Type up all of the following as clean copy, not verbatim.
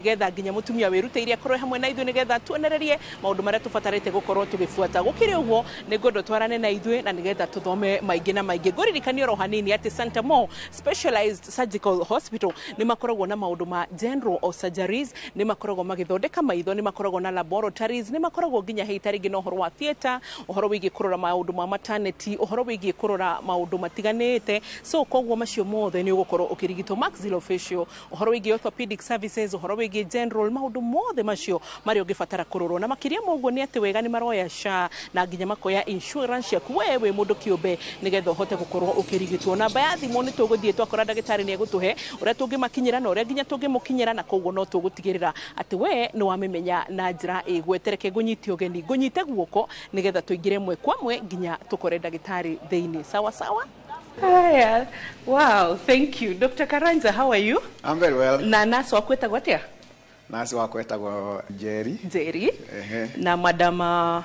getha nginya mutumia wiruteire akorwo hamwe na ithuĩ nigetha tuonererie maundu maria tubatarite gukorwo tugifuata gukire uguo ni ngondo twarane na ithuĩ na nigetha tuthome maingi na maingi nguririkania ro hanini ati Santa Mo Specialized Surgical Hospital ni makoragwo na maundu ma general surgeries, ni makoragwo magithondeka maitho, ni makoragwo na laboratories, ni makoragwo nginya heitari ngino horo wa theater, uhoro wigie kurora maundu ma maternity, uhoro wigie kurora maundu matiganite. So koguo macio mothe ni ugukorwo ukirigitwo maxillofacial, uhoro wigie orthopedic services, uhoro wigie general, maundu mothe macio mari ungibatara kurorwo na makiria moguo ni ati wega ni maroya SHA na nginya makoya insurance yaku wewe mundu kiumbe nigetha uhote gukorwo ukirigitwo. Namba ya thimu ni tuguthie twakora ndagitari ni egutuhe uria tungimakinyira na uria nginya tungimukinyira na koguo no tugutigirira ati we ni wamimenya na njira igwetereke gunyiti ugeni gunyite guoko nigetha tuingire mwe kwa mwe nginya tukore ndagitari theini. Sawa sawa. Haya, wow, thank you. Dr. Karanja, how are you? I'm very well. Na nasi wakweta gwatia? Nasi wakweta gwa Jerry. Jerry. Na madama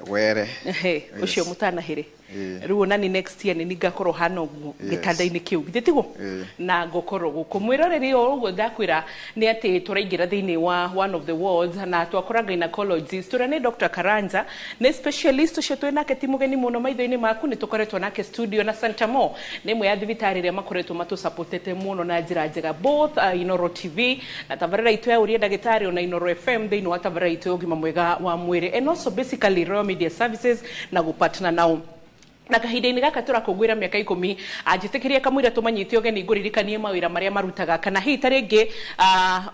Were. Ucio mutana hiri. Riu nani next year ni ngakorwo hano gitanda-ini kiu githetigo na ngokoro guku mwiroreri uguo ndakwira ni ati turaingira thiini wa one of the wards na twakora gynecologist tura ni Dr. Karanja ni specialist ucio twinake ti mugeni muno maitho-ini maku ni tukoretwo nake studio na Santa Mo ni mwe ya thibitari ria makoretwo matu supportete muno na njira njega both Inoro TV na tabarira itu ya uria ndagitari ona Inoro FM thiini wa tabarira itu ugima mwega wa mwiri and also basically Royal Media Services na gupartner nao na kahinda-ini gaka turakungwira miaka 10 ajitikiria kamwira tumanyite ugeni nguririkanie mawira maria marutaga kana hi taringi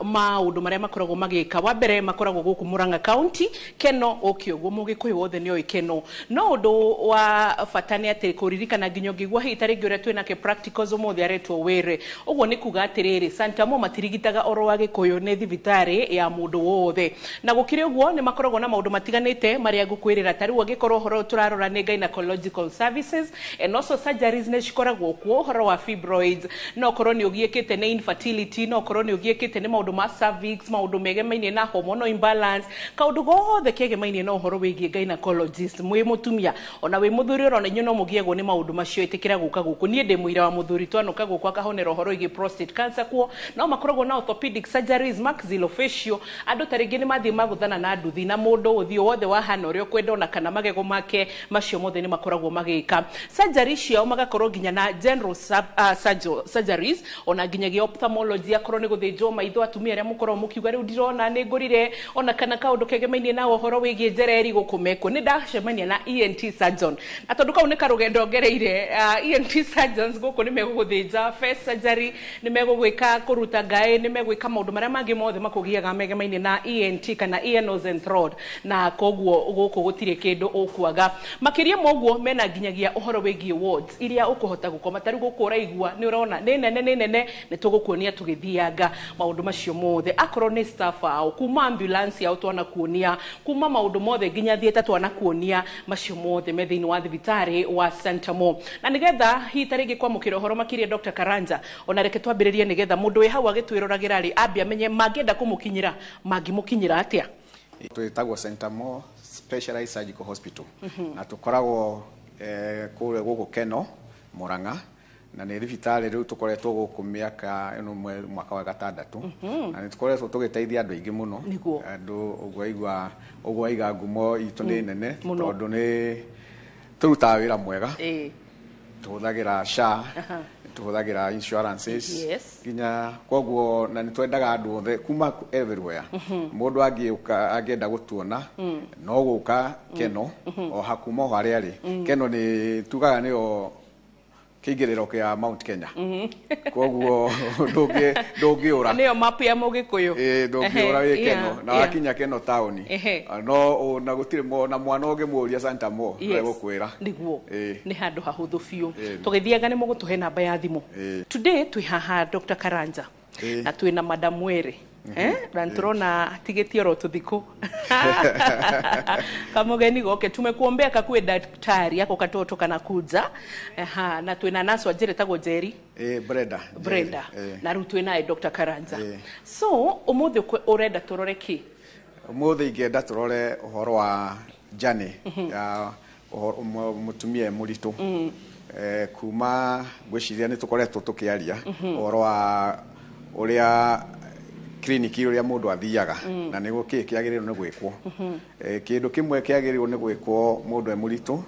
maundu maria makoragwo magika wa mbere makoragwo guku Murang'a County Keno ukioguo mugikuyu wothe ni oi Keno no undu wa fatani ati kuririkana nginyo ngigwa hi taringi uria twinake practicals umuthi aretwo were uguo ni kuga atiriri Santa Mo matirigitaga oro wa gikuyu ni thibitari ya mundu wothe na gukire uguo ni makoragwo na maundu matiganite maria ngukwirira tariu agikorwo horo turarora ni gynecological services and also surgeries ne cikoragwo kuo horo wa fibroids no korwo ni ugiekete ne infertility no korwo ni ugiekete ne maundu ma cervix maundu megemainie na hormonal imbalance kaundu gothe kegemainie na horo wigie gynecologist mwe mutumia ona we muthuri ro na nyono mugiego ni maundu macio itikira guka guku nie ndi muira wa muthuri twanuka guku akahonera horo wigie prostate cancer kuo no makoragwo na orthopedic surgeries maxillofacial andu taringi ni mathi maguthana na nduthi na mundu uthio wothe wa hana urio kwenda ona kana magego make macio mothe ni makoragwo magika surgery cio magakorwo nginya na general surgeries ona nginyagia ophthalmology akorwo ni guthinjwo maitho atumia aria mukorwo mukiuga riu ndirona ni ngurire ona kana kaundu kegemainie na uhoro wigie njereri gukumeko ni ndacemania na ENT surgeon na tondu kau ni karugendo ngereire ENT surgeons guku ni meguguthinja face surgery ni megugwika kuruta ngae ni megwika maundu maria mangi mothe makugiaga megemainie na ENT kana ear nose and throat na koguo guku gutire kindu ukwaga makiria moguo mena nginyagia uhoro wigie wards iria ukuhota gukoma tari gukura igua ni urona ni nene ni tugukuonia tugithianga maundu macio mothe akorwo ni staff au kuma ambulance au twana kuonia kuma maundu mothe nginya thieta twana kuonia macio mothe methiini wa thibitari wa Santa Mo na nigetha hi taringi kwa mukiro uhoro makiria Dr. Karanja ona reke twambiririe nigetha mundu wi hau agitwiroragera ri ambia menye mangienda kumukinyira mangimukinyira atia twitagwo Santa Mo Specialized Surgical Hospital na tukoragwo kule guku Keno Murang'a na ni thibitari riu tukoretwo guku miaka ino mwaka wa gatandatu na ni tukoretwo tugiteithia andu aingi muno andu ugwo aiga ngumo itu ni nene tondu ni turuta wira mwega tuhuthagira SHA tuhuthagira insurances kinya koguo na ni twendaga andu othe kuma everywhere mundu angienda gutuona no guka Keno o hakuma haria ari Keno ni tugaga nio kigiriro kia Mount Kenya koguo ndungiura nio map ya mugikuyu ndungiura wi Keno na wakinya Keno town no na gutire na mwana ungimuria Santa Mo gukwira niguo ni handu hahuthu fiu tugithiaga ni mugutuhe namba ya thimu today twi haha Dr. Karanja na twina Madam Were na nturona tigeti oro tuthiku kamugeni goke tumekuombea kakue daktari yako katoto kana kuja na twina naso ajire tago Jerry Brenda na ru twina Dr. Karanja so umuthi urenda turore ki umuthi ingenda turore uhoro wa journey ya mutumia muritu kuma gwiciria ni tukoretwo tukiaria uhoro wa uria clinic iria mundu athiaga na niguo kiagiriro ni gwikwo kindu kimwe kiagiriro ni gwikwo mundu emuritu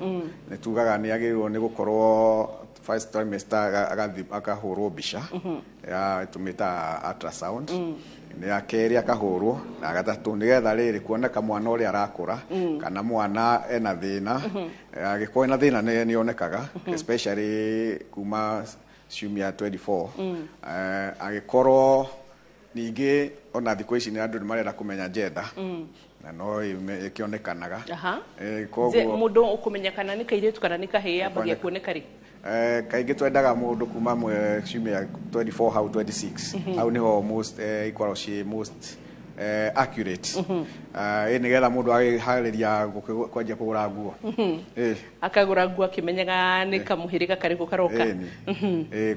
ni tugaga ni agiriro ni gukorwo first trimester akahurwo bica ya tumita ultrasound ni akeri akahurwo na gatatu nigetha riri kuoneka mwana uri arakura kana mwana ena thina agikuwa na thina ni onekaga especially kuma ciumia 24 agikorwo ningi ona thikũ ici ni andu ni marenda kumenya gender na no ikionekanaga koguo mundu ukumenyekana ni kairitu kana ni kahia bagia kuoneka ri kaingi twendaga mundu kuma ciumia 24 hau 26 hau niho most ikorwo ci most accurate nigetha mundu agihariria kwanjia kugura nguo akagura nguo akimenyaga ni kamuhiriga kariku karoka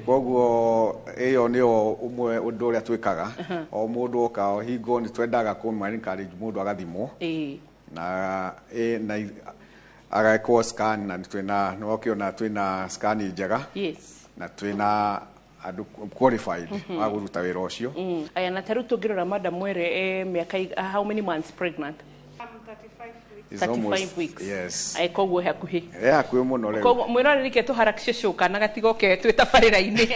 koguo iyo nio umwe undu uria twikaga o mundu oka hingo ni twendaga kuma encourage mundu agathimwo na agakwo scan na twina no kiona twina scan njega na twina andu qualified aguruta wira ucio aya na taru tungirora madam Mwere miaka how many months pregnant? 35 weeks. Yes. Ai koguo hakuhi. Hakuhi muno leo. Koguo mwirorerike tuharakishe shuka na gatigoke twitabarira-ini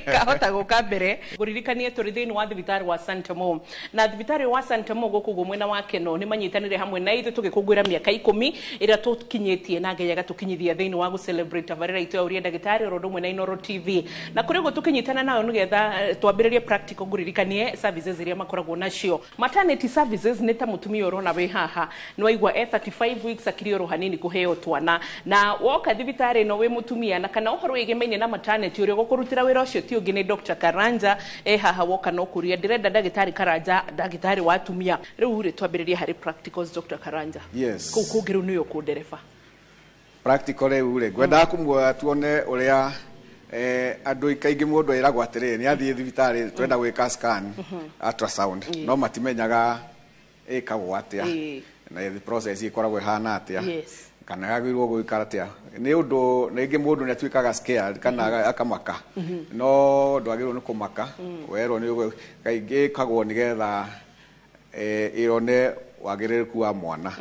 kahota guka mbere. Guririkanie turi thiini wa thibitari wa Santemo. Na thibitari wa Santemo guku mwena wa Keno ni manyitanire hamwe na ithu tugikungwira miaka 10 ira tukinyitie na Ngai agatukinyithia thiini wa gu celebrate tabarira itu ya uria ndagitari rodo mwe na Inoro TV. Na kuri gutukinyitana nayo nigetha twambiririe practical guririkanie services iria makoragwo nacio. Maternity services ni ta mutumia urona we haha ni waigwa 35 weeks akirioro hanini kuheo twana na woka thibitari no we mutumia na kana uhoro igemeine na maternity uri gukurutira wira ucio ti ungi ni Dr. Karanja haha woka no kuria direnda ndagitari Karanja ndagitari wa atumia riu ri twambiririe hari practicals Dr. Karanja. Yes. Kugiru niyo ku ndereba practical ure gwenda kumwa tuone uria andu ikaingi mundu iragwa atiriri ni athie thibitari twenda gwika scan ultrasound no matimenyaga ikagwo atia na the process ikoragwo hana atia kana agirwo gwikara atia ni undu ningi mundu ne twikaga scared kana akamaka no ndwagirwo ni kumaka wero ni kaingi kagwo nigetha irone wagiriruku wa mwana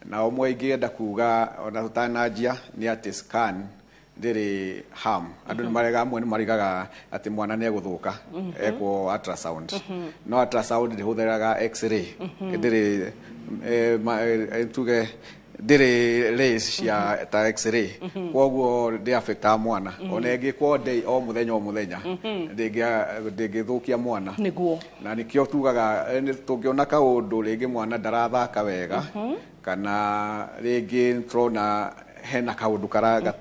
na omwe ingienda kuga ona tutanajia ni ati scan ndiri harm andu ni marega amwe ni marigaga ati mwana ne guthuka ekwo ultrasound no ultrasound ndi hutheraga x-ray ndiri tuge ndiri rays ya ta x-ray koguo ndi affecta mwana ona ingikwo day o muthenya ndingithukia mwana niguo na nikio tugaga tungiona kaundu ringi mwana ndarathaka wega kana ringi trona hena kaundu karaga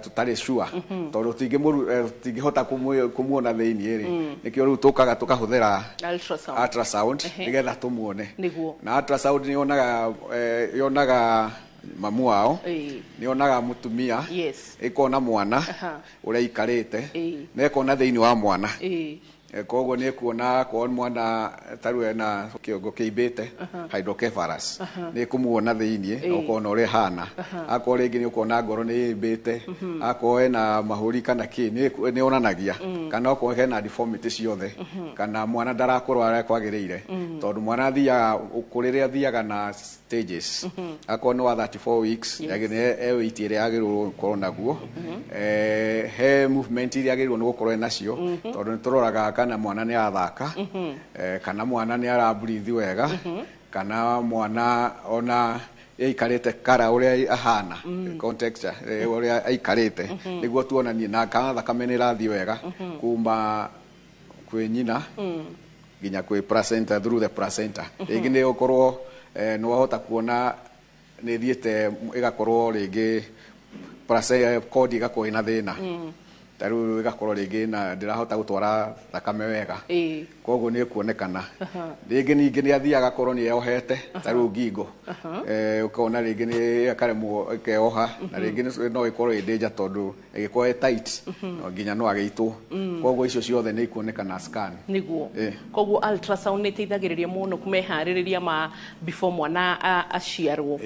tutari sure tondu tingihota kumuona thiini ri nikio riu tukaga tukahuthira ultrasound nigetha tumuone na ultrasound yonaga mamu wao nionaga mutumia ikona mwana uria ikarite na ikona thiini wa mwana koguo ni kuona kwa mwana taru na kiongo kiibite hydrocephalus ni kumuona thiini ukona uri hana akore ringi ni ukona ngoro ni ibite akoe na mahuri kana ki ni onanagia kana uko hena deformity ciothe kana mwana ndarakorwo ara kwagiriire tondu mwana thia ukuriria thiaga na stages akona wa 34 weeks yagine weight ire agirwo korona guo he movement ire agirwo ni gukorwo nacio tondu ni turoraga kana mwana ni athaka kana mwana ni arabreathe wega kana mwana ona ikarite kara uria ahana context uria ikarite niguo tuonanie na kana thakame ni rathi wega kuma kwi nyina ginya kwi placenta through the placenta ringi ni ukorwo no wahota kuona ni thiete igakorwo ringi placenta kodi igakwo ina thina taru igakorwo ringi na ndirahota gutwara thakame wega koguo ni kuonekana ringi ningi ni athiaga korwo ni eohete taru ngingo ukona ringi ni akaremwo keoha na ringi no ikorwo indeja tondu igikorwo tight no nginya no ageitwo koguo icio ciothe ni kuonekana scan niguo koguo ultrasound ni teithagiriria muno kumehaririria ma before mwana aciarwo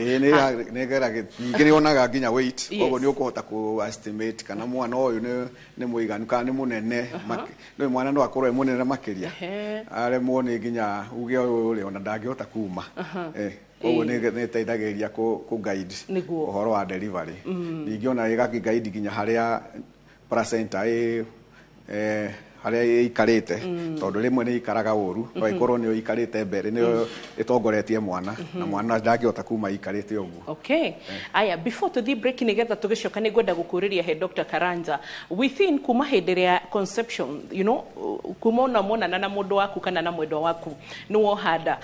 ni gera ningi ni onaga nginya weight koguo ni ukuhota ku estimate kana mwana uyu ni nĩ mũiganu kana nĩ mũnene nĩ mwana no akorwo mũnene makiria aremwo nĩ nginya uge ũyũ ona ndangĩhota kuma koguo nĩ teithagĩrĩria ku guide ũhoro wa delivery ningĩ ona ĩgakĩguide nginya harĩa placenta harĩa ikarĩte tondũ rĩmwe nĩ ikaraga ũru no ikorwo nĩ ikarĩte mbere nĩ itongoretie mwana na mwana ndangĩhota kuma ikarĩte ũguo. Okay. Aya, before to the break nigetha tũgĩcoka nĩ ngwenda gũkũrĩria he Dr. Karanja within kuma hĩndĩ ya conception, you know, kuma monana na mũndũ waku kana na mwendwa waku nĩ wohanda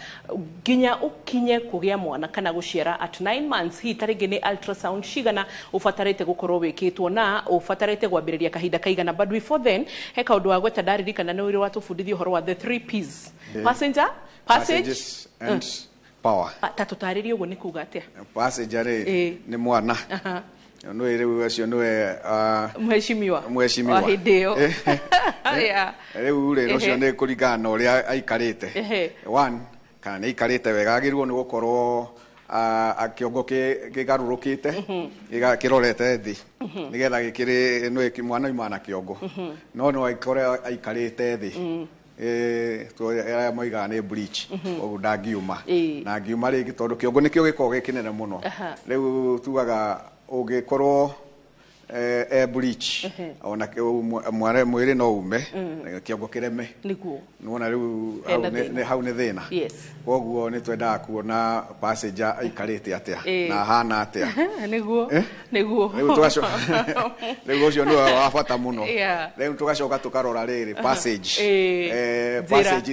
nginya ũkinye kũgĩa mwana kana gũciara at 9 months hi tarĩngĩ nĩ ultrasound cigana ũbatarĩte gũkorwo wĩkĩtwo na ũbatarĩte gwambĩrĩria kahinda kaigana, but before then he kaũndũ wa gweta ndaririkana nĩ ũrĩ watũbundithia ũhoro wa the 3 P's. Passenger, passages and power. Tatũtarĩrie ũguo nĩ kuga atĩa? Passenger nĩ mwana no rĩu acio nĩwe mheshimiwa wa hĩndĩ ĩyo rĩu rĩ ũcio nĩ kũringana na ũrĩa aikarĩte one kana nĩ aikarĩte wega agĩrĩirwo nĩ gũkorwo akĩongo kĩgarũrũkĩte kĩrorete thĩ nĩgetha gĩkĩrĩ nĩ mwana imana kĩongo no no aikore aikarĩte thĩ aya moigaga nĩ breach ũguo ndangiuma na ngiuma rĩngĩ tondũ kĩongo nĩkĩo gĩkoragwo gĩkĩnene mũno rĩu tugaga ũngĩkorwo bleach ona mwĩrĩ no ume kĩongo kĩreme nĩguo nĩwona rĩu hau nĩ thĩna koguo nĩ twendaga kuona passenger aikarĩte atĩa na hana atĩa nĩguo rĩu ũcio nĩwe wa bata mũno rĩu tũgacoka tũkarora rĩrĩ passage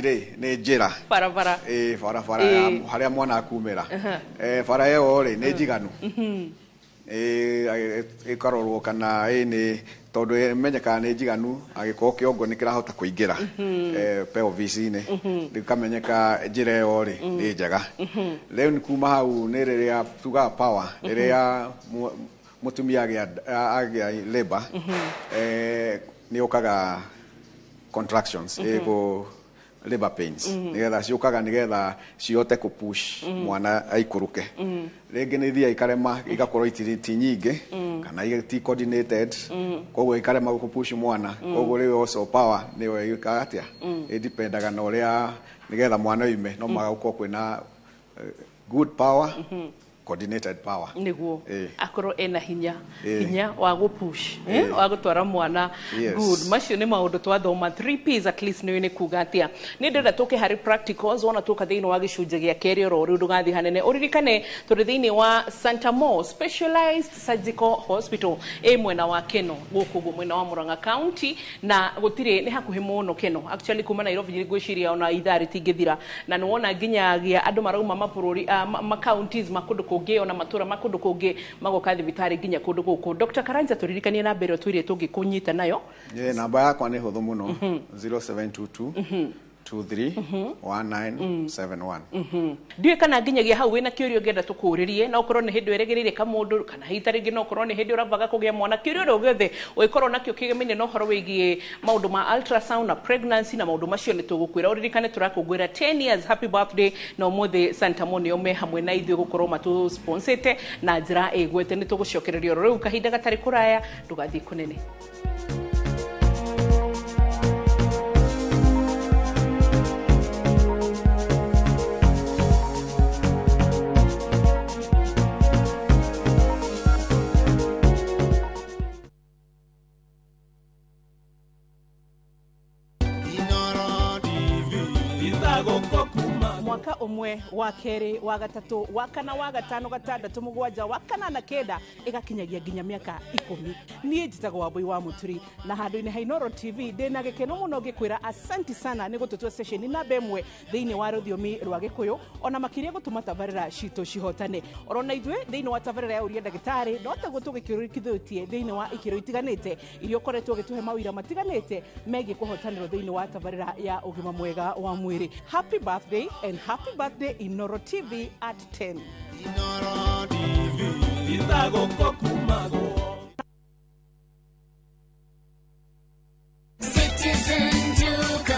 rĩ nĩ njĩra barabara harĩa mwana akumĩra bara ĩyo rĩ nĩ njiganu ikarorwo kana nĩ tondũ imenyekaga nĩ njiganu agĩkorwo kĩongo nĩ kĩrahota kũingĩra pelvis-inĩ rĩkamenyeka njĩra ĩyo rĩ nĩ njega rĩu nĩ kuma hau nĩ rĩrĩa tugaga power rĩrĩa mũtumia agĩa labor nĩ ũkaga contractions labor pains nigetha ciũkaga nigetha cihote kũpush mwana aikũrũke rĩngĩ nĩ thia ikarema igakorwo ti nyingĩ kana ti coordinated koguo ikarema kũpush mwana koguo rĩu also power nĩyo ĩkaga atĩa ĩdipendaga na ũrĩa nigetha mwana oime no magauko kwĩna good power coordinated power niguo akorwo ena hinya wa gupush wa gutwara mwana good macio nĩ maũndũ twathoma 3 P's at least nĩ kuga atia nĩ ndĩrenda tũke harĩ practicals wona tũka thĩinĩ wa gĩcunjĩ gĩa kerĩ oro rĩu ndũgathi hanene ũririkane tũrĩ thĩinĩ wa Santa Mo Specialized Surgical Hospital mwena wa Keno gũkũ mwena wa Murang'a County na gũtirĩ nĩ hakuhĩ mũno Keno actually kuma Nairobi ngwĩciria ona ithaa rĩtingĩthira na nĩ wona nginyagia andũ marauma mabũrũri ma counties makũndũ kũngĩ ona matura makũndũ kũngĩ magoka thibitarĩ nginya kũndũ gũkũ. Dr. Karanja tũririkanie na mbere twĩrĩ tũngĩkũnyita nayo. Namba yakwa nĩ hũthũ mũno 0722 231971 ndiye kana nginyagia hau wina kĩũrio ngenda tũkũrĩrie na ũkorwo nĩ hĩndĩ ũregereire kamũndũ kana hita rĩngĩ no ũkorwo nĩ hĩndĩ ũrabaga kũgĩa mwana kĩũrio rĩu gĩothe ũkorwo nakĩo kĩgemenio no ũhoro wĩgiĩ maũndũ ma ultrasound na pregnancy na maũndũ macio nĩ tũgũkwĩra ũririkane tũrakũngũĩra 10 years happy birthday na ũmũthĩ Santa Mo nĩo me hamwe na ithuĩ gũkorwo matũsponsete na njĩra ĩgwete nĩ tũgũcokereria rĩu kahinda gatarĩ kũraya ndũgathiĩ kũnene. Mwaka umwe wa kerĩ wa gatatũ wa kana wa gatano gatandatũ mũgwanja wa kana na kenda ĩgakinyagia nginya mĩaka 10 niĩ njĩtagwo Wambui wa Mũturi na handũ-inĩ ha Inooro TV ndĩna gĩkeno mũno ngĩkwĩra asanti sana nĩ gũtũtua session namba ĩmwe thĩinĩ wa rũthiomi rwa Gĩkũyũ ona makĩria gũtũma tabarĩra citũ cihotane orona ithuĩ thĩinĩ wa tabarĩra ya ũria ndagĩtarĩ no taguo tũgĩkĩrĩkithĩtie thĩinĩ wa ikĩro itiganĩte iria ũkoretwo ũgĩtũhe mawĩra matiganĩte megiĩ kũhotanĩrwo thĩinĩ wa tabarĩra ya ũgima mwega wa mwĩrĩ. Happy birthday and happy birthday Inooro TV at 10. Inooro TV itagũkũ kumago. Citizen Duke, the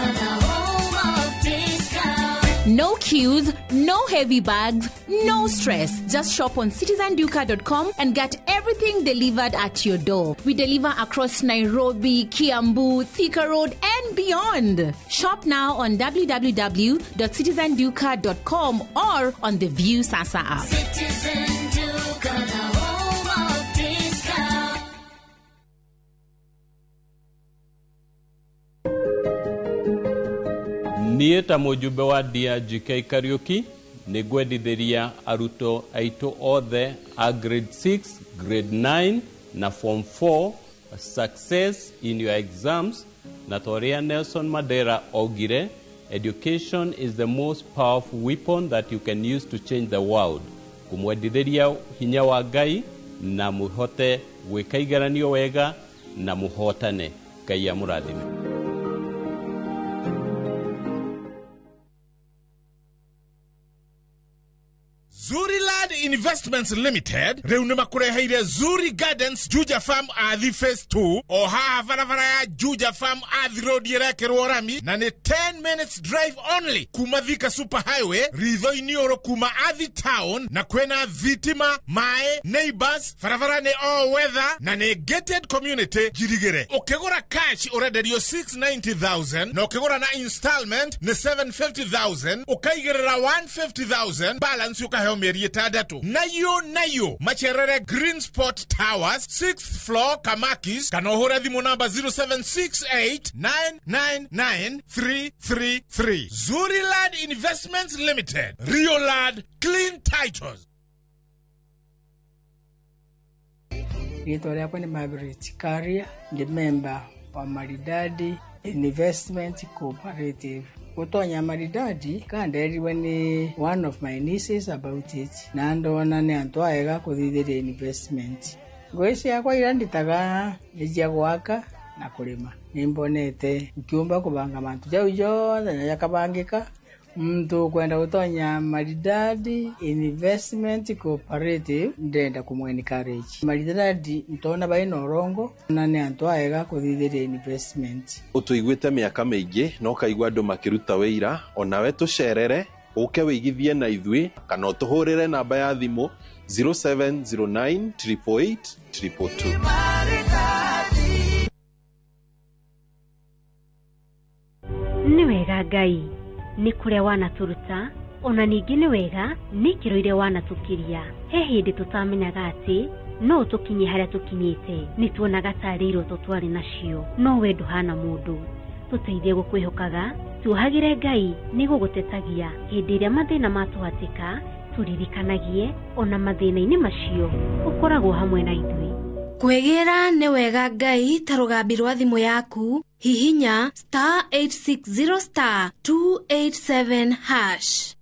home of discount. No queues, no heavy bags, no stress. Just shop on citizenduka.com and get everything delivered at your door. We deliver across Nairobi, Kiambu, Thika Road, and beyond. Shop now on www.citizenduka.com or on the View Sasa app. Citizen Duka, the home of discount. Nieta mujumbe wa DRGK Kariuki nigwendithiria aruto aito othe a grade 6, grade 9 na form 4 success in your exams. Natoria Nelson Madera Ogire, education is the most powerful weapon that you can use to change the world. Kumwendithiria hinya wa Ngai na muhote gwika igeranio wega na muhotane. Ngai amurathime. Zuriland Investments Limited reunema kureheire Zuri Gardens Juja Farm Athi Phase 2 o haha varavara ya Juja Farm Athi Road yerekerwo rami na ni 10 minutes drive only kuma Thika Super Highway ritho inioro kuma Athi Town na kwena thitima mae neighbors varavara ni all weather na ni gated community jirigere. Ukigura cash urenderio 690,000 na ukigura na installment ni 750,000 ukaigerera 150,000 balance ukaheo mieri itandatu. Nayo Macherere Green Spot Towers 6th floor Kamakis kanohora thimu namba 0768999333. Zuriland Investments Limited, Rio Land, clean titles. Nitoria hapo ni Margaret Karia, the member wa Maridadi Investment Cooperative. Utonya Maridadi kanderiwe ni one of my nieces about it. Na ndona ni antwaega kuthithira investment. Ngweci yakwa iranditaga nijia gwaka na kulima. Nimbonete ukiumba kubanga mantu jau yothe na yakabangika. Mtu kwenda utonya Maridadi Investment Cooperative ndenda kumwencourage. Maridadi ntona baino orongo na ni antwaega kuthithira investment. Utuigwite miaka mingi no kaigwa andu makiruta wira onawe tucerere uke wigithie na ithui kana utuhurire namba ya thimu 0709 888 222. Ni wega Ngai ni kuria wanaturuta ona ningi ni wega ni kiroire wanatukiria he hindi tutamenyaga ati no tukinye haria tukinyite ni tuonaga tari iroto twari nacio no we nduhana mundu tuteithie gukwihokaga tuohagire Ngai ni gugutetagia hindi iria mathina matuhatika turirikanagie ona mathina-ini macio ukoragwo hamwe na ithui. Kwegera ni wega Ngai ta rugambi rwa thimu yaku hihinya *860 *287#.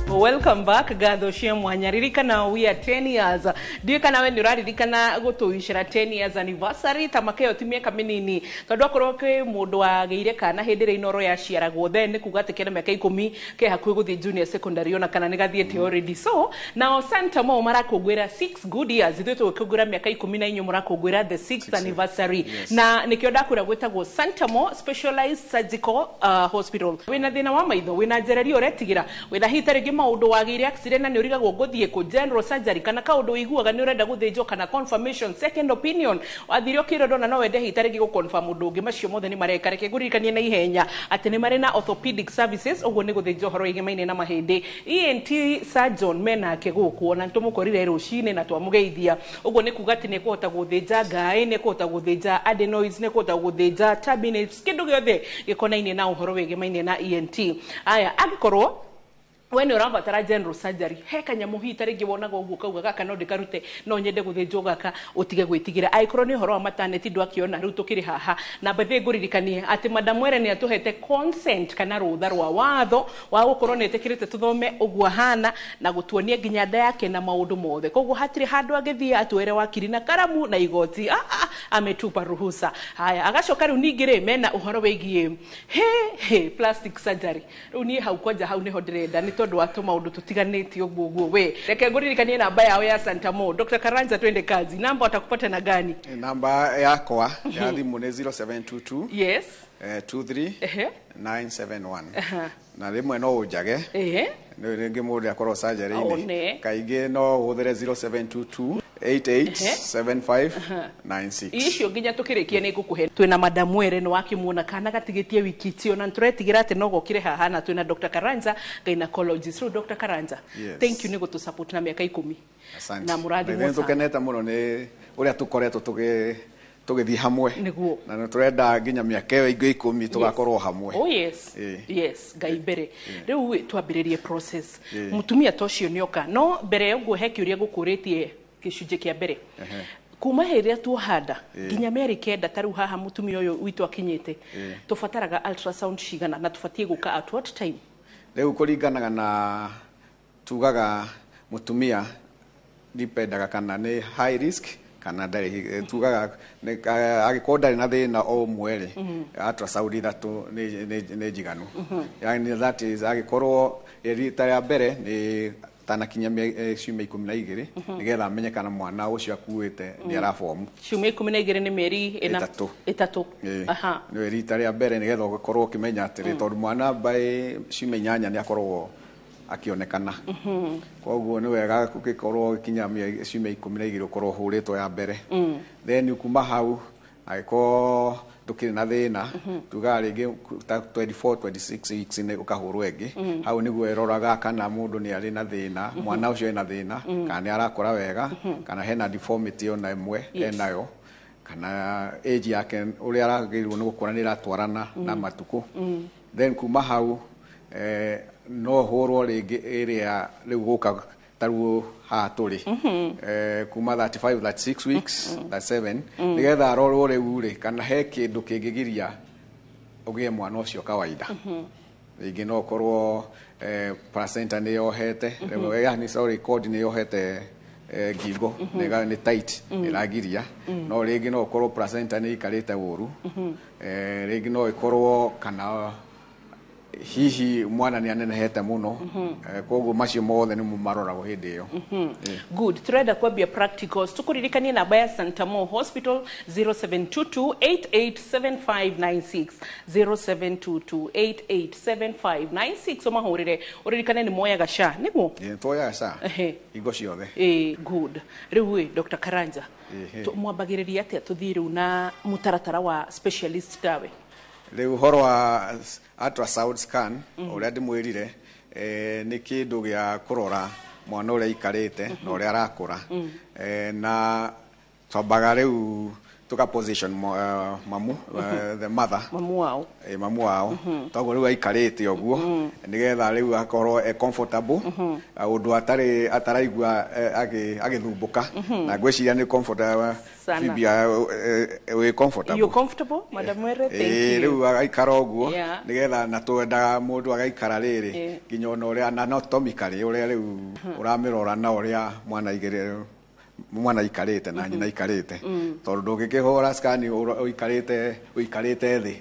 Welcome back Gatho Shemwanya. Ririkana we are 10 years. Dirikana we niraririkana gutuishira 10 years anniversary tamakeo timieka minini. Tondu akoroke mundu ageire kana hindire inoro ya ciaragwo then kugate kena miaka 10 ke hakuhi guthie junior secondary ona kana nigathiete already. So now Santa Mo marakugwira 6 good years. Ithu tukugura miaka 14 marakugwira the 6th anniversary. Yes. Na nikio ndakura gwetagwo Santa Mo Specialized Surgical Hospital. Wina thina wa maitho, wina njereri uretigira, wina hitari maundu wagire accident na niurigagwo guthie ku general surgery kana kaundu iguaga ni urenda guthinjo kana confirmation second opinion wathirio kirodo na no wende hitarigi gu confirm undu ungi macio mothe ni mareka reke guririkanie na ihenya ati ni mari na orthopedic services uguo ni guthinjo horo igemaine na mahindi ENT surgeon mena ke guku ona tumukorire rucine na twamugeithia uguo ni kuga ati ni kuhota guthinja ngai ni kuhota guthinja adenoids ni kuhota guthinja terminates kindu giothe gikonaine na uhoro wigemaine na ENT aya agikorwo we ni urabatara general surgery he kanyamu hi taringi wonaga uguo kauga gaka no ndikarute no nyende guthinjwo gaka utige gwitigira aikoro ni horo wa maternity ndwakiona riu tukiri haha na bethe nguririkanie ati madam were ni atuhete consent kana rutha rwa watho wa gukorwo ni tikirite tuthome uguo hana na gutuonia nginya nda yake na maundu mothe koguo hatiri handu agithia atwere wakiri na karamu na igoti ametupa ruhusa haya agacoka riu ningire mena uhoro wigie plastic surgery riu ni hau kwanja hau niho ndirenda ni tondu wa maundu tutiganite uguo we reke nguririkanie namba yao ya Santa Mo Dr. Karanja twende kazi namba utakupata na gani namba yakwa ya thimu ni 0722 yes 23 971 na rimwe no ujage ringi mundu akorwo surgery ni kaingi no uthire 0722 887596 icio nginya tukirikie ni ngukuhe twina madam were no wakimuona kana gatigitie wiki tio na turetigira ati no gokire haha na twina Dr. Karanja gynecologist ru Dr. Karanja thank you ni gutu support na miaka 10 na muradi mo tukeneta muno ni uria tukoretwo tugithi hamwe na turenda nginya miaka iyo ingi 10 tugakorwo hamwe oh yes yes gaimbere riu twambiririe process mutumia tocio nioka no mbere uguo he kiuria gukuritie gicunje kia mbere kuma heria tuhanda nginya meri kenda taru haha mutumia uyu witu akinyite tufataraga ultrasound cigana na tufatie guka at what time riu kuringanaga na tugaga mutumia dipendaga kana ni high risk kana ndari tugaga agikonda na thina o mweri ultrasound ithatu ni jiganu yani that is agikorwo rita ya mbere ni tanakinya ciumia 12 nigetha amenye kana mwana ucio akuite ni araform ciumia 12 ni meri itatu aha ni rita ya mbere nigetha ukorwo ukimenya atiri tondu mwana by ciumia 8 ni akorwo akionekana koguo ni wega gukikorwo kinya ciumia 12 ukorwo huritwo ya mbere then kuma hau aiko tukiri na thina tuga ringi 24 26 weeks ni ukahurwo engi hau niguo eroraga kana mundu ni ari na thina mwana ucio ena thina kana ni arakora wega kana hena deformity ona imwe enayo kana age yake uri aragirwo ni gukora ni ratwarana na matuku then kuma hau no hurwo ringi area riu guka taru haturi kuma 35 36 weeks 37 nigetha arorwo riu ri kana he kindu kingigiria ugie mwana ucio kawaida ringi no korwo placenta ni yohete yani sorry cord ni yohete ngingo nega ni tight iragiria no ringi no korwo placenta ni ikarite uru ringi no ikorwo kana hihi mwana ni anenehete muno koguo macio mothe ni mumaroragwo hindi iyo good turenda kwambia practicals tukuririkanie namba ya Santa Mo Hospital 0722887596 0722887596 omahurire uririkane ni moya gasha niguo toya gasha igo ciothe good riu Dr. Karanja mwambagiriria atia tuthiru na mutaratara wa specialist tawe riu horo wa ultrasound scan uria ndimwirire ni kindu gia kurora mwana uria ikarite na uria arakura na twambaga riu tuka position mamu the mother mamu wao toguo riu aikarite oguo nigetha riu akorwo comfortable undu ataraigua agithumbuka na ngwiciria ni comfortable Fibia we comfortable you comfortable madam were thank you riu aikara oguo nigetha na twenda mundu agaikara riri nginya ona uria anatomically uria riu uramirora na uria mwana ikarite na nyina ikarite tondu ndungikihora scan uikarite thi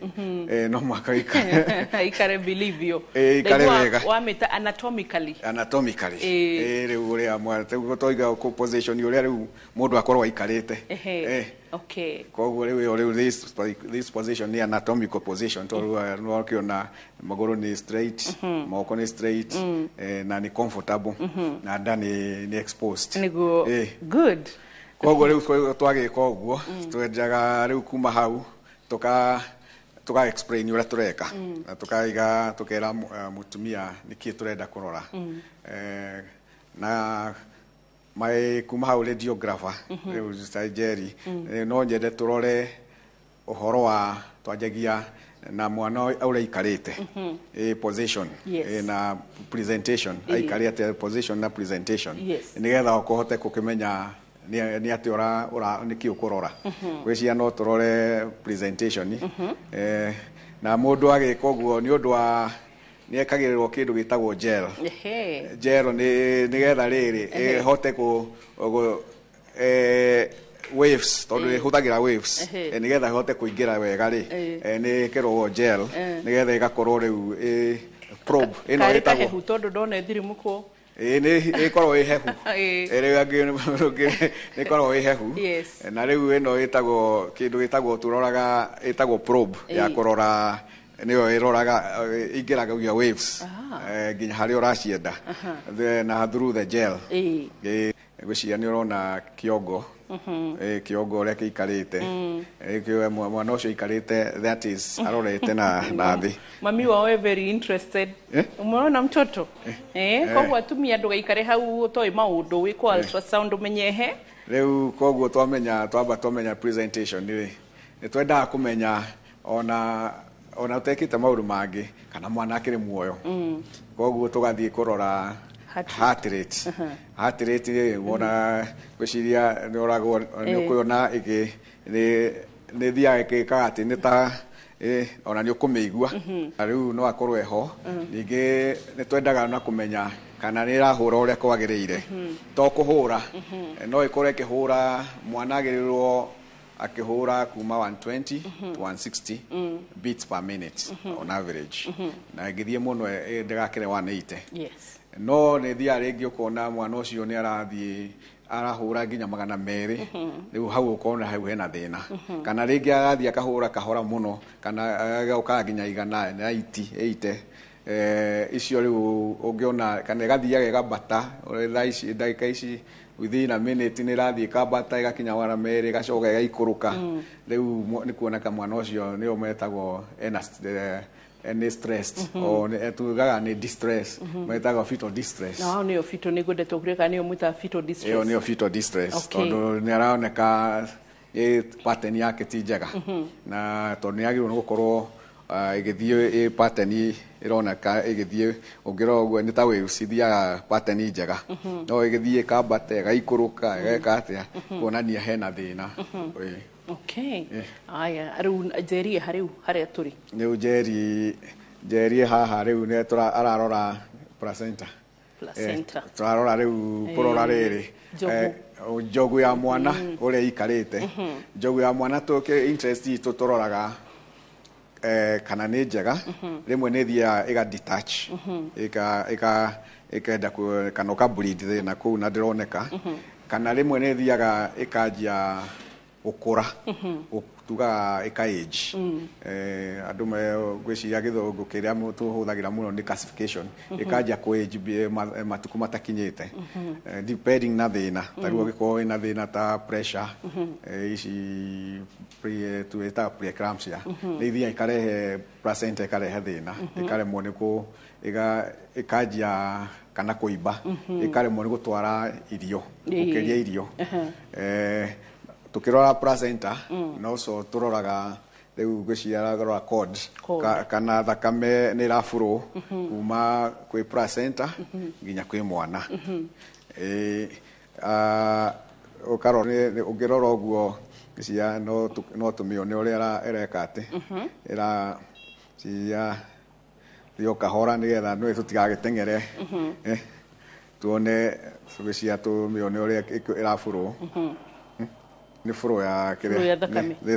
no mwaka ikare believe you ikare wega wameta anatomically riu uria mwana toiga ku position uria riu mundu akorwo ikarite okay koguo riu this position ni anatomical position tondu no kiona maguru ni straight moko ni straight na ni comfortable na ndani ni exposed good koguo riu twagika uguo twenjaga riu kuma hau tuka explain uria tureka na tukaiga tukera mutumia niki turenda kurora na mai kuma hau radiographer riu surgery no nyende turore uhoro wa twajagia na mwana ũrĩa ikarĩte position na presentation aikarĩte position na presentation nĩgetha ũkohote kũkĩmenya nĩ atĩ nĩkĩ ũkũrora gwĩciria no tũrore presentation na mũndũ agĩka ũguo nĩ ũndũ wa nĩ ekagĩrĩrwo kĩndũ gĩtagwo gel gel nĩgetha rĩrĩ ĩhote waves tondũ ĩhũthagĩra waves nĩgetha ĩhote kũingĩra wega rĩ nĩ ĩkĩrwo gel nĩgetha ĩgakorwo rĩu probe ĩno ĩtagwo tondũ ndona thirimũkũ nĩ ĩkorwo ĩ hehu nĩ ĩkorwo ĩ hehu na rĩu ĩno ĩtagwo kĩndũ gĩtagwo tũroraga ĩtagwo probe ya kũrora nĩyo ĩroraga ingĩragagia waves nginya harĩa ũracienda na through the gel gwĩciria nĩ ũrona kĩongo kĩongo ũrĩa kĩikarĩte mwana ũcio ikarĩte that is arorete na thĩ mami wao very interested umeona mtoto koguo atumia ndũgaikare hau ũtoĩ maũndũ wĩkwo ultrasound ũmenyehe rĩu koguo twamenya presentation nĩ twendaga kũmenya ona ũtekĩte maũndũ mangĩ kana mwana akĩrĩ muoyo koguo tũgathiĩ kũrora heart rate wona gwĩciria nĩ ũragwo nĩ ũkũyona nĩ thiaga ĩkaga atĩ nĩ ta ona nĩ ũkũmĩigua rĩu no akorwo eho ningĩ nĩ twendaga na kũmenya kana nĩ ĩrahũra ũrĩa kwagĩrĩire to kũhũra no ĩkorwo ĩkĩhũra mwana agĩrĩrwo akihura kuma 120 to 160 beats per minute on average na ngithie muno ndagakire 180 no ne thia rĩngĩ ũkona mwana ũcio nĩ arathiĩ arahũra nginya 200 rĩu hau ũkona hau hena thĩna kana rĩngĩ agathiĩ akahũra kahora mũno kana agauka nginya 80 icio rĩu ũngĩona kana gathiaga gabata ndagĩka ici within a minute nĩ rathiĩ kambata igakinya 100 gacoka igaikũrũka rĩu nĩ kuoneka mwana ũcio nĩ ũmetagwo any stressed o tugaga ni distress metagwo fetal distress no nĩ fetal nĩ gwende tũkureka nĩ mũta fetal distress nĩ fetal distress tondũ nĩ araoneka pattern yake ti njega na tondũ nĩ agĩrĩirwo gũkorwo igĩthiĩ pattern ironeka igĩthiĩ ũngĩrora ũguo nĩ ta waves ithiaga pattern njega no igĩthiĩ kambate gaikũrũka geka atĩa kuonania hena thĩna aya rĩu Njeri harĩa tũrĩ rĩu Njeri haha rĩu nĩ ararora placenta tũrarora rĩu kũrora rĩrĩ njogu ya mwana ũrĩa ikarĩte njogu ya mwana tũkĩ interest itũ tũroraga kana nĩ njega rĩmwe nĩ thia ĩga detach ĩkenda kana ũka-bleed thĩna kũu na ndĩroneka kana rĩmwe nĩ thiaga ĩkanjia gũkũra tugaga ĩka-age andũ gwĩciria gĩthũngũ kĩrĩa tũhũthagĩra mũno nĩ classification ĩkanjia kũ-age matuko matakinyĩte depending na thĩna tarĩu ũngĩkorwo wĩna thĩna ta pressure ici tuĩtaga preeclampsia nĩ ithiaga ikarehe placenta ikarehe thĩna ikaremwo nĩ ikanjia kana kũimba ikaremwo nĩ gũtwara irio gũkĩria irio tukirora placenta no so turoraga rĩu gwĩciria rora cord kana thakame nĩ rafuro kuma kwĩ placenta nginya kwĩ mwana ũngĩrora ũguo cia no tũmĩone ũrĩa ĩreka atĩ cia thiĩ kahora nĩgetha nĩ tũtigagĩteng'ere tuone gwĩciria tũmĩone ũrĩa ĩrafuro ni flow ya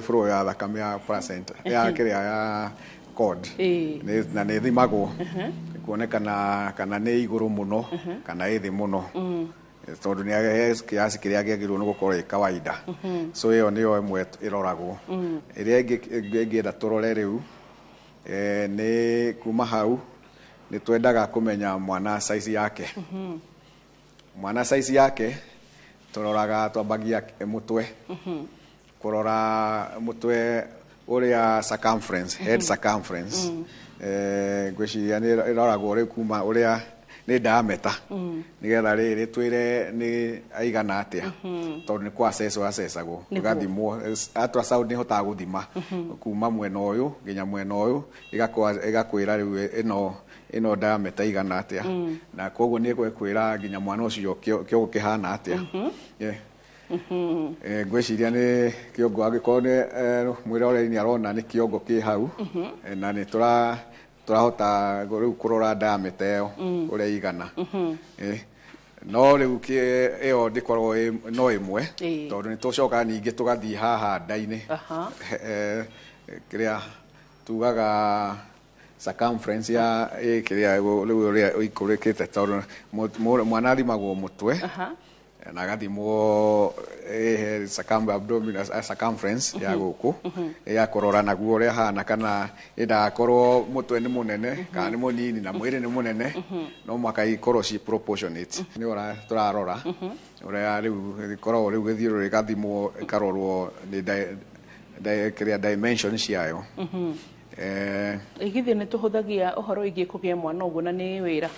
flow ya thakame ya placenta ya kĩrĩa ya cord na nĩ thimagwo kuonekana kana nĩ igũrũ mũno kana ĩthĩ mũno tondũ nĩ kiasi kĩrĩa gĩagĩrĩirwo nĩ gũkorwo ĩ kawaida so ĩyo nĩyo ĩmwe ĩroragwo ĩrĩa ĩngĩenda tũrore rĩu nĩ kuma hau nĩ twendaga kũmenya mwana size yake mwana size yake turoraga twambagia mutwe kurora mutwe uria circumference head circumference gwĩciria nĩ ĩroragwo rĩu kuma ũrĩa nĩ diameter nigetha rĩrĩ twĩre nĩ aigana atĩa tondũ nĩ kwa accessagwo ũgathimwo ultrasound nĩ hotaga gũthima kuma mwena ũyũ nginya mwena ũyũ igakwĩra rĩu ĩno diameter igana atĩa na koguo nĩ gwĩkwĩra nginya mwana ũcio kĩongo kĩhana atĩa ngwĩciria nĩ kĩongo angĩkorwo nĩ mwĩroreri nĩ arona nĩ kĩongo kĩ hau na nĩ turahota rĩu kũrora diameter ĩyo ũrĩa igana no rĩu ĩyo ndĩkorwo no ĩmwe tondũ nĩ tũcoka ningĩ tũgathiĩ haha nda-inĩ kĩrĩa tugaga circumference ya kĩrĩa rĩu ũrĩa ũikũrĩkĩte tondũ mwana athimagwo mũtwe na agathimwo circumference ya gũkũ ya kũrora naguo ũrĩa hana kana ĩndakorwo mũtwe nĩ mũnene kana nĩ mũnini na mwĩrĩ nĩ mũnene no mũhaka ikorwo ci proportionate nĩ tũrarora ũrĩa rĩu ĩkoragwo rĩu gĩthiũrũrĩ gathimwo ĩkarorwo nĩ kĩrĩa dimension ciayo igithĩ nĩ tũhũthagia ũhoro wĩgiĩ kũgĩa mwana ũguo na nĩ wĩra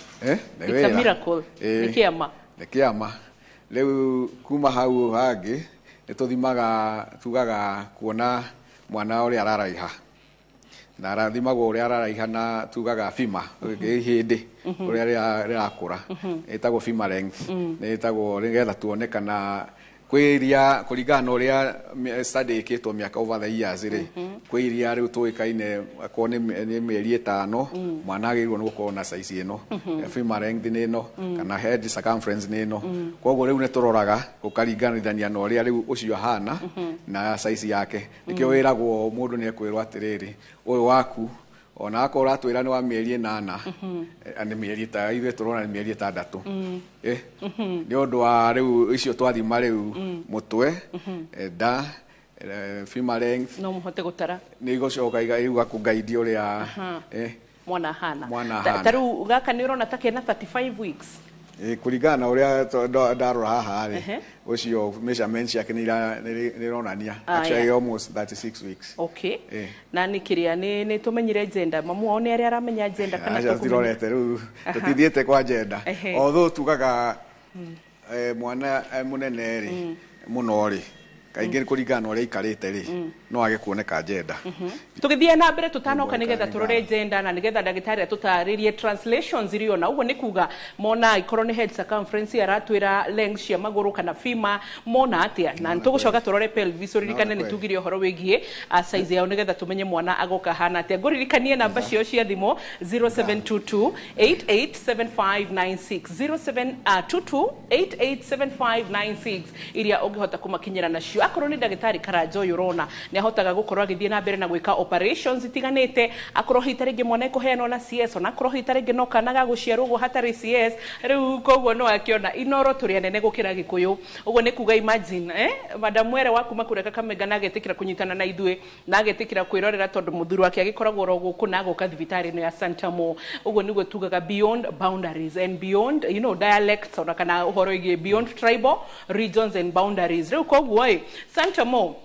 it's a miracle nĩ kĩama rĩu kuma hau hangĩ nĩ tũthimaga tugaga kuona mwana ũrĩa araraiha na arathimagwo ũrĩa araraiha na tugaga fima hĩndĩ ũrĩa rĩrakũra ĩtagwo fima length nĩ ĩtagwo nĩgetha tuone kana kwĩria kũringana na ũrĩa study ĩkĩtwo mĩaka over the years rĩ kwĩria rĩu tũĩkaine akorwo nĩ mĩeri 5 mwana agĩrĩirwo nĩ gũkorwo na size ĩno fima length nĩ ĩno kana head circumference nĩ ĩno koguo rĩu nĩ tũroraga gũkaringanithania na ũrĩa rĩu ũcio ahana na size yake nĩkĩo wĩragwo mũndũ nĩ ekwĩrwo atĩrĩrĩ ũyũ waku ona akorwo atwĩra nĩ wa mĩeri 8 nĩ mĩeri ta ithuĩ tũrona nĩ mĩeri 6 nĩ ũndũ wa rĩu icio twathima rĩu mũtwe nda fima length no mũhote gũtara nĩ igũcoka igaiga kũgaidi ũrĩa mwana hana ta rĩu gaka nĩ ũrona ta kena 35 weeks kũringana na ũrĩa ndarora haha rĩ ũcio measurements yake nĩ ronania actually almost 36 weeks na nĩ kĩrĩa nĩ tũmenyire gender mamu wao nĩ arĩa aramenya gender kana tũtirorete rĩu tũtithiĩte kwa gender although tugaga mwana mũnene rĩ mũno rĩ kaingĩ kũringana ũrĩa ikarĩte rĩ no age kuoneka gender tũgĩthiĩ na mbere tũtanoka nĩgetha tũrore gender na nĩgetha ndagĩtarĩ tũtarĩrie translations irio na ũguo nĩ kuga mona ikorwo nĩ head circumference aratwĩra length cia magũrũ kana fima mona atĩa na nĩtũgũcoka tũrore pelvis ũririkane nĩ tugire ũhoro wĩgiĩ size yao nĩgetha tũmenye mwana agoka hana atĩa ngũririkanie namba cio cia thimũ 0722 887596 0722 iria ũngĩhota kũmakinyĩra nacio akorwo nĩ ndagĩtarĩ Karanja ũyũ ũrona nĩ ahotaga gũkorwo agĩthiĩ na mbere na gwĩka operations itiganĩte akorwo hita rĩngĩ mwana ĩkũheanwo na CS ona akorwo hita rĩngĩ no kana gagũciarwo ũguo hatarĩ CS rĩu koguo no akĩona inoro tũrĩ anene gũkĩra Gĩkũyũ ũguo nĩ kuga imagine madam mwere waku makũreka Kakamega na agetĩkĩra kũnyitana na ithuĩ na agetĩkĩra kwĩrorera tondũ mũthuri wake agĩkoragwo ro gũkũ na agoka thibitarĩ-inĩ ya Santamo ũguo nĩguo tugaga beyond boundaries and beyond dialects ona kana ũhoro wĩgiĩ beyond tribal regions and boundaries rĩu koguo Santamo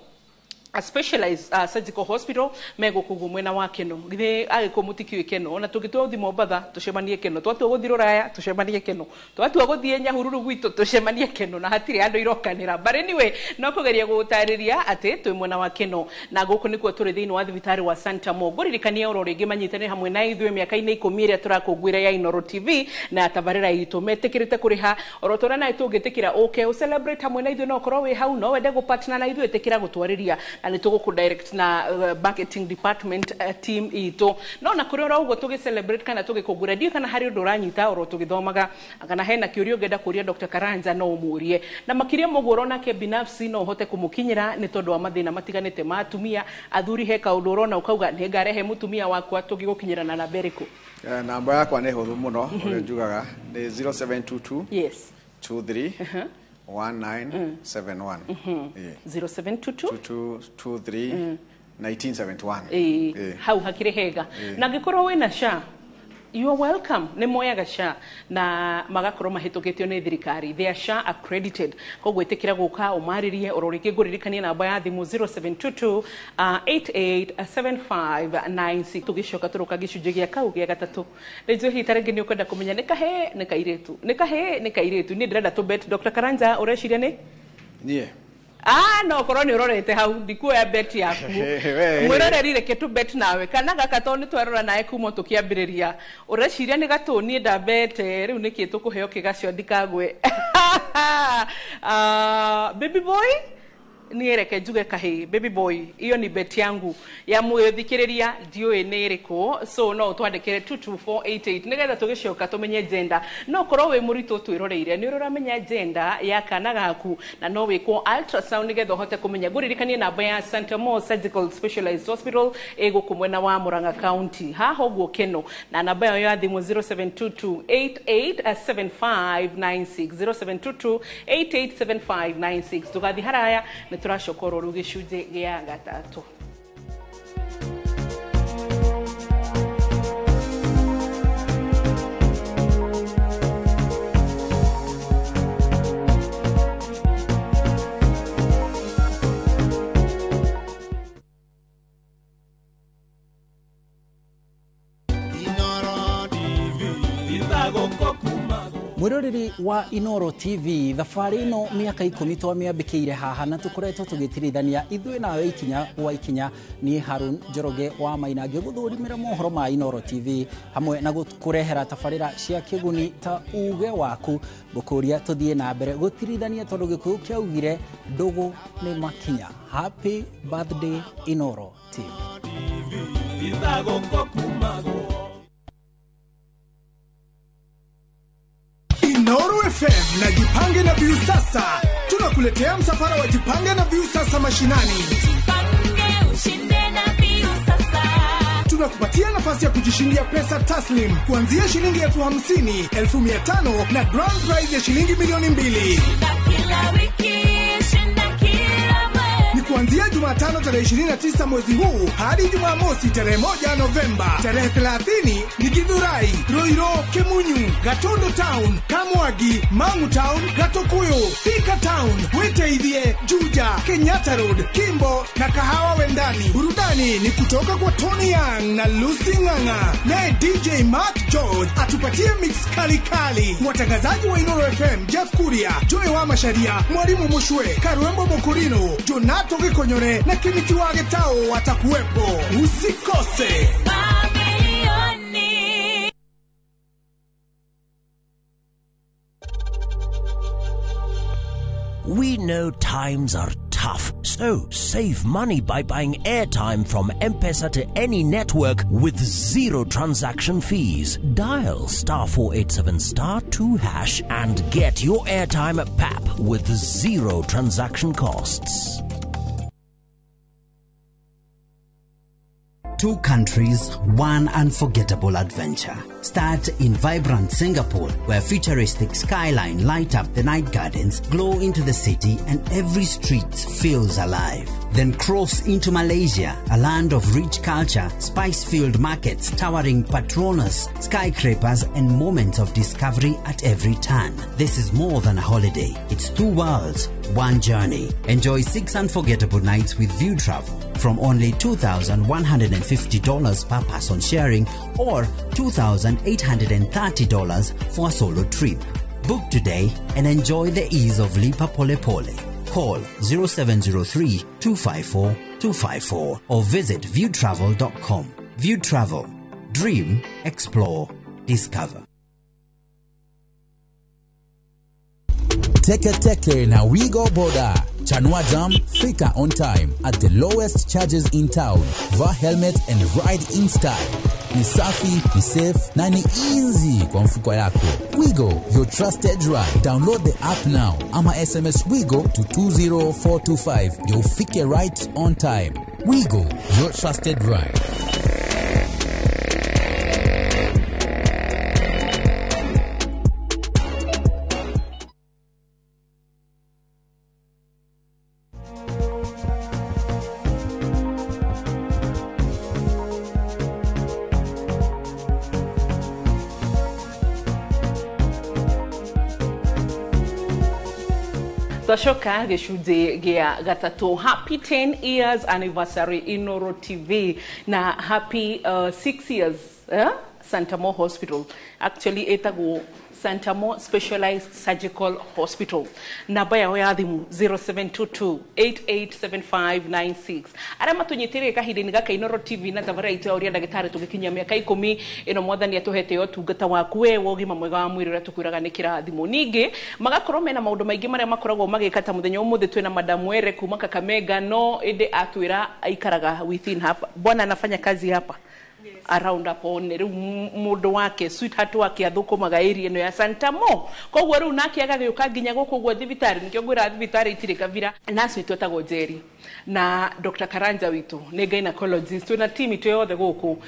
a specialized surgical hospital mego kugu mwena wa Keno githe agĩkwo mũtikio Keno ona tũgĩtua ũthi Mombatha tũcemanie Keno twatua gũthiĩ Rũraya tũcemanie Keno twatua gũthiĩ Nyahururu gwitũ tũcemanie Keno na hatirĩ andũ irokanĩra but anyway no kũgeria gũtarĩria atĩ twĩ mwena wa Keno na gũkũ nĩkuo tũrĩ thĩinĩ wa thibitarĩ wa Santamo ngũririkania ũro rĩngĩ manyitanĩre hamwe na ithuĩ mĩaka-inĩ 10 ĩrĩa tũrakũngũĩra ya Inoro TV na tabarĩra itũ metĩkĩrĩte kũrĩha oro tũrĩa naĩ tũngĩtĩkĩra okay celebrate hamwe na ithuĩ no korwo wĩ hau no wende gũpartner na ithuĩ tĩkĩra gũtwarĩria na nĩ tũgũkũ direct na marketing department team ito no na kũrĩ oro ũguo tũgĩ celebrate kana tũgĩkũngũĩra ndio kana harĩ ũndũ ũranyita oro tũgĩthomaga kana hena kĩũria ũngĩenda kũria Dr. Karanja no ũmũrie na makĩria mũguo ũrona ke binafsi no ũhote kũmũkinyĩra nĩ tondũ wa mathĩna matiganĩte ma atumia athuri he kaũndũ ũrona ukauga nĩ ngarehe mũtumia wakwa tũgĩgũkinyĩra na namba ĩrĩkũ namba yakwa nĩ hũthũ mũno ũrĩa njugaga nĩ 0722 yes 23 1971 0722 1971 hau hakire hega na ngĩkorwo wĩna SHA You are welcome. Nĩ moyaga SHA na magakorwo mahĩtũkĩtio nĩ thirikari. They are SHA accredited. Koguo ĩtĩkĩra gũka ũmarĩrie ũrorĩke ngũririkania namba ya thimũ 0722 887596. Tũgĩcoka tũroka gĩcunjĩ gĩa kau gĩa gatatũ. Rĩnjũ hihi tarĩngĩ nĩ ũkwenda kũmenya nĩ kahĩĩ nĩ kairĩtu. Nĩ kahĩĩ nĩ kairĩtu. Niĩ ndĩrenda tũbet. Dr. Karanja ũreciria nĩ? Niĩ. No korwo nĩ ũrorete hau ndikuoya bet yaku mwĩroreri reke tu bet nawe kana gaka to nĩ twerora nawe kuma tũkĩambĩrĩria ũreciria nĩ gatũ niĩ ndambete rĩu nĩkĩ tũkũheo kĩgacio ndikagwe baby boy niĩ reke njuge kahĩ baby boy iyo ni bet yangu ya mwĩthikĩrĩria ndiũĩ nĩ ĩrĩkũ so no twandĩkĩre 22488 nĩgetha tũgĩcoka tũmenye gender no korwo wĩ mũritũ twĩroreire nĩ ũramenya gender ya kana gaku na no wĩkwo ultrasound nĩgetha ũhote kũmenya ngũririkanie namba ya Santa Mo Surgical Specialized Hospital ĩgũkũ mwena wa Murang'a County haha ũguo Keno na namba yayo ya thimũ 0722887596 0722887596 tũgathi haraya nĩ tũracokorwo rĩu gĩcunjĩ gĩa gatatũ. Mwiroreri wa Inoro TV thabarĩ ĩno mĩaka 10 twamĩambĩkĩire haha na tũkoretwo tũgĩtirithania ithuĩ nawe ikinya wa ikinya niĩ Harun Njoroge wa Mainangi gũthũrimĩra mohoro ma Inoro TV hamwe na kũrehera tabarĩra cia kĩguni ta uge waku gũkũria tũthiĩ na mbere gũtirithania tondũ gĩkũyũ kĩaugire ndũgũ nĩ makinya. Happy birthday Inoro TV. Inoro FM na Jipange na View sasa tunakuletea msafara wa Jipange na View sasa mashinani. Jipange ushinde na View sasa. Tunakupatia nafasi ya kujishindia pesa taslim kuanzia shilingi 50,000, 1500 na grand prize ya shilingi milioni 2. Kila wiki shinda kila mwezi. Ni kuanzia Jumatano tarehe 29 mwezi huu hadi Jumamosi tarehe 1 Novemba. Tarehe 30 ni Githurai, Roiro, Kemunyu, Gatondo Town, Kamwagi, Mangu Town, Gatokuyu, Thika Town, Weteithie, Juja, Kenyatta Road, Kimbo na Kahawa Wendani. Burudani ni kutoka kwa Tony Young na Lucy Ng'ang'a. Naye DJ Mark George atupatie mix kali kali. Watangazaji wa Inoro FM, Jeff Kuria, Joy wa Masharia, Mwalimu Mushwe, Karwembo Mokurino, Jonato Gikonyore na Kimiti Wage Tao watakuwepo. Usikose. We know times are tough, so save money by buying airtime from M-Pesa to any network with zero transaction fees. Dial *487*2# and get your airtime PAP with zero transaction costs. Two countries, one unforgettable adventure. Start in vibrant Singapore, where futuristic skyline light up the night gardens, glow into the city, and every street feels alive. Then cross into Malaysia, a land of rich culture, spice-filled markets, towering Petronas, skyscrapers, and moments of discovery at every turn. This is more than a holiday. It's two worlds, one journey. Enjoy 6 unforgettable nights with View Travel from only $2,150 per person sharing or $2,830 for a solo trip. Book today and enjoy the ease of Lipa Pole Pole. Call 0703-254-254 or visit viewtravel.com. View Travel. Dream, explore, discover. Teke na Wigo Boda. Chanua Jam, fika on time at the lowest charges in town. Wear helmet and ride in style. Ni safi, ni safe, na ni easy kwa mfuko yako. Wigo, your trusted ride. Download the app now. Ama SMS Wigo to 20425. You'll fike right on time. Wigo, your trusted ride. Twacoka gicunji gia gatatu. Happy 10 years anniversary Inoro TV na happy 6 years Santamo Hospital. Actually etago Santamo Specialized Surgical Hospital. Namba yao ya thimu 0722887596. Arama tunyitire kahidini gaka Inoro TV na tavara ito auria ndagitari tugikinya miaka 10 ino mwathani atuhete otungata waku we wogima mwega wa mwiri ratukwiraga nikira thimu ningi magakorwo mena maundu maingi maria makoragwo magikata muthenya umuthi twina Madam Were kuma Kakamega no ende atwira aikaraga within hapa. Bwana anafanya kazi hapa. Around hapo ne riu mundu wake sweetheart wake athukumaga area no ya Santamo koguo riu nake agageuka nginya guku gwa thibitari nikio ngwira thibitari itirika vira nacio twetagwo Njeri na Dr. Karanja witu ni gynecologist twina team itu yothe guku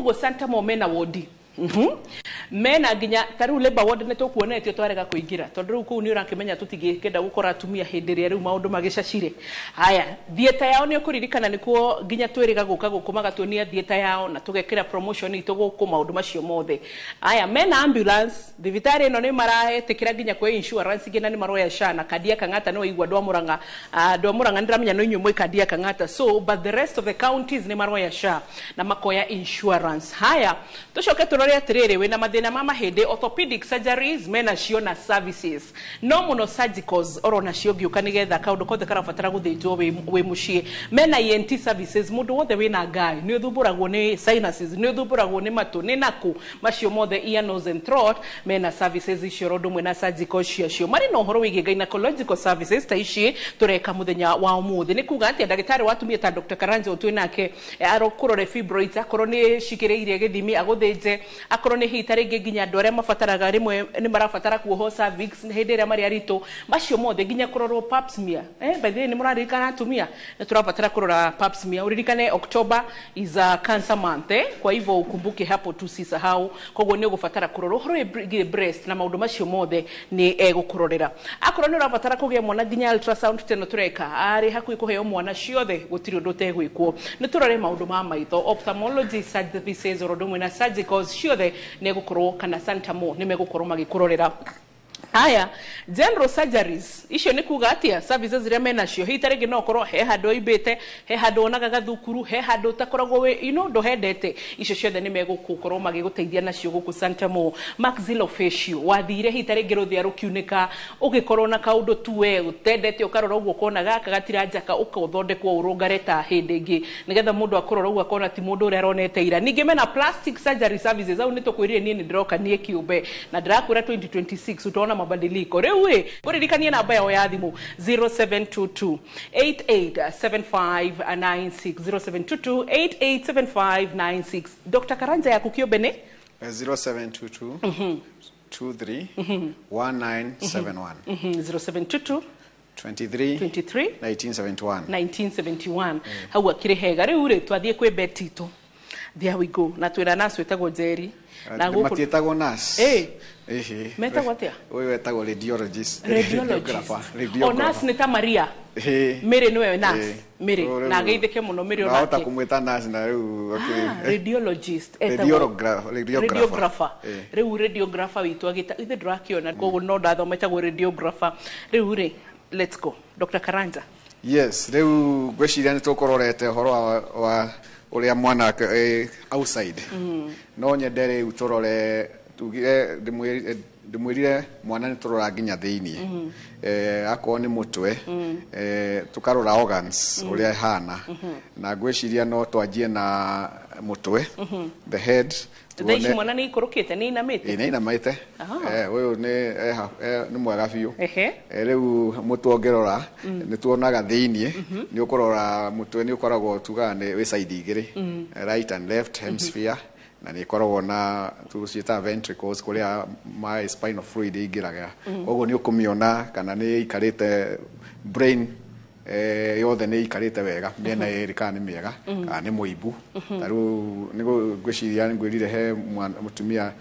gwa Santamo mena wodi mena nginya tariu labor ward ne tukuonetio twarega kuingira tondu riu ku ni urakimenya tutigikenda gukora atumia hindiria riu maundu magicacire haya thieta yao ni ukuririkana nikuo nginya twiriga guka gukumaga tuonia thieta yao na tugekira promotion itu guku maundu macio mothe haya mena ambulance thibitari no ni marahetikira nginya kwa insurance ngina ni maroya sha na kadia kangata no igwa ndo Muranga ndiramenya no inyu mwe kadia kangata so but the rest of the counties ni maroya sha na makoya insurance haya tucoke atiriri wena mathina mama hede orthopedic surgeries mena cio na services no muno surgicals oro na cio giuka nigetha kaundu kothe karabatara guthinjwo we mucie mena ENT services mundu wothe wina ngai ni uthumburagwo ni sinuses ni uthumburagwo ni matu ni naku macio mothe ear nose and throat mena services icio rondu mwe na surgical cio mari no horo wige gynecological services ta ici tureka muthenya wa umuthi ni kuga ati ndagitari watumia ta Dr. Karanja utwinake arokurore fibroids akorwo ni cikireire githimi aguthinje akorwo ni hitari nginya andu aria mabataraga rimwe ni marabatara kuoho cervix hindi ria mari arito macio mothe nginya kurorwo pap smear by the way ni muraririkana atumia ni turabatara kurora pap smear uririkane October is a cancer month kwa hivyo ukumbuke hapo tusisahau koguo ni ugubatara kurorwo horo breast na maundu macio mothe ni egukurorera akorwo ni urabatara kugia mwana nginya ultrasound teno tureka ari hakuhi kuheo mwana ciothe gutiri undu tegwikwo ni turore maundu ma maitho ophthalmology services orodomwe na surgicals ciothe ne gukorwo kana Santamo ni megukorwo magikurorera haya general surgeries icio ni kuga atia services iria mena cio hitarege no korwo he handu ibete he handu onaga gathukuru he handu takoragwo we ndo hendete icio ciothe ni megukorwo magiguteithia nacio guku Santamo maxillofacial wathire hitarege ruthia rukiunika ugikorwo na kaundu tuwe utendete ukarora uguo kona gaka gatirajaka ukathondekwo urungareta hindi ingi nigetha mundu akorora uguo akona ti mundu uria aronete ira ningi mena plastic surgery services au nitukwirire nie ndiroka nie kiumbe na ndirakwira 2026 utaona mabadiliko rewe kuririkania namba yao ya thimu 0722887596 0722887596 Dr. Karanja ya kukiombe ne 0722 23 1971 0722 23 1971 hau akire hega riu ri twathie kwi betito there we go na twira nacio etagwo Njeri na guku matietagwo nas metagwo atia wewe etagwo radiologist nas ni ta Maria mere niwe nas mere na geithike muno mere onake na kumweta nas na riu radiologist radiographer riu radiographer witu agita ithe drakiona koguo no ndathomete radiographer riu ri let's go Dr. Karanja yes riu gweciria ni tukororete horo wa uria mwana outside no nyendere utorore tugire ndimwirire mwana ni turora nginya thiini akoo ni mutwe tukarora organs uria hana na gweciria no twanjie na mutwe the head Thaici mwana ni ikorokete ni inamite ni inamite uyu ni mwega biu riu mutwe ongerora ni tuonaga thiini ni ukorora mutwe ni ukoragwo tuga ni we side igiri right and left hemisphere na ni koragwo na tuciita ventricles kuria my spinal fluid igiraga koguo ni ukumiona kana ni ikarite brain yothe ni ikarite wega miena eri kana ni miega kana ni muibu taru ni gwiciria ngwirire he mutumia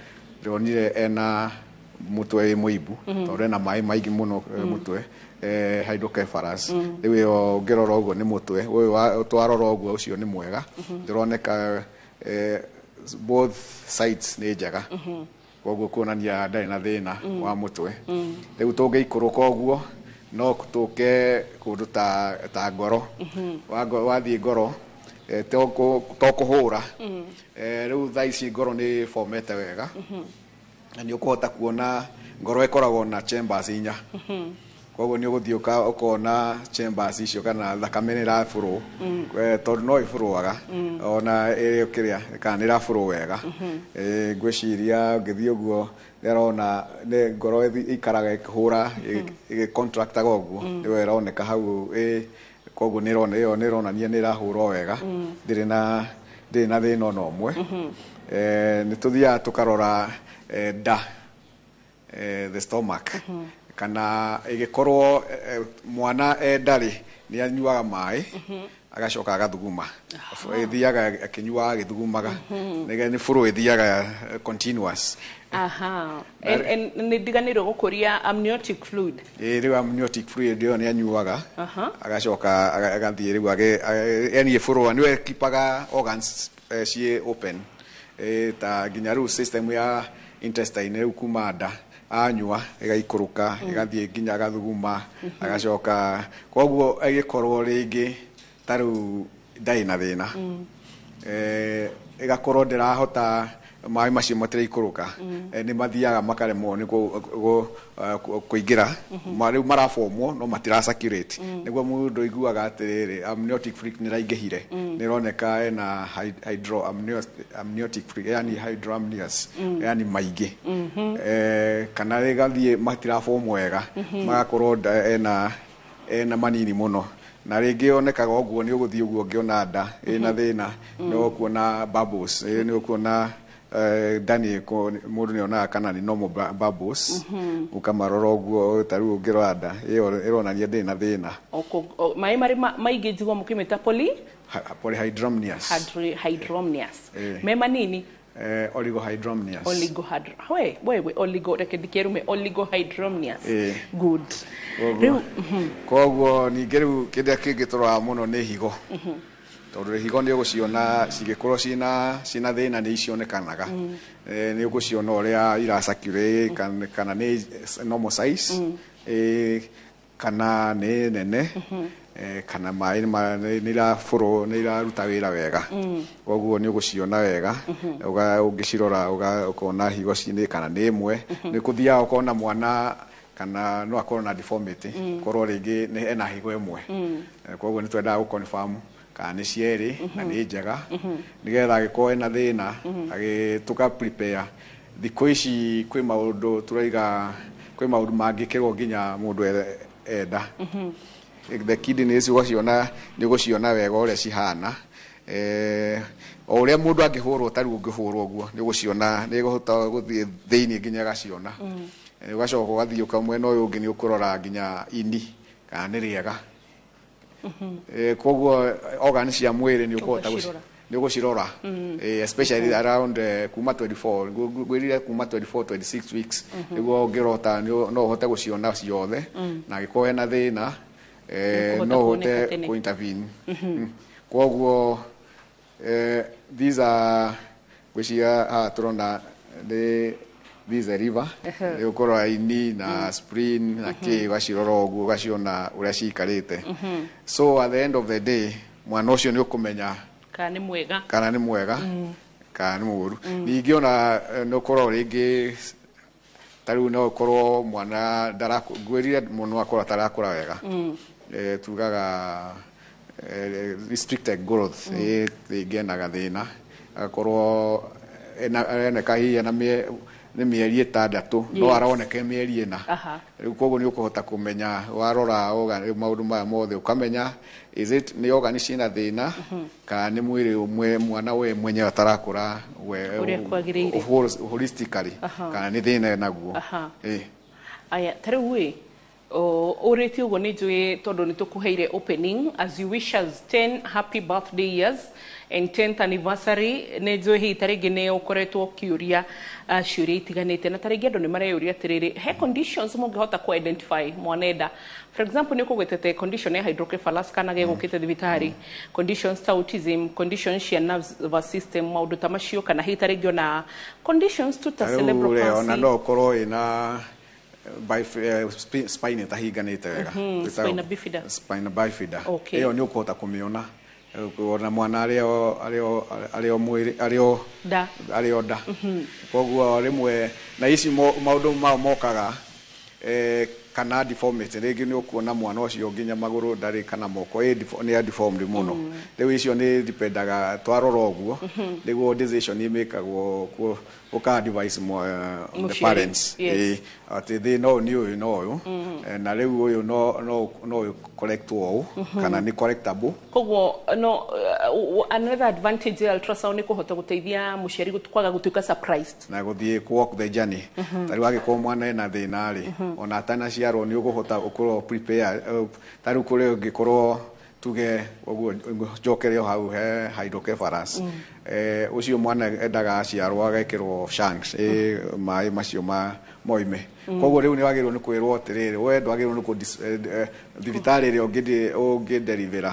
ronire ena mutwe muibu tondu na mai maigi muno mutwe hydrocephalus riu yo ngirora uguo ni mutwe uyu twarora uguo ucio ni mwega ndironeka both sides ni njega koguo kuonania ndari na thina wa mutwe riu tungiikuruka uguo no tuke kundu ta ngoro wathie ngoro to kuhura riu thaa ici ngoro ni formete wega na ni ukuhota kuona ngoro ikoragwo na chambers inya koguo ni uguthie ukona chambers icio kana thakame ni rafuro tondu no ifuruaga ona kiria kana ni rafuro wega ngwiciria ngithie uguo ndirona ni ngoro ikaraga ikihura contractaga uguo ni wera oneka hau koguo ni ronania ni rahura wega ndiri na thina no mwe ni tuthia tukarora the stomach kana igikorwo mwana ndari ni anyuaga mai agacoka agathuguma ithiaga akinyuaga agithugumaga ni furu ithiaga continuous ni diganiro gukuria amniotic fluid riu amniotic fluid dio ni anyuaga agacoka agathie riu yani furu ni we kipaga organs cie open ta ginya riu system ya intestine riu kumanda anyua igaikuruka igathie ginya agathuguma agacoka koguo agikorwo ringi taru ndai na thina igakorwo ndirahota mai macio matire ikuruka ni mathiaga makaremwo ni kuingira riu marafomwo no matira circulate niguo mundu iguaga atiriri amniotic fluid ni raingihire ni roneka na amniotic fluid yani hydramnios yani maingi kana rigathie matirafomwo wega magakorwo ena manini muno na ringi onekaga uguo ni uguthie uguo ngiona nda ina thina no kuona bubbles ni kuona Dani mundu ni ona kana ni normal bubbles ukamarora uguo taru ungiranda ironania ndina thina mai mari maingi njigwa mukimeta polyhydramnios me manini oligohydramnios oligohydramnios good koguo ningi riu kindia kingitura muno ni higo tondu higo ni uguciona cigikorwo cina thina ni icionekanaga ni uguciona uria iracirculate kana ni normal size kana ni nene kana mai ni rafuro ni raruta wira wega koguo ni uguciona wega ungicirora ukona higo cini kana ni imwe ni kuthia ukona mwana kana no akorwo na deformity korwo ringi ni ena higo imwe koguo ni twenda guconfirm kana ni cieri na ni njega nigetha agikorwo ena thina agituka prepare thikũ ici kwi maundu turaiga kwi maundu mangikirwo nginya mundu enda the kidneys ugaciona ni uguciona wega uria cihana o uria mundu angihurwo tari ungihurwo uguo ni uguciona ni guhota guthie thiini nginya gaciona ugacoka ugathie ukamwena uyu ungi ni ukurora nginya ini kana ni riega koguo organs cia mwiri ni ukuhota ni ugucirora especially around kuma 24 gwirire kuma 26 weeks niguo ungirota no uhote guciona ciothe na gikorwo na thina no uhote ku intervene koguo these are gwiciria turona these are liver ni ukorwo ini na spleen na ki gacirora uguo gaciona uria cikarite so at the end of the day mwana ucio ni ukumenya kana ni mwega kana ni muru ningi ona no korwo ringi taru no korwo mwana daragwirire muno akora tarakura wega tugaga restricted growth igenaga thina akorwo ena kahia na ni mieri 6 no aroneka mieri ina riu koguo ni ukuhota kumenya warora maundu maya mothe ukamenya is it ni organic ina thina kana ni mwiri umwe mwana we mwenye atarakura holistically kana ni thina naguo aya tariwe ureti ugo ni njui tondu ni tukuheire opening as you wish us 10 happy birthday years and 10th anniversary ne njui hi taringi ne ukoretwo kiuria ciuria itiganite na taringi andu ni mareyuria tiriri he conditions mungihota ku identify mwanenda for example ni kugwetete condition ya hydrocephalus kana gegukite thibitari conditions ta autism conditions ya nervous system maundu ta macio kana hi taringi ona conditions to cerebral palsy ona no korwo ina spine tahinganite wega spina bifida spina bifida okay. Iyo ni ukuhota kumiona ona mwana alio mwiri alio da koguo rimwe na ici maundu mao mokaga kana deformity rĩngĩ nĩ ũkuona mwana ũcio nginya magũrũ ndarĩ kana moko nĩ deformed mũno rĩu icio nĩ dipendaga twarora ũguo nĩguo decision imĩkagwo ũka advise the parents atĩ thĩ no nĩ ũyũ no ũyũ na rĩu ũyũ no correct ũũ kana nĩ correctable koguo no another advantage ya ultrasound nĩ kũhota gũteithia mũciari kwaga gũtuĩka surprised na gũthiĩ walk the journey tarĩ wagĩkorwo mwana ena thĩna rĩ ona atanaciarwo nĩ ũkũhota ũkorwo prepare tarĩ kũrĩ ũngĩkorwo tuge ũguo njokerio hau he hydrocephalus ucio mwana endaga aciarwo agekĩrwo shanks maĩ macio moime koguo rĩu nĩ wagĩrĩirwo nĩ kwĩrwo atĩrĩrĩ we ndwagĩrĩirwo nĩ thibitarĩ ĩrĩa ũngĩderivĩra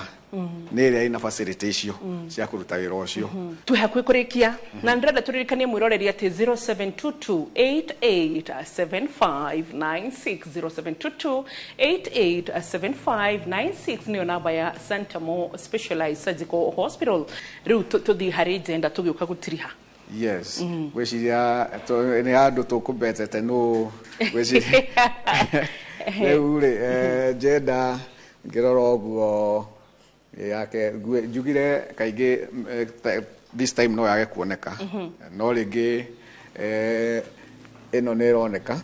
nĩ ĩrĩa ĩna facility icio cia kũruta wĩra ũcio twĩ hakuhĩ kũrĩkia na ndĩrenda tũririkanie mwĩroreri atĩ 0722887596 0722887596 nĩyo namba ya Santamo Specialized Surgical Hospital rĩu tũthiĩ harĩ agenda tũgĩũka gũtiriha yes gwĩciria nĩ andũ tũkũmbetete nũ gwĩciria rĩu rĩ agenda ngĩrora ũguo yake njugire kaingĩ this time no yage kuoneka no rĩngĩ ĩno nĩ ĩroneka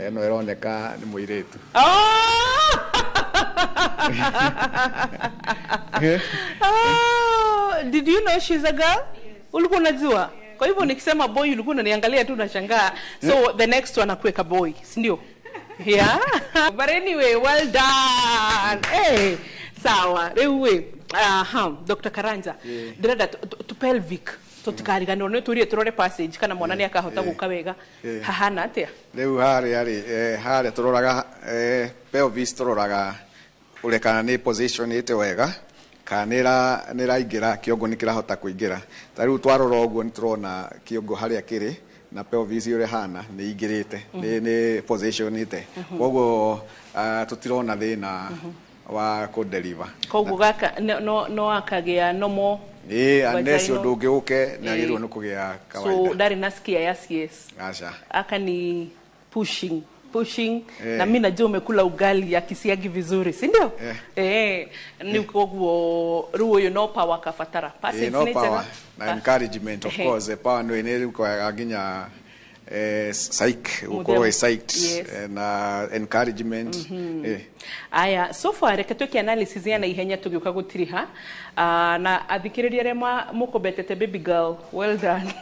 ĩno ĩroneka nĩ mũirĩtu did you know she's a girl ulikuwa unajua kwa hivyo nikisema boy ulikuwa unaniangalia tu unashangaa so the next one akuweka boy si ndio yeah but anyway well done hey sawa rewe Dr. Karanja ndirenda to pelvic tutikariganirwo nĩ turie turore passage kana mwana nĩ akahota gũka wega hahana atia rĩu harĩa turoraga pelvis turoraga urekana nĩ position ite wega kana nĩ raingĩra kĩongo nĩ kĩrahota kũingĩra ta rĩu twarora ũguo nĩ turona kĩongo harĩa kĩrĩ na pelvis ĩrĩa hana nĩ ingĩrĩte nĩ position ite koguo tutirona thĩna wa ko deliver koguo gaka no akagĩa nomo unless ũndũ ũngĩ ũke na agĩrĩirwo nĩ kũgĩa kawaida so ndari nasikia yes acha aka ni pushing na mimi najua umekula ugali ya kisiagi vizuri si ndio ni koguo ruo yo no power kafatara passage no power na encouragement of course power no ene kwa ginya psych uko psyched na encouragement aya so far reke tuki analysis ya na ihenya tugiuka gutiriha na athikiriria rema mukobetete baby girl well done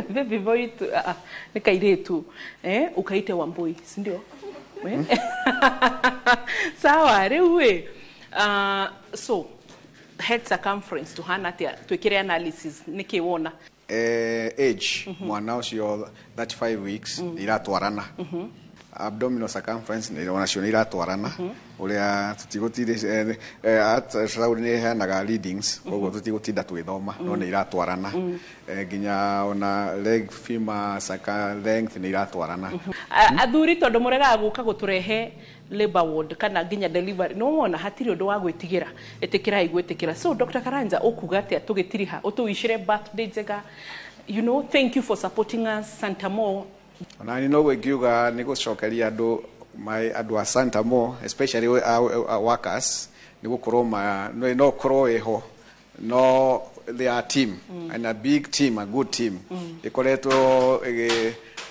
baby boy nikairetu ukaite Wambui si ndio sawa rewe so head circumference to hana tia twikire analysis nikiwona age mwana ucio 35 weeks iratwarana abdominal circumference ni ona cio iratwarana uria tutigutire saudi ni hanaga readings koguo tutigutinda twithoma no ni iratwarana nginya ona leg femur length ni iratwarana athuri tondu murega guka guturehe labor ward kana nginya delivery no wona hatiri undu wa gwitigira etikira igwetikira so Dr. Karanja ukuga atia tugitiriha utuishire birthday njega you know thank you for supporting us Santamo ona ni no gwikiuga ni gucokeria andu a Santamo especially workers ni gukorwo no korwo eho no they are team and a big team a good team ikoretwo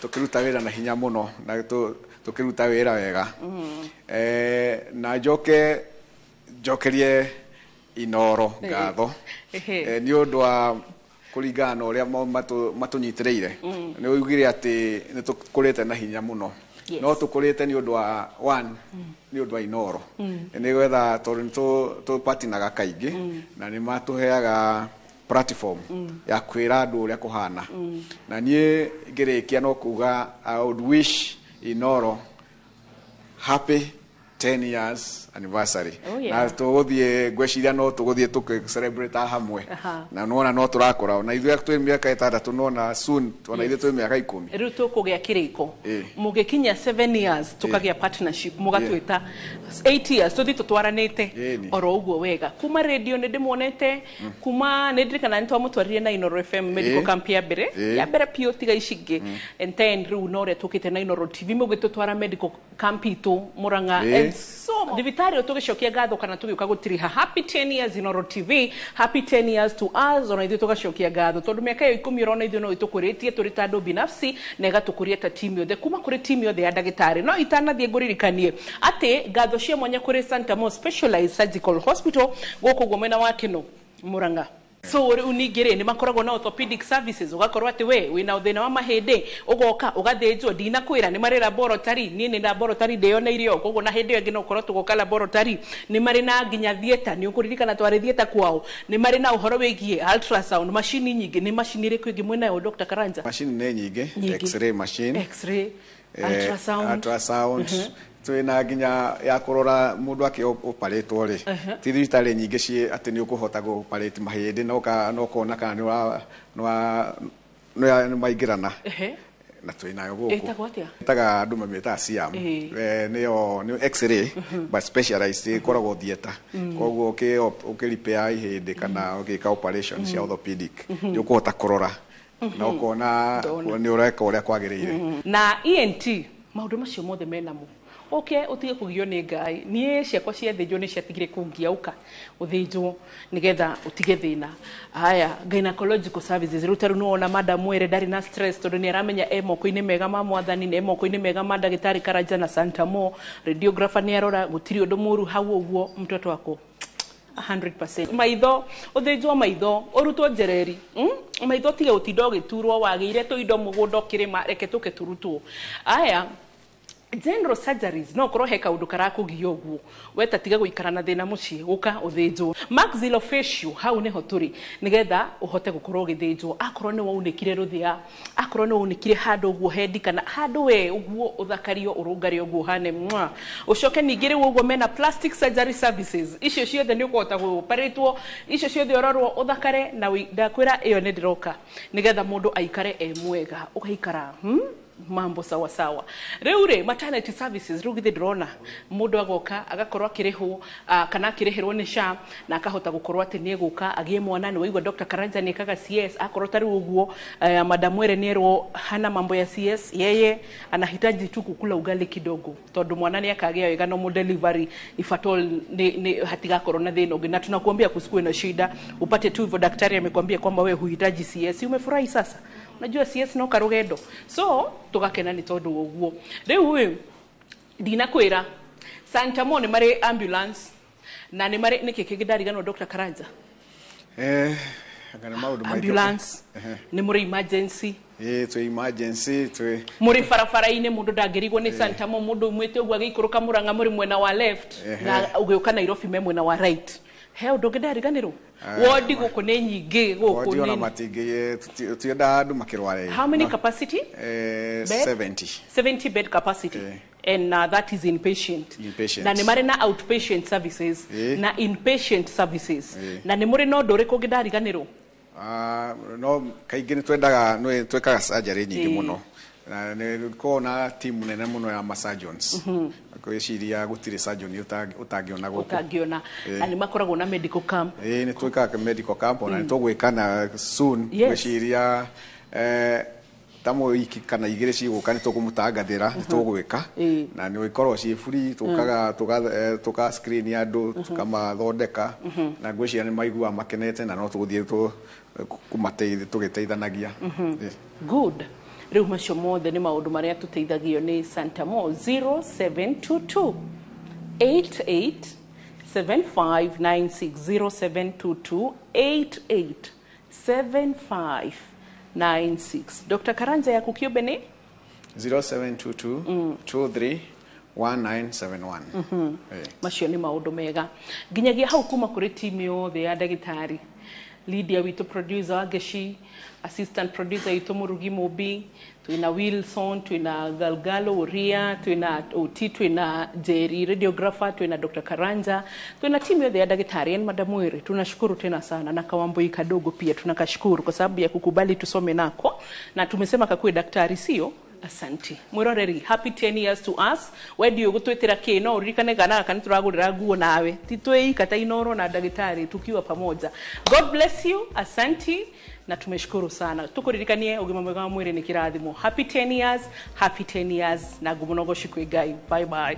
tukiruta wira na hinya muno na tukiruta wira wega na jokerie Inoro ngatho ni undu wa kuringana uria matunyitireire ni ugire ati ni tukurite na hinya muno no tukurite ni undu wa one ni undu wa Inoro ni gwetha to patinaga kaingi na ni matuheaga platform ya kwira andu uria kuhana na nie ngirikia no kuga I would wish Inoro happy 10 years anniversary. Oh, yeah. Na tuguthie ngweciria no tuguthie celebrate hamwe. Na nona no turakora na ithuĩ twĩ mĩaka 6 nona soon twana ithuĩ twĩ mĩaka 10. Riu tukugĩa kiriko. Mugikinya 7 years tukagĩa partnership mugatwita 8 years tuthi tutwaranite oro uguo wega. Kuma radio nĩ ndĩmuonete kuma nĩ ndirikana nĩ twamũtwarire na Inoro FM medical camp ya mbere pio tiga icingĩ and then riu no tukite na Inoro TV mugitutwara medical camp itu Murang'a and so thibitari tugicokia ngatho kana tugiuka gutiriha. Happy 10 years Inoro TV, happy 10 years to us. Ona ithuĩ tugacokia ngatho tondu mĩaka yo 10 urona ithuĩ no itukũrĩtie tũrĩ ta andũ binafsi na igatukuria ta timu yothe kuma kuri timu yothe ya ndagĩtarĩ. No itanathie ngũririkanie atĩ ngatho cia mwanya kuri Santa Mo Specialized Surgical Hospital gũkũ guo mwena wa Kino Murang'a. So unigire ni makoragwo na orthopedic services ugakorwo ati we wina uthina wa mahindi ugoka ugathĩnjwo ndina kwira ni mari laboratory ni laboratory ndeyoneirio koguo na hindi ĩngĩ no korwo tugoka laboratory ni mari na nginya theater ni ukuririkana twari theater kwao ni mari na uhoro wigie ultrasound machine nyingi ni machine ĩrĩkũ ĩngĩ mwena yo Dr. Karanja machine nĩ nyingi x-ray machine x-ray ultrasound twina nginya ya kurora mundu akioparetwo ri ti thibitari nyingi cie ati ni ukuhota go operate mahindi no kona kana no maingirana na twina yo guku taga andu mameta siam ni x-ray but specialized koragwo theater koguo repair ihindi kana ukika operation cia orthopedic ni ukuhota kurora na ukona ni ureka uria kwagiriire na ENT maundu macio mothe menamo. Okay, utige kugio ni ngai nie ciakwa cia thĩnjwo nĩ ciatigire kungiauka uthĩnjwo nigetha utige thina. Haya, gynecological services rutaru no ona madam mwere ndari na stress tondu ni aramenya moko-inĩ mega ma mwathani na moko-inĩ mega ma ndagĩtarĩ Karanja na Santa Mo. Radiographer ni arora gutiri undu muru hau uguo mtoto wako 100%. Maitho uthĩnjwo maitho urutwo njereri maitho tige utindo giturwo wagĩire tuindo mũgũnda kirima reke tuke turutwo. Haya, general surgeries no korwo he kaundu karakugio guo weta tiga guikara na thina mucie guka uthĩnjwo. Maxillofacial hau niho turi nigetha uhote gukorwo githĩnjwo akorwo ni waunikire ruthia akorwo ni waunikire handu guo hendi kana handu we uguo uthakario urungario guo hane mwa ucoke ningire uguo mena plastic surgery services icio ciothe ni ukuhota guparetwo icio ciothe urorwo uthakare na ndakwira iyo ni ndiroka nigetha mundu aikare mwega ugaikara mambo sawa sawa. Riu maternity services rugithi drona mundu agoka agakorwa kirihwo kana kirihirwo ni SHA na akahota gukorwa ati ni guka agie mwana ni waigwa Dr. Karanja ni kaga CS akorwo tari uguo madam mwere nero hana mambo ya CS yeye anahitaji tu kukula ugali kidogo tondu mwana ni akagia wega no delivery if at all ni hatiga corona thino na tunakuambia kusikue na shida upate tu hivyo daktari amekwambia kwamba wewe huhitaji CS umefurahi sasa. Unajua CS no karugendo. So tugakena ni tondu uguo. Riu ndinakwira Santa Mo ni mari ambulance na ni mari nikikigidariganwo Dr. Karanja. Agana maudu ambulance ni muri emergency. To emergency to muri farafara-ini mundu ndangirigwo ni Santa Mo mundu mwete ugu agikuruka Murang'a muri mwena wa left na ugiuka Nairobi me mwena wa right. Heo ndongedariganirwo wodi guku ni nyingi guku ni matingi tuyenda andu makirware. How many capacity? 70 bed capacity. And that is inpatient. Na ni mari na outpatient services na inpatient services. Na ni muri no ndore kugidariganirwo. No kaingĩ nĩ twendaga nĩ twekaga surgery nyingĩ mũno na nĩ kona team nene mũno ya surgeons kwĩciria gũtirĩ surgeon ũtangĩona gũkũ ũtangĩona na nĩ makoragwo na medical camp nĩ twekaga medical camp na nĩ tũgwĩkana soon kwĩciria tamo iki kana igire cigũka nĩ tũkũmũtangathĩra nĩ tũgwĩka na nĩ ikorwo ci free tuka screen andũ tukamathondeka na ngwĩciria nĩ maigua makenete na no tũgũthiĩ tũgĩteithanagia. Good. Riu macio mothe ni maundu maria tuteithagio ni Santa Mo 0722 88 7596 0722 88 7596. Dr. Karanja ya kukiube ni 0722 23 1971. Macio ni maundu mega. Ginyagia hau kuma kuri timu yothe ya ndagitari. Lydia witu producer Geshi, assistant producer witu Murugi Mobi, tuina Wilson, tuina Galgalo Uria, tuina Oti, tuina Jerry radiographer, tuina Dr. Karanja, tuina timu ya daktari yani Madam Were. Tunashukuru tena sana na Kawamboi kadogo pia tunakashukuru kwa sababu ya kukubali tusome nako na tumesema kakue daktari sio. Asante. Mwiroreri, happy 10 years to us. Wedi yogutwetera kino urikane kana kana turagurira guo nawe. Titwei kata inoro na daktari tukiwa pamoja. God bless you. Asante na tumeshukuru sana. Tukuririkanie ugima mwega wa mwiri ni kirathimo. Happy 10 years. Happy 10 years na gumunogo shikwe gai. Bye bye.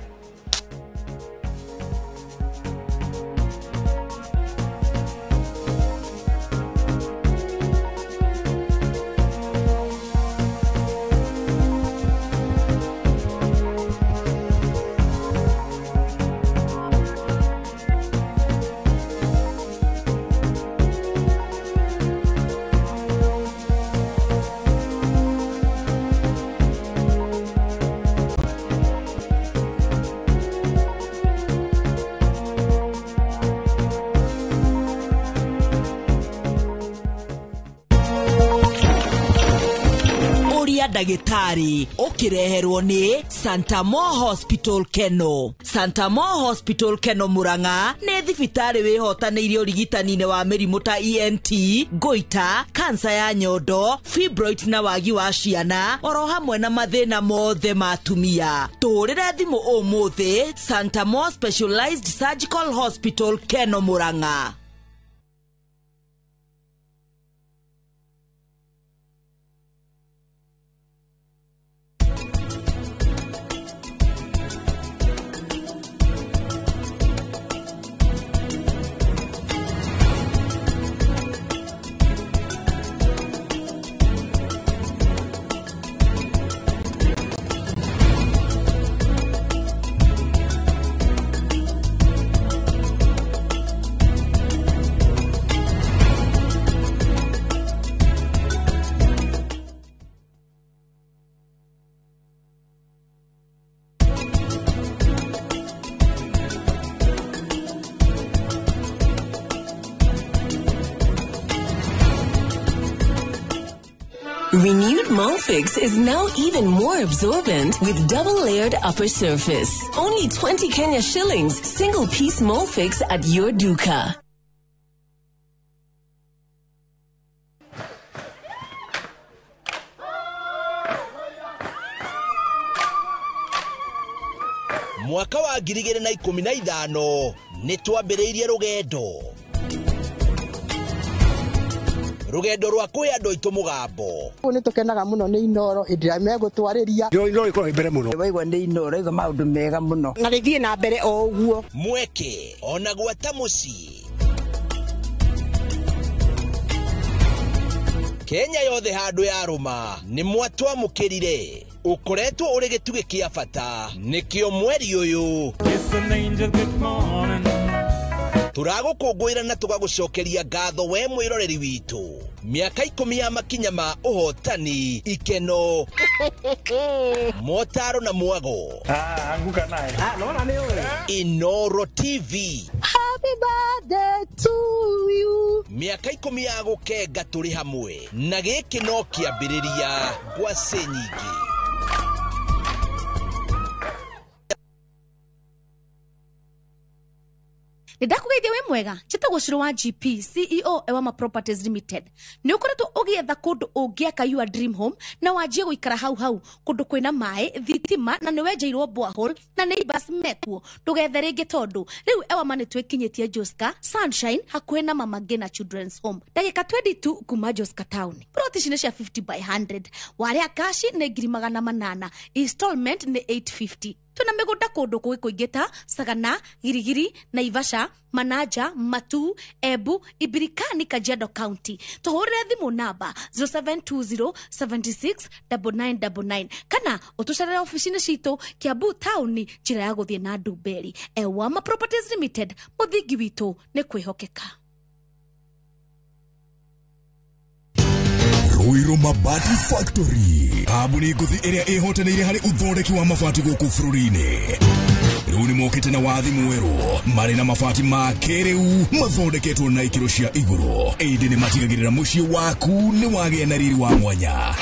Dagitari okireherwo ni Santa Mo Hospital Keno. Santa Mo Hospital Keno Muranga ne thibitari wihotaniire urigitani-ine wa mirimu ta ENT, goita, kansa ya nyondo, fibroid na wagi wa ciana, oro hamwe na mathina mothe matumia. Turire thimu umuthi Santa Mo Specialized Surgical Hospital Keno Muranga. Renewed Molfix is now even more absorbent with double-layered upper surface. Only 20 Kenya shillings, single-piece Molfix at your duka. Mwaka wa 2015 nitwambiriirie rugendo rwa kwi andu aitu mugambo ni tukenaga muno ni Inoro indira megutwariria Inoro ikoro imbere muno waigwa ni Inoro iga maundu mega muno na rithie na mbere o uguo mweke ona gwata muci Kenya yothe handu ya ruma ni mwatwa mukirire ukoretwo uri gituge kia bata nikio mweri uyu turagukungwira na tugagucokeria ngatho we mwiroreri witu miaka 10 ya makinya ma uhotani ikeno motaro na mwago anguka naye naona ni wewe Inoro TV. Happy birthday to you. Miaka 10 ya gukenga turi hamwe na giki no kiambiriria gwa senyingi. Nidakugeithia we mwega chitagwo Shiro wa GP CEO Ewama Properties Limited ni ukoretwo ugietha kundu ungiaka your dream home na wajie guikara hau kundu kwina mai thitima na ni wenjeirwo borehole na neighbors metwo tugethe ringi tondu riu Ewama ni twikinyitie Joska Sunshine hakuhe na Mama Ngina Children's Home dagika 22 kuma Joska Town plot cine cia 50 by 100 waria cash ni 800 installment ni 850 tuna migunda kundu kuingita Sagana, Girigiri, Naivasha, Manaja, Matu, Ebu, Ibirikani, Kajiado County. Tuhurire thimu namba 0720769999 kana utucarire ofisini citu Kiambu Town njira ya guthie na Ndumberi. Ewama Properties Limited muthingi witu ni kwihokeka. Ruiru Mabati Factory, kambuni nguthi iria ihotanĩire harĩ uthondeki wa mabati gũkũ bũrũri-inĩ. rĩu nĩ mokĩte na wathi mwerũ marĩ na mabati ma kĩrĩu mathondeketwo na ikĩro cia igũrũ ĩndĩ nĩ matigagĩrĩra mũciĩ waku nĩ wagĩa na riri wa mwanya.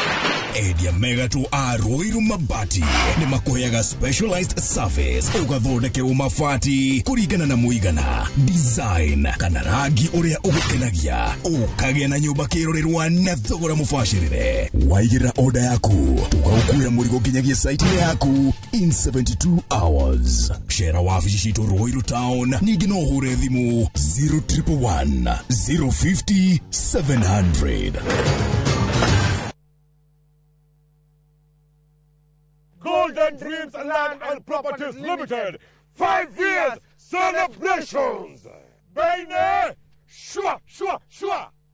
Endia Megato a Roiro Mabati nĩ makũheaga specialized service ũgathondekerwo mabati kũringana na mũigana, design kana rangi ũrĩa ũgũkenagia, ũkagĩa na nyũmba kĩrorerwa na thogora mũbacĩrĩre. Waigĩrĩra order yaku ũgagũkuĩra mũrigo nginyagia site yaku in 72 hours. Shera wabici citũ Roiro Town, ningĩ no ũhũre thimũ 0111 050 700. Golden Dreams Land and Properties Limited, 5 years celebrations. Baine, shua.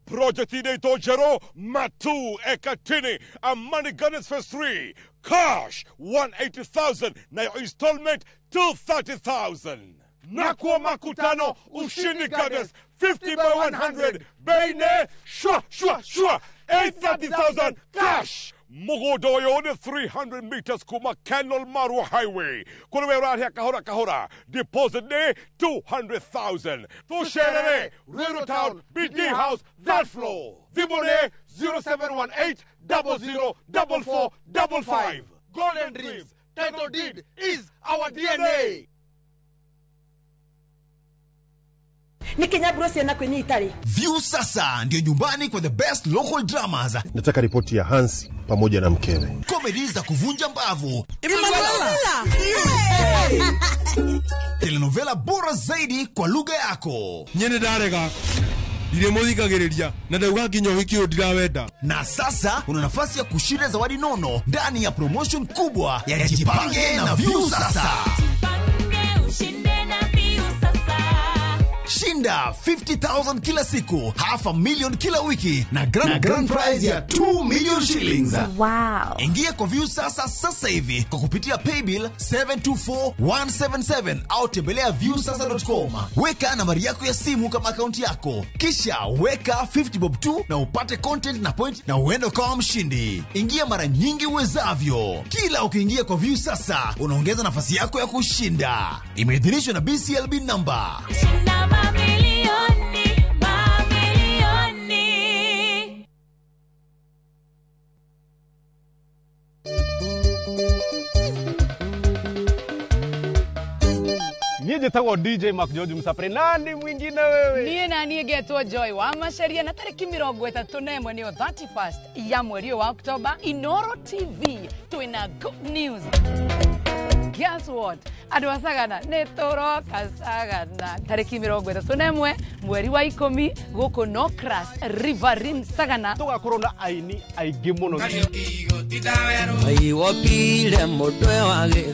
Project Ineto Jero, Matu, Ekatini, and Money Gunners Phase 3. Cash, 180,000. Now installment, 230,000. Nakwa Makutano, Ushini Gunners, 50 by 100. Baine, shua. 830,000 cash. Mogodoyo on 300 meters Kuma Canal Maru Highway. Kuruwe kahora. Deposit ne 200,000. To share Rural Town, BD House, that floor. Vimone 0718 004455. Golden Dreams, title deed is our DNA. Ni Kenya Bruce na kwenye Itali. View sasa ndio nyumbani kwa the best local dramas. Nataka ripoti ya Hansi pamoja na mkewe. Comedy za kuvunja mbavu. Telenovela bora zaidi kwa lugha yako. Nyene darega. Ile muzika gereria na ndauga kinyo hiki ndirawenda. Na sasa una nafasi ya kushinda zawadi nono ndani ya promotion kubwa ya Jipange na View sasa. Shinda 50,000 kila siku, $500,000 kila wiki na grand prize ya 2 million shillings. Wow. Ingia kwa View sasa hivi kwa kupitia paybill 724177 au tembelea viewsasa.com. Weka nambari yako ya simu kama akaunti yako, kisha weka 50 bob tu na upate content na point na uende kama mshindi. Ingia mara nyingi uwezavyo. Kila ukiingia kwa View sasa unaongeza nafasi yako ya kushinda. Imeidhinishwa na BCLB number. Niye jetagwo DJ Mark George Msapre. Nani mwingine wewe? Niye nani getwo Joy wa Macharia na tariki 31 niyo 31st ya mwezi wa Oktoba. Inoro TV tuina good news. Guess what? Adwasagana netoroka sagana tariki 31 mwezi wa 10 goko no crash Riverin Sagana tugakorwo na aini aingĩ muno. Aiwo pile motwe wage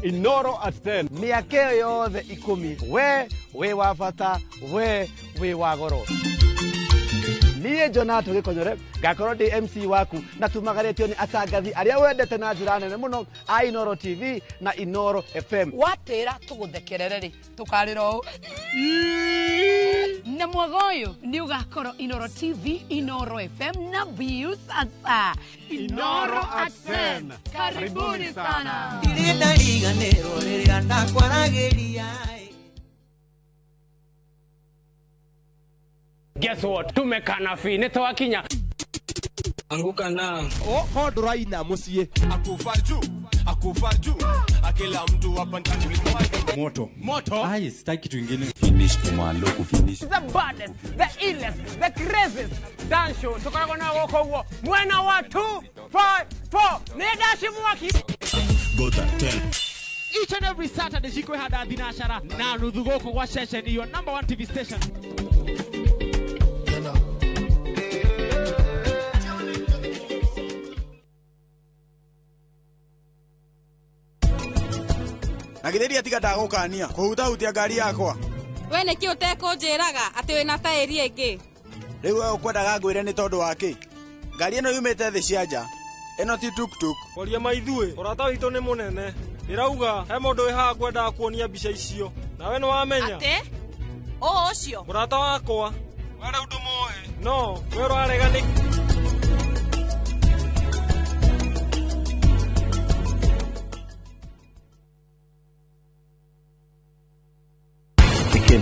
Inoro at 10 miaka yothe 10 we wa bata we wa goro. Niye Jonato Gikonyore gakorwo ndi MC waku na tumagaretio ni atangathi aria wendete na njira nene muno a Inoro TV na Inoro FM. Watera tuguthekerere ri tukariro na mwagoyo ni ugakorwo Inoro TV, Inoro FM na View sasa. Inoro at 10. Karibuni sana. Irinda liganero riria ndakwarageria. Guess what? Tumekana fi nitawakinya. Anguka na. Hoduraina musie. Akufarju. Akila mtu hapa ndani. Moto. Ai, sitaki kitu kingine. Finish tumalo kufinish. The baddest, the illest, the craziest dance show. Tukako na woko huo. Mwena wa 254. Nedashi mwaki. Go that tell. Each and every Saturday shikwe hada dinashara na nudhugoko kwa session your number 1 TV station. Nagideria tiga ndagukania kuhutahutia ngari yakwa. We niki utekunjiraga ati wina tairi ingi? Riu we ukwendaga ngwire ni tondu waki? Ngari ino yumite thi cia nja. Ino ti tuk-tuk. Koria maithue urata witu ni munene. Irauga he mundu wi haha kwenda kuonia bica icio. Nawe ni wamenya? Ate? Ucio. Murata wakwa. Wale undu moe. No, we urarega ni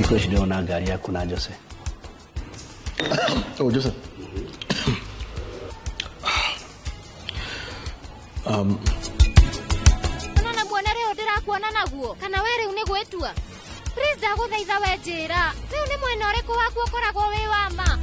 Ndiko shida na gari yako na Jose. Oh, Jose. Nona muona reo ndirakuona naguo kana were unigwetua. Please ndaguthaitha wenjira. Riu ni mwena uriku waku ukoragwo wi wa ma.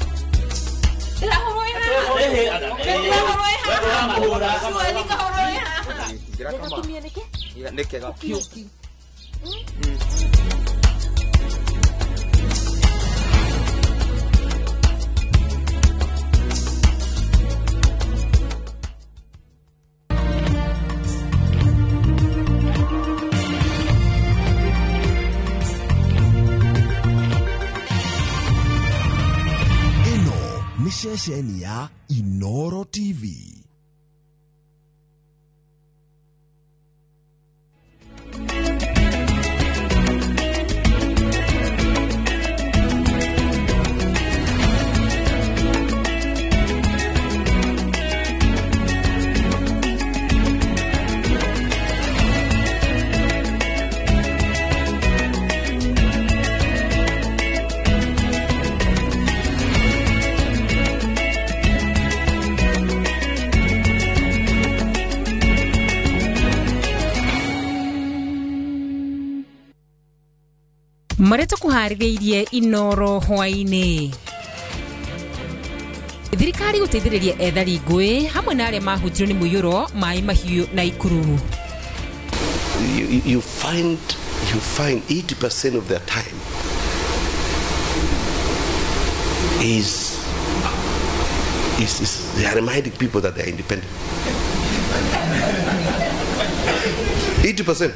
Shesheni ya Inoro TV. Mareto kuhaririirie Inoro hwaini. Thirikari guteithĩrĩria ethari ngũĩ hamwe na arĩa mahutirwo nĩ mũiyũro maĩ mahiũ na ikuru. You find 80% of their time is they are reminding people that they are independent. 80%.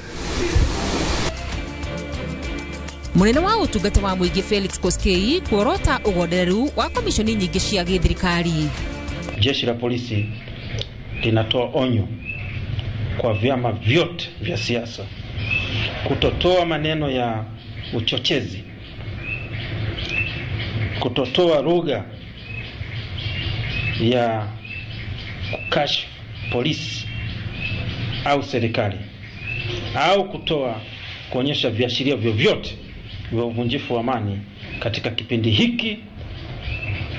Munene wa utungata wa muingi Felix Koskei kuorota ugondereru wa komishoni nyingi cia githirikari. Jeshi la polisi linatoa onyo kwa vyama vyote vya siasa kutotoa maneno ya uchochezi, kutotoa lugha ya kukashifu polisi au serikali, au kuonyesha viashiria vyovyote vya uvunjifu wa amani katika kipindi hiki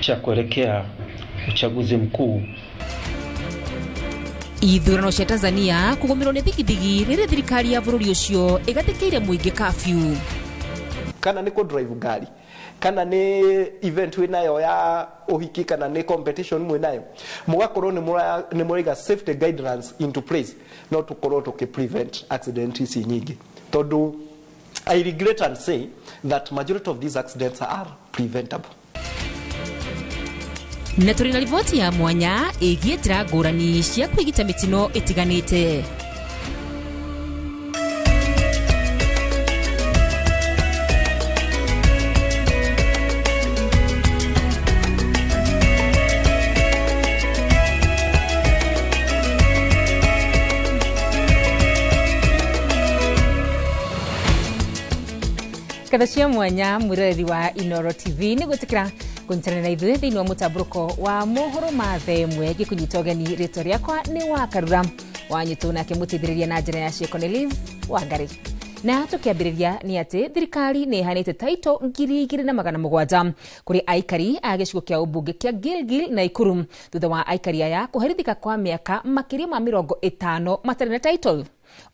cha kuelekea uchaguzi mkuu. Ithurano cia Tanzania kugomirwo nĩ thigithigi rĩrĩa thirikari ya bũrũri ũcio ĩgathĩkĩire mũingĩ kafyu. Kana nĩ drive ngari, kana nĩ event wĩnayo ya ũhiki, kana nĩ competition mwĩnayo, mũgakorwo nĩ mũraiga safety guidelines into place, no tũkorwo tũkĩ-prevent accidents ici nyingĩ. Tondũ I regret and say that majority of these accidents are preventable. Na tũrĩ na riboti ya mwanya ĩgiĩ njĩra ngũrani cia kwĩgita mĩtino ĩtiganĩte. Kadashia mwanya mwiroreri wa Inoro TV nĩ gũtikira kunyitana na ithuĩ thĩinĩ wa mũtamburuko wa mohoro ma themwe gĩkunyita ũgeni rĩtwa rĩakwa nĩ Wakarura wanyitwo nake mũteithĩrĩria na njĩra ya ciĩko nĩ Liv Wangari. Na tũkĩambĩrĩria nĩ atĩ thirikari nĩ ĩhanĩte taito 2,700 kũrĩ aikari a gĩcigo kĩa ũmbunge kĩa Gilgil na Ikuru thutha wa aikari aya kũherithĩka kwa mĩaka makĩria ma 50 matarĩ na title.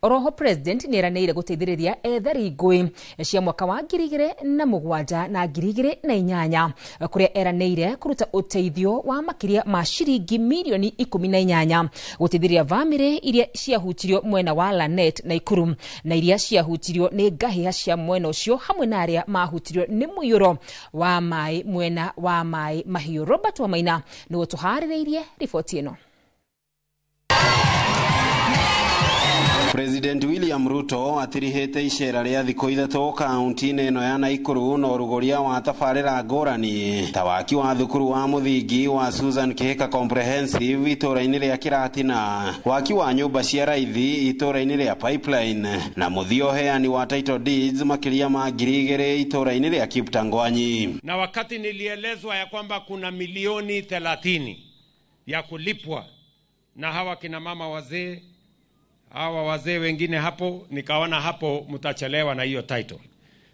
Oroho president nĩ eranĩire gũteithĩrĩria ethari ngũĩ cia mwaka wa 2007 na 2008 kũrĩa eranĩire kũruta ũteithio wa makĩria ma ciringi milioni 18 gũteithĩrĩria bamĩrĩ iria ciahutirio mwena wa Lanet na Ikuru na iria ciahutirio nĩ ngahĩha cia mwena ũcio hamwe na arĩa mahutirio nĩ mũiyũro wa maĩ mwena wa maĩ mahiũ. Robert Wamaina nĩwe tũharĩrĩirie riboti ĩno. President William Ruto atirihete icera rĩa thikũ ithatũ kaunti-inĩ ĩno ya Naikuru na ũrugũria wa tabarĩra ngũrani ta waki wa thukuru wa mũthingi wa Susan Kihika Comprehensive itũra-inĩ rĩa Kiratina, waki wa nyũmba cia raithi itũra-inĩ rĩa Pipeline na mũthio heani wa title deeds makĩria ma 2,000 itũra-inĩ rĩa Kiptangwanyi. Na wakati nilielezwa ya kwamba kuna milioni 30 ya kulipwa na hawa kina mama wazee, hawa wazee wengine hapo, nikaona hapo mtachelewa na hiyo title.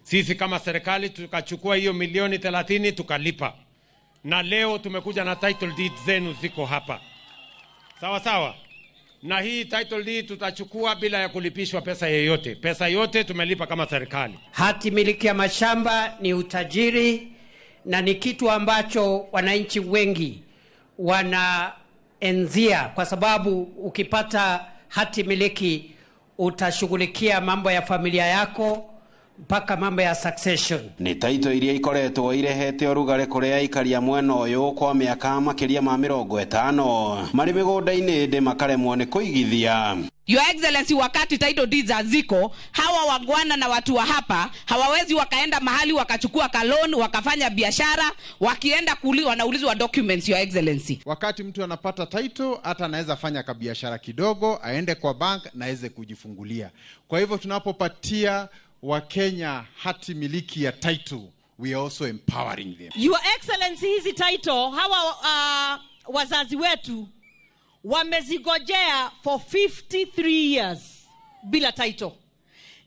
Sisi kama serikali tukachukua hiyo milioni 30 tukalipa. Na leo tumekuja na title deed zenu ziko hapa. Sawa sawa. Na hii title deed tutachukua bila ya kulipishwa pesa yoyote. Pesa yote tumelipa kama serikali. Hati miliki ya mashamba ni utajiri na ni kitu ambacho wananchi wengi wanaenzia, kwa sababu ukipata hati miliki utashughulikia mambo ya familia yako mpaka mambo ya succession. Ni taito iria ikoretwo irehete orugare kuria aikaria mwena uyu kwa miaka makiria ma 50 mari migunda-ini ndi makaremwo ni kuigithia. Your Excellency, wakati title deeds ziko, hawa wagwana na watu wa hapa hawawezi wakaenda mahali wakachukua kaloni wakafanya biashara, wakienda wanaulizwa documents, Your Excellency. Wakati mtu anapata title, hata anaweza fanya kabiashara kidogo, aende kwa bank na aweze kujifungulia. Kwa hivyo tunapopatia Wakenya hati miliki ya title, we are also empowering them. Your Excellency, hizi title hawa wazazi wetu wamezigojea for 53 years bila title.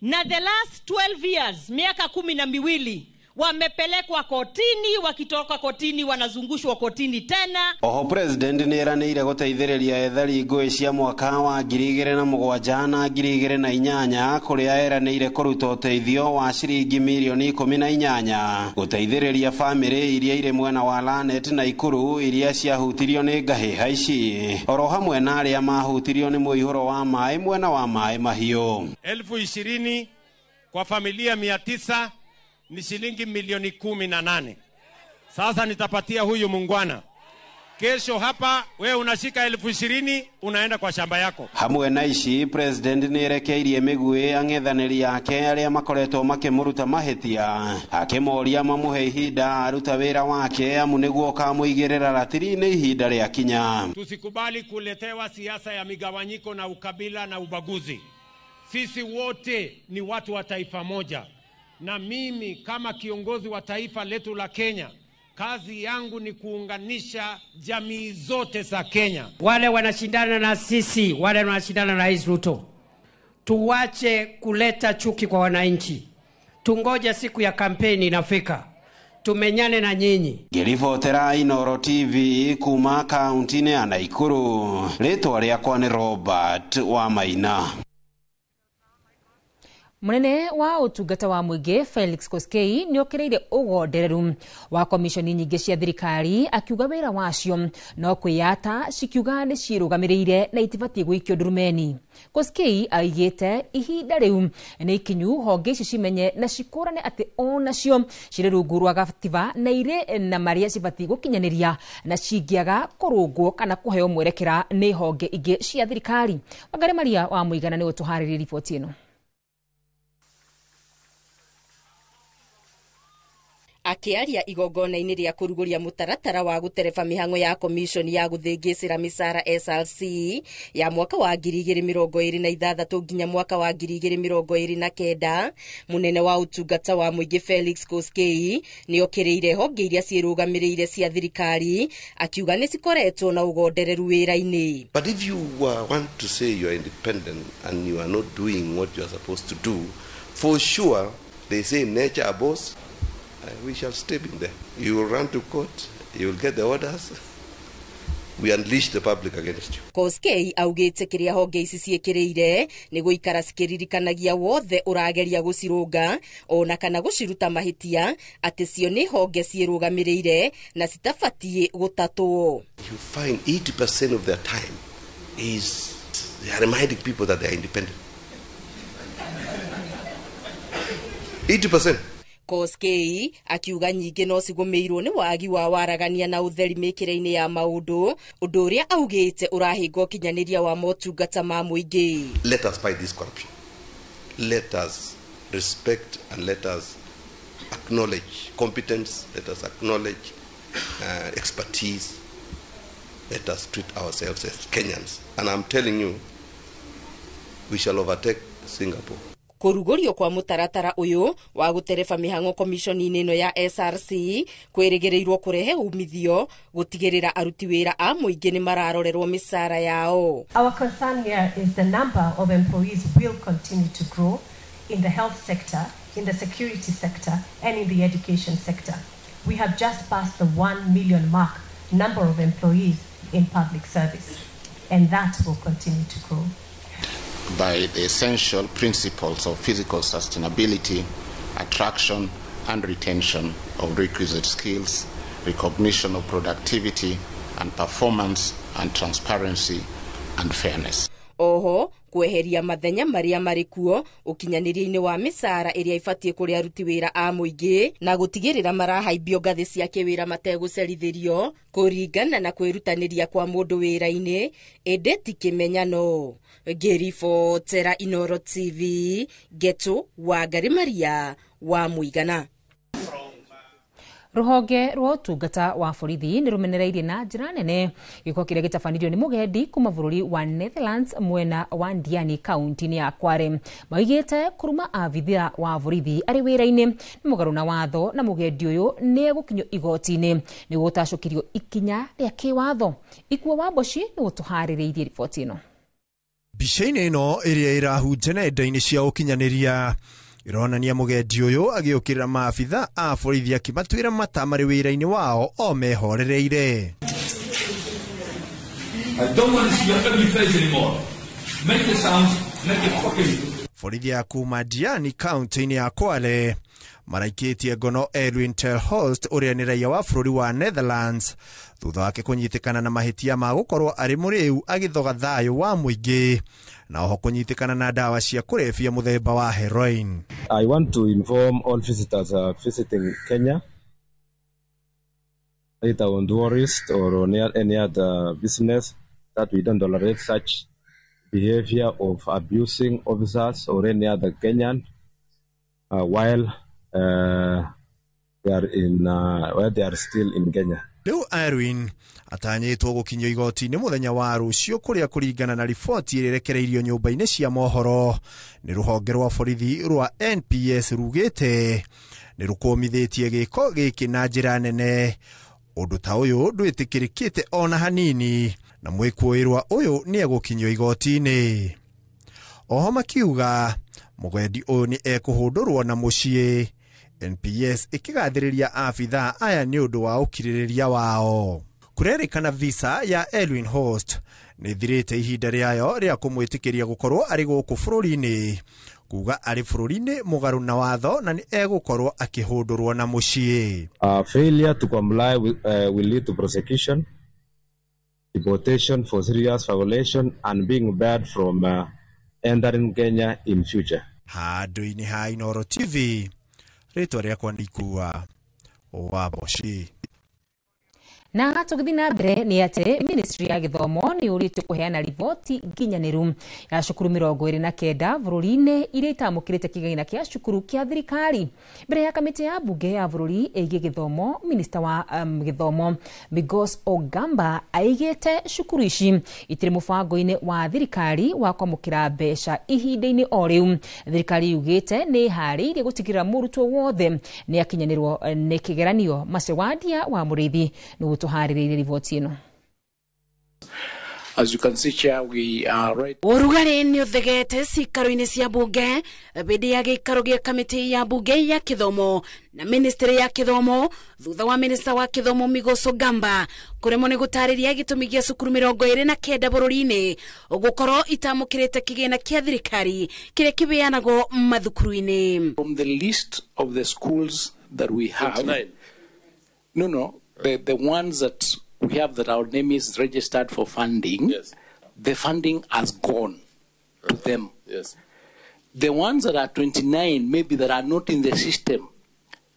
Na the last 12 years, miaka 12, wamepelekwa kotini, wakitoka kotini wanazungushwa kotini tena. Oho president niranire guteithiriria ethari ngui cia mwaka wa 2007 na 2008 kuria eranire kuruta uteithio wa ciringi milioni 18 guteithiriria family iria ire mwena wa Lanet na Ikuru iria ciahutirio ni ngahiha ici, oro hamwe na aria mahutirio ni muihuro wa mai mwena wa mai mahiu. 20,000 kwa familia 900 ni shilingi milioni 18. Sasa nitapatia huyu mungwana. Kesho hapa wewe unashika 20,000 unaenda kwa shamba yako. Hamwe na ici president nirekeirie migui ang'ethaniri yake aria makoretwo makimuruta mahitia, akimoria mamuhe ihinda aruta wira wake amu niguo kamuigirira ratiri-ini ihinda ria kinya. Tusikubali kuletewa siasa ya migawanyiko na ukabila na ubaguzi. Sisi wote ni watu wa taifa moja. Na mimi kama kiongozi wa taifa letu la Kenya, kazi yangu ni kuunganisha jamii zote za Kenya. Wale wanashindana na sisi, wale wanashindana na Rais Ruto, tuwache kuleta chuki kwa wananchi. Tungoje siku ya kampeni inafika, tumenyane na nyinyi. Ngiribotera Inoro TV kuma kaunti-ini ya Nakuru. Ritwa riakwa ni Robert wa Maina. Munene wa utungata wa mwige Felix Koskei ni okereire ugondereru wa komishoni nyingi cia thirikari, akiuga wira wacio no kwiyata cikiuga ni cirugamirire na itibatie gwikio ndurumeni. Koskei aigite ihinda riu ni ikinyu honge ici cimenye na cikurane ati onacio cire rungu rwa gatiba na ire na maria cibatie gukinyaniria na cingiaga kurungwo kana kuheo mwerekera ni honge ingi cia thirikari. Wangari Maria wa Muigana ni utuhariririe ripoti ino. Akiaria igongona-ini ria kuruguria mutaratara wa gutereba mihango ya commission ya guthingisira misara SRC ya mwaka wa 2026 nginya mwaka wa 2029, munene wa utungata wa mwigi Felix Koskei ni okereire honge iria cirugamirire cia thirikari, akiuga ni cikoretwo na ugondereru wira-ini. But if you want to say you are independent and you are not doing what you are supposed to do, for sure they say nature a boss. We shall step in there. You will run to court. You will get the orders. We unleash the public against you. Koskei augite kiria honge ici ciekireire ni guikara cikiririkanagia wothe urageria gucirunga ona kana guciruta mahitia ati cio ni honge cirugamirire na citabatie gutatwo. You find 80% of their time is they are reminding people that they are independent. 80%. Koskei akiuga nyingi no cigumirwo ni wagi wa waragania na utheri mikire-ini ya maundu, undu uria augite urahingo kinyaniria wa motungata ma muingi. Let us fight this corruption. Let us respect and let us acknowledge competence. Let us acknowledge expertise. Let us treat ourselves as Kenyans. And I'm telling you, we shall overtake Singapore. Kurugurio kwa mutaratara uyu wa gutereba mihango komishoni ino ya SRC kwirigirirwo kurehe umithio gutigirira aruti wira a muingi ni mararorerwo misara yao. Our concern here is the number of employees will continue to grow in the health sector in the security sector and in the education sector. We have just passed the 1 million mark number of employees in public service, and that will continue to grow. By the essential principles of physical sustainability, attraction and retention of requisite skills, recognition of productivity and performance, and transparency and fairness. Oho, kweheria mathenya maria mari kuo ukinyaniria-ini wa misara iria ifatie kuri aruti wira a muingi na gutigirira marahaimbio ngathi cia kiwira mategucerithirio kuringana na kwirutaniria kwa mundu wira-ini indi ti kimenyano. Ngiribotera Inoro TV, Getu wa Garimaria wa Muigana. Ruhonge rwa utungata wa borithi ni rumenereirie na njira nene giko kiria gitabanĩrio ni mugendi kuma bururi wa Netherlands mwena wa Diani kaunti-ini ya Kware. Maigite kuruma abithia wa borithi ari wira-ini ni mugaru na watho na mugendi uyu ni egukinyo igoti-ini ni gutacukirio ikinya ria kiwatho. Ikuo wa Boshi ni gutuharĩrĩirie riboti ino. Bica-inĩ ĩno ĩrĩa ĩrahunja nenda-inĩ cia ũkinyanĩria ironania mugendi uyu agiukirira maabitha a borithi akimatuira mata mari wira-ini wao o mehorereire. Borithi ya kuma Diani kaunti-ini ya Kwale maraikitie ngono Edwin Telhorst uria ni raia wa bururi wa Netherlands thutha wake kunyitikana na mahitia ma gukorwo ari muriu agithoga thayo wa muingi na oho kunyitikana na dawa cia kurefia muthemba wa heroin. I want to inform all visitors visiting Kenya, either on tourist or on any other business, that we don't tolerate such behavior of abusing officers or any other Kenyan while they are still in Kenya. Riu Irwin atanyitwo gukinyio igoti-ini muthenya wa rucio kuria kuringana na riboti irekereirio nyumba-ini cia mohoro ni ruhonge rwa borithi rwa NPS rugite ni rukomithitie giko giki na njira nene. Undu ta uyu ndwitikirikite ona hanini na mwikuirwa uyu ni egukinyio igoti-ini. Oho makiuga mugendi uyu ni ekuhundurwo na mucii, NPS ikigathiriria afitha aya ni undu wa ukiririria wao. Kurerikana visa ya Edwin Host ni thirite ihinda riayo ria kumwitikiria gukorwo ari guku bururi-ini, kuga ari bururi-ini mugaru na watho na ni egukorwo akihundurwo na mucii. Failure to comply will lead to prosecution, deportation for serious violation and being barred from entering Kenya in future. Handu-ini ha Inoro TV, rĩtwa rĩakwa ndikuwa wa Boshi. Na tugithi na mbere ni ati Ministry ya Githomo ni uritu kuheana riboti nginyaniru ya cukuru 29 bururi-ini iria itamukirite kigina kia cukuru kia thirikari. Mbere ya kamiti ya bunge ya bururi igi githomo, Minister wa Githomo Migos Ogamba aigite cukuru ici itiri mubango-ini wa thirikari wa kwamukira mbeca ihinda-ini o riu. Thirikari yugite ni hariirie gutigirira murutwo wothe ni akinyanirwo ni kigeranio. Macewadia wa Murithi ni As you can see, Chair, we are right. Urugari ni uthegete cikaro-ini cia bunge bidi ya gikaro gia kamiti ya bunge ya kithomo na ministry ya kithomo thutha wa minister wa kithomo Migos Ogamba kuremo ni gutariria gitumi gia cukuru 29 bururi-ini gukorwo itamukirite kigina kia thirikari kiria kibeanagwo mathukuru-ini. From the list of the schools that we have, 29. The ones that we have that our name is registered for funding, yes. The funding has gone to them. Yes. The ones that are 29, maybe that are not in the system,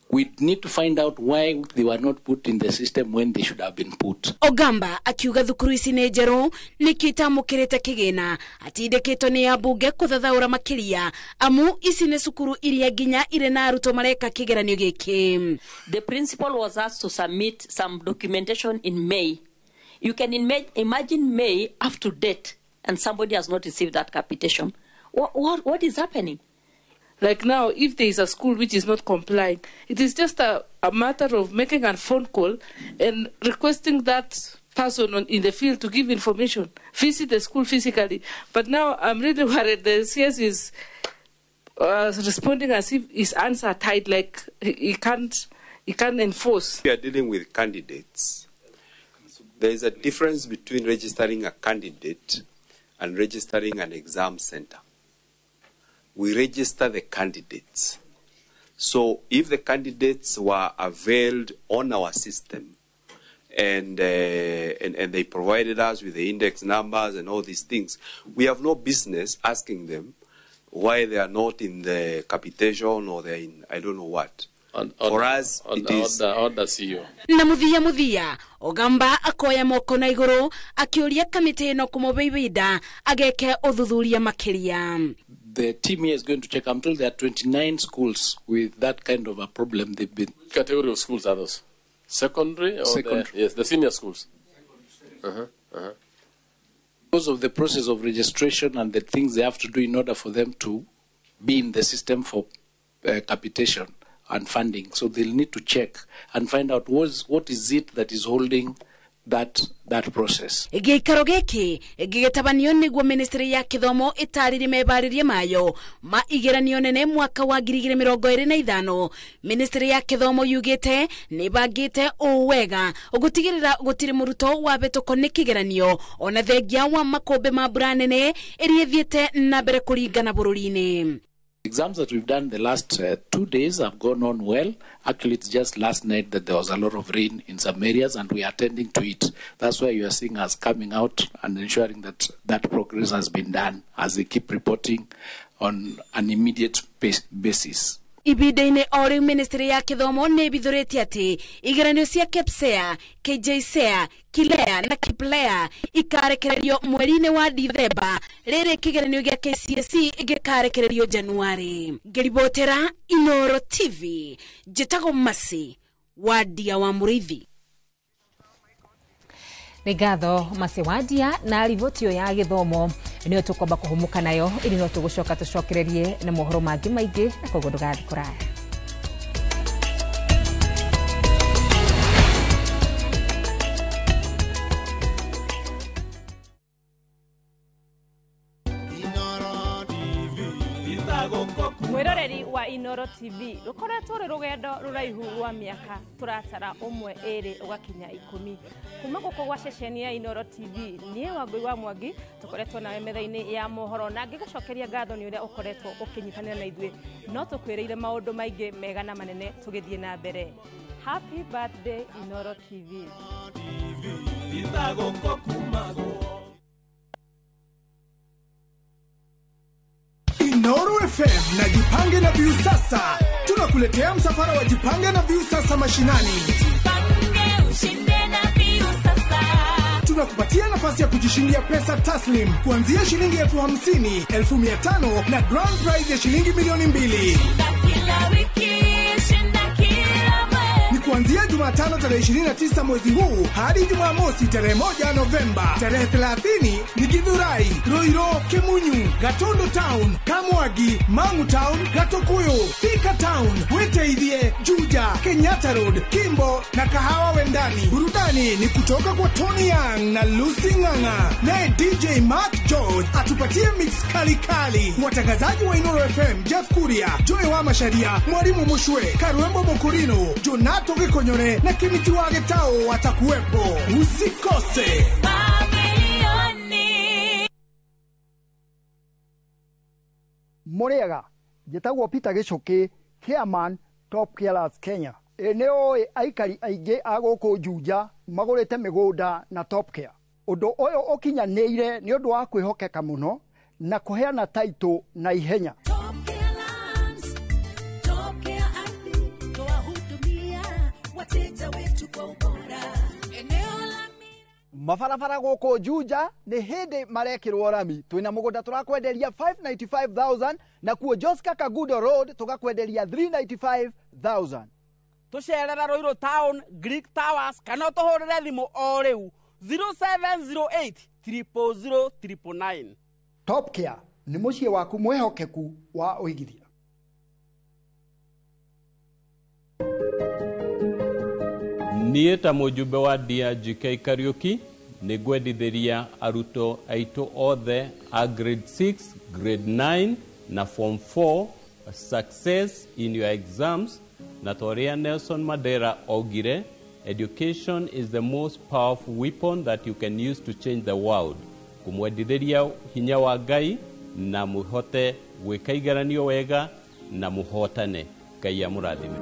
we need to find out why they were not put in the system when they should have been put. Ogamba akiuga thukuru ici ni njeru nikitamukirite kigina atindikitwo ni abunge kuthathaura makiria amu ici ni cukuru iria nginya ire na aruto mareka kigeranio giki. The principal was asked to submit some documentation in May. You can imagine May up to date and somebody has not received that capitation. What is happening? Like now, if there is a school which is not complying, it is just a matter of making a phone call and requesting that person in the field to give information, visit the school physically. But now I'm really worried the CS is responding as if his hands are tied, like he can't enforce. We are dealing with candidates. There is a difference between registering a candidate and registering an exam center. We register the candidates. So if the candidates were availed on our system and they provided us with the index numbers and all these things, we have no business asking them why they are not in the capitation or they're in I don't know what. For us, it is... Na muthia Ogamba akoya moko na iguru akiuria kamiti no kumubibida ageke uthuthuria makiria. The team here is going to check until there are 29 schools with that kind of a problem. They've been... Category of schools are those? Secondary? Or Secondary. The senior schools. Because of the process of registration and the things they have to do in order for them to be in the system for capitation and funding. So they'll need to check and find out what is it that is holding that process. Gikaro giki gigitabanio niguo ministry ya kithomo itariri mebaririe mayo ma igeranio nene mwaka wa 2025. Ministry ya kithomo yugite nibagite uwega ugutigirira gutiri muruto wa betuko ni kigeranio ona thengia wa makombe ma branene iriethiete na mbere kuringana bururi-ini. Exams that we've done the last 2 days have gone on well. Actually, it's just last night that there was a lot of rain in some areas and we are attending to it. That's why you are seeing us coming out and ensuring that that progress has been done as we keep reporting on an immediate basis. Ibida-ini ori ministry ya kithomo ne bithureti ati igeranio cia KPSEA, KJSEA, KILEA na KIPLEA ikarekererio mweri-ini wa Dithemba, riri kigeranio gia KCSE igikarekererio Januari. Ngeribotera Inoro TV, Jetago Masi, Wadia wa Murithi. Ngatho Masewadia na riboti ya githomo niyo tukomba kuhumuka nayo ili no tugucoka tucokererie na mohoro mangi maingi na koguo ndugathi kuraya. Mwiroreri wa Inoro TV rukoretwo ri rugendo ruraihu rwa miaka turatara umwe eri ugakinya 10 kuma guko gwa ceceni ya Inoro TV nie Wangui wa Mwangi tukoretwo nawe metha-ini ya mohoro na ngigucokeria ngatho ni uria ukoretwo ukinyitanira na ithuĩ no tukwireire maundu maingi mega na manene tugithie na mbere. Happy birthday Inoro TV. Inoro FM na Jipange na View sasa tunakuletea msafara wa Jipange na View sasa mashinani. Jipange ushinde na View sasa. Tunakupatia nafasi ya kujishindia pesa taslim kuanzia shilingi 50,000, 500,000 na grand prize ya shilingi milioni 2. Kila wiki shinda kila mwezi. Ni kuanzia Jumatano tarehe 29 mwezi huu hadi Jumamosi tarehe 1 Novemba. Tarehe 30 ni Githurai, Roiro, Kemunyu, Gatondo Town, Kamwagi, Mangu Town, Gatokuyu, Thika Town, Weteithie, Juja, Kenyatta Road, Kimbo na Kahawa Wendani. Burudani ni kutoka kwa Tony Young na Lucy Nganga. Naye DJ Mark George atupatie mix kali kali. Watangazaji wa Inoro FM, Jeff Kuria, Joy wa Masharia, Mwalimu Mushwe, Karuembo Mokorino, Jonato Gekonyore na Kimiti wa Getao watakuwepo. Usikose. Muriega, njĩtagwo Peter Gichuki, Chairman Top Carers Kenya. Nĩoĩ aikari aingĩ a gũkũ Juja magũrĩte mĩgũnda na Top Care. Ũndũ ũyũ ũkinyanĩire nĩ ũndũ wa kwĩhokeka mũno na kũheana taitũ na ihenya. Mabarabara gũkũ Juja nĩ hĩndĩ marekĩrwo rami. Twĩna mũgũnda tũrakwenderia 595,000 na kuo Joska Kagudo Road tũgakwenderia 395,000. Tucerera Roiro Town, Greek Towers, kana tuhurire thimu o riu 0708 000 999. Top Care nĩ mũciĩ waku mwehokeku wa ũigithia. Niĩ ta mũjumbe wa DRGK Kariuki nĩ ngwendithĩria arutwo aitũ othe a grade 6, grade 9 na form 4 success in your exams. Natoria Nelson Mandela Ogire, education is the most powerful weapon that you can use to change the world. Kumwendithĩria hinya wa Ngai na muhote gwĩka igeranio wega na muhotane. Ngai amũrathime.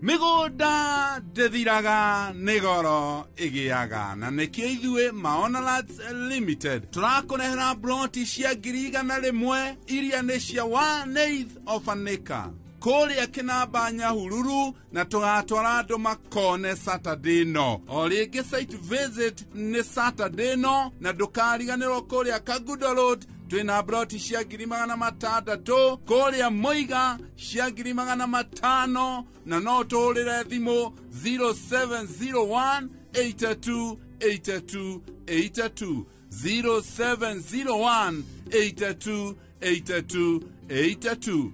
Mĩgũnda ndĩthiraga nĩ goro ĩgĩaga na nĩkĩo ithuĩ Maona Lands Limited tũrakũrehera broti cia 100,000 iria nĩ cia 1/8 of an acre kũrĩa Kĩnamba Nyahururu na tũgatwara andũ makone Saturday no. O rĩngĩ site visit nĩ Saturday no na ndũkariganĩrwo kũrĩa Kagudo Road twina broti cia 600,000 kũrĩa Muiga cia 500,000 na no tũrĩre thimũ 0701 82 82 82 0701 82 82 82.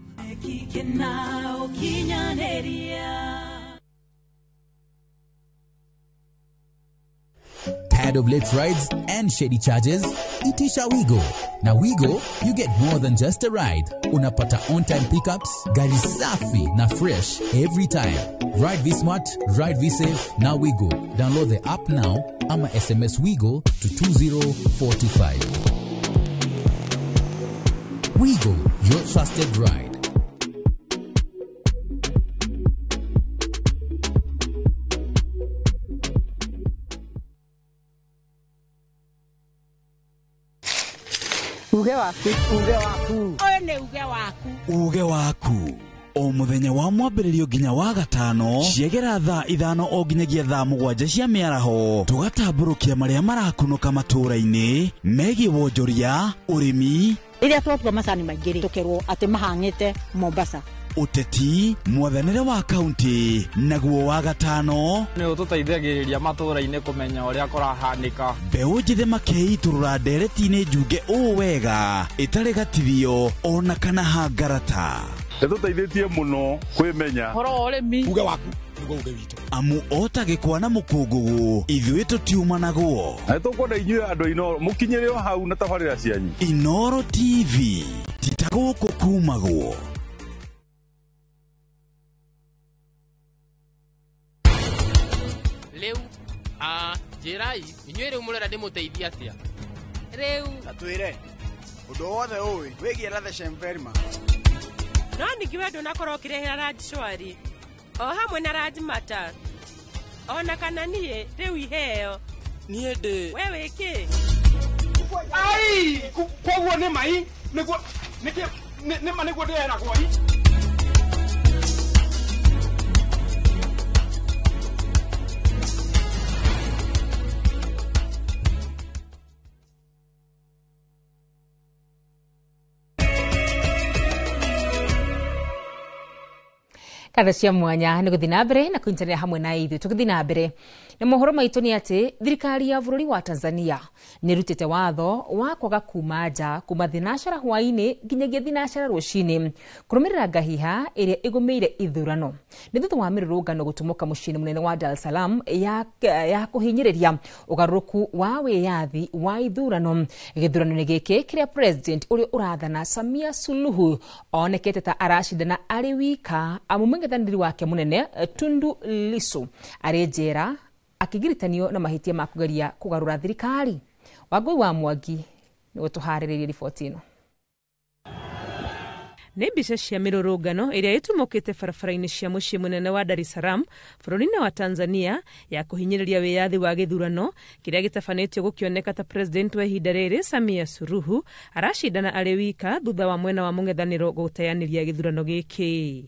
Tired of late rides and shady charges? Itisha Wigo. Now Wigo, you get more than just a ride. Unapata on-time pickups, gari safi na fresh every time. Ride V-Smart, ride V-Safe, now Wigo. Download the app now, ama SMS Wigo to 20425. Wigo, your trusted ride. Uge waku. Oyo nĩ uge waku. Uge waku. O muthenya wa mwambĩrĩrio nginya wa gatano ciegera thaa 5 o nginyagia thaa 7 cia mĩaraho tugatambũrũkia marĩa marakunũka matũũra-inĩ megiĩ wonjoria ũrĩmi rĩrĩa twatua macani maingĩ tũkerwo atĩ mahang'ĩte Mombasa uteti mwathanĩre wa kaunti naguo wa gatano nĩ ũtũteithagĩrĩria matũũra-inĩ kũmenya ũrĩa kũrahanĩka mbeũ njĩthĩ makeiturũra ndereti-inĩ njunge ũũ wega ĩtarĩ gatithio ona kana hangarata nĩtũteithĩtie mũno kwĩmenya horo ũrĩmi uge waku uge witũ amu otagĩkwa na mũkũngũgũ ithuĩ tũtiumanagwo na tũkwenda inyuĩ andũ Inoro mũkinyĩre o hau na tabarĩra cianyu Inoro TV titagũkũ kumagwo. Leu Jerai inyuĩ rĩu mũrera ndĩmũteithia atĩa rĩu atwĩre ũndũ wothe ũĩ wĩgiĩ Lathe Shemverima no ningĩ wendo nakorwo ũkĩrehera Raj Shwari o hamwe na Raj Matar ona kana niĩ rĩu iheo niĩ ndĩ we wĩkĩ ai koguo nĩ mai nĩguo nĩguo ndĩheragwo Kada cia mwanya nĩ gũthiĩ na mbere na kũnyitanĩra hamwe na ithuĩ tũgĩthiĩ na mbere na mohoro maitũ nĩ atĩ thirikari ya bũrũri wa Tanzania nĩ rutĩte watho wa kwaga kuma nja kuma thinacara hwaĩ-inĩ nginyagia thinacara rũcinĩ kũrũmĩrĩra ngahiha ĩrĩa ĩgũmĩire ithurano nĩ thutha wa mĩrũrũngano gũtumũka mũciĩ-inĩ mũnene wa Dar es Salaam ya kũhinyĩrĩria ũgarũrũku wa wĩyathi wa ithurano gĩthurano-inĩ gĩkĩ kĩrĩa president ũrĩa ũrathana Samia Suluhu onekete ta aracindana arĩ wika amu mũng'ethanĩri wake mũnene Tundu Lissu arĩ njera akĩgiritanio na mahĩtia ma kũgeria kũgarũra thirikari. Wangui wa Mwangi nĩ gũtũharĩrĩria riboti ĩno. Nĩ mbica cia mĩrũrũngano ĩrĩa ĩtumũkĩte barabara-inĩ cia mũciĩ mũnene wa Dar es Salaam bũrũri-inĩ wa Tanzania ya kũhinyĩrĩria wĩyathi wa gĩthurano kĩrĩa gĩtabanĩtio gũkĩoneka ta president wa ihinda rĩrĩ Samia Suluhu aracindana arĩ wika thutha wa mwena wa mũng'ethanĩro gũteanĩria gĩthurano gĩkĩ.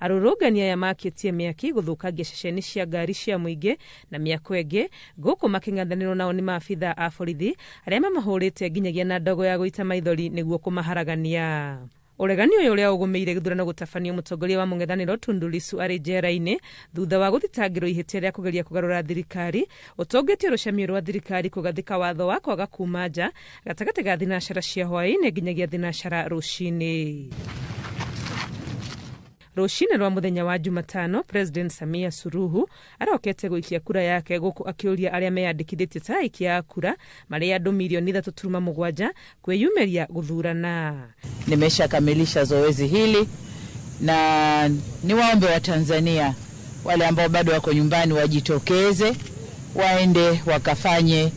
Arũrũngani aya makĩtie mĩaki gũthũkangia ceceni cia ngari cia mũingĩ na mĩako ĩngĩ gũkũ makĩng'ethanĩrwo nao nĩ maabitha a borithi arĩa mamahũrĩte nginyagia na ndogo ya gũita maithori nĩguo kũmaharagania. Ũregani ũyũ ũrĩa ũgũmĩire gĩthurano gũtabanio mũtongoria wa mũng'ethanĩro Tundu Lissu arĩ njera-inĩ thutha wa gũthitangĩrwo ihĩtia rĩa kũgeria kũgarũra thirikari ũtongĩtie rũcamio rwa thirikari kũgathĩka watho wa kwaga kuma nja gatagatĩ ga thinacara cia hwaĩ-inĩ nginyagia thinacara rũcinĩ. Rucine rwa muthenya wa Jumatano, President Samia Suluhu arokete guikia kura yake guku akiuria aria meyandikithitie ta ikia kura maria andu milioni 3.7 kwiyumeria guthurana. Nimeshakamilisha zoezi hili na niwaombe wa Tanzania wale ambao bado wako nyumbani wajitokeze, waende wakafanye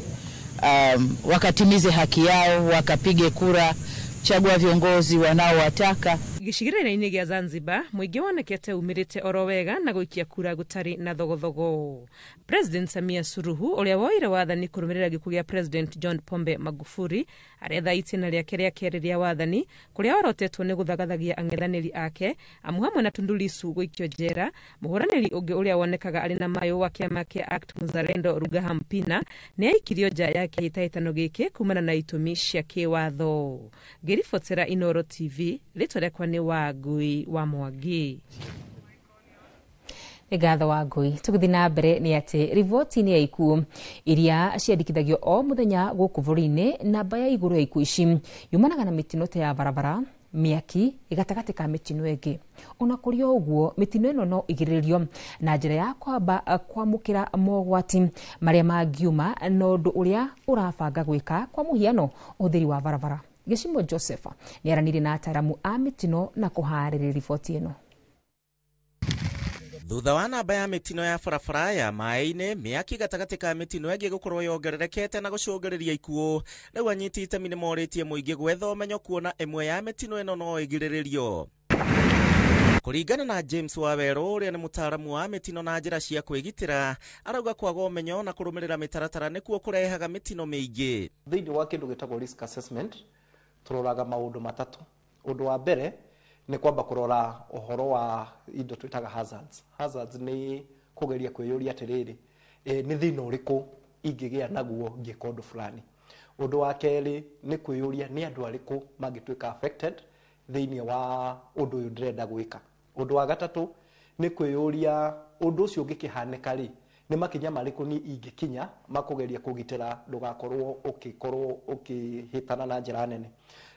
wakatimize haki yao, wakapige kura, chagua viongozi wanaowataka. Gicigirira-ini gia Zanzibar, muingi wonekete umirite oro wega na guikia kura gutari na thogothogo. President Samia Suluhu uria woire wathani kurumirira gikuo gia President John Pombe Magufuli aretha itena riake ria keri ria wathani kuria orotetwo ni guthagathagia ang'ethaniri ake amu hamwe na Tundu Lissu guikio njera. Muhuraniri ungi uria wonekaga ari na mayo wa kiama kia ACT Muzalendo Rugaha Mpina ni aikirio nja ya kihitahitano giki kumana na itumi cia kiwatho. Ngiribotera Inoro TV, ritwa riakwa ni Wangui wa Mwangi. Ngatho Wangui. Tuguthi na mbere ni ati rivoti ni ya ikuo iria ciandikithagio o muthenya guku bũrũri-inĩ, namba ya igũrũ ya ikuo ici yumanaga na mitino ya barabara, miaki igatagati ka mitino ĩngĩ. Ona kũrĩ ũguo, mitino ĩno no igirĩrĩrio na njĩra ya kwamba kwamũkĩra mogwati marĩa mangiuma na ũndũ ũrĩa ũrabanga gwĩka, kwa mũhiano ũtheri wa barabara. Gĩcimo Joseph ni aranire na ataramu a mitino na kuharĩrĩria riboti ĩno. Thutha wa namba ya mitino ya barabara ya maĩ-inĩ, mĩaki gatagati ka mitino ĩngĩ gũkorwo yongererekete na gũcũngĩrĩria ikuũ, rĩu anyiti itemi nĩ morĩtie mũingĩ gwetha ũmenyo kuona ĩmwe ya mitino ĩno no ĩgirĩrĩrio. Kũringana na James Waweru ũrĩa nĩ mũtaaramu wa mitino na njĩra cia kwĩgitĩra, arauga kwaga ũmenyo na kũrũmĩrĩra mĩtaratara nĩkuo kũrehaga mitino mĩingĩ. Thĩinĩ wa kĩndũ gĩtagwo risk assessment turoraga maũndũ matatũ. Ũndũ wa mbere ni kwamba kurora uhoro wa indo twitaga hazards. Hazards ni kugeria kwiyuria atiriri, ni thina uriku ingigea naguo ngĩka ũndũ fulani. Ũndũ wa kerĩ ni kwiyuria ni andu ariku mangĩtuĩka affected thĩinĩ wa ũndũ ũyũ ndĩrenda gwĩka. Ũndũ wa gatatũ ni kwiyuria ũndũ ũcio ũngĩkĩhanĩka rĩ, ni makinya marĩkũ ni ingĩkinya makugeria kũgitĩra ndũgakorwo ũkĩhĩtana na njĩra nene.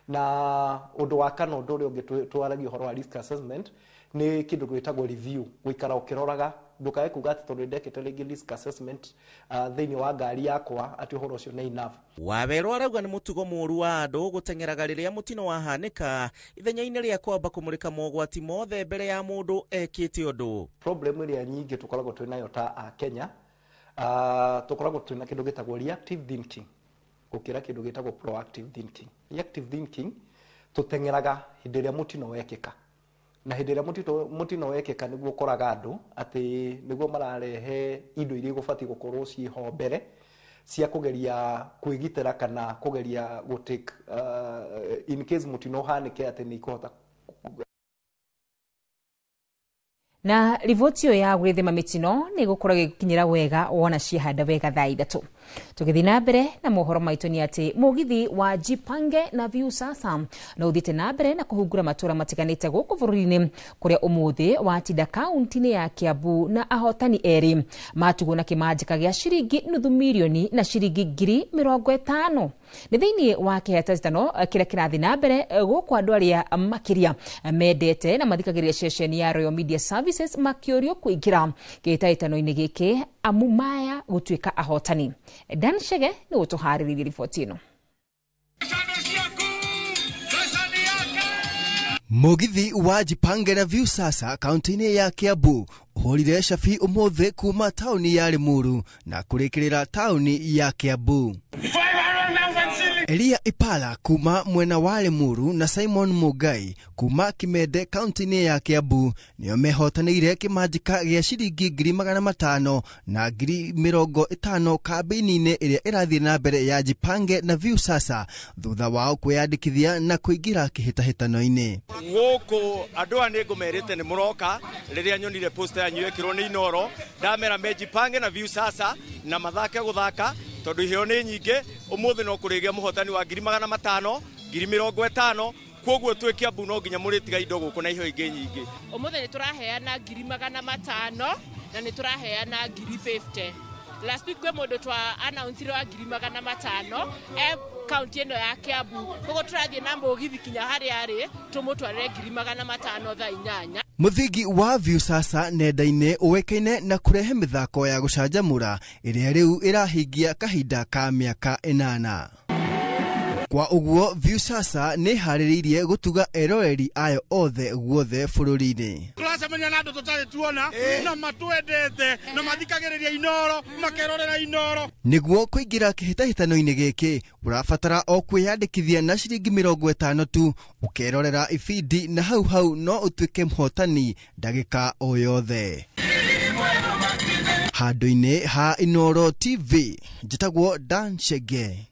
Na ũndũ wa kana ũndũ ũrĩa ũngĩtwaragia ũhoro wa risk assessment ni kĩndũ gwĩtagwo review, gũikara ũkĩroraga, ndũkae kuga atĩ tondũ ndekĩte rĩngĩ risk assessment thĩinĩ wa ngari yakwa atĩ ũhoro ũcio nĩ enough. Waweru arauga nĩ mũtugo mũru wa andũ gũteng'eraga rĩrĩa mũtino wahanĩka ithenya-inĩ rĩa kwamba kũmũrĩka mogwati mothe mbere ya mũndũ ekĩte ũndũ. Problem ĩrĩa nyingĩ tũkoragwo twĩ nayo ta a Kenya, tũkoragwo twĩ na kĩndũ gĩtagwo reactive thinking gũkĩra kĩndũ gĩtagwo proactive thinking. Reactive thinking tuteng'eraga hĩndĩ ĩrĩa mũtino wekĩka, na hĩndĩ ĩrĩa mũtino wekĩka nĩguo ũkoraga andũ atĩ nĩguo mararehe indo iria gũbatiĩ gũkorwo ciĩho mbere cia kugeria kwĩgitĩra kana kugeria gũtake in case mũtino ũhanĩke atĩ nĩ ikũhota. Na riboti ya gwĩthema mitino nĩ gũkorwo gĩkinyĩra wega wona ciahanda wega thaa 3. Tũgĩthiĩ na mbere na mohoro maitũ nĩ atĩ mũgithi wa Jipange na Viusasa no ũthiĩte na mbere na kũhungura matũra matiganĩte gũkũ bũrũri-inĩ, kũrĩa ũmũthĩ watinda kaunti-inĩ ya Kiambu na ahotani erĩ matugwo na kĩmanjĩka gĩa ciringi nuthu mirioni na ciringi 50,000. Nĩ thĩinĩ wa kĩhĩtahĩtano kĩrĩa kĩrathiĩ na mbere gũkũ andũ arĩa makĩria mendete na mathikagĩrĩria ceceni ya Royal Media Services makĩũrio kũingĩra kĩhĩtahĩtano-inĩ gĩkĩ amu maya gũtuĩka ahotani. Dan Shege nĩ gũtũharĩrĩria riboti ĩno. Mũgithi wa Jipange na Viusasa kaunti-inĩ ya Kiambu ũhũrire cabi ũmũthĩ kuma taũni ya Limuru na kũrĩkĩrĩra taũni ya Kiambu. Elia Ipala kuma mwena wa Limuru na Simon Mugai kuma Kimende kaunti-inĩ ya Kiambu nĩo mehotanĩire kĩmanjĩka gĩa ciringi 500,000 na 50,000 kambĩini-inĩ ĩrĩa ĩrathiĩ na mbere ya Jipange na Viusasa thutha wao kwĩyandĩkithia na kũingĩra kĩhĩtahĩtano-inĩ. Gũkũ andũ aya nĩ ngũmerĩte nĩ mũroka rĩrĩa nyonire poster yanyu ĩkĩrwo nĩ Inoro, ndamera me Jipange na Viusasa na mathake gũthaka tondũ iheo nĩ nyingĩ. Ũmũthĩ no kũrĩgia mũhotani wa 500,000, 50,000, koguo twĩ Kiambu no nginya mũrĩtiga indo gũkũ na iheo ingĩ nyingĩ. Ũmũthĩ nĩ tũraheana 500,000 na nĩ tũraheana 50,000. Last week kwe mũndũ twa announce wa 500,000 kaunti ĩno ya Kiambu, koguo tũrathiĩ na mũgithi kinya harĩa arĩ tũmũtwarĩre 500,000 thaa 8. Muthigi wa Viusasa nenda-inĩ uwekaine na kurehe mithako ya gucanjamũra ĩrĩa rĩu ĩrahingia kahinda ka mĩaka 8. Kwa uguo Viusasa nĩ harĩrĩirie gutuga eroreri ayo othe guothe bũrũri-inĩ. Turacemania na andũ tũtarĩ tuona na matwendete na mathikagĩrĩria Inoro makerorera Inoro. Nĩguo kũingĩra kĩhĩtahĩtano-inĩ gĩkĩ ũrabatara o kwĩyandĩkithia na ciringi 50 tu, ũkerorera ibindi na hau no ũtuĩke mũhotani ndagĩka o yothe. Handũ-inĩ ha Inoro TV, njĩtagwo Dan Chege.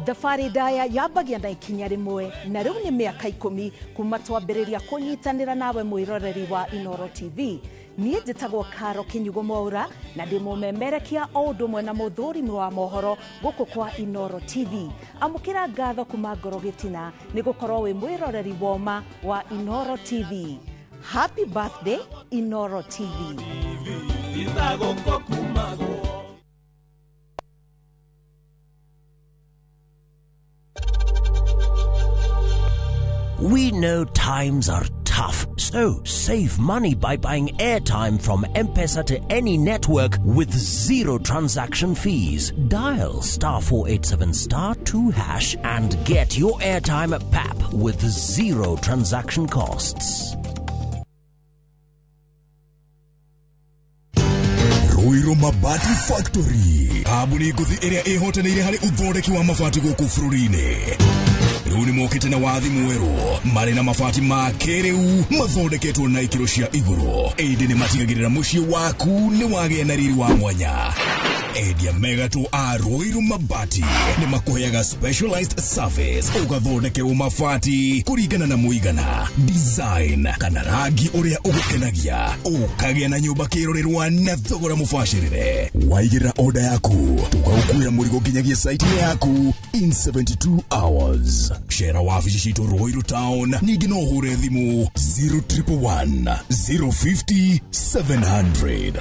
Thabarĩ ndaya yambagia na ikinya rĩmwe na rĩu nĩ mĩaka 10 kuma twambĩrĩria kũnyitanĩra nawe mwĩroreri wa Inoro TV. Niĩ njĩtagwo Karo Kinyugo Mwaura na ndĩ mũmemerekia o ũndũ ũmwe na mũthũrimi wa mohoro gũkũ kwa Inoro TV. Amũkĩra ngatho kuma ngoro gĩtina nĩ gũkorwo wĩ mwĩroreri woma wa Inoro TV. Happy birthday Inoro TV. We know times are tough, so save money by buying airtime from M-Pesa to any network with zero transaction fees. Dial *487*2# and get your airtime PAP with zero transaction costs. Ruiru Mabati Factory. Abuni nguthi iria ihotanĩire harĩ uthondeki wa mabati gũkũ bũrũri-inĩ. Rĩu nĩ mokĩte na wathi mwerũ marĩ na mabati ma kĩrĩu mathondeketwo na ikĩro cia igũrũ. Ĩndĩ nĩ matigagĩrĩra mũciĩ waku nĩ wagĩa na riri wa mwanya. Endia megatũ a Ruiru Mabati nĩ makũheaga specialized service ũgathondekerwo mabati kũringana na mũigana, design kana rangi ũrĩa ũgũkenagia, ũkagĩa na nyũmba kĩrorerwa na thogora mũbacĩrĩre. Waigĩra order yaku tũgagũkuĩra mũrigo nginyagia site yaku in 72 hours. Share wabici citũ Ruiru Town, ningĩ no ũhũre thimũ 0111 050 700.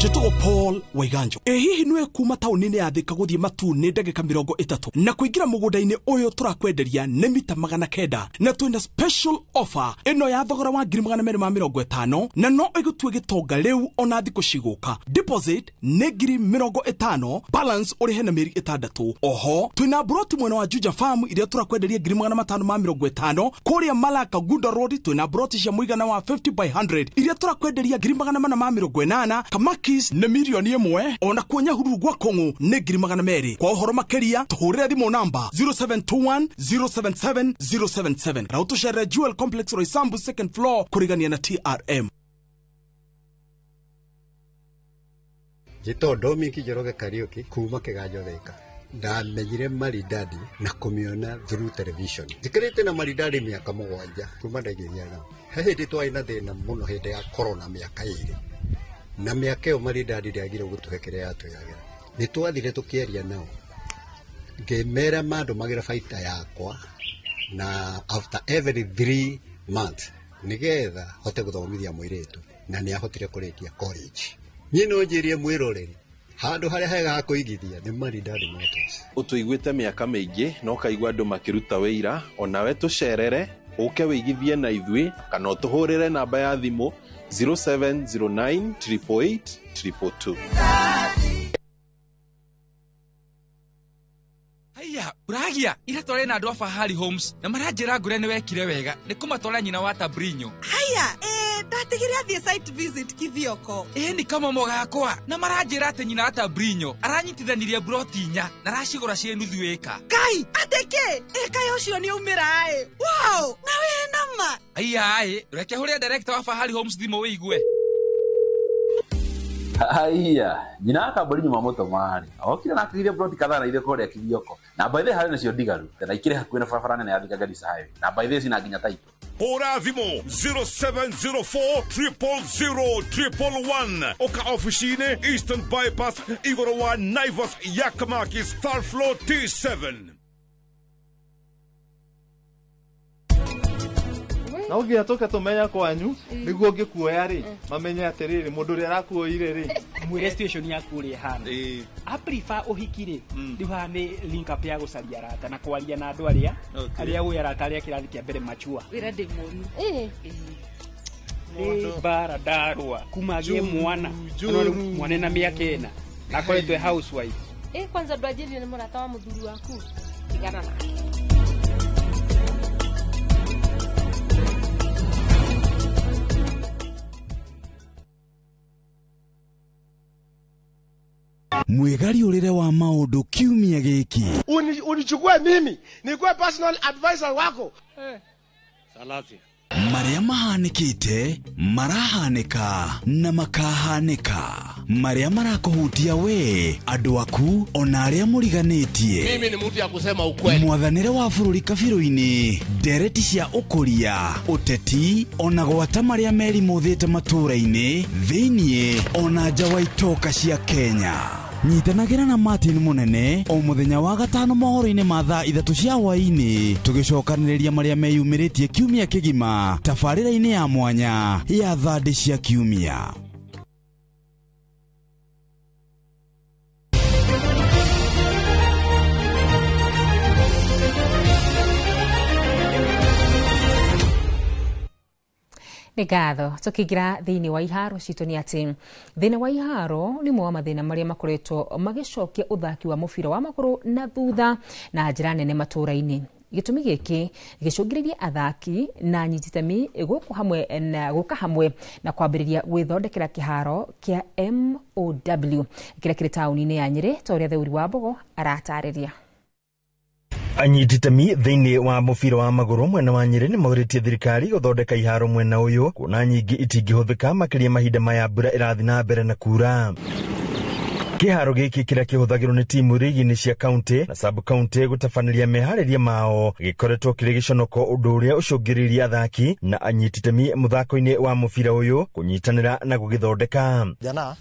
Njĩtagwo Paul Waiganjo. Hihi nĩwe kuma taũni-inĩ ya Thika gũthiĩ Matune ndagĩka 30 na kũingĩra mũgũnda-inĩ ũyũ tũrakwenderia nĩ mita 900 na twĩna special offer ĩno ya thogora wa 250 na no ĩgũtue gĩtonga rĩu ona thikũ cigũka. Deposit nĩ 50,000, balance ũrĩhe na mĩeri 6. Oho twĩna broti mwena wa Juja Farm iria tũrakwenderia 550 kũrĩa Malaka Gunda Road. Twĩna broti cia mũigana wa 50/100 iria tũrakwenderia 480. Kamakis nĩ milioni 1 ona kuonya huru gwa Kongo nĩ 200,000. Kwa ũhoro makĩria tũhũrĩre thimũ namba 0721 077 077. Rautuchere Jewel Complex Roysambu 2nd floor kũrigania na TRM. Jito Domiki Njoroge Kariuki kuma Kĩganjo Thika. Ndamenyire Maridadi na kũmĩona through television. Njikirite na Maridadi mĩaka 7 kuma ndaigĩria nao. He hĩndĩ twarĩ na thĩna mũno hĩndĩ ya corona mĩaka 2. Na mĩaka ĩyo Maridadi ndĩagire gũtũhe kĩrĩa yatũheaga. Nĩ twathire tũkĩaria nao. Ngĩmera mandũ magĩra baita yakwa na after every 3 months nĩgetha hote gũthomithia mũirĩtu na nĩ ahotire kũrĩkia college. Niĩ no njĩrie mwĩroreri handũ harĩa hega ha kũigithia nĩ Maridadi Motors. Ũtũiguĩte mĩaka mĩingĩ no kaigua andũ makĩruta wĩira, onawe tũcerere ũke wĩigithie na ithuĩ kana ũtũhũrĩre namba ya thimũ 0709 888 222. Haya, uragia ira tore na andũ a Fahari Homes na maranjĩra ngũre nĩ wekire wega nĩ kũmatwara nyina wa Tabrinyo. Haya, ndatigire athiĩ site visit Kithioko. Ni kama mogakwa na maranjĩra atĩ nyina wa Tabrinyo aranyitithanirie broti 4 na aracigũra cie nuthu ĩka. Kai, ateke ĩka yocio nĩ umĩra Wow, na wĩ nama. Haya, reke hũrĩa director wa Fahari Homes thimũ wĩigue. Haya, nyina wa Tabrinyo mamoto mari. Okire na akire broti kadhaa na ile kore ya Kithioko. Na by the way harĩ nacio ndigaru, tena ikire hakuhĩ na barabara nene ya Thika Garissa Highway. Na by the way sina nginya title. Hora thimo 0704000111 oka officine Eastern Bypass igoro wa Naivas Yakamaki Star Floor T7. Na ugia toka tumenya kwanyu niguo ngikuoya ri mamenye atiriri mundu ri arakuoire ri mwire station yaku ri hana a prefer uhikire ndiha ni link up ya gucaria rata na kwaria na andu aria we rata aria kirathi kia mbere machua wira ndi monu bara darwa kumagie mwana mwana na miaka ena akoretwe housewife kwanza ndwajiri ni murata wa muthuri waku igana na Mwigari urire wa maundu kiumia giki. Unichukue mimi nikuwe personal advisor wako. Salasi. Maria mahanikite, marahanika na makahanika. Maria marakuhutia we, andu aku ona aria muriganitie. Mimi ni mtu ya kusema ukweli. Mwathanire wa bururi kabiru-ini, ndereti cia ukuria, uteti, ona gwata maria meri muthite matura-ini, thiini ona nja wa itoka cia Kenya. Nyitanagira na Martin Munene o muthenya wa gatano mohoro-ini ma thaa 3 cia hwaini tugicokaniriria maria meyumiritie kiumia kigima tabarira-ini ya mwanya ya thandi cia kiumia. Nĩ ngatho tukigira thiini wa iharo citũ nĩ atĩ thĩna wa iharo nĩ mwe wa mathĩna marĩa makoretwo magĩcokia ũthaki wa mũbira wa magũrũ na thutha na njĩra nene matũũra-inĩ. Gĩtũmi gĩkĩ gĩcũngĩrĩirie athaki na anyititemi gũka hamwe na kwambĩrĩria gwĩthondekera kĩharo kĩa MOW kĩrĩa kĩrĩ taũni-inĩ ya Nyĩrĩ ta ũrĩa Theuri wa Mbogo aratarĩria. Anyititemi thiini wa mubira wa maguru mwena wa Nyĩrĩ nĩ mauritie thirikari guthondeka iharo mwena uyu kuna nyingi itingĩhũthĩka makĩria mahinda maya mbura ĩrathi na mbere na kura. Kiharo giki kira kihuthagirwo ni timu rigi-ini cia county na sub county gutabanĩria meharĩria mao gikoretwo kiri giconoko undu uria ucungĩrĩirie athaki na anyititemi muthako-ini wa mubira uyu kunyitanĩra na gugithondeka. Jana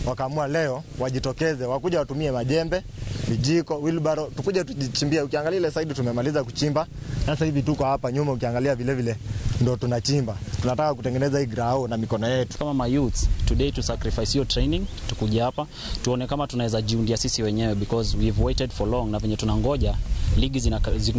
wakaamua leo wajitokeze wakuja watumie majembe, vijiko, wheelbarrow, tukuje tujichimbia. Ukiangalia ile side tumemaliza kuchimba. Sasa hivi tuko hapa nyuma ukiangalia vile vile ndo tunachimba. Tunataka kutengeneza hii grao na mikono yetu. Kama my youth today to sacrifice your training tukuja hapa tuone kama tunaweza jiundia sisi wenyewe because we've waited for long na venye tunangoja ligi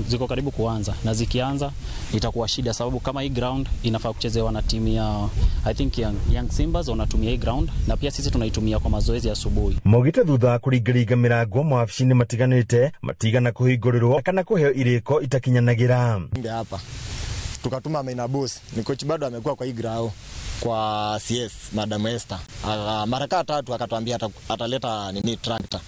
ziko karibu kuanza na zikianza itakuwa shida sababu kama hii ground inafaa kuchezewa na timu ya I think young Simbas wanatumia hii ground na pia sisi tunaitumia kwa mazoezi ya asubuhi. Mogite thutha kuringaringa mirango mawabici-ini matiganite matigana kuhingurirwo kana kuheo iriko itakinyanagira. Hapa tukatuma maina boss ni coach bado amekuwa kwa hii grao kwa CS Madam Esther mara tatu akatuambia ataleta nini tractor.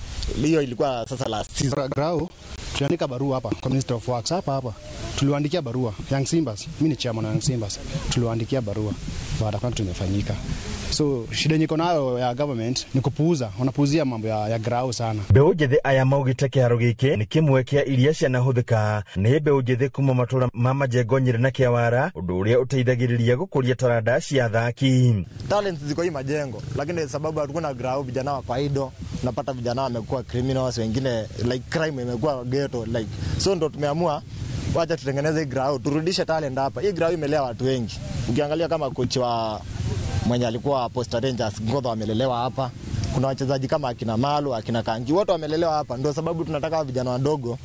Hiyo ilikuwa sasa last season. Grao tuliandika barua hapa kwa Minister of Works hapa tuliwaandikia barua Young Simbas, mimi ni chairman wa Young Simbas, tuliwaandikia barua baada ya tumefanyika. So shida nyiko nayo ya government ni kupuuza, wanapuuzia mambo ya grao sana. Mbeũ njĩthĩ aya maugite kĩharo gĩkĩ nĩ kĩmwe kĩa iria cianahuthĩka nĩ mbeũ njĩthĩ kuma matũra ma Majengo, Nyĩrĩ na Kĩawara, ũndũ ũrĩa ũteithagĩrĩria gũkũria taranda cia athaki. Talents ziko hii Majengo, lakini sababu hatuna grao vijana wa kaido, unapata vijana wamekuwa criminals, wengine like crime imekuwa ghetto like. So ndo tumeamua wacha tutengeneze grao, turudishe talent hapa. Hii grao imelea watu wengi. Ukiangalia kama coach wa mwenye alikuwa Posta Rangers Ngodho wamelelewa hapa. Kuna wachezaji kama akina Malu, akina Kangi, wote wamelelewa hapa. Ndio sababu tunataka vijana wadogo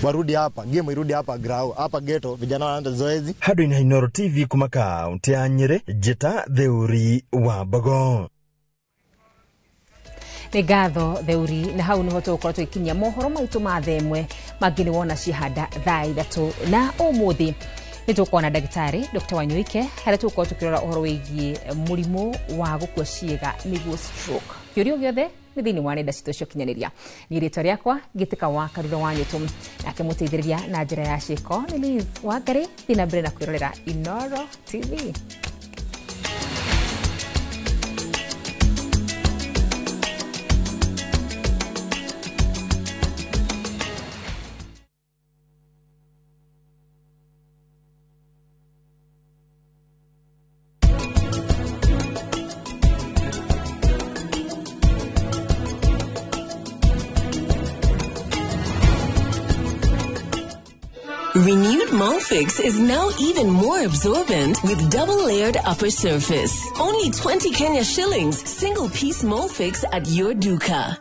warudi hapa, game irudi hapa grao, hapa ghetto, vijana waanze zoezi. Hadu-ini Inooro TV kuma kaunti ya Nyĩrĩ, Njĩta Theuri wa Mbogo. Nĩ ngatho Theuri, na hau nĩho tũgũkorwo tũgĩkinyia mohoro maitũ ma thaa ĩmwe mangĩ nĩ wona cihanda thaa 3 na ũmũthĩ nĩ tũkuona ndagĩtarĩ Dr. Wanyuike harĩa tũgũkorwo tũkĩrora ũhoro wĩgiĩ mũrimũ wa gũkua ciĩga nĩguo stroke. Kĩũria gĩothe nĩ thĩinĩ wa nenda citũ cia ũkinyanĩria. Nĩ rĩtwa rĩakwa Gĩtĩka wa Karura wa Nyũtũ, nake mũteithĩrĩria na njĩra ya ciĩko nĩ Liz Wangari. Thiĩ na mbere na kwĩrorera Inooro TV. Molfix is now even more absorbent with double-layered upper surface. Only 20 Kenya shillings, single-piece Molfix at your duka.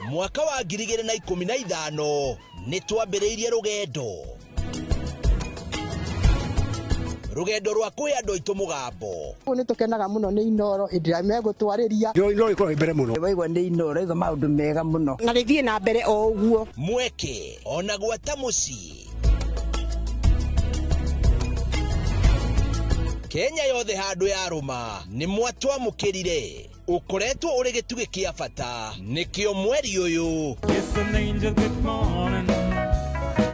Mwaka wa 2015 nitwambiriirie rugendo rwa kuya ndo itu mugambo ni tukenaga muno ni Inoro indira megutwariria Inoro ikoro imbere muno waigwa ni Inoro iga maundu mega muno na rithie na mbere o uguo mweke ona gwata muci Kenya yothe handu ya ruma ni mwatwa mukirire ukoretwo uri gituge kia bata nikio mweri uyu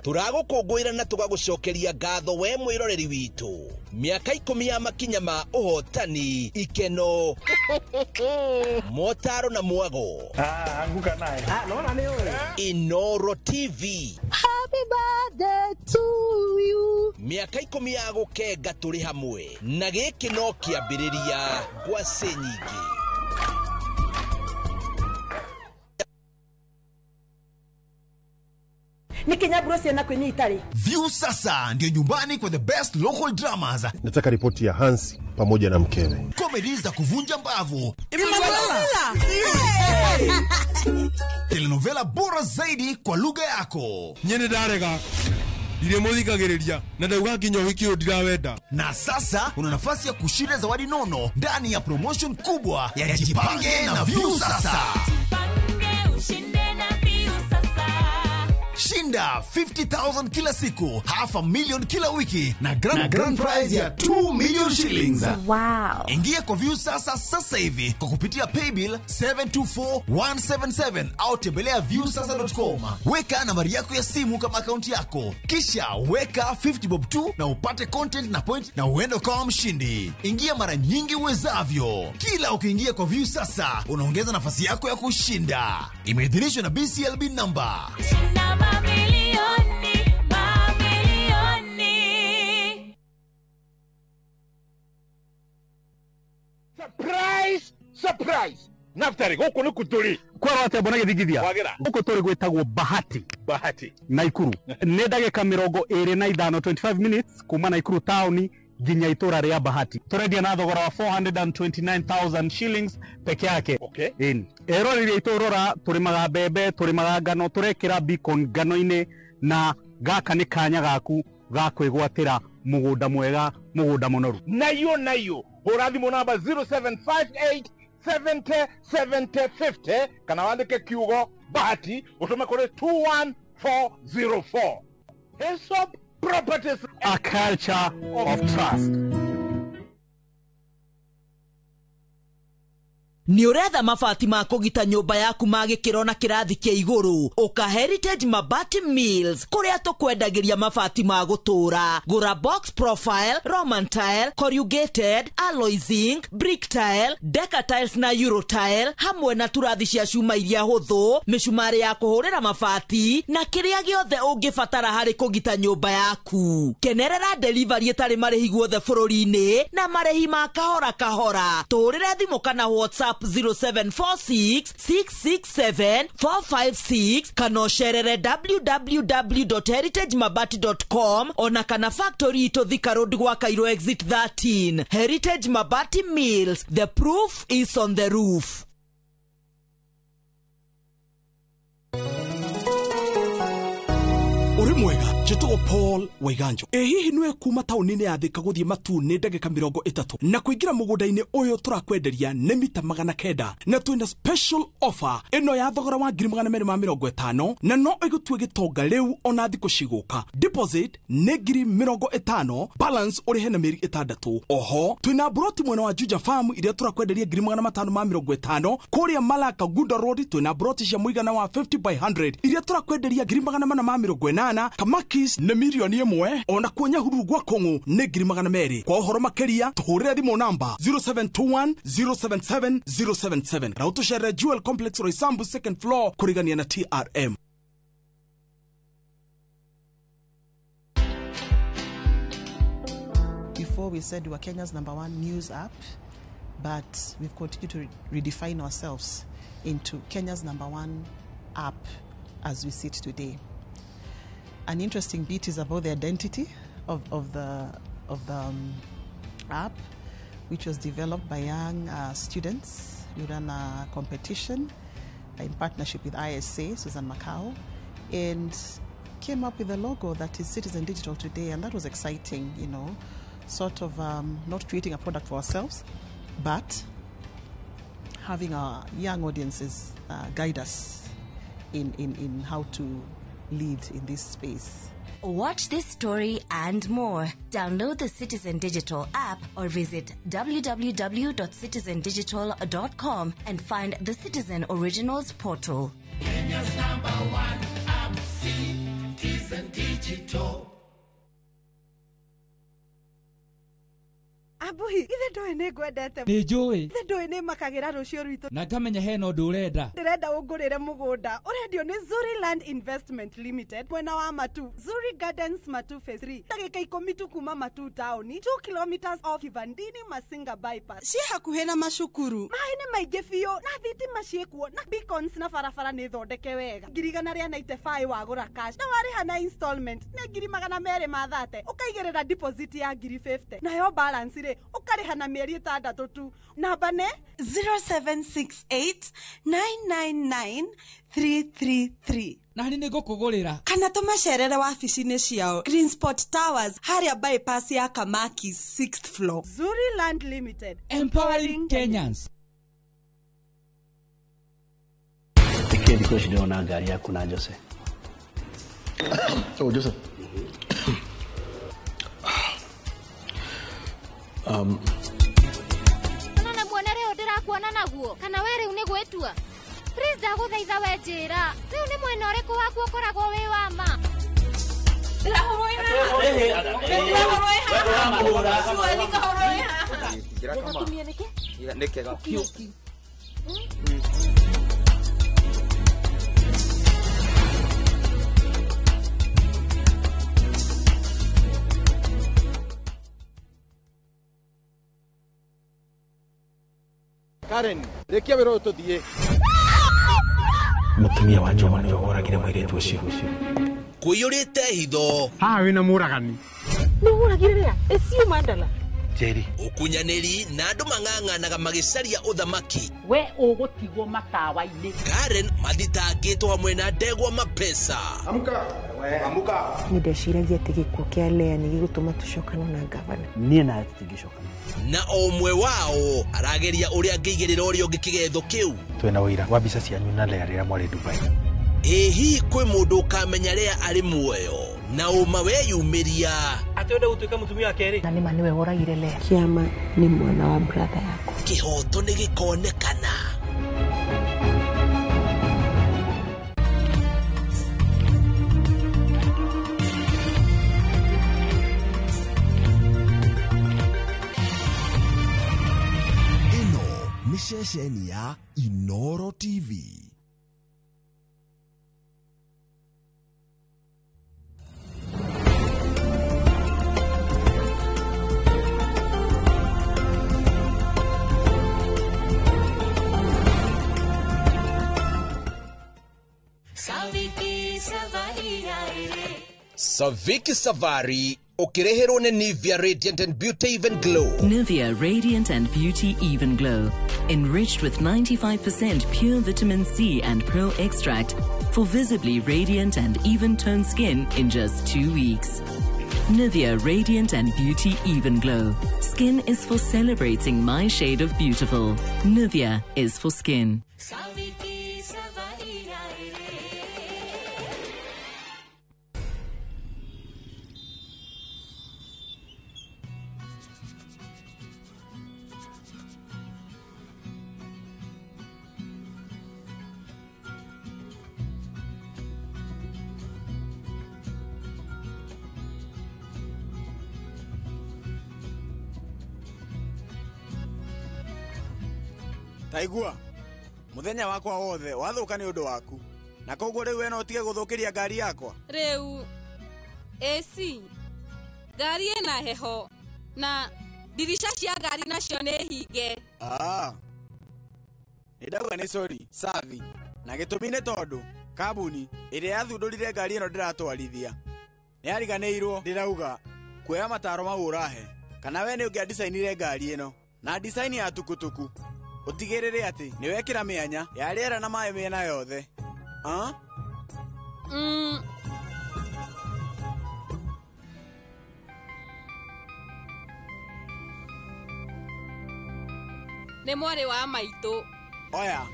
turagukungwira na tugagucokeria ngatho we mwiroreri witu miaka 10 ya makinya ma uhotani ikeno motaro na mwago anguka naye naona ni wewe Inoro TV happy birthday to you miaka 10 ya gukenga turi hamwe na giki no kiambiriria gwa senyingi ni Kenya Bros na kwenye Itali. View sasa ndio nyumbani kwa the best local dramas. Nataka ripoti ya Hansi pamoja na mkewe. Comedy za kuvunja mbavu. Telenovela bora zaidi kwa lugha yako. Nyene darega. Dire muthikagiriria na ndauga kinyo hikio ndirawenda. Na sasa una nafasi ya kushinda zawadi nono ndani ya promotion kubwa ya Jipange na View sasa. Shinda 50,000 kila siku, $500,000 kila wiki na grand prize ya 2 million shillings. Wow. Ingia kwa View sasa hivi kwa kupitia paybill 724177 au tembelea viewsasa.com. Weka nambari yako ya simu kama akaunti yako. Kisha weka 50 bob tu na upate content na point na uende kama mshindi. Ingia mara nyingi uwezavyo. Kila ukiingia kwa View sasa unaongeza nafasi yako ya kushinda. Imeidhinishwa na BCLB number. Surprise Naftari guku ni kuturi kwa wate bona githigithia guku turi gwetagwo bahati Naikuru ne ndagika 25 25 minutes kuma Naikuru town ginya itura ria Bahati turendia na thogora wa 429,000 shillings peke yake. Ero ri iturora turi maga bebe turi maga ngano turekira beacon ngano-ine na gaka ni kanya gaku gakwigwatira mugunda mwega mugunda munoru nayo hurathimo namba 0758 70 70 50 kana wandike kiugo Bahati utume kore 21404. Hesop Properties, a culture of trust. Ni uretha mabati ma kugita nyumba yaku ma gikiro na kirathi kia iguru uka Heritage Mabati Mills kuria tukwendagiria mabati ma gutura gura box profile Roman tile corrugated alloy zinc brick tile deca tiles na euro tile hamwe na turathi cia cuma iria huthu micumari ya kuhurira mabati na kiria giothe ungibatara hari kugita nyumba yaku kenerera delivery itari marihi guothe bururi-ini na marihi ma kahora turire thimu kana WhatsApp 0746 667 456 kana sherere www.heritagemabati.com ona kana factory to Thika Road gwa Cairo exit 13. Heritage Mabati Mills, the proof is on the roof. Uri mwega jetwo Paul Waiganjo hihi nwe kuma tauni-ini ya Thika guthie Matune ndagika 30 na kuingira mugunda-ini uyu turakwenderia ni mita 900 na twina special offer ino ya thogora wa 250 na no igutue gitonga riu ona thiku ciguka deposit ni 50,000 balance uri hena meri 6 oho twina broti mwena wa Juja Farm iria turakwenderia 550 kuria Malaka Gunda Road twina broti cia muigana wa 50 by 100 iria turakwenderia 480 Kamakis na milioni 1 ona kuonya huru gwa Kongo ne 200 kwa uhoro makeria tuhurire thimo namba 0721 077 077 na utushere Jewel Complex Roysambu second floor kurigania na TRM. Before we said we were Kenya's #1 news app, but we've continued to redefine ourselves into Kenya's #1 app as we sit today. An interesting bit is about the identity of the app, which was developed by young students. We ran a competition in partnership with ISA, Susan Macau, and came up with a logo that is Citizen Digital today, and that was exciting, you know, sort of not creating a product for ourselves, but having our young audiences guide us in how to lead in this space. Watch this story and more. Download the Citizen Digital app or visit www.citizendigital.com and find the Citizen Originals portal. Kenya's #1 app, Citizen Digital. Abuhi, ithe ndoe nĩ ngwendete. Nĩ njũĩ. Ithe ndoe nĩ makagĩra rũciũ rwitũ. Na ngamenya hena ũndũ ũrenda. Ndĩrenda ũngũrĩre mũgũnda. Ũrendio nĩ Zuri Land Investment Limited. Mwena wa Matu. Zuri Gardens Matu Phase 3. Ndagĩka 10 tu kuma Matu taoni. 2 kilometers off Kivandini Masinga bypass. Ci hakuhĩ na macukuru. Maĩ nĩ maingĩ biũ na thitima ciĩkuo na beacons na barabara nĩ thondeke wega. Ngirigana rĩa 95 wagũra cash. Na warĩha na installment. Nĩ 230. Ũkaigĩrĩra deposit ya 50. Nayo balance rĩ ukariha na mieri 6 tu. Namba ne 0768999333. Na nĩ ngũkũgũrĩra. Kana tũmacerere wabici-inĩ ciao Greensport Towers harĩa bypass ya Kamaki 6th floor. Zuri Land Limited, empowering Kenyans. Tiketi kwa shida na gari yako na Jose. Oh, Joseph. Kana muone reo ndirakuona naguo kana we riu ni gwetua please ndaguthaitha we njira riu ni mwena uriku waku ukoragwo wi wa ma Karen, rekia wero tuthie. Mutumia wa Joma nĩ woragire mũirĩtu ũcio. Kũiyũrĩte hitho. Haha wĩna mũragani. Nĩ woragire rĩa? Eciu Mandala. Jerry. Ũkunyanĩri na andũ mang'ang'anaga magĩcaria ũthamaki. We ũgũtigwo matawa-inĩ. Karen mathitangĩtwo hamwe na Ndegwa Mapesa. Amka. Amuka. Nĩndeciragia atĩ gĩkuũ kĩa Lea nĩ gĩgũtũma tũcokane na gavana. Niĩ nawe tũtingĩcokana. Na omwe wao arageria ũrĩa angĩigĩrĩra ũrĩa ũngĩ kĩgetho kĩu. Twĩna ũira wa mbica cianyu na Lea rĩrĩa mwarĩ Dubai. Hihi kwĩ mũndũ ũkamenya Lea arĩ muoyo na ũma weyumĩria. Atĩenda gũtuĩka mũtumia wa kerĩ. Na nĩma nĩwe woragire Lea. Kĩama nĩ mwana wa brother yako. Kĩhoto nĩ gĩkonekana. Ni ceceni ya Inoro TV. Saviki Savari ukireherwo ni Nivea Radiant and Beauty Even Glow. Nivea Radiant and Beauty Even Glow. Enriched with 95% pure vitamin C and pearl extract for visibly radiant and even-toned skin in just 2 weeks. Nivea Radiant and Beauty Even Glow. Skin is for celebrating my shade of beautiful. Nivea is for skin. Taigua muthenya wakwa wothe wathuka ni undu waku na koguo riu eno utige guthukiria ngari yakwa riu AC ngari ina heho na dirisha cia ngari nacio ni hinge Nĩndauga nĩ sorry Savi, na gĩtũmi nĩ tondũ kambuni ĩrĩa yathundũrire ngari ĩno ndĩratwarithia nĩariganĩirwo. Ndĩrauga kuoya mataro mau ũrahe, kana we nĩ ũngĩa designire ngari ĩno na design ya tukutuku, ũtigĩrĩre atĩ nĩwekĩra mĩanya ya rĩera na maĩ mĩena yothe. Nĩ mwarĩ wa maitũ. Oya,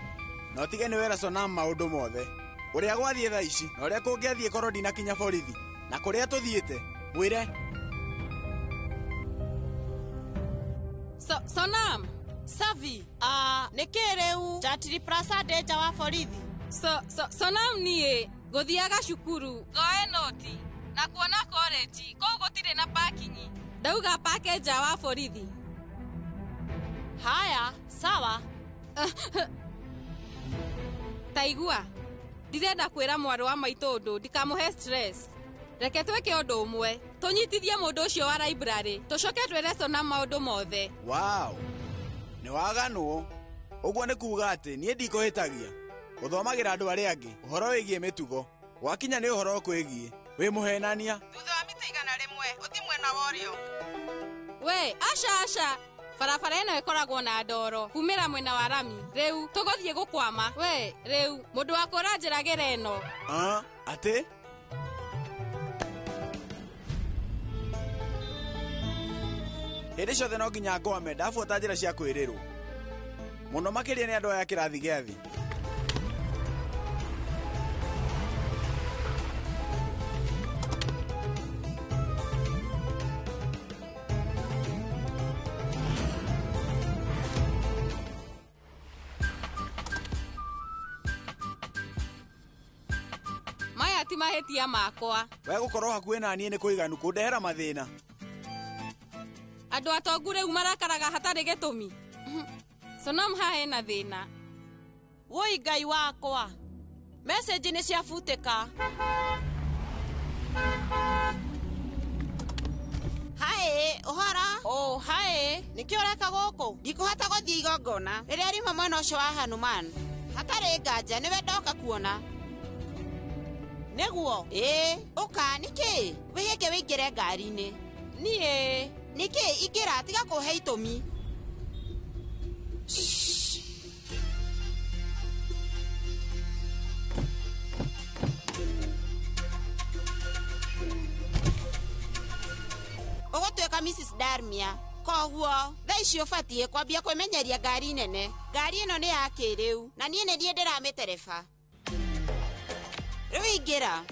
na ũtige nĩwera Sonam maũndũ mothe. Ũrĩa gwathiĩ thaa ici na ũrĩa kũngĩathiĩ korwo ndinakinya borithi, na kũrĩa tũthiĩte mwĩre. Sonam Savi, nĩkĩ rĩu Chatri Prasad nja wa borithi? Sonam niĩ ngũthiaga cukuru ngoe noti na kuona college kũu gũtirĩ na parking. Ndauga pake nja wa borithi. Haya, sawa. Taigua, ndirenda kwĩra mwarĩ wa maitũ ũndũ ndikamũhe stress. Reke twĩke ũndũ ũmwe, tũnyitithie mũndũ ũcio wa library, tũcoke twĩre Sonam maũndũ mothe. Wow, nĩ waganwo. Ũguo nĩ kuuga atĩ niĩ ndikũhĩtagia gũthomagĩra andũ arĩa angĩ ũhoro wĩgiĩ mĩtugo, wakinya nĩ ũhoro kwĩgiĩ wĩ mũhenania. Thutha wa mita 100 ũthi mwena wa ũrĩo. We, aca barabara ĩno ĩkoragwo na ndoro kumĩra mwena wa rami. Rĩu tũgũthiĩ gũkwama. We, rĩu mũndũ wa kũra njĩragĩra ĩno. Atĩ? Hĩndĩ ciothe no nginya ngwame ndabuata njĩra cia kwĩrĩrwo, mũno makĩria nĩ andũ aya kĩrathi gĩa thĩ. Maya ti mahĩtia makwa. We gũkorwo hakuhĩ na niĩ nĩ kũiganu kũndehera mathĩna. Andũ atongu rĩu marakaraga hatarĩ gĩtũmi. Sonam haha hena thĩna. Woi Ngai wakwa, message nĩ ciabutĩka. Haĩ, ũhoro? Haĩ, nĩkĩ ũreka gũkũ? Ndikũhota gũthiĩ igongona rĩrĩa rima mwena ũcio wa Hanuman. Hatarĩ nganja nĩwe ndoka kuona. Nĩguo? Ũka nĩkĩ? Wĩhĩke wĩingĩre ngari-inĩ. Niĩ nĩkĩ ingĩra tiga kũhe itũmi? Ũgũtuĩka Mrs. Darmia. Koguo thaa ici ũbatiĩ kwambia kwĩmenyeria ngari nene. Ngari ĩno nĩ ya kĩrĩu na niĩ nĩ niĩ ndĩramĩtereba. Rĩu ingĩra.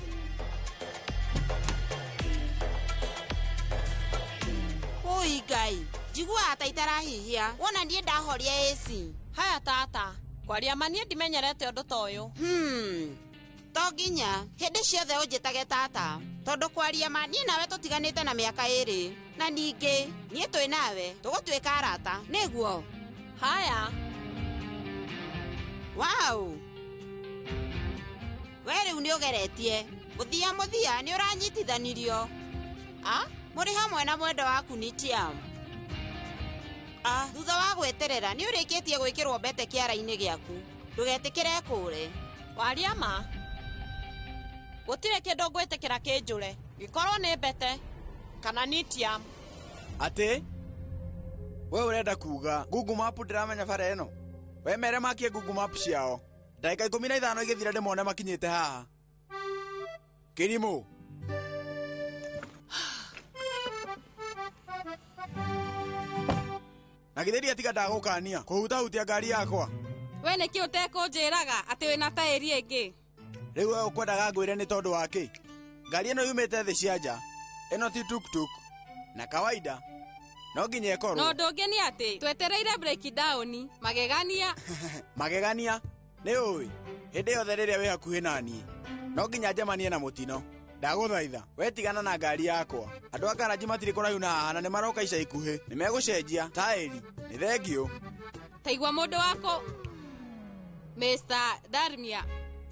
Oi Ngai, njiguaga ta itarahihia. Wona niĩ ndahoria AC. Haya tata, kwaria ma niĩ ndimenyerete ũndũ ta ũyũ. To nginya hĩndĩ ciothe ũnjĩtage tata, tondũ kwaria ma niĩ nawe tũtiganĩte na mĩaka 2, na ningĩ niĩ twĩ nawe tũgũtuĩka arata. Nĩguo? Haya. Wow, we rĩu nĩ ũgeretie. Mũthia nĩ ũranyitithanirio. Mũrĩ hamwe na mwenda waku Nitiam. Thutha wa gwĩterera nĩ ũrĩkĩtie gwĩkĩrwo mbete kĩara-inĩ gĩaku. Ndũgetĩkĩre kũre. Waria ma. Gũtirĩ kĩndũ ngwĩtĩkĩra kĩnjũre. Gĩkorwo nĩ mbete kana Nitiam. Atĩ? We ũrenda kuuga Google Map ndĩramenya bara ĩno? We mere makie Google Map ciao. Ndagĩka 15 igĩthira ndĩmone makinyĩte haha. Kĩrimũ. Na gĩthĩria tiga ndagũkania kũhutahutia ngari yakwa. We nĩkĩ ũtekũnjĩraga atĩ wĩna taĩri ĩngĩ? Rĩu we ũkwendaga ngwĩre nĩ tondũ wa kĩ? Ngari ĩno yumĩte thĩ cia nja. Ĩno ti tuk-tuk. Na kawaida no nginya ĩkorwo. No ũndũ ũngĩ nĩ atĩ twetereire breakdown. Magegania. Magegania? Nĩ ũĩ. Hĩndĩ yothe rĩrĩa wĩ hakuhĩ na niĩ no nginya njemanie na mũtino. Ndagũthaitha wetigana na ngari yakwa. Andũ a garaji matirĩ kũraihu na haha na nĩ maroka ica ikuhĩ. Nĩ megũcenjia taĩri. Nĩ thengio. Taigua mũndũ wako Mr. Darmia.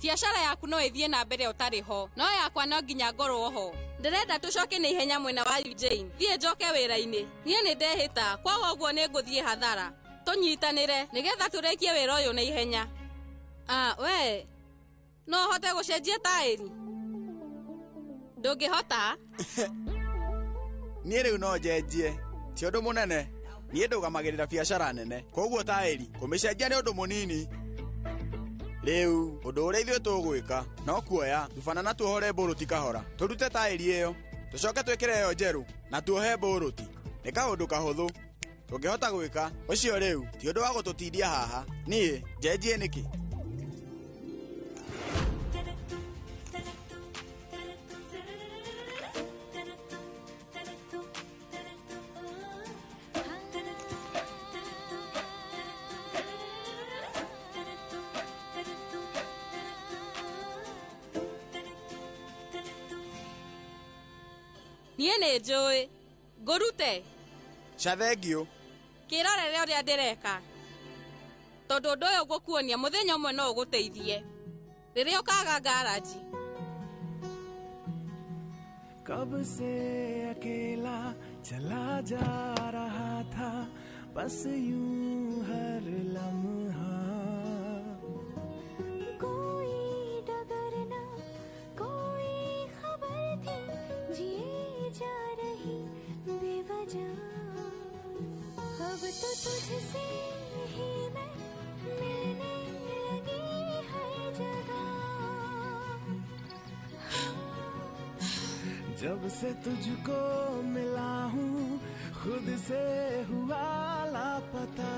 Biacara yaku no ĩthiĩ na mbere ũtarĩ ho, no yakwa no nginya ngorwo ho. Ndĩrenda tũcoke na ihenya mwena wa Eugene. Thiĩ njoke wĩra-inĩ. Niĩ nĩ ndehĩta, kwaga ũguo nĩ ngũthiĩ hathara. tunyitanire nigetha turekie wira uyu na ihenya. We no hote gucenjia tairi? Ndungihota? Nie riu no njenjie ti undu munene, nie ndugamagirira biacara nene, koguo tairi kumicenjia ni undu munini. Riu undu uria ithuĩ tũgwĩka no kuoya tubana na tuohore mbũrũti kahora, turute tairi ĩyo tucoke twĩkĩre ĩyo njerũ na tuohe mbũrũti. Nĩ kaũndũ kahũthũ tũngĩhota gwĩka. Ũcio rĩu ti ũndũ wa gũtũtindia haha. Niĩ njenjie nĩkĩ? Niĩ nĩ njũĩ ngũrute. Cathengio Kĩrorere ũrĩa ndĩreka, tondũ ũndũ ũyũ ngũkuonia mũthenya ũmwe no ũgũteithie rĩrĩa ũkaga garaji. कब से अकेला चला जा रहा था, बस यूं हर लम्हा। कोई डगर ना कोई खबर थी, जिए जा रही बेवजह। अब तो तुझसे ही मैं मिलने लगी हर जगह। जब से तुझको मिला हूँ खुद से हुआ लापता,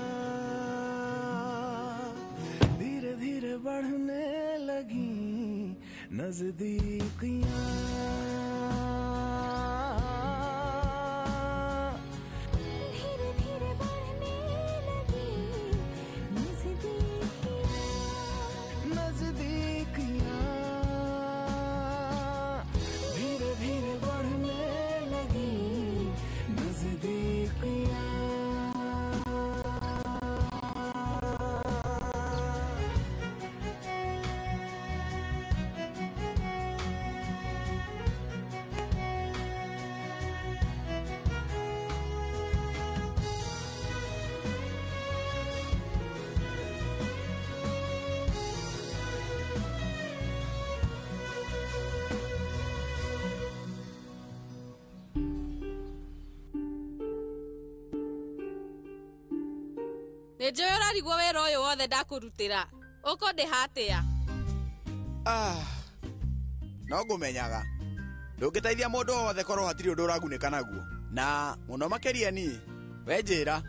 धीरे धीरे बढ़ने लगी नजदीकियाँ। धीरे धीरे बढ़ने लगी नजदीकियाँ। धीरे धीरे बढ़ने लगी नजदीकियाँ। Nĩ njũĩ ũrarigwo wĩra ũyũ wothe ndakũrutĩra, ũkũndĩha atĩa? No ngũmenyaga ndũngĩteithia mũndũ wothe korwo hatirĩ ũndũ ũragunĩka naguo, na mũno makĩria niĩ. We njĩra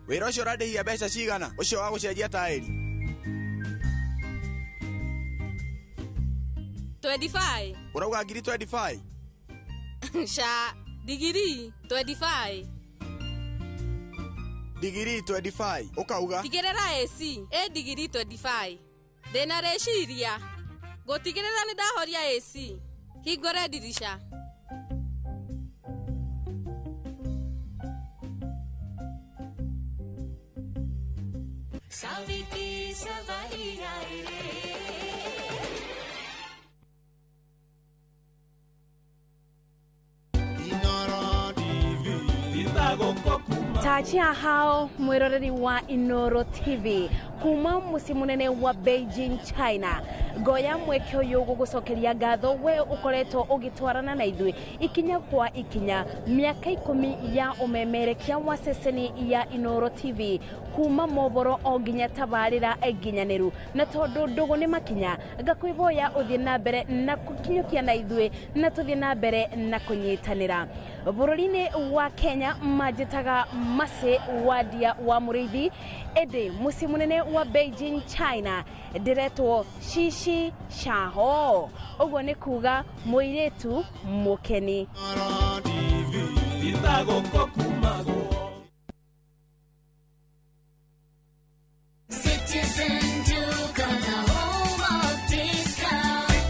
wĩra ũcio ũrandĩhia mbeca cigana, ũcio wa gũcenjia taĩri? 25. Ũrauga ngiri 25? Ca digiri 25. Digiri 25 ukauga? Tigĩrĩra AC digiri 25. Ndĩna rĩciria ngũtigĩrĩra nĩ ndahoria AC. Hingũre dirisha. Saviti savari Tachia hao mwiroreri wa Inoro TV kuma musi munene wa Beijing, China. Goya mwekyo yogo gucokeria ngatho we ukoretwo ugitwarana na ithui ikinya kwa ikinya miaka 10 ya umemerekia wa ceceni ya Inoro TV kuma moboro o nginya tabarira eginyaniru na tondu ndugu ni makinya ngakwivoya uthie na mbere na kukinyukia na ithui na tuthie na mbere na kunyitanira. Bururi-ini wa Kenya majitaga Mase Wadia wa Muriithi ede musi munene wa Beijing, China diretwo Shishi Shaho, uguo ni kuga muiretu mukeni.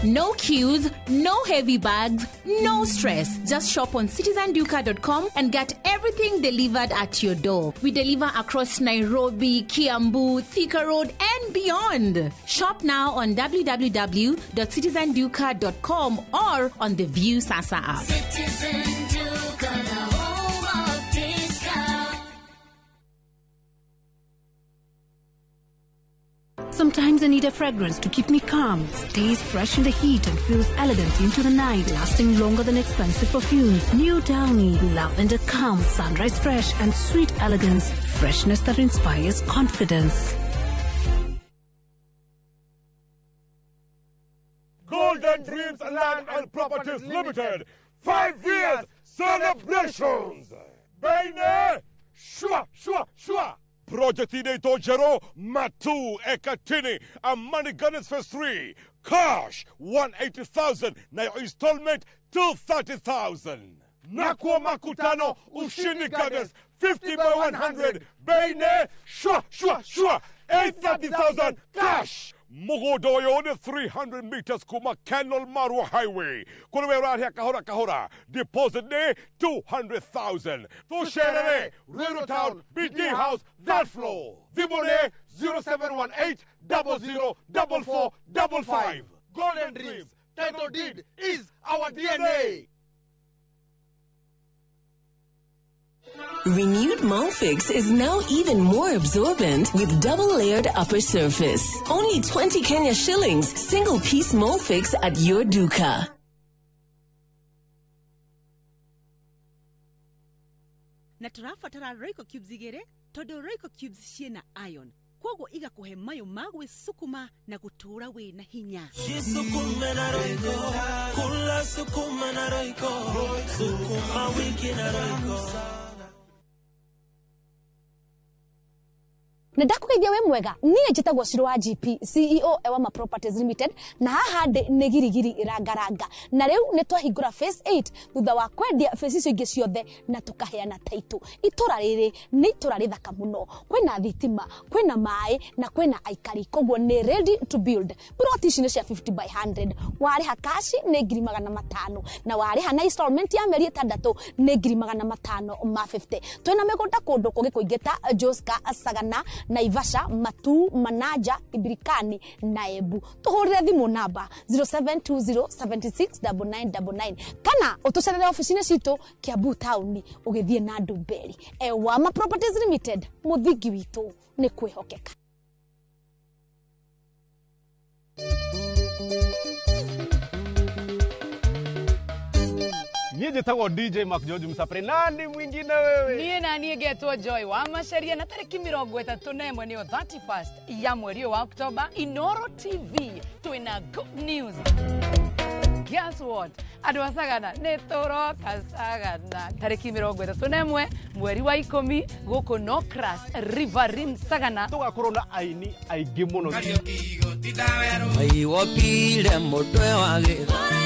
No queues, no heavy bags, no stress. Just shop on citizenduka.com and get everything delivered at your door. We deliver across Nairobi, Kiambu, Thika Road, and beyond. Shop now on www.citizenduka.com or on the View Sasa app. Citizen Duka, the home of discount. Sometimes I need a fragrance to keep me calm, stays fresh in the heat and feels elegant into the night, lasting longer than expensive perfumes. New Downy, lavender calm, sunrise fresh and sweet elegance, freshness that inspires confidence. Golden Dreams Land and Properties Limited, 5 years celebrations. Bene, shua. Project Inator Jero, Matu, Ekatini, and Money Gunners Phase 3. Cash, 180,000. Now installment, 230,000. Nakwa Makutano, Ushini Gunners, 50 by 100. Bene, shua. 830,000 cash. Mogodoyo on 300 meters Kuma Canal Marwa Highway. Kulewe around here kahora. Deposit ne 200,000. To share Railroad Town, BD House, that floor. Vibone 0718 004455. Golden Dreams. Title deed is our DNA. Renewed Molfix is now even more absorbent with double-layered upper surface. Only 20 Kenya shillings, single-piece Molfix at your duka. Na turafatara Royco Cubes igere, todo Royco Cubes ciena iron. Kwogo iga kuhe mayo magwe sukuma na gutura we na hinya. Sukuma na Royco, kula sukuma na Royco, sukuma wiki na Royco. Na ndakugeithia we mwega niĩ njĩtagwo Shiro wa GP CEO Ewama Properties Limited na haha ndĩ nĩ girigiri irangaranga na rĩu nĩ twahingũra phase 8 thutha wa kwendia phase icio ingĩ ciothe na tukaheana title. Itũra rĩrĩ nĩ itũra rĩthaka mũno, kwĩna thitima, kwĩna maĩ na kwĩna aikari, koguo nĩ ready to build. Plot ici nĩ cia 50 by 100, warĩha kashi nĩ 500,000 na warĩha na installment ya mĩeri 6 nĩ 550. Twĩna mĩgũnda kũndũ kũngĩ kũingĩ ta Joska, Sagana, Naivasha, Matu, Manaja, Ibirikani na Embu. Tuhurire thimu namba 0720769999 kana utucerere ofisini citu Kiambu Town ugithie na Ndumberi. Ewama Properties Limited, muthingi witu ni kwihokeka. Niĩ njĩtagwo DJ Mark George Msapre, nani mwingine wewe? Niĩ na niĩ ngetwo Joy wa Macharia, na tarĩki 31 nĩyo 31st ya mweri wa Oktoba, Inoro TV twĩna good news. Guess what? Andũ a Sagana nĩ tũroka Sagana tarĩki 31 mweri wa 10 gũkũ Nokras Riverine Sagana. Tũgakorwo na aini aingĩ mũno. Aiwopire mũtwe wa gĩthara.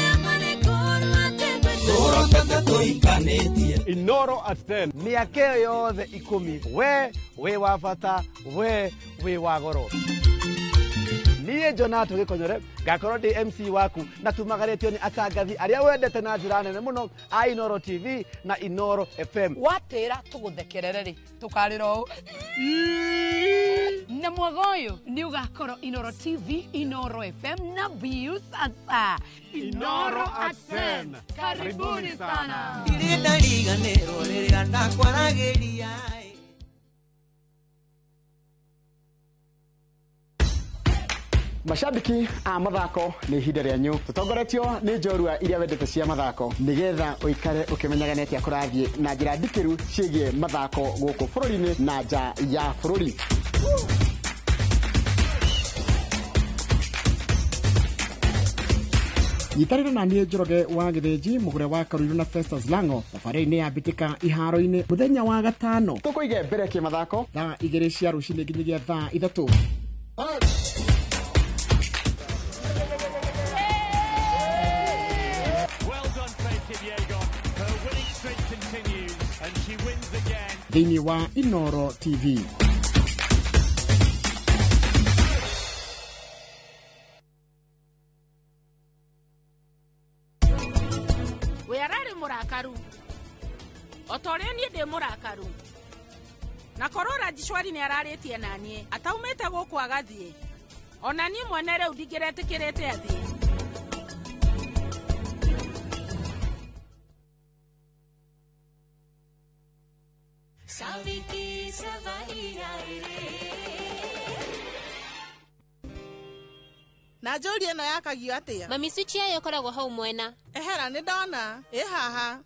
Inoro at 10. Mĩaka yothe 10. We wa bata, we wa goro. Niĩ Jonato Gĩkonyore ngakorwo ndĩ MC waku na tumagaretio nĩ atangathi arĩa wendete na njĩra nene mũno a Inoro TV na Inoro FM. Watĩra tũgũthekerere rĩ tũkarĩra ũũ. Na mwaka ũyũ nĩ ũgakorwo Inoro TV, Inoro FM na Views Asa. Inoro at 10. Karibuni sana. Irinda riganĩrwo rĩrĩa ndakwaragĩria. Mashabiki a mathako nĩ ihinda rĩanyu. Tũtongoretio nĩ njorua iria wendete cia mathako nĩgetha ũikare ũkĩmenyaga nĩ atĩa kũrathiĩ na njĩra ndikĩru ciĩgiĩ mathako gũkũ bũrũri-inĩ na nja ya bũrũri. Nyitanĩra na niĩ Njoroge wa Gĩthĩnji, mũgũre wa Karũirũ na Festus Lango. Thabarĩ-inĩ ya mbĩtĩka iharo-inĩ mũthenya wa gatano. Tũkũige mbere kĩmathako thaa 2 cia rũcinĩ nginyagia thaa 3. Thĩinĩ wa Inoro TV. We ararĩ mũrakaru otorĩa niĩ ndĩ mũrakaru na korora Jishwari nĩ ararĩtie naniĩ ataumĩte gũkũ agathiĩ ona niĩ mwene rĩu ndingĩretĩkĩrĩte athiĩ. na njũri ĩno yakagio atĩa? Mami switch yayo ĩkoragwo hau mwena. Ehera nĩ ndona. Ĩ haha.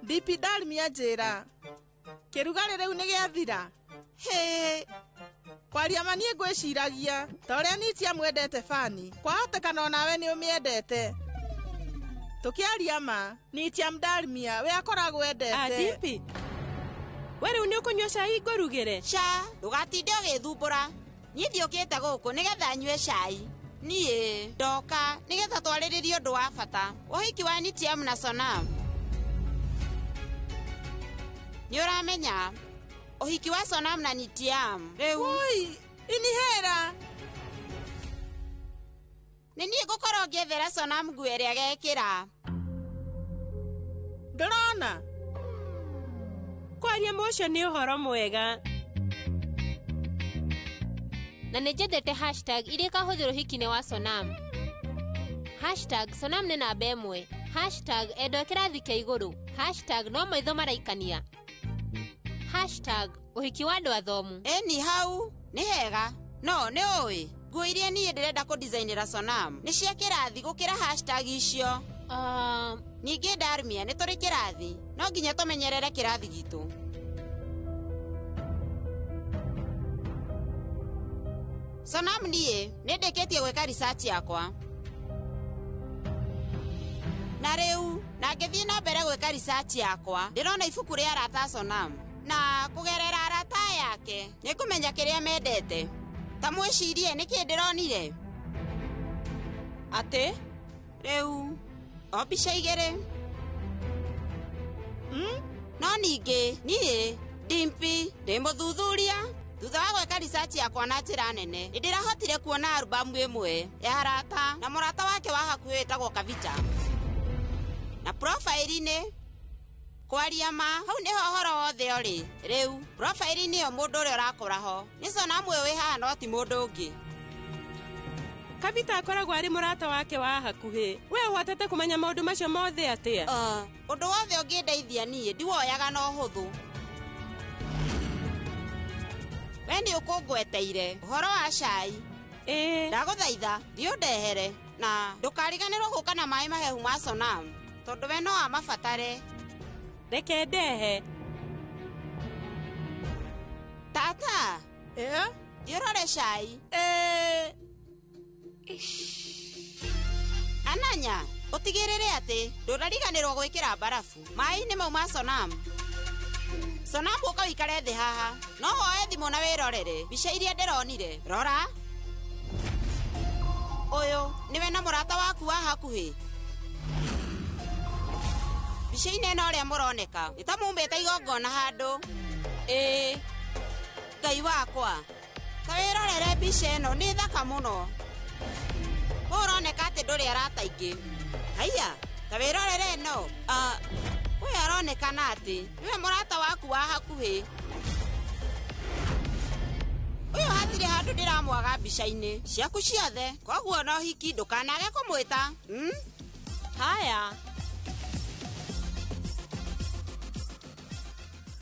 DP Dalmia njĩra. Kĩrugarĩ rĩu nĩ gĩathira. Hĩ. Kwaria ma niĩ ngwĩciragia. Ta ũrĩa Nitia mwendete Fani. Kwahotekana o nawe nĩ ũmĩendete. Tukiaria ma. Nitia Dalmia we akoragwo endete. DP. We rĩu nĩ ũkũnyua cai ngũrugĩre? Ca, ndũgatinde ũgĩthumbũra. Niĩ ndiũkĩte gũkũ nĩgetha nyue cai. Niĩ ndoka nĩgetha twarĩrĩrie ũndũ wa bata. Ũhiki wa Nitiam na Sonam. Nĩ ũramenya ũhiki wa Sonam na Nitiam. Rĩu. Oi, inihera. Nĩ niĩ ngũkorwo ngĩethera Sonam nguo ĩrĩa gekĩra. Ndĩrona. Kwaria mũcio nĩ ũhoro mwega. Na nĩnjethete hashtag iria ikahũthĩrwo ũhiki-inĩ wa Sonam. Hashtag Sonam nĩ namba 1. Hashtag endo kĩrathi kĩa igũrũ. Hashtag no maitho maraikania. Hashtag ũhiki wa andũ athomu. Eni hau nĩ hega. No nĩ ũĩ nguo iria niĩ ndĩrenda kũdizainĩra Sonam nĩ cia kĩrathi gũkĩra hashtag icio. Ningĩ Dalmia nĩ tũrĩ kĩrathi. No nginya tũmenyerere kĩrathi gitũ. Sonam niĩ nĩndĩkĩtie gwĩka research yakwa. Na rĩu na ngĩthiĩ na mbere gwĩka research yakwa ndĩrona ibuku rĩa arata Sonam. Na kũgerera arata yake nĩngũmenya kĩrĩa mendete. Ta mwĩcirie nĩkĩ ndĩronire? Atĩ? Rĩu o mbica igĩrĩ. No ningĩ niĩ Dimpi ndĩ mũthuthuria. Thutha wa gwĩka research yakwa na njĩra nene nĩndĩrahotire kuona albamu ĩmwe ya arata na mũrata wake wa hakuhĩ wĩtagwo Kavita. Na profile-inĩ kwaria ma hau nĩho ũhoro wothe ũrĩ. Rĩu profile-inĩ ĩyo mũndũ ũrĩa ũrakora ho nĩ Sonam wĩ haha no ti mũndũ ũngĩ. Kavita akoragwo arĩ mũrata wake wa hakuhĩ. We ũhotete kũmenya maũndũ macio mothe atĩa? Ũndũ wothe ũngĩndeithia niĩ ndiwoyaga na ũhũthũ. We nĩ ũkũngweteire ũhoro wa cai. Ndagũthaitha thiĩ ũndehere na ndũkariganĩrwo gũka na maĩ mahehu ma Sonam tondũ we no amabatare. Reke ndehe. Tata. Thiĩ ũrore cai. Ananya, ũtigĩrĩre atĩ ndũrariganĩrwo gwĩkĩra barafu maĩ-inĩ mau ma Sonam. Sonam ũka wĩikare thĩ haha. No woe thimũ na wĩrorere mbica iria ndĩronire. Rora. Ũyũ nĩwe na mũrata waku wa hakuhĩ. Mbica-inĩ ĩno ũrĩa mũroneka nĩ ta mumĩte igongona handũ. Ngai wakwa. Ta wĩrorere mbica ĩno nĩ thaka mũno. Ũroneka atĩ ndũrĩ arata aingĩ. Haiya, ta wĩrorere ĩno. Ũyũ aronekana atĩ nĩwe mũrata waku wa hakuhĩ. Ũyũ hatirĩ handũ ndĩramwaga mbica-inĩ ciaku ciothe. Koguo no hiki ndũkanage kũmwĩta. Haya.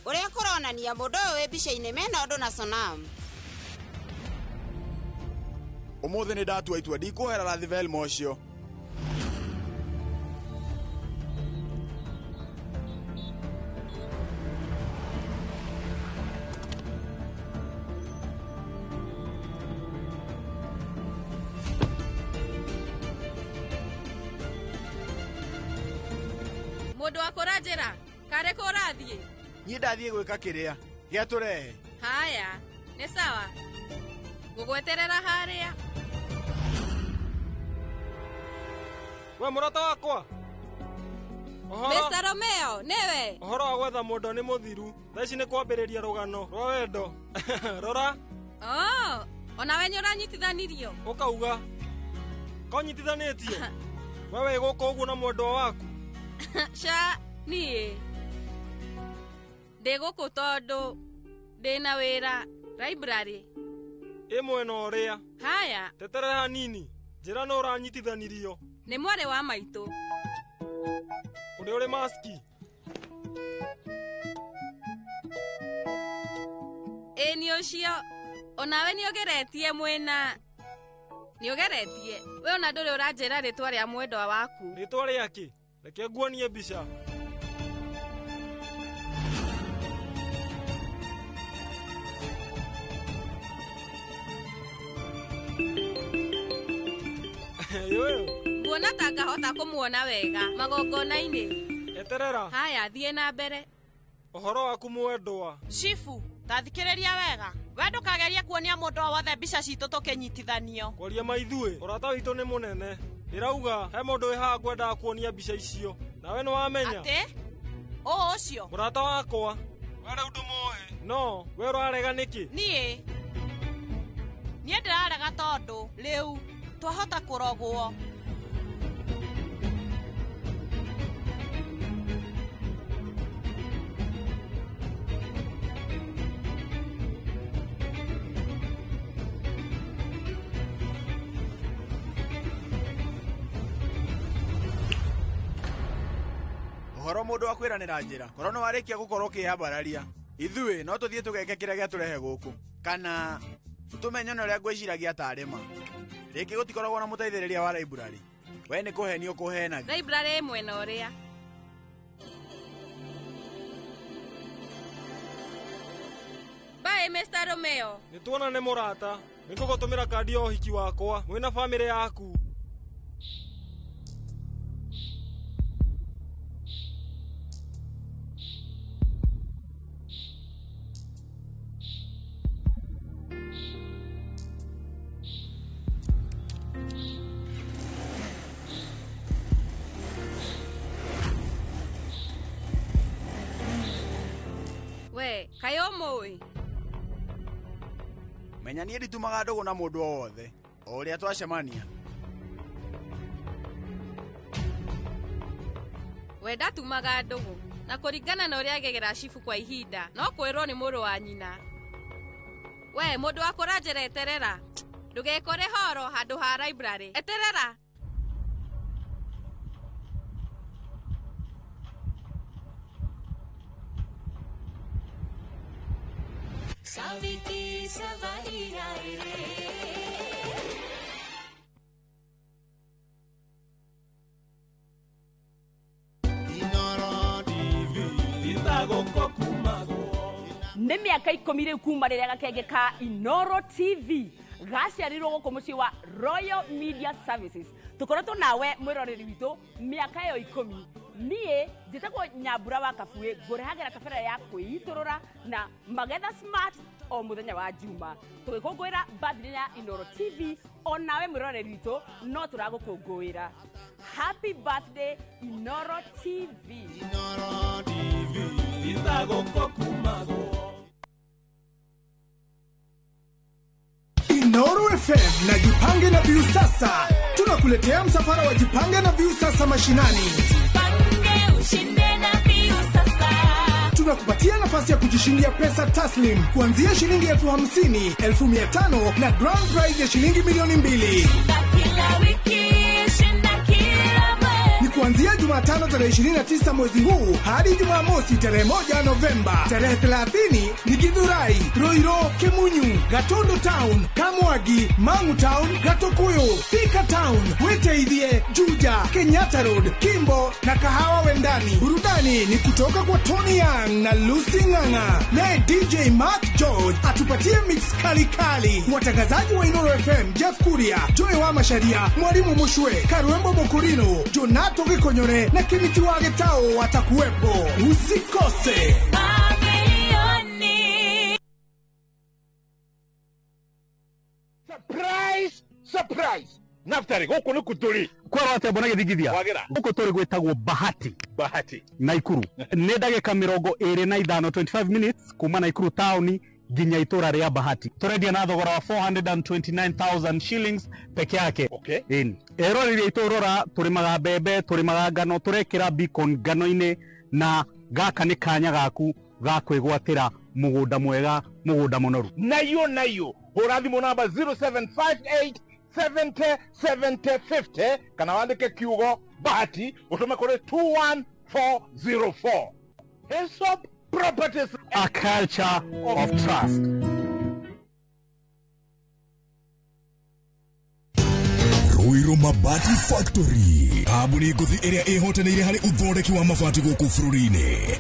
Ũrĩa kũronania mũndũ ũyũ wĩ mbica-inĩ mena ũndũ na Sonam. Ũmũthĩ nĩ ndatua itua ndikũhera Rathivelma ũcio. Mũndũ wakũra njĩra, karĩ kũ ũrathiĩ? Niĩ ndathiĩ gwĩka kĩrĩa gĩatũrehe. Haya, nĩ sawa. Ngũgweterera harĩa. We mũrata wakwa. Mr. Romeo, nĩwe? Ũhoro wa gwetha mũndũ nĩ mũthiru. Thaa ici nĩ kwambĩrĩria rũgano rwa wendo. Rora. Onawe nĩ ũranyitithanirio. Ũkauga. Ko nyitithanĩtio. We wĩ gũkũ ũguo na mwendwa waku. Ca niĩ ndĩ gũkũ tondũ ndĩna wĩra library. Ĩ mwena ũrĩa. Haya. Tetere hanini. Njĩra no ũranyitithanirio. Nĩ mwarĩ wa maitũ. Ũrĩa ũrĩ maski. Ĩ nĩ ũcio. Onawe niogeretie mwena. Niogeretie. We ona nduri uranjira ritwa ria mwendwa waku. Ritwa riaki? Reke nguonie mbica. Nguona ta ngahota kumuona wega magongona-ini. Eterera. Haya, thiĩ na mbere. Ũhoro waku mwendwa. Chifu, tathikĩrĩria wega. We ndũkageria kuonia mũndũ o wothe mbica citũ tũkĩnyitithanio. Kwaria maithuĩ, ũrata witũ nĩ mũnene. Ndĩrauga he mũndũ wĩ haha ngwendaga kuonia mbica icio. Nawe nĩ wamenya? Atĩ? Ũũ ũcio? Mũrata wakwa. We rĩu ndũmũĩ. No, we ũrarega nĩkĩ? Niĩ ndĩrarega tondũ rĩu twahota kũrogwo. Ũhoro mũndũ wa kwĩranĩra njĩra. Korwo nĩ warĩkia gũkorwo kĩhambararia. Ithuĩ no tũthiĩ tũgeke kĩrĩa gĩatũrehe gũkũ. Kana tũmenye ũrĩa ngwĩciragia tarĩ ma. Rĩngĩ gũtikoragwo na mũteithĩrĩria wa library. We nĩ kũhenio kũhenagia. Library mwena ũrĩa. Bye Mr. Romeo. Nĩtuonane mũrata. Nĩngũgũtũmĩra kandi ya ũhiki wakwa. Mwĩna famĩlĩ yaku. We, kayo mũĩ. Menya niĩ nditumaga ndũgũ na mũndũ o wothe. O ũrĩa twacemania. We ndatumaga ndũgũ. Na kũringana na ũrĩa agegera cibu kwa ihinda, no kwĩrwo nĩ mũrũ wa nyina. We, mũndũ wa kũranjĩra eterera. Ndũgekore horo handũ ha library. Eterera. Saviti Savaira nĩ mĩaka 10 rĩu kuma rĩrĩa gakenge ka Inoro TV gaciarirwo gũkũ mũciĩ wa Royal Media Services. Tũkoretwo nawe mwĩroreri witũ mĩaka ĩyo 10. Niĩ njĩtagwo Nyambura wa Kabuĩ, ngũrehagĩra kabere ya kwĩitũrũra na Magetha Smart o mũthenya wa Juma. Tũgĩkũngũĩra birthday ya Inoro TV, o nawe mwĩroreri witũ no tũragũkũngũĩra. Happy birthday Inoro TV. Inoro TV. Inoro FM na Jipange na View Sasa tunakuletea msafara wa Jipange na View Sasa mashinani. Jipange ushinde na View Sasa. Tunakupatia nafasi ya kujishindia pesa taslim kuanzia shilingi 50,000, 1500 na grand prize ya shilingi milioni 2. Kila wiki shinda kila mwezi. Ni kuanzia Jumatano tarehe 29 mwezi huu hadi Jumamosi tarehe 1 Novemba. Tarehe 30 ni Githurai, Roiro, Kemunyu, Gatondo Town, Kamwagi, Mangu Town, Gatokuyu, Thika Town, Weteithie, Juja, Kenyatta Road, Kimbo na Kahawa Wendani. Burudani ni kutoka kwa Tony Young na Lucy Nganga. Naye DJ Mark George atupatie mix kali kali. Watangazaji wa Inoro FM, Jeff Kuria, Joy wa Masharia, Mwalimu Mushwe, Karuembo Mokurino, Jonato Gikonyore na Kimiti wa Getao watakuwepo. Usikose. Surprise! Surprise! Naftari, gũkũ nĩ kũtũrĩ. Kwara atĩa mbona gĩthigithia? Gũkũ tũrĩ gwĩtagwo Bahati. Bahati. Naikuru. Nĩ ndagĩka 25 25 minutes kuma Naikuru town nginya itũra rĩa Bahati. Tũrendia na thogora wa 429,000 shillings peke yake. Okay. Rĩrĩa itũrora tũrĩmaga mbembe, tũrĩmaga ngano, tũrekĩra beacon ngano-inĩ na gaka nĩ kanya gaku ga kwĩgwatĩra mũgũnda mwega, mũgũnda mũnoru. Nayo. Hũra thimũ namba 0758 70 70 50 kana wandĩke kiugo Bahati ũtũme kũrĩ 21404. Hillsop Properties, a culture of trust. Ruiru Mabati Factory, kambuni nguthi iria ihotanĩire harĩ uthondeki wa mabati gũkũ bũrũri-inĩ.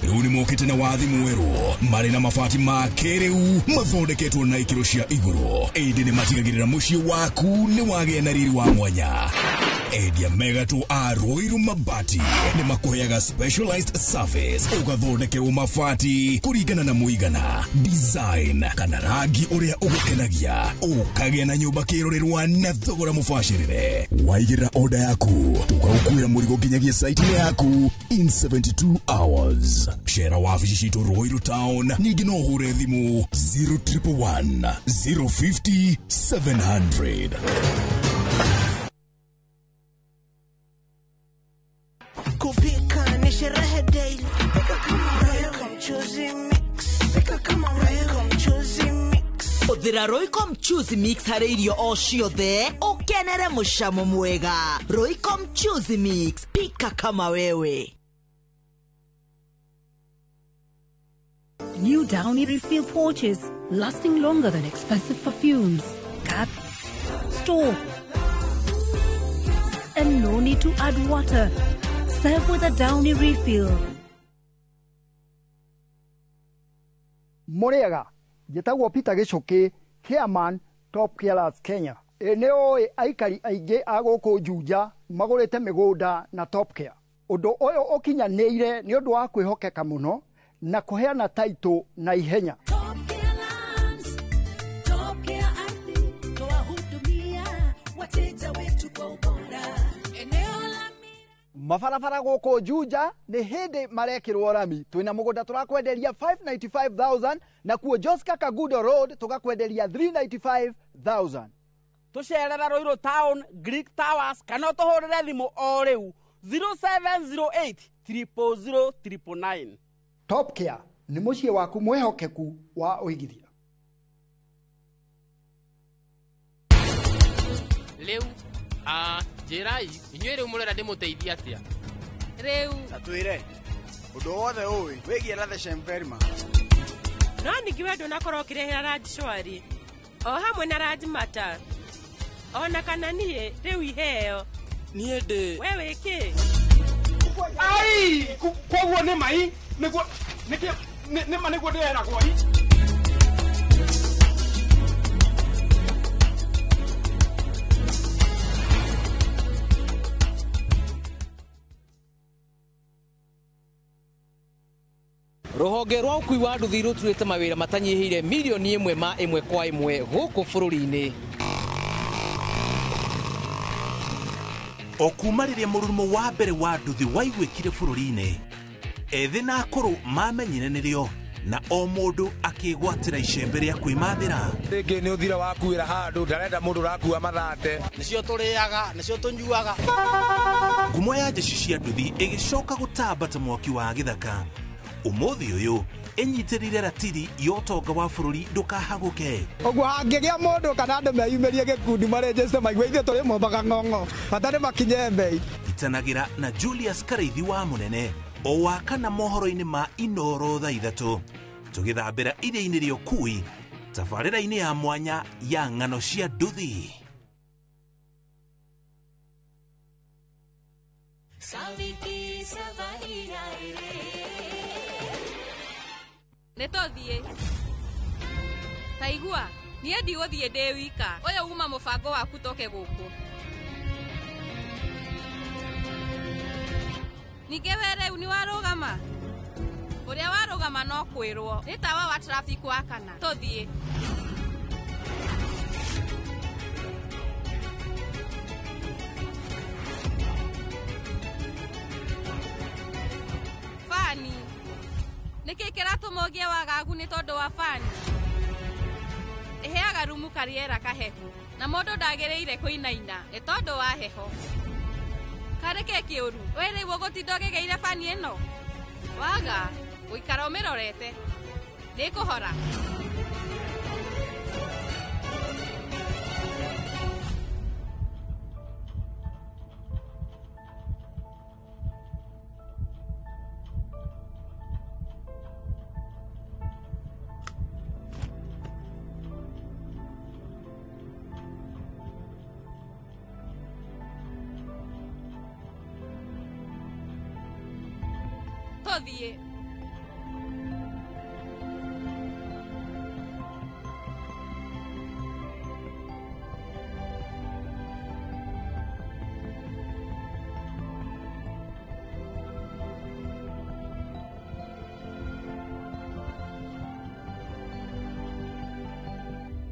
Rĩu nĩ mokĩte na wathi mwerũ marĩ na mabati ma kĩrĩu mathondeketwo na ikĩro cia igũrũ. Ĩndĩ nĩ matigagĩrĩra mũciĩ waku nĩ wagĩa na riri wa mwanya. Endia megatũ a Ruiru Mabati nĩ makũheaga specialized service ũgathondekerwo mabati kũringana na mũigana, design kana rangi ũrĩa ũgũkenagia, ũkagĩa na nyũmba kĩrorerwa na thogora mũbacĩrĩre. Waigĩra order yaku tũgagũkuĩra mũrigo nginyagia site yaku in 72 hours. Share wabici citũ Ruiru Town, ningĩ no ũhũre thimũ 0111 050 700. Kupika ni sherehe daily. Pika kama Royco mchuzi mix. Pika kama Royco mchuzi mix. Uthira Royco mchuzi mix harĩ irio o ciothe ukenere mucamo mwega. Royco mchuzi mix, pika kama wewe. New Downy refill pouches, lasting longer than expensive perfumes. Cap, store, and no need to add water. Serve with a Downy refill. Moriaga, Jetagwo Peter Gichoke, Chairman, Top Carers Kenya. Eneo aikari aingĩ a gũkũ Juja magũrĩte mĩgũnda na Top Care. Ũndũ ũyũ ũkinyanĩire nĩ ũndũ wa kwĩhokeka mũno na kuheana taito na ihenya. Mabarabara gũkũ Juja nĩ hĩndĩ marekĩrwo rami. Twĩna mũgũnda tũrakwenderia 595,000 na kuo Joska Kagudo Road tũgakwenderia 395,000. Tũcerera Ruiru Town, Greek Towers, kana tũhũrĩre thimũ o rĩu 0708 000 999. Top Care nĩ mũciĩ waku mwehokeku wa ũigithia. Rĩu njĩrai inyuĩ rĩu mũrenda ndĩmũteithie atĩa? Rĩu na twĩre ũndũ wothe ũĩ wĩgiĩ Lathe Shemverma. No ningĩ we ndũnakorwo ũkĩrĩhĩra Ranji Shwari o hamwe na Ranji Mata ona kana niĩ rĩu iheo niĩ ndĩ we wĩkĩ? Ai, koguo nĩ mai nĩguo nĩma nĩguo ndĩreragwo i. Rũhonge rwa ũkui wa nduthi rũturĩte mawĩra matanyihĩire milioni 1 ma 1 kwa 1 gũkũ bũrũri-inĩ. O kuma rĩrĩa mũrurumo wa mbere wa nduthi waiguĩkire bũrũri-inĩ, ethĩ na akũrũ mamenyire nĩrĩo na o mũndũ akĩgwatĩra icembe rĩa kwĩmathĩra. Rĩngĩ nĩ ũthira wakuĩra handũ ndarenda mũndũ ũrakua mathate. Nĩcio tũrĩaga, nĩcio tũnyuaga. Ngumo ya njeci cia nduthi ĩgĩcoka gũtamba ta mwaki wa gĩthaka. Ũmũthĩ ũyũ ĩnyitĩrĩire ratiri ya ũtonga wa bũrũri ndũkahagũke. Ũguo hangĩgĩa mũndũ kana andũ meyumĩrie gĩkundi marĩnjĩcite maigua ithuĩ tũrĩ Mombatha ng'ong'o bata nĩ makinye mbei. Itanagĩra na Julius Kareithi wa Mũnene o wakana mohoro-inĩ ma Inooro thaa 3 tũgĩthambĩra iria-inĩ rĩa ũkui tabarĩra-inĩ ya mwanya ya ng'ano cia nduthi. Nĩtũthiĩ. Taigua, niĩ ndigũthiĩ ndĩ wika. Ũyũ uma mũbango waku toke gũkũ. Ningĩ we rĩu nĩ warũgama. Ũrĩa warũgama no kwĩrwo. Nĩ tawa wa traffic wa kana. Tũthiĩ. Fani. Nĩkĩ kĩratũma ũgĩe wagagu nĩ tondũ wa fani? Ĩheaga rumu karĩera kahehu na mũndũ ndagĩrĩire kũinaina nĩ tondũ wa heho. Kareke kĩũru, we rĩu ũgũtinda ũgĩgeire fani ĩno? Waga, gũikara ũmĩrorete. Nĩkũhora. tũthiĩ.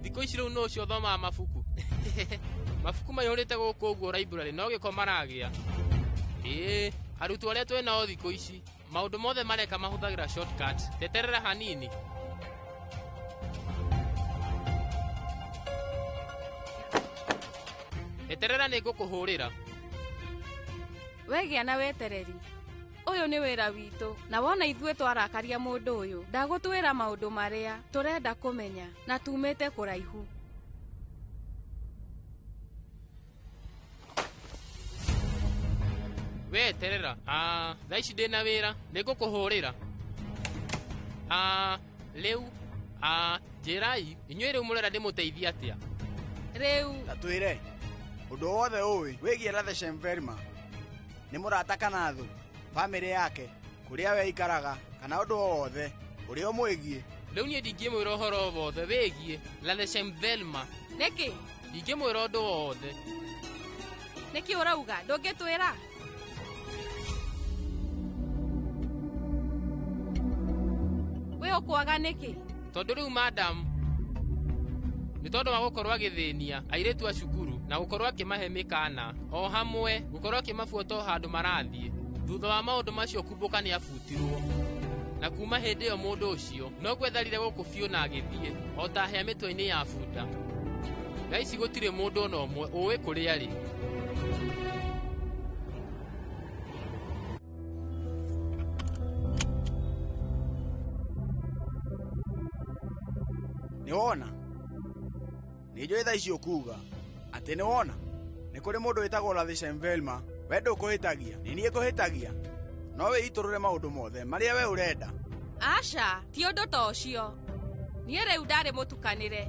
Thikũ ici rĩu no ũcio thomaga mabuku. Mabuku maihũrĩte gũkũ ũguo library no gĩko maragĩa. Arutwo arĩa twĩ nao thikũ ici maũndũ mothe mareka mahũthagĩra shortcut. Teterera hanini. Eterera nĩ ngũkũhũrĩra. Wegĩa na wetereri. Ũyũ nĩ wĩra witũ, na wona ithuĩ twarakaria mũndũ ũyũ, ndagũtwĩra maũndũ marĩa tũrenda kũmenya na tumĩte kũraihu. Weterera. Thaa ici ndĩna wĩra, nĩ ngũkũhũrĩra. Rĩu njĩrai, inyuĩ rĩu mũrenda ndĩmũteithie atĩa? Rĩu ta twĩre ũndũ wothe ũĩ wĩgiĩ Ladeshem Velma. Nĩ mũrata kana thũ, bamĩrĩ yake, kũrĩa we ikaraga, kana ũndũ wothe ũrĩa ũmwĩgiĩ. Rĩu niĩ ndingĩmwĩra ũhoro wothe wĩgiĩ Ladeshem Velma. Nĩkĩ? Ndingĩmwĩra ũndũ wothe. Nĩkĩ ũrauga? Ndũngĩtwĩra? We ũkwaga nĩkĩ? Tondũ rĩu madam, nĩ tondũ wa gũkorwo agĩthĩnia airĩtu a cukuru na gũkorwo akĩmahe mĩkana, o hamwe gũkorwo akĩmabuata o handũ marathiĩ. Thutha wa maũndũ macio kumbũka nĩ abutirwo, na kuma hĩndĩ ĩyo mũndũ ũcio no gwetharire gũkũ biũ na agĩthiĩ o ta hĩa mĩtwe-inĩ ya bunda. Thaa ici gũtirĩ mũndũ ona ũmwe ũĩ kũrĩa arĩ. Nĩ wona? Nĩ njũĩ thaa ici ũkuga atĩ nĩ wona nĩ kũrĩ mũndũ wĩtagwo Ladeshem Velma. We ndũkũhĩtagia, nĩ niĩ ngũhĩtagia. No wĩitũrũre maũndũ mothe marĩa we ũrenda. Aca, ti ũndũ ta ũcio. Niĩ rĩu ndarĩ mũtukanĩre.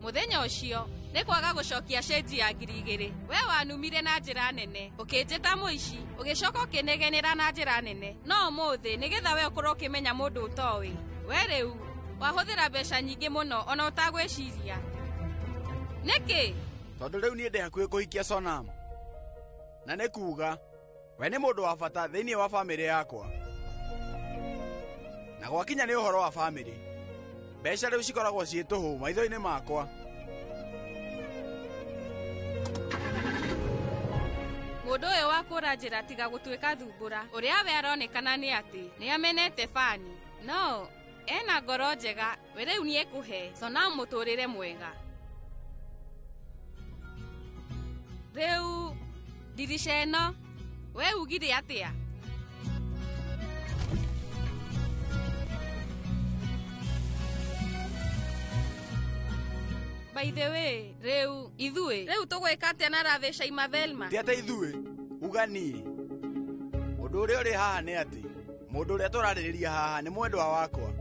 Mũthenya ũcio nĩ kwaga gũcokia cenji ya 2,000. We wanumire na njĩra nene, ũkĩnjĩta mũici, ũgĩcoka ũkĩnegenera na njĩra nene. No ũmũthĩ nĩgetha we ũkorwo ũkĩmenya mũndũ ũtoĩ. We rĩu wahũthĩra mbeca nyingĩ mũno ona ũtagwĩciria. Nĩkĩ? Tondũ rĩu niĩ ndĩ hakuhĩ kũhikia Sonam. Na nĩ kuga we nĩ mũndũ wa bata thĩinĩ wa bamĩrĩ yakwa. Na gwakinya nĩ ũhoro wa bamĩrĩ, mbeca rĩu cikoragwo ciĩ tũhũ maitho-inĩ makwa. Mũndũ ũyũ wa kũra njĩra tiga gũtuĩka thumbũra. Ũrĩa we aronekana nĩ atĩ nĩ amenete fani. No, ena ngoro njega, we rĩu nĩ ekũhe Sonam mũtũrĩre mwega. Rĩu dirisha ĩno, we ugire atĩa? By the way, rĩu tũgwĩka atĩa na Ladeshem Velma? Ti atĩ ithuĩ, uga niĩ. Ũndũ ũrĩa ũrĩ haha nĩ atĩ mũndũ ũrĩa tũrarĩrĩria haha nĩ mwendwa wakwa.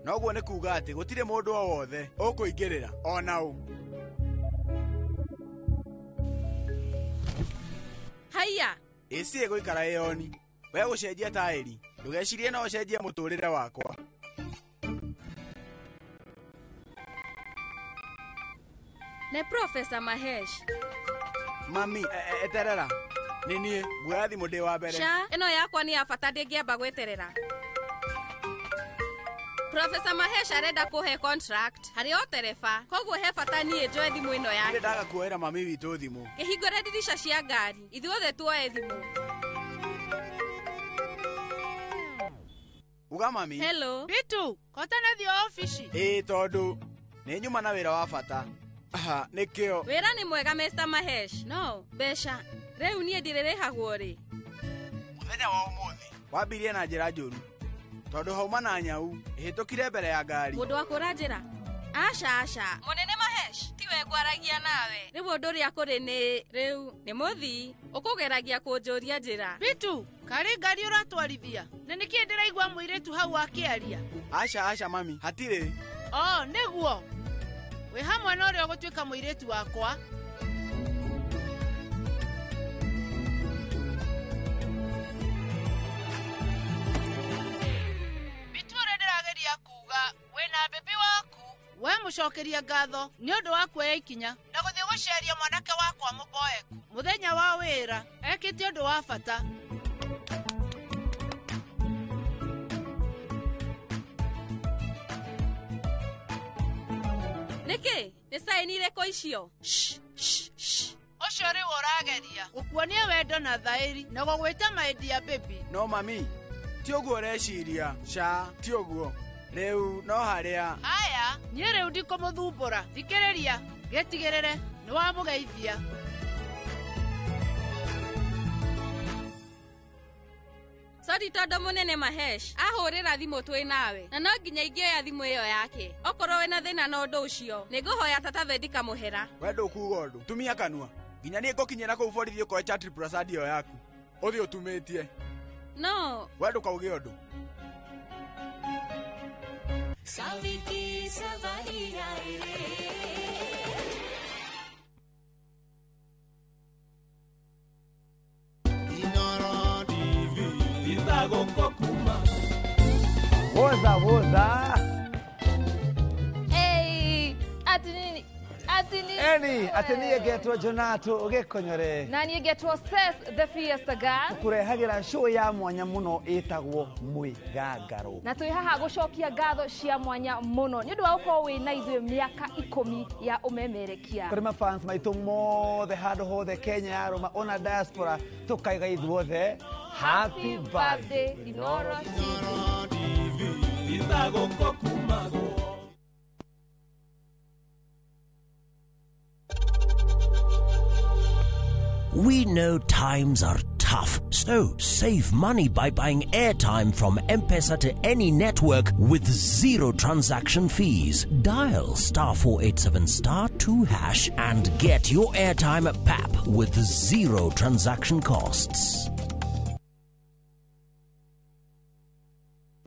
Noguo nĩ kuga atĩ gũtirĩ mũndũ o wothe ũkũingĩrĩra ona ũ. Haiya! Ĩci ĩgũikara ĩyoni. We gũcenjia taĩri, ndũgecirie no ũcenjie mũtũrĩre wakwa. Nĩ Professor Mahesh. Mami, eterera. Nĩ niĩ, nguoya thimũ ndĩ wa mbere. Sha, ĩno yakwa nĩ ya bata ndĩngĩamba gweterera. Professor Mahesh arenda kũhe contract harĩ o tereba, koguo he bata niĩ njoe thimũ ĩno yake. Nĩ ndaga kuoera mami witũ thimũ. Kĩhingũre dirisha cia ngari, ithuothe tuoe thimũ. Uga mami. Hello. Bitu, kotana thio ofici. Tondũ nĩ nyuma na wĩra wa bata. Nĩkĩo. Wĩra nĩ mwega Mr. Mahesh. No, mbeca. Rĩu niĩ ndirĩrĩhagwo rĩ. Mũthenya wa ũmũthĩ wambirie na njĩra njũru. Tondũ hauma na nyau, ĩhĩtũkire mbere ya ngari. Mũndũ wa kũra njĩra? Aca. Mũnene Mahesh, tiwe ngwaragia nawe. Rĩu ũndũ ũrĩa kũrĩ nĩ mũthii, ũkũgeragia kũnjũria njĩra. Bitu, karĩ ngari ũratwarithia. Na nĩkĩ ndĩraigua mũirĩtu hau akĩaria? Aca mami, hatirĩ. Nĩguo. Wĩ hamwe na ũrĩa ũgũtuĩka mũirĩtu wakwa. we mucokeria ngatho ni undu wa kuoya ikinya na guthii guceria mwanake wakwa muboeku muthenya wa wira ekite undu wa bata. Niki ni saini iriko icio? Ucio ri urageria gukuonia wendo na thairi na gugwita maidia baby. No mami, ti uguo reciria ca ti uguo riu no haria Aya ni riu ndikumuthumbura thikiriria getigirire ni wa mugeithia. Sori tondu munene Mahesh ahurira thimu twi nawe na no nginya ingioya thimu iyo yake. Okorwo wina thina na undu ucio ninguhoya tata ndikamuhera. wendo kuga undu tumia kanua nginya ni ngukinyira kuu borithi ukoe chatri prasad iyo yaku uthi utumitie. No wendo kauge undu Saviti Savaira Woza. Hey, ati nini? Eni, ateniye getwo Jonato ugekonyore. Na niye getwo Ses the Fiesta Girl. Kurehagira show ya mwanya muno itagwo Mwigangaro. Na twi haha gucokia ngatho cia mwanya muno ni undu wa gukorwo wina ithuĩ miaka 10 ya umemerekia. Kuri mafans maitu mothe handu hothe Kenya yaruma ona diaspora tukaiga ithuothe happy birthday Inoro TV. We know times are tough, so save money by buying airtime from M-Pesa to any network with zero transaction fees. Dial *487*2# and get your airtime PAP with zero transaction costs.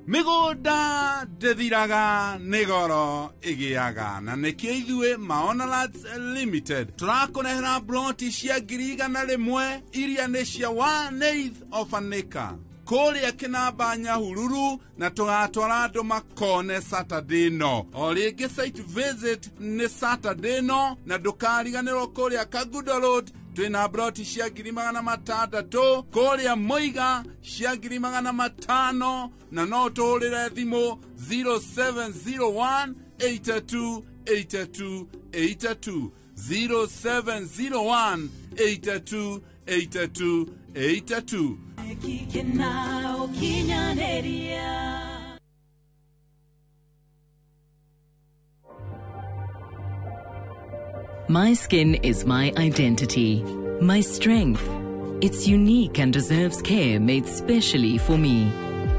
Migũnda ndĩthiraga nĩ goro ĩgĩaga na nĩkĩo ithuĩ Maonalats Limited tũrakũrehera broti cia 100,000 iria nĩ cia 1/8 of an acre kũrĩa Kĩnamba Nyahururu na tũgatwara andũ makone Saturday no. O rĩngĩ site visit nĩ Saturday no na ndũkariganĩrwo kũrĩa Kagudo Road twina broti cia 600,000 kũrĩa Muiga cia 500,000 na no tũrĩre thimũ 0701 82 82 82 0701 82 82 82. My skin is my identity, my strength. It's unique and deserves care made specially for me.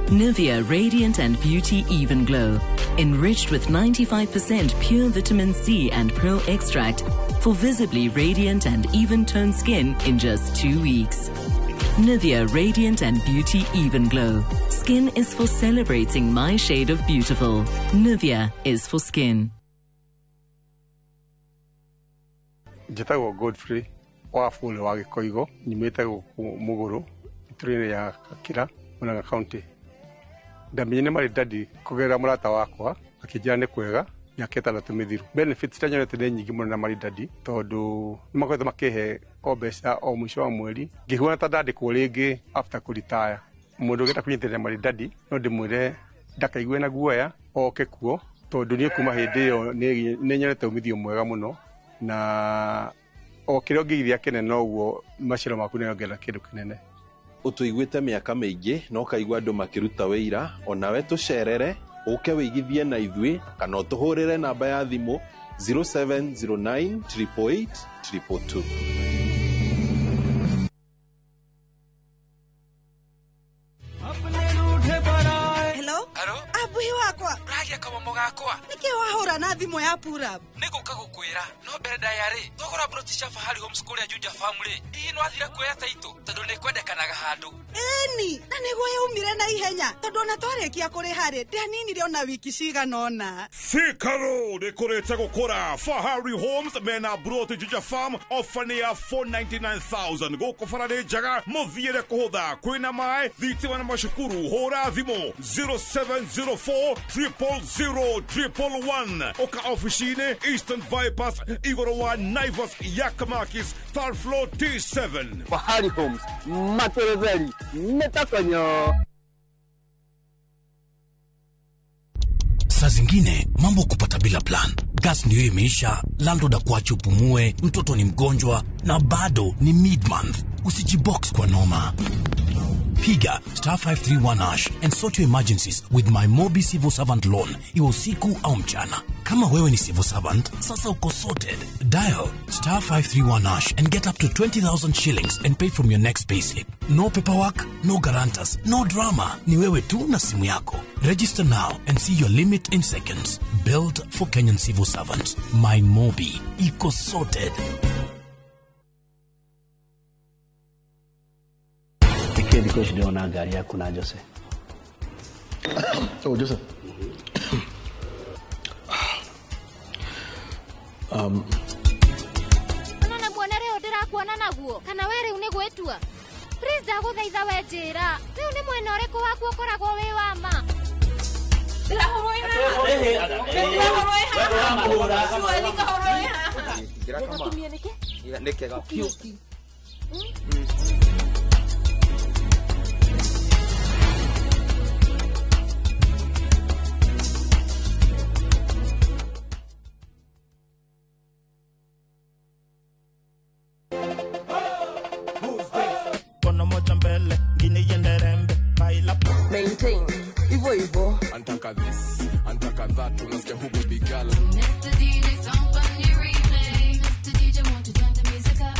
Nivea Radiant and Beauty Even Glow, enriched with 95% pure vitamin C and pearl extract for visibly radiant and even-toned skin in just 2 weeks. Nivea Radiant and Beauty Even Glow. Skin is for celebrating my shade of beautiful. Nivea is for skin. Njĩtagwo Godfrey wa Bũrĩ wa Gĩkoigo, nyumĩte gũkũ Mũgũrũ, itũra-inĩ ya Gakĩra, Mũrang'a County. Ndamenye nĩ marĩndadi kũgerera mũrata wakwa, akĩnjĩra nĩ kwega, mĩaka 6 mĩthiru. Benefits iria nyonete nĩ nyingĩ mũno na marĩndadi, tondũ nĩ makoretwo makĩhe o mbeca o mũico wa mweri. Ngĩhuana ta ndandĩkwo rĩngĩ after kũritaya. Mũndũ ũngĩenda kũnyitĩrĩra marĩndadi, no ndĩmwĩre ndakaigue na guoya, oke kuo, tondũ niĩ kuma hĩndĩ ĩyo nĩ nyonete umithio mwega mũno. Na o kĩrĩa ũngĩithia kĩnene noguo maciaro maku nĩ ongerera kĩndũ kĩnene. Ũtũiguĩte mĩaka mĩingĩ na ũkaigua andũ makĩruta wĩra, onawe tũcerere ũke wĩigithie na ithuĩ kana ũtũhũrĩre namba ya thimũ 0709 888 222. Abuhi wakwa ragia kabomo gakwa niki wahura na thimu ya Purab niguka gukwira no mbere ndayari thogora broti cia Fahari Homes kuria Juja family ii no athire kuoya taito tondu ni kwendekanaga handu eni na niguo yaumire na ihenya tondu na twarikia kuri hari ndianinire ona wiki cigana ona Sikaro ni kurete gukora Fahari Homes mena broti Juja farm offer ya 499,000 guku farade jaga muthiire kuhutha kwina mai thitima na mashukuru hora thimo 0704 000 Triple One. Oka officine, Eastern Bypass, Igorowa, Naivas, Yakamakis, third floor T7. Fahari Homes, Matereveri, Metakonyo. Saa zingine mambo kupata bila plan. Gas ndiyo imeisha, landlord akuache upumue, mtoto ni mgonjwa na bado ni mid-month. Usijibox kwa noma. Piga *531# and sort your emergencies with my Mobi Civil Servant Loan. Iwe usiku au mchana. Kama wewe ni civil servant, sasa uko sorted. Dial *531# and get up to 20,000 shillings and pay from your next payslip. No paperwork, no guarantors, no drama. Ni wewe tu na simu yako. Register now and see your limit in seconds. Built for Kenyan civil servants. My Mobi. Iko sorted. Because you don't know Garia Kuna Jose. Oh, Joseph. Nona mwana leo ndirakuona naguo kana were unigwetua. Please ndaguthaitha wenjira. Riu ni mwena uriku waku ukoragwo wi wa ma. Maintain. Ivo Ivo. Antaka this, antaka that, unasikia huko bigala. Mr. DJ somebody replay. Mr. DJ want to turn the music up.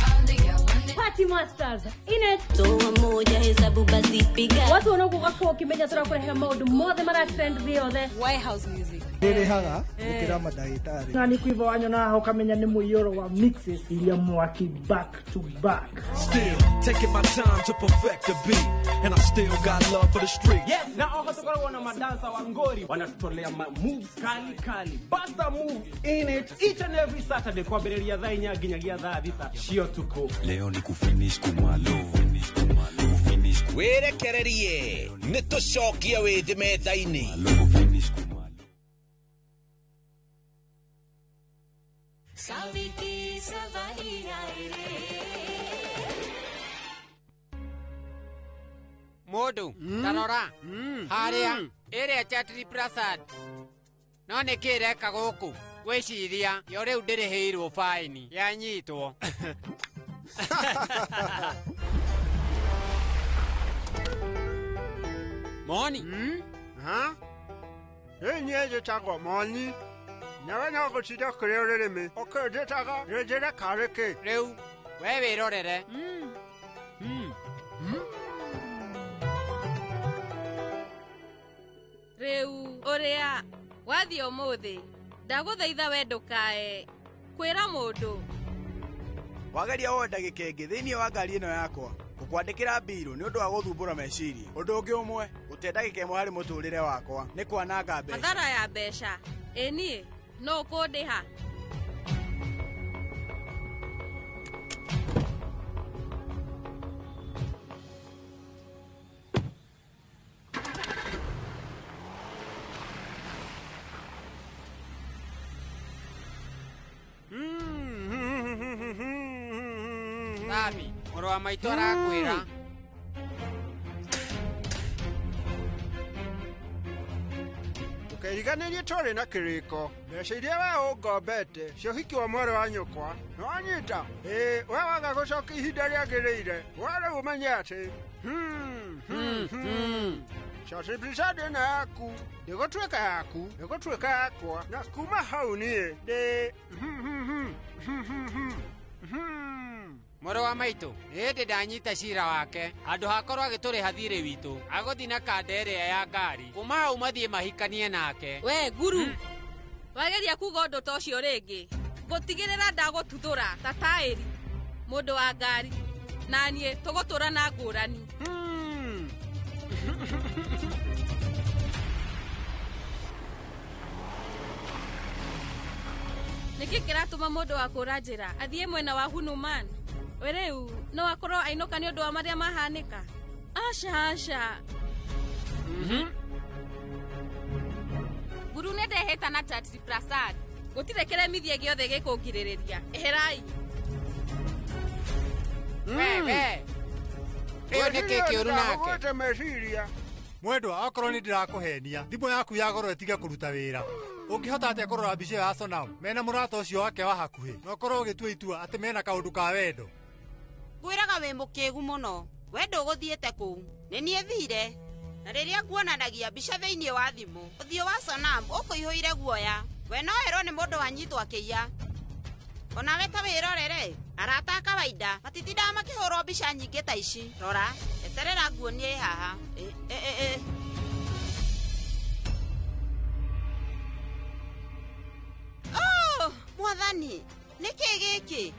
Party Masters. Ine. Toa moja hesabu basi piga. Watu wanaokuwa kwa kimenya tura kurehe maudu mothe mara trend riothe. White House music. Dere haga ukira madagitari. Nani kuiva wanyona ukamenya ni muyoro wa mixes ilia mwaki back to back. Still taking my time to perfect the beat and I still got love for the street. Yes, na tukora wana madansa wa ngori wanatutolea moves kali. Basta move in it each and every Saturday kwa bereria dha inya ginyagia dha thita. Shio tuko. Leo ni kufinish kumalo. Werekererie nitucokia withimeta-ini Saviki Savaria Modu, tarora, haria, ere chatri prasad. No nekire kagoku, weciria, yore udere hero fine, yanyitwo. Moni. Ha? Enye chagwa moni. Nawe na kuchida kurere me. Okede taga rejera kareke. Reu, wewe rorere. Reu, orea, wathi omuthi. Ndaguthaitha we ndukae kwira mundu. Wagaria o ndagika ingi thiini wa ngari ino yakwa gukwandikira biru ni undu wa guthumbura meciria undu ungi umwe gute ndagika imwe hari muturire wakwa ni kwananga mbeca Hathara ya mbeca eni no kundiha Sabi, moro wa maito arakwira. Tukeriganirie tore na kiriko. Mbeca iria we ungombete cio hiki wa mwere wa nyukwa. Nwanyita. We waga gucoka ihinda riagiriire. Ware umenye ati. Shoti brisade na yaku. Ndigotweka yaku. Ndigotweka yakwa. Na kuma hau nie. Moro wa maito, hende ndanyita cira wake, andu hakorwo agituriha thirĩ witũ, agothi na kanda ĩrĩa ya ngari, kuma hau mathie mahikanie nake. We guru, wageria kuga ũndũ ta ũcio rĩngĩ, ngũtigĩrĩra ndagũtuthũra ta taĩri, mũndũ wa ngari, na niĩ tũgũtũra na ngũrani. Nĩkĩ kĩratũma mũndũ wa kũra njĩra athiĩ mwena wa Hunuman? Wereu no akorwo ainũka nĩ ũndũ wa marĩa mahanĩka. Aca. Guru nĩ ndehĩta Kavita na Chatri Prasad. Gutire kiremithie giothe gikungiriria. Eherai. Wewe. Iyo niki kiuru nake. Wote meciria. Mwendwa akorwo ni ndirakuhenia thimo yaku ya goro itige kuruta wira. Ungihota atia kurora mbica ya Sonam mena murata ucio wake wa hakuhi no korwo ugitua itua ati mena kaundu ka wendo. Gwiraga we mukigu muno wendo uguthiete kuu ni nie thire na riria nguonanagia mbica thiini wa thimu uthio wa Sonam ukuihuire guoya we no ero ni mundu wanyitwo akiia ona we ta wirorere arata kawaida matitinda makihurwo mbica nyingi ta ici rora eterera nguonie haha Mwathani niki giki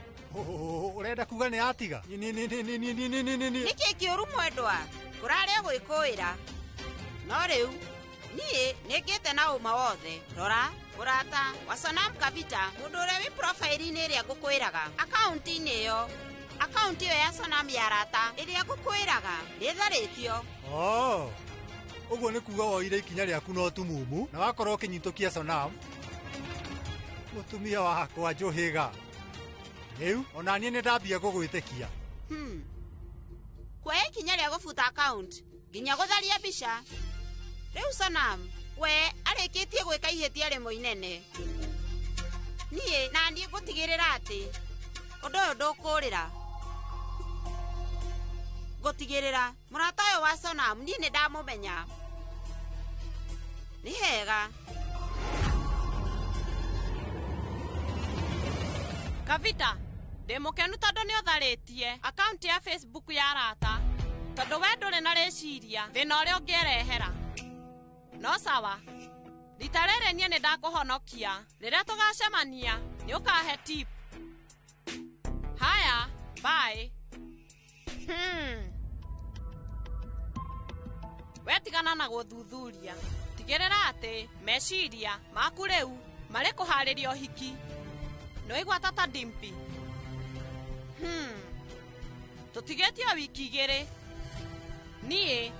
urenda kuga ni atiga niki kiuru mwendwa kurari gwikuira no riu nie ningite na uma wothe rora urata wa Sonam Kavita mundu uri wi profile-ini iria ngukwiraga account-ini iyo account iyo ya Sonam ya rata iria ngukwiraga ritharitio uguo ni kuga woire ikinya riaku no tumumu na wakorwo ukinyitukia Sonam mutumia wakwa Njuhiga riu ona nie ni ndambia gugwitikia kwe ikinya ria gufuta account nginya gutharia mbica riu Sonam we arikitie gwika ihitia rimwe inene nie na ndie gutigirira ati undu uyu ndukurira gutigirira murata uyu wa Sonam nie ni ndamumenya ni hega Kavita, ndimukenu tondu ni utharitie account ya Facebook ya rata tondu we nduri na reciria thina uria ungirehera no sawa rita riri nie ni ndakuhonokia riria tugacemania ni ukahe tip haya bye wetigana na guthuthuria tigirira ati meciria maku riu mari kuhariria uhiki no igwa tata dimpi tutigetia wiki igiri nie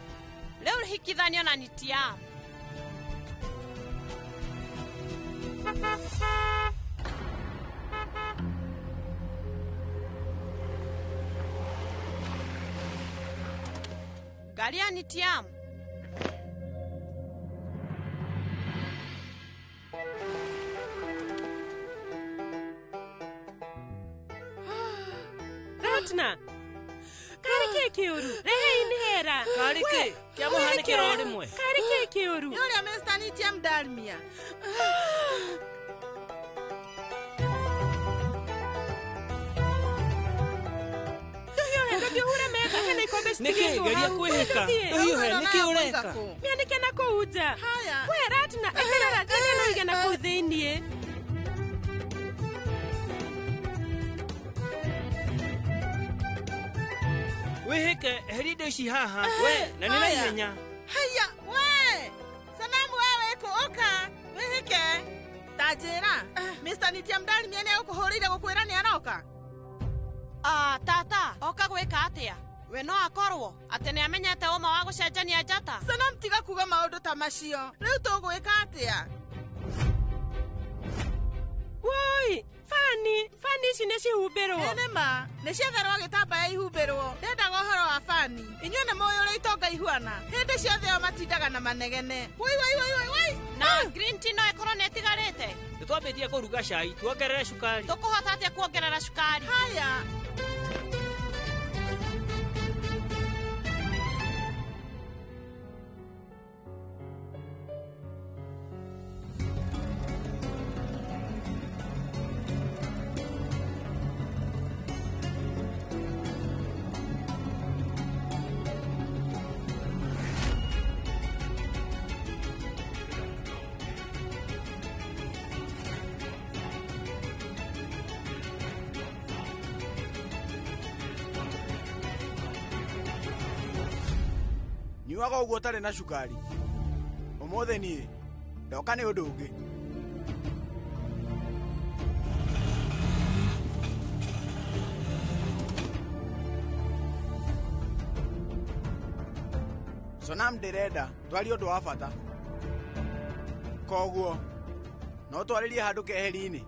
leo hikithanio na nitia Galia nitiam Ratna Karike kiuru rehe inhera Karike kia muhane kirori mwe Karike kiuru Yule Mr. Nitiam Dalmia Niki geria kwihika hiyo niki ureka Nyanike na kuuja we Ratna eherera jana no igena kuthini wihike heride shi haha we na ninaihenya haya we Sonam wewe kuoka wihike tajira Mr. Nitiam Dalmia ni ukuhurire gukwira ni aroka tata oka gwika atia we no akorwo ati ni amenyete uma wa gucenjania njata Sonam tiga kuga maundu ta macio riu tugwika atia woi Fani ici nĩ cihumbĩrwo ene ma nĩ ciatharwo gĩtambaya ihumbĩrwo ndendaga ũhoro wa Fani inyuĩ nĩ mũĩ ũrĩa itonga ihuana hĩndĩ ciothe o matindaga na manegene wai na green tea no ĩkorwo nĩ ĩtigarĩte nĩtwambĩtie kũruga cai tuongerere cukari tũkũhota atĩa kuongerera cukari haya nyuaga uguo tari na cukari umuthe nie ndoka ni undu ungi Sonam ndirenda twari undu wa bata koguo no twarĩrie handũ keheri-inĩ.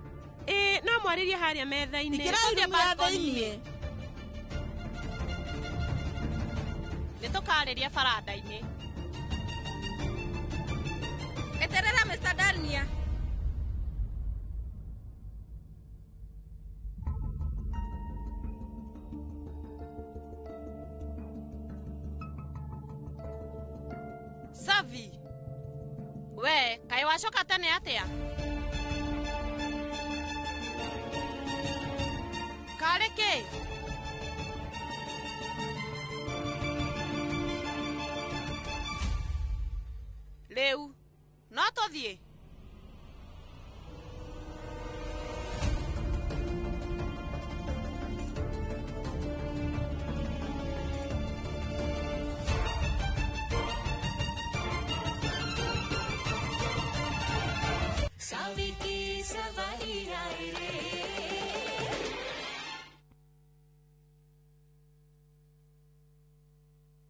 No mwarĩrie harĩa metha-inĩ. Ikĩra metha-inĩ. Nĩtũkarĩria baranda-inĩ. Eterera Mr. Dania. Savi. We, kai wacoka tene atia? Kareke. Leu, no tũthiĩ. Saviki Savaria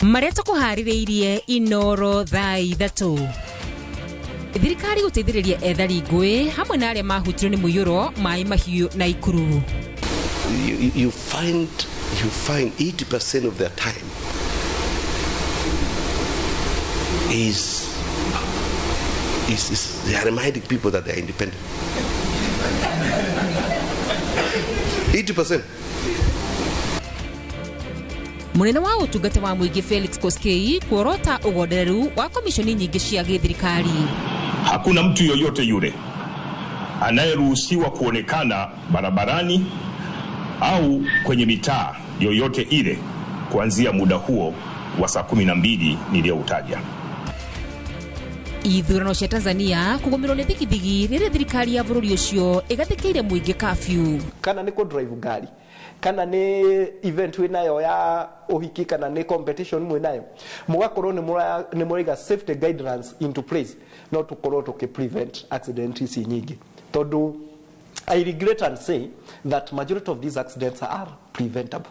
Maria tukuhaririirie Inoro thaa 3. Thirikari guteithĩrĩria ethari ngũĩ hamwe na arĩa mahutirio nĩ mũiyũro maĩ mahiũ na ikuru. You find 80% of their time is they are reminding people that they are independent. 80%. Munene wa utungata wa muingi Felix Koskei kuorota ugondereru wa komishoni nyingi cia githirikari. Hakuna mtu yoyote yule anayeruhusiwa kuonekana barabarani au kwenye mitaa yoyote ile kuanzia muda huo wa saa 12 niliyoutaja. Ithurano cia Tanzania kugomerwo nĩ thigithigi rĩrĩa thirikari ya bũrũri ũcio ĩgathĩkĩire muingi kafyu. Kana nĩ drive ngari, kana nĩ event wĩnayo ya ũhiki, kana nĩ competition mwĩnayo, mũgakorwo nĩ mũraiga safety guidelines into place, no tukorwo prevent accidents ici nyingĩ. Tondũ I regret and say that majority of these accidents are preventable.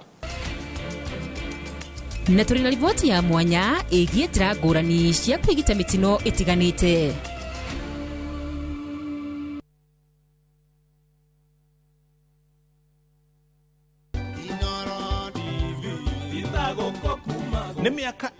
Na tũrĩ na riboti ya mwanya ĩgiĩ njĩra ngũrani cia kwĩgita mĩtino ĩtiganĩte. Nĩ mĩaka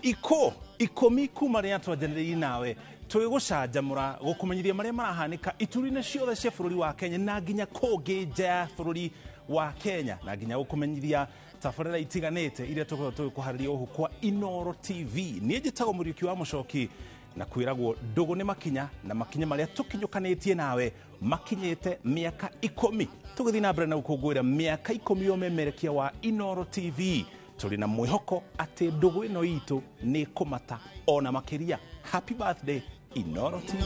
ikũmi kuma rĩrĩa twanjanĩrĩirie nawe twĩgũcanjamũra gũkũmenyithia marĩa marahanĩka ituri-inĩ ciothe cia bũrũri wa Kenya na nginya kũngĩ nja ya bũrũri wa Kenya, na nginya gũkũmenyithia tabarĩra itiganĩte iria tũkoragwo tũgĩkũharĩria ũhũ kwa Inoro TV. Niĩ njĩtagwo Mũriũki wa Mũcoki na kwĩragwo ndũgũ nĩ makinya, na makinya marĩa tũkinyũkanĩtie nawe makinyĩte mĩaka 10. Tũgĩthiĩ na mbere na gũkũngũĩra mĩaka 10 ya ũmemerekia wa Inoro TV. Tũrĩ na mwĩhoko atĩ ndũgũ ĩno itũ nĩ kũmata ona makĩria. Happy birthday Inoro TV.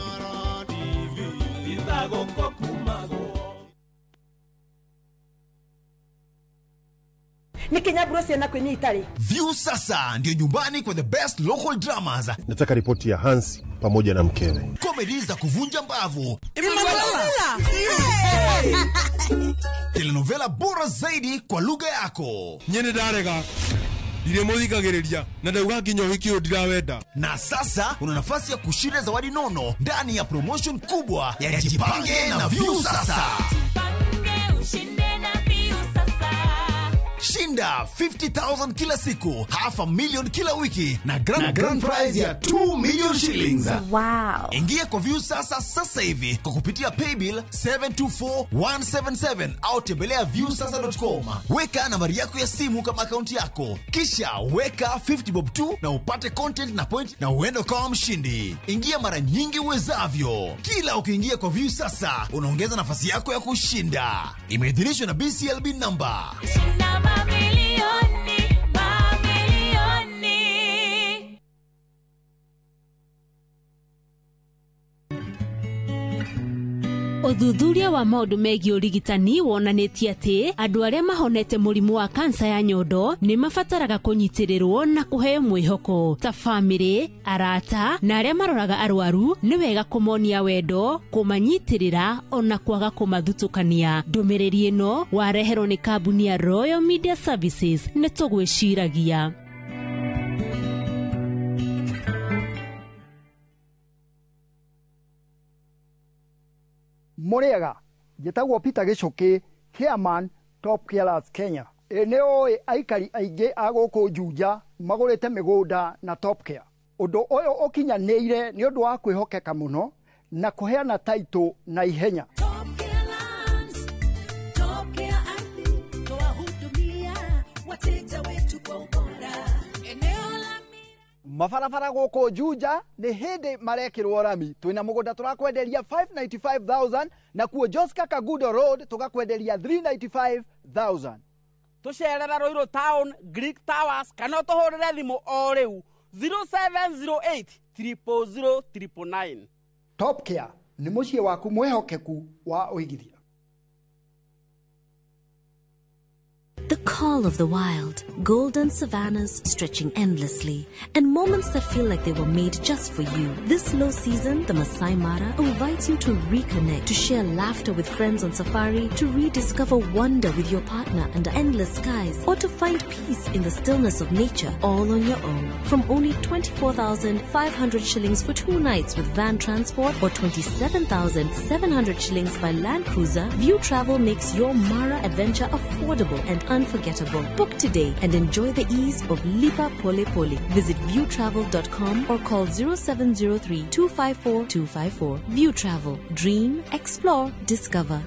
Ni Kenya Bruce na kwenye Itali. View sasa ndio nyumbani kwa the best local dramas. Nataka ripoti ya Hans pamoja na mkewe. Comedy za kuvunja mbavu. Telenovela bora zaidi kwa lugha yako. Nyene darega. Ndiremũthikagĩrĩria na ndauga nginya ũhiki ũyũ ndirawenda. Na sasa una nafasi ya kushinda zawadi nono ndani ya promotion kubwa ya Jipange na View sasa. Shinda 50,000 kila siku, $500,000 kila wiki na grand prize ya 2 million shillings. Wow. Ingia kwa View sasa hivi kwa kupitia paybill 724177 au tembelea viewsasa.com. Weka nambari yako ya simu kama akaunti yako, kisha weka 50 bob tu na upate content na point na uende kwa mshindi. Ingia mara nyingi uwezavyo. Kila ukiingia kwa View sasa unaongeza nafasi yako ya kushinda. Imeidhinishwa na BCLB number. Uthuthuria wa maũndũ megiĩ ũrigitani wonanĩtie atĩ andũ arĩa mahonete mũrimũ wa kansa ya nyondo nĩ mabataraga kũnyitĩrĩrwo na kũheo mwĩhoko. Ta famĩlĩ, arata na arĩa maroraga arwaru nĩ wega kũmonia wendo, kũmanyitĩrĩra ona kwaga kũmathutũkania. Ndũmĩrĩri ĩno wareherwo nĩ kambuni ya Royal Media Services. Nĩ tũgwĩciragia. Muriega, njĩtagwo Peter Gichuki, Chairman Top Carers Kenya. Nĩ ũĩ aikari aingĩ a gũkũ Juja magũrĩte mĩgũnda na Top Care. Ũndũ ũyũ ũkinyanĩire nĩ ũndũ wa kwĩhokeka mũno na kũheana taitũ na ihenya. Mabarabara gũkũ Juja nĩ hĩndĩ marekĩrwo rami. Twĩna mũgũnda tũrakwenderia 595,000 na kuo Joska Kagudo Road tũgakwenderia 395,000. Tũcerera Ruiru Town, Greek Towers, kana tũhũrĩre thimũ o rĩu 0708 000 999. Top Care nĩ mũciĩ waku mwĩhokeku wa ũigithia. The call of the wild, golden savannas stretching endlessly, and moments that feel like they were made just for you. This low season, the Masai Mara invites you to reconnect, to share laughter with friends on safari, to rediscover wonder with your partner under endless skies, or to find peace in the stillness of nature, all on your own. From only 24,500 shillings for 2 nights with van transport, or 27,700 shillings by Land Cruiser, View Travel makes your Mara adventure affordable and unforgettable. Book today and enjoy the ease of Lipa Pole Pole. Visit viewtravel.com or call 0703 254 254. View Travel. Dream, explore, discover.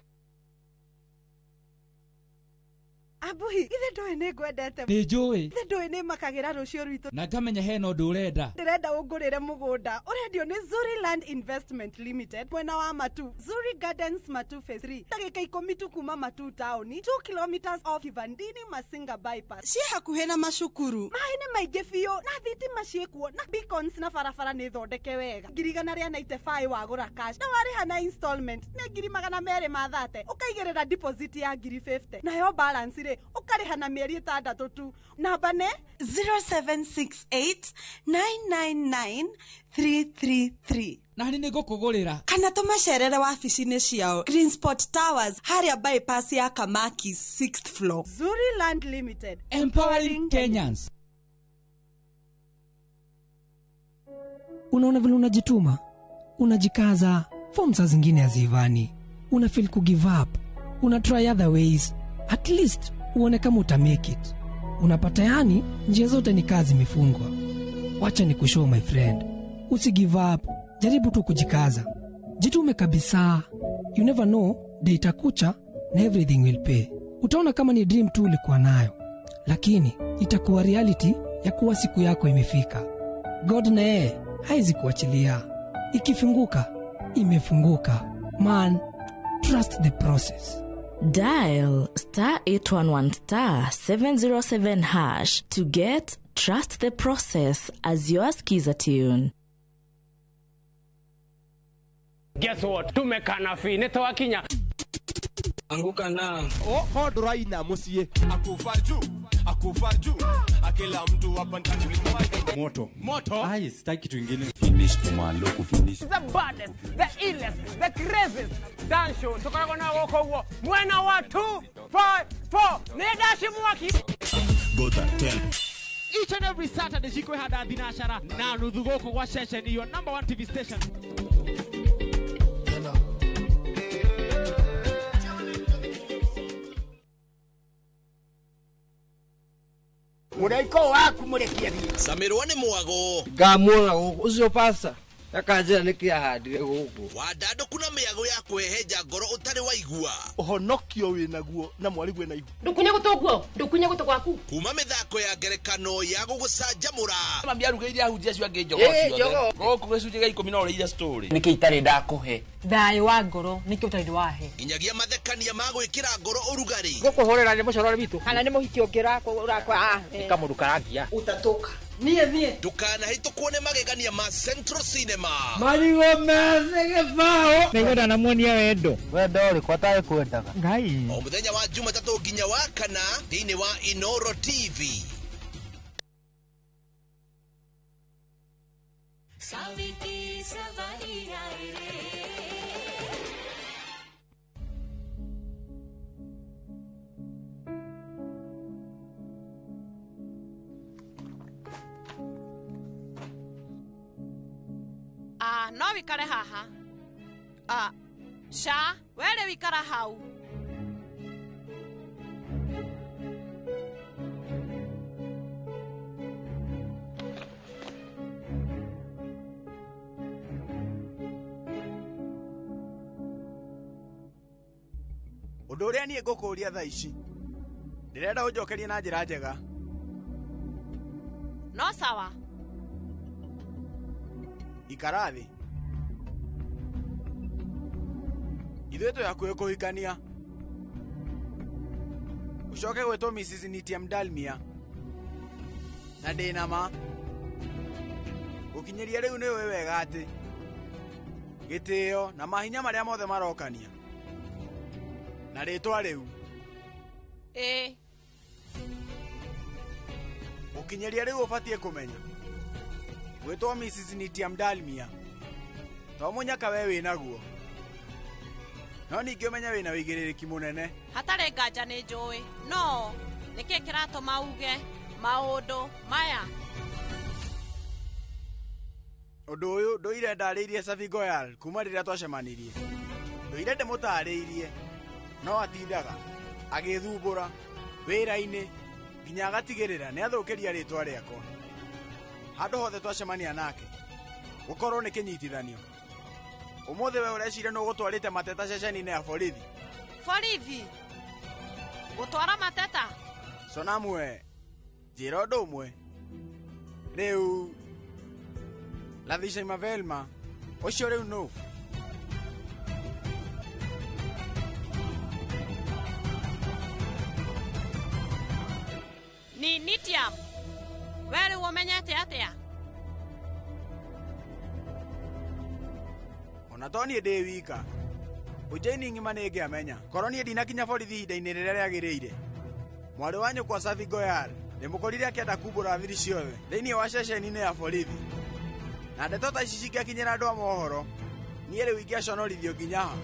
Abuhi, ithe ndoe nĩ ngwendete. Nĩ njũĩ. Ithe ndoe nĩ makagira rũciũ rwitũ. Na ngamenya hena ũndũ ũrenda. Ndĩrenda ũngũrĩre mũgũnda. Ũrendio nĩ Zuri Land Investment Limited, mwena wa Matu. Zuri Gardens Matu Phase 3. Ndagĩka 10 tu kuma Matu town. 2 kilometers off Kivandini Masinga bypass. Ciĩ hakuhĩ na macukuru. Maĩ nĩ maingĩ biũ na thitima ciĩkuo na beacons na barabara nĩ thondeke wega. Ngirigana rĩa 95 wagũra cash. Na warĩha na installment nĩ 230. Ũkaigĩrĩra deposit ya 50. Nayo balance rĩ ukariha na mieri 6 tu. Namba ne 0768 999 333. Na nĩ ngũkũgũrĩra. Kana tũmacerere wabici-inĩ ciao Greensport Towers harĩa bypass ya Kamaki 6th floor. Zuri Land Limited, empowering Kenyans. Unaona vile unajituma, unajikaza, forms zingine hazivani, una feel ku give up, una try other ways, at least uone kama uta make it. Unapata yani njia zote ni kazi imefungwa. Wacha nikushow my friend, usi give up, jaribu tu kujikaza, jitume kabisa. You never know, day itakucha na everything will pay. Utaona kama ni dream tu ulikuwa nayo, lakini itakuwa reality ya kuwa siku yako imefika. God naye haizi kuachilia, ikifunguka imefunguka. Man, trust the process. Dial *811*707# to get Trust the Process as your skiza tune. Guess what? Tumekana fi netawakinya. Anguka na. Oh, hoduraina musie. Akufaju. Akila mtu hapa ndani. Moto. Ai, sitaki kitu kingine. Finish tumalo kufinish. The baddest, the illest, the craziest dance show. Tukana na woko huo. Mwena wa 254. Nedashi mwaki. Go that tell. Each and every Saturday shikwe hada binashara na nudhugoko kwa session your number 1 TV station. Muraiko waku murekia thie. Samirwa ni mwago. Ngamwona ucio pasa. Akanjira nikia handire guku. Wadado kuna miago ya kweheja ngoro utari waigua. Ohonokio winaguo na mwarigu na igua. Ndukunye gutuguo, ndukunye gutugwaku. Kuma mithako ya ngerekano ya gugucanjamura. Mambia rugeire ahunjia cio ange njogo cio. Goku gicunje ga 10 na ureira story. Niki itari ndakuhe. Thayũ wa ngoro niki utari wahe. Inyagia mathekania ma gwikira ngoro urugari. Gukuhorera ni mucorore bitu. Kana ni muhiki ongira urakwa ikamurukarangia. Utatoka. Nie. Tukana hito kuone magegania ma Central Cinema. Marigo meze gifao. Nigwenda na muonia wendo. Wendo uri kwataye kwendaga. Ngai. O muthenya wa Jumatatu nginya wa kana thini wa Inoro TV. Saviti Savaria. No wikare haha. Sha, were wikara hau. Undu uria nie ngukuria thaa ici ndirenda unjokerie na njira njega. No sawa. Ikara thi. Ithuĩ twĩ hakuhĩ kũhikania. Ucoke gwĩtwo Mrs. Nitiam Dalmia. Na ndĩna ma. Gũkinyĩria rĩu nĩ ũĩ wega atĩ gĩtĩo na mahinya marĩa mothe marokania na rĩtwa rĩu. Gũkinyĩria rĩu ũbatiĩ kũmenya gwĩtwo Mrs. Nitiam Dalmia to mũnyaka we wĩnaguo, no ningĩ ũmenya wĩna wĩigĩrĩrĩki mũnene. Hatarĩ nganja nĩ njũĩ, no nĩkĩ kĩratũma uge maũndũ maya? Ũndũ ũyũ ndũire ndarĩirie Savi Goyal kuma rĩrĩa twacemanirie. Ndũire ndĩmũtarĩirie, no atindaga agĩthumbũra wĩra-inĩ nginya agatigĩrĩra nĩ athũkĩria rĩtwa rĩakwa. Handũ hothe twacemania nake gũkorwo nĩ kĩnyitithanio. Ũmũthĩ we ũreciria nĩ ũgũtwarĩte mateta ceceni-inĩ ya borithi? Borithi? Gũtwara mateta? Sonamu we, njĩra ũndũ ũmwe. Rĩu Lathisha Mavelma, ũcio rĩu nũ? Ni Nitiam. We rĩu ũmenyete atĩa? Ona to niĩ ndĩ wika, ũnjaini ng'ima nĩngĩamenya korwo niĩ ndinakinya borithi ihinda-inĩ rĩrĩa rĩagĩrĩire. Mwarĩ wa nyũkwa Savi Goyal ndĩmũkorire akĩenda kumbũra thiri ciothe thĩinĩ wa ceceni-inĩ ya borithi, na ndeto ta ici cingĩakinyĩra andũ a mohoro niĩ rĩu ingĩaconorithio nginya ha.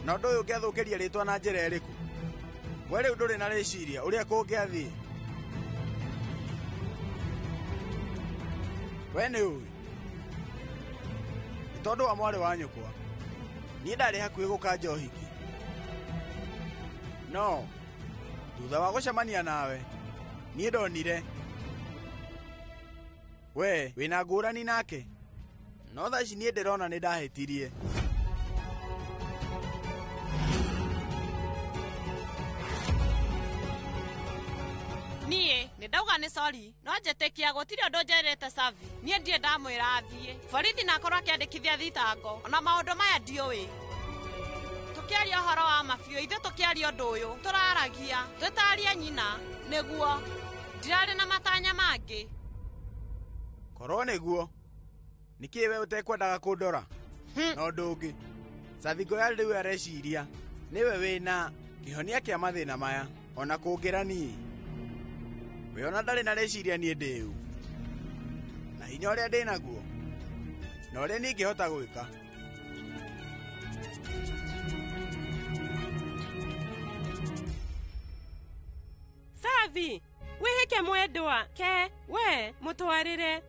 Na ũndũ ũyũ ũngĩathũkĩria rĩtwa na njĩra ĩrĩkũ? We rĩu ndũrĩ na rĩciria ũrĩa kũngĩathiĩ. We nĩ ũĩ tondũ wa mwarĩ wa nyũkwa niĩ ndarĩ hakuhĩ gũkanja ũhiki, no thutha wa gũcemania nawe niĩ ndonire we wĩna ngũrani nake, no thaa ici niĩ ndĩrona nĩ ndahĩtirie. Niĩ nĩ ndauga nĩ sorry, no njĩtĩkia gũtirĩ ũndũ njerĩte Savi. Niĩ ndiĩ ndamwĩra athiĩ borithi na akorwo akĩandĩkithia thitango, ona maũndũ maya ndiũĩ. Tũkĩaria ũhoro wa mabiũ, ithuĩ tũkĩaria ũndũ ũyũ tũraragia twĩtaria nyina, nĩguo ndirarĩ na matanya mangĩ. Korwo nĩguo nĩkĩĩ we ũtekwendaga kũndora? No ũndũ ũngĩ Savi Goyal rĩu areciria nĩwe wĩna kĩhonia kĩa mathĩna maya ona kũngĩra niĩ. We ona ndarĩ na rĩciria niĩ ndĩu na hinya ũrĩa ndĩ naguo na ũrĩa niĩ ingĩhota gwĩka. Savi, wĩhĩke mwendwa ke we mũtwarĩre.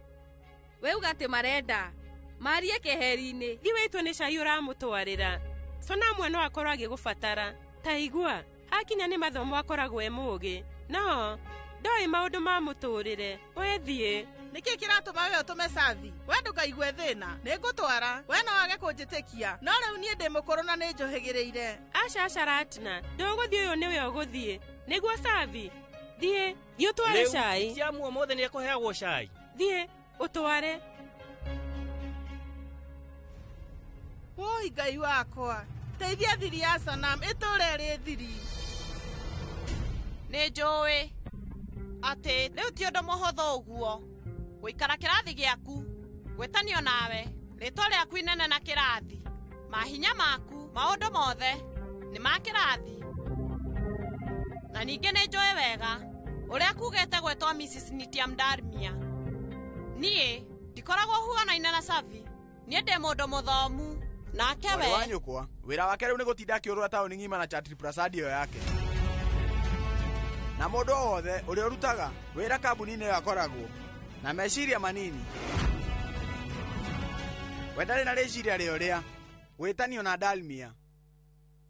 Weuga atĩ marenda marie keheri-inĩ. Thi wĩtwo nĩ cai ũramũtwarĩra. Sonamu no akorwo agĩgũbatara. Ta igua hakinya nĩ mathomo akoragwo e mũũgĩ, no ndoĩ maũndũ ma mũtũrĩre. We thiĩ. Nĩkĩ kĩratũma we ũtũme Savi? We ndũkaigue thĩna, nĩngũtwara. We no wage kũnjĩtĩkia, no rĩu niĩ ndĩ mũkũrũ na nĩ njohĩgĩrĩire. Aca Ratna, ndũgũthiĩ ũyũ nĩwe ũgũthiĩ nĩguo Savi. Thiĩ ũtware cai. Ciamu ũmũthĩ nĩ ekũheagwo cai. Thiĩ ũtware. Woi Ngai wakwa, teithia thiri ya Sanam ĩtũre ĩrĩ thiri. Nĩ njũĩ atĩ rĩu ti ũndũ mũhũthũ ũguo gũikara kĩrathi gĩaku, gwĩtanio nawe, rĩtwa rĩaku inene na kĩrathi, mahinya maku, maũndũ mothe nĩ ma kĩrathi. Na ningĩ nĩ njũĩ wega ũrĩa kugĩte gwĩtwo Mrs. Nitiam Dalmia. Niĩ ndikoragwo huanaine na Savi, niĩ ndĩ mũndũ mũthomu nake we. Mwarĩ wa nyũkwa wĩra wake rĩu nĩ gũtinda akĩũrũra taũni ng'ima na Chatri Prasad ĩyo yake. Na mũndũ o wothe ũrĩa ũrutaga wĩra kambuni-inĩ ĩyo akoragwo na meciria manini. We ndarĩ na rĩciria rĩa ũrĩa gwĩtanio na Dalmia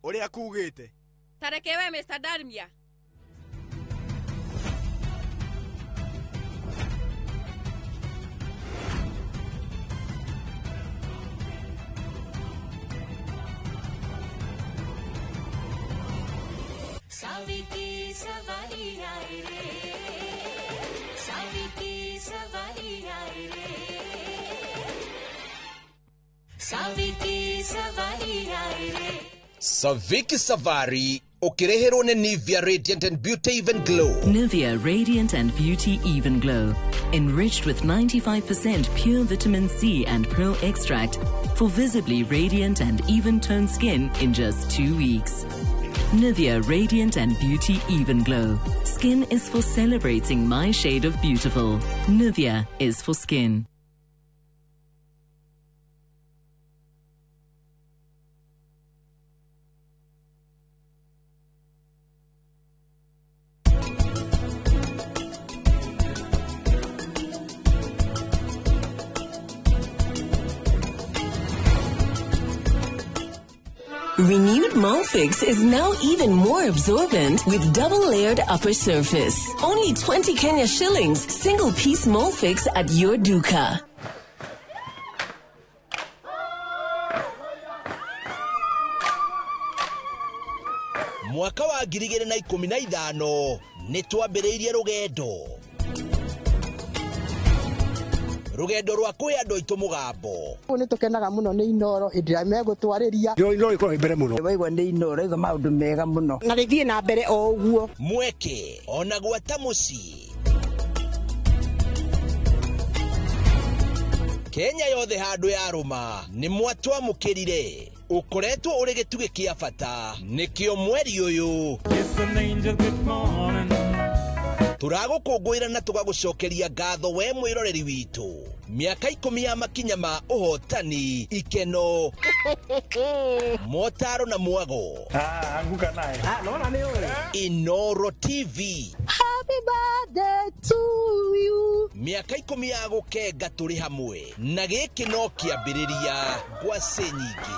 Uria kugite. Tarekewe Mr. Darmia. Saviki savari aaye re, Saviki savari aaye re, Saviki savari aaye re. Saviki Savari, ukireherwo ni Nivea Radiant and Beauty Even Glow. Nivea Radiant and Beauty Even Glow. Enriched with 95% pure vitamin C and pearl extract for visibly radiant and even-toned skin in just 2 weeks. Nivea Radiant and Beauty Even Glow. Skin is for celebrating my shade of beautiful. Nivea is for skin. Renewed Molfix is now even more absorbent with double-layered upper surface. Only 20 Kenya shillings, single-piece Molfix at your duka. Mwaka wa 2015 nitwambiriirie rugendo rwa kwi andu aitu mugambo ni tukenaga muno ni Inoro indira megutwariria Inoro iko mbere muno waigwa ni Inoro iga maundu mega muno na rithie na mbere o uguo mweke ona gwata muci Kenya yothe handu ya ruma ni mwatwa mukirire ukoretwo uri gituge kia bata nikio mweri uyu turagukungwira na tugagucokeria ngatho we mwiroreri witu miaka 10 ya makinya ma uhotani ikeno motaro na mwago anguka naye naona ni wewe Inoro TV happy birthday to you miaka 10 ya gukenga turi hamwe na gikino kiambiriria gwa senyingi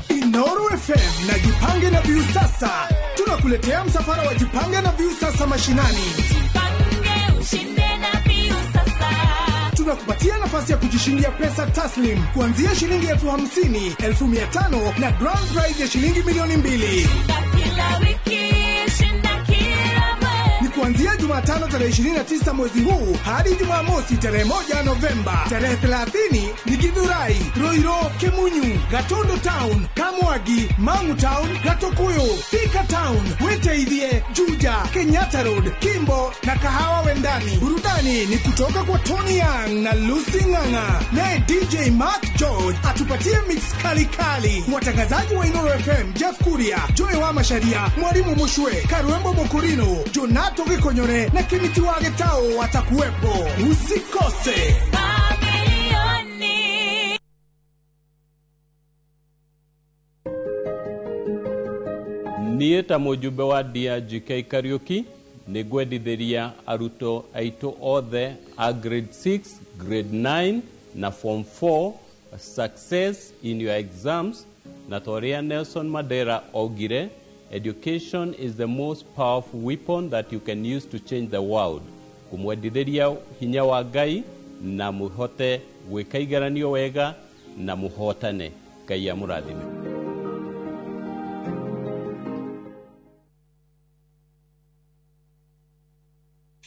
Inoro FM na Jipange na View Sasa tunakuletea msafara wa Jipange na View Sasa mashinani. Jipange ushinde na View Sasa. Tunakupatia nafasi ya kujishindia pesa taslim kuanzia shilingi 50,000, 500,000 na grand prize ya shilingi milioni 2. Kila wiki shinda kila mwezi. Ni kuanzia Jumatano tarehe 29 mwezi huu hadi Jumamosi tarehe 1 Novemba. Tarehe 30 ni Githurai, Roiro, Kemunyu, Gatondo Town, Kamwagi, Mangu Town, Gatokuyu, Thika Town, Weteithie, Juja, Kenyatta Road, Kimbo na Kahawa Wendani. Burudani ni kutoka kwa Tony Young na Lucy Nganga. Naye DJ Mark George atupatie mix kali kali. Watangazaji wa Inoro FM, Jeff Kuria, Joy wa Masharia, Mwalimu Mushwe, Karuembo Mokorino, Jonato Gikonyore na Kimiti wa Getao watakuwepo. Usikose. Niĩ ta mũjumbe wa DRGK Kariuki nĩ ngwendithĩria arutwo aitũ othe a grade 6, grade 9 na form 4 success in your exams na toria Nelson Mandela augire education is the most powerful weapon that you can use to change the world. Kumwendithĩria hinya wa Ngai na muhote gwĩka igeranio wega na muhotane. Ngai amũrathime.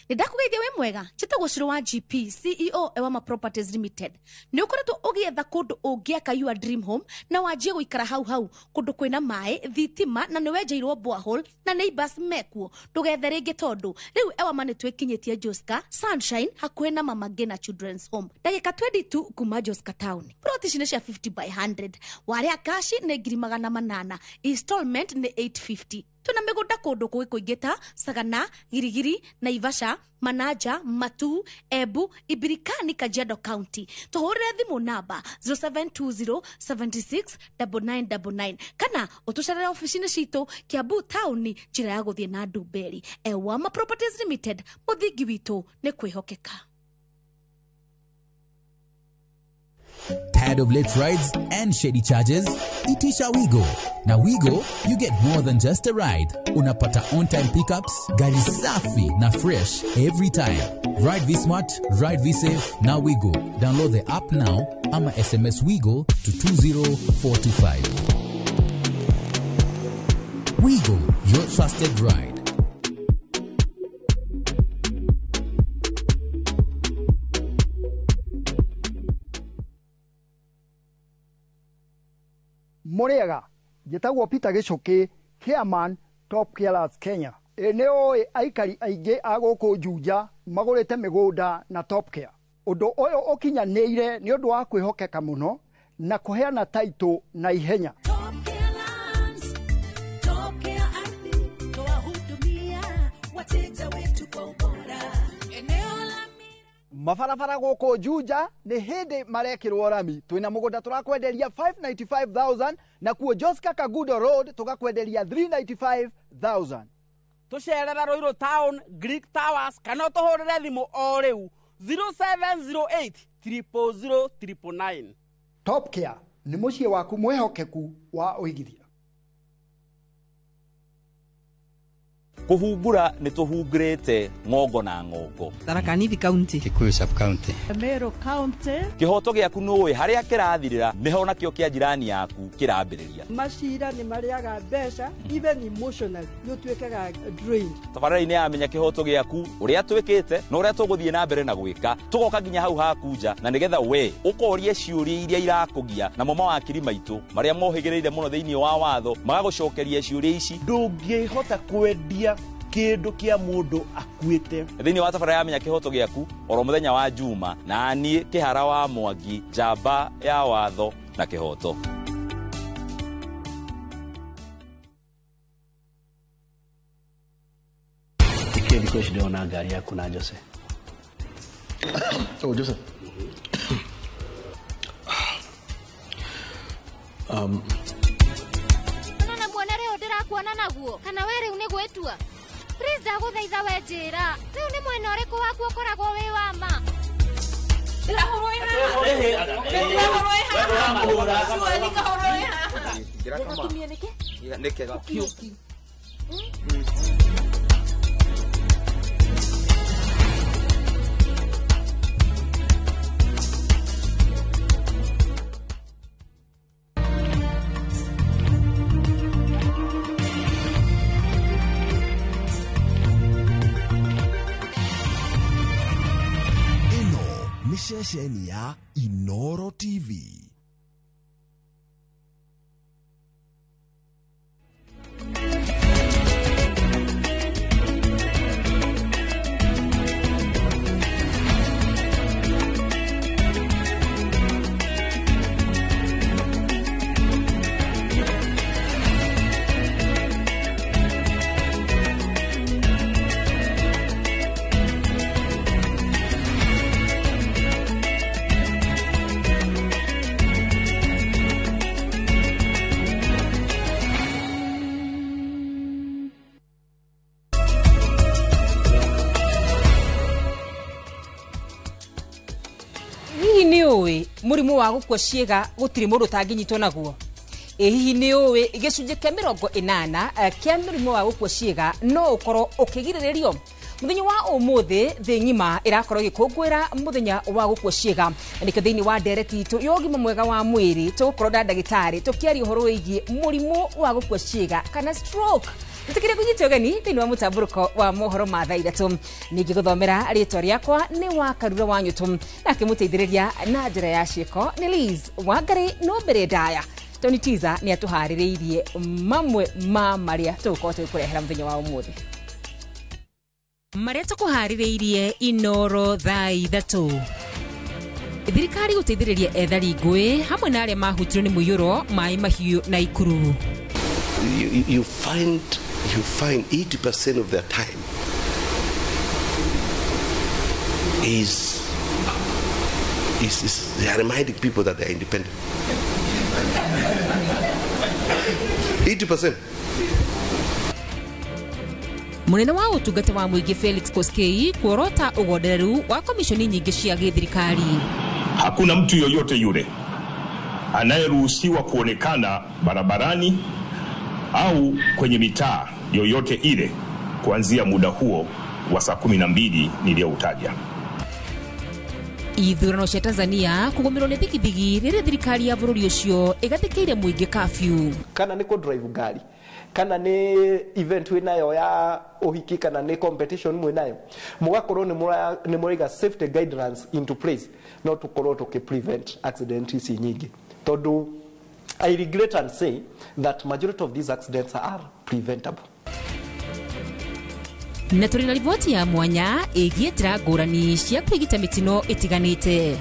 Ndakugeithia we mwega chitagwo Shiro wa GP CEO Ewama Properties Limited ni ukoretwo ugietha kundu ungiaka your dream home na wajie guikara hau kundu kwina mai thitima na ni wenjeirwo borehole na neighbors mekuo ndugethe ringi tondu riu Ewama ni twikinyitie Joska Sunshine hakuhe na Mama Ngina Children's Home ndagika 22 kuma Joska Town plot ni cia 50 by 100 waria cash ni 800 installment ni 850 tuna migunda kundu kuingita Sagana Girigiri Naivasha Manaja Matu Ebu Ibirikani Kajiado County tuhurire thimu namba 0720769999 kana utucerere ofisini citu Kiambu Town njira ya guthie na Ndumberi Ewama Properties Limited muthingi witu ni kwihokeka. Tired of late rides and shady charges? Itisha Wigo. Na Wigo, you get more than just a ride. Unapata on-time pickups, gari safi na fresh every time. Ride V-Smart, ride V-Safe, na Wigo. Download the app now, ama SMS Wigo to 20425. Wigo, your trusted ride. Moriaga, Jetagwo Peter Gichoki, Chairman, Top Carers Kenya. Eneo aikari aige agoko Juja, magorete migunda na Top Care. Undo oyo okinyanĩire nĩ ũndũ wa kwĩhokeka mũno na kũheana taito na ihenya. Mabarabara gũkũ Juja nĩ hĩndĩ marekĩrwo rami. Twĩna mũgũnda tũrakwenderia 595,000 na kuo Joska Kagudo Road tũgakwenderia 395,000. Tũcerera Ruiru Town, Greek Towers, kana tũhũrĩre thimũ o rĩu 0708 000 999. Top Care nĩ mũciĩ waku mwĩhokeku wa ũigithia. Kuhumbura ni tuhungurite ngongo na ngongo. Tharaka Nithi County, Kikuyu Sub County, Meru County. Kihoto giaku nuwe haria kirathirira niho nakio kia jirani yaku kirambiriria. Mashira ni mariaga mbeca even emotional ni utwekaga drained. Tabarani amenya kihoto giaku uria twikite na uria tuguthie na mbere na gwika tugoka nginya hau hakuja na nigetha we ukorie ciuria iria irakugia na mama wa kiri maitu maria mohigireire muno thiini wa watho magagucokeria ciuria ici ndungihota kwendia kindu kia mundu akuite thiini wa tabara yamenya kihoto giaku oro muthenya wa Juma na nie Kihara wa Mwangi jamba ya watho na kihoto. Kile kikoshi ndio na gari yako na Jose. Oh, Jose. Nana muona leo ndirakuona naguo kana were une gwetua. Please ndaguthaitha we njira. Riu ni mwena uriku waku ukoragwo wi wa ma. Shesheni ya Inoro TV. Murimu wa gukua ciega gutiri mundu tanginyitwo naguo. Hihi ni uwi gicunje kia 80 kia murimu wa gukua ciega no ukorwo ukigiririo. Muthenya wa umuthi thi ngima irakorwo gikungwira muthenya wa gukua ciega. Nikio thiini wa ndereti itu yogima mwega wa mwiri tugukorwo na ndagitari tukiaria uhoro wigi murimu wa gukua ciega kana stroke. Tutikire kunyita ugeni thiini wa mutamburuko wa mohoro ma thaa 3 ningi guthomera ritwa riakwa ni wa Karura wa Nyutu na kimuteithiriria na njira ya ciiko ni Liz Wangari no mbere ndaya. Tony Tiza ni atuhaririirie mamwe ma maria tugukorwo tukurehera muthenya wa umuthi. Maria tukuhaririirie Inoro thaa 3. Thirikari guteithiriria ethari ngui hamwe na aria mahutirwo ni muiyuro mai mahiu na ikuru. You find 80% of their time is they are reminding people that they are independent. 80%. Munene wa utungata wa muingi Felix Koskei kuorota ugondereru wa komishoni nyingi cia githirikari. Hakuna mtu yoyote yule anayeruhusiwa kuonekana barabarani au kwenye mitaa yoyote ile kuanzia muda huo wa saa 12 niliyoutaja. Ithurano cia Tanzania kugomerwo nĩ thigithigi rĩrĩa thirikari ya bũrũri ũcio ĩgathĩkĩire mũingĩ kafyu. Kana nĩ drive ngari, kana nĩ event wĩnayo ya ũhiki, kana nĩ competition mwĩnayo, mũgakorwo nĩ mũraiga safety guidelines into place, no tũkorwo tũkĩ-prevent accidents ici nyingĩ. Tondũ I regret and say that majority of these accidents are preventable. Na tũrĩ na riboti ya mwanya ĩgiĩ njĩra ngũrani cia kũrigita mĩtino ĩtiganĩte.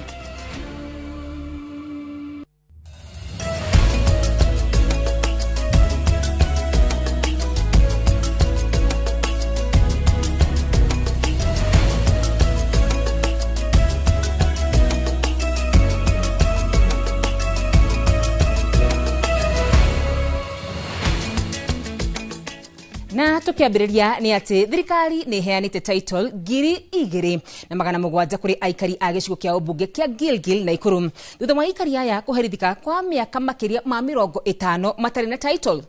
Na tukiambĩrĩria nĩ atĩ thirikari nĩ heanĩte title 2,000 na 700 kũrĩ aikari a gĩcigo kĩa ũmbunge kĩa Gilgil na Ikuru thutha wa aikari aya kũherithika kwa mĩaka makĩria ma 50 matarĩ na title.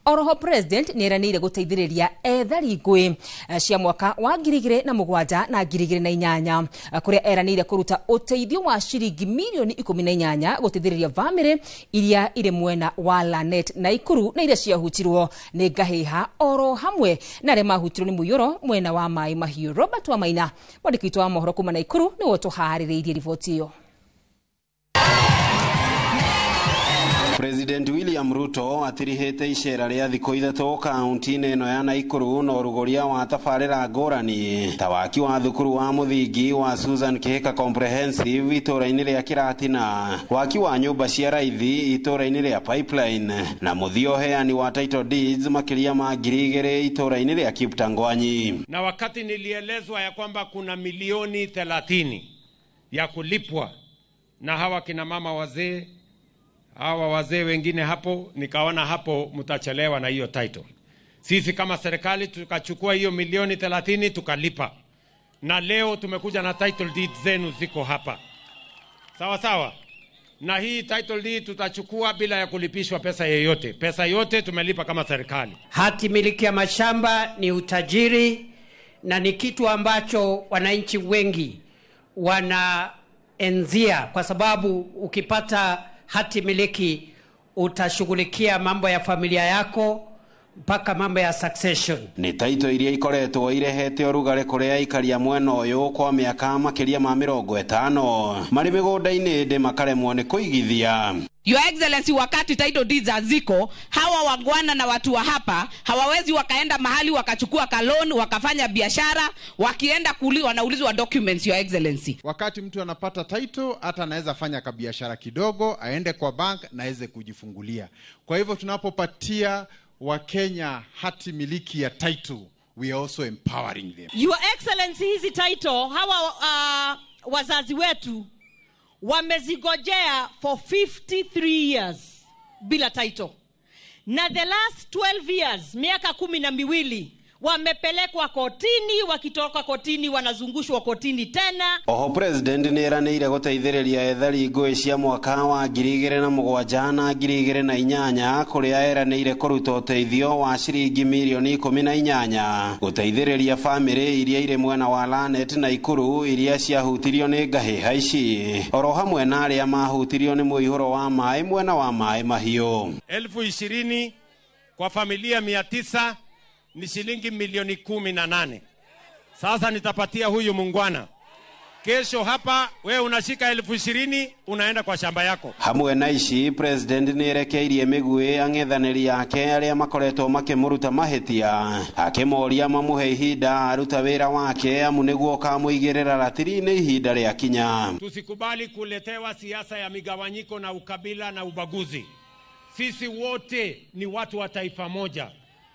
Oroho president nĩ eranĩire gũteithĩrĩria ethari ngũĩ cia mwaka wa 2007 na 2008 kũrĩa eranĩire kũruta ũteithio wa ciringi milioni 18 gũteithĩrĩria bamĩrĩ iria irĩ mwena wa Lanet na Ikuru na iria ciahutirwo nĩ ngahĩha oro hamwe na arĩa mahutirwo nĩ mũiyũro mwena wa Maĩ Mahiũ. Robert Wamaina mwandĩki witũ wa mohoro kuma na Ikuru nĩwe tũharĩrĩirie riboti ĩyo. President William Ruto atirihete icera rĩa thikũ ithatũ kaunti-inĩ ĩno ya Naikuru na ũrugũria wa tabarĩra ngũrani ta waki wa thukuru wa mũthingi wa Susan Kihika Comprehensive itũra-inĩ rĩa Kĩratina, waki wa nyũmba cia raithi itũra-inĩ rĩa Pipeline na mũthia ũheani wa title deeds makĩria ma 2,000 itũra-inĩ rĩa Kiptangwanyi. Na wakati nilielezwa ya kwamba kuna milioni 30 ya kulipwa na hawa kina mama wazee, hawa wazee wengine hapo, nikaona hapo mtachelewa na hiyo title. Sisi kama serikali tukachukua hiyo milioni 30 tukalipa. Na leo tumekuja na title deed zenu ziko hapa. Sawa sawa. Na hii title deed tutachukua bila ya kulipishwa pesa yoyote. Pesa yote tumelipa kama serikali. Hati miliki ya mashamba ni utajiri na ni kitu ambacho wananchi wengi wanaenzia kwa sababu ukipata hati miliki utashughulikia mambo ya familia yako mpaka mambo ya succession. Ni title iria ikoretwo irehete ũrugarĩ kũrĩ aikari a mwena ũyũ kwa mĩaka makĩria ma 50 marĩ mĩgũnda-inĩ ndĩ makaremwo nĩ kũigithia. Your Excellency, wakati title deeds haziko, hawa wagwana na watu wa hapa hawawezi wakaenda mahali wakachukua kaloni wakafanya biashara, wakienda wanaulizwa documents, Your Excellency. Wakati mtu anapata title hata anaweza fanya biashara kidogo, aende kwa bank na aweze kujifungulia. Kwa hivyo tunapopatia Wakenya hati miliki ya title, we are also empowering them. Your Excellency, hizi title hawa wazazi wetu wamezigojea for 53 years bila title. Na the last 12 years, miaka 12, wamepelekwa kotini, wakitoka kotini wanazungushwa kotini tena. Oho president nĩ eranĩire gũteithĩrĩria ethari ngũĩ cia mwaka wa 2007 na 2008 kũrĩa eranĩire kũruta ũteithio wa ciringi milioni 18 gũteithĩrĩria bamĩrĩ iria irĩ mwena wa Lanet na Ikuru iria ciahutirio nĩ ngahĩha ici, oro hamwe na arĩa mahutirio nĩ mũihũro wa maĩ mwena wa Maĩ Mahiũ. 20,000 kwa familia 900 ni shilingi milioni 18. Sasa nitapatia huyu mungwana. Kesho hapa we unashika 20,000 unaenda kwa shamba yako. Hamwe na ici president nĩ erekeirie mĩguĩ ang'ethanĩri yake arĩa makoretwo makĩmũruta mahĩtia akĩmoria mamũhe ihinda aruta wĩra wake amu nĩguo kamũigĩrĩra ratiri-inĩ ihinda rĩa kinya. Tusikubali kuletewa siasa ya migawanyiko na ukabila na ubaguzi. Sisi wote ni watu wa taifa moja.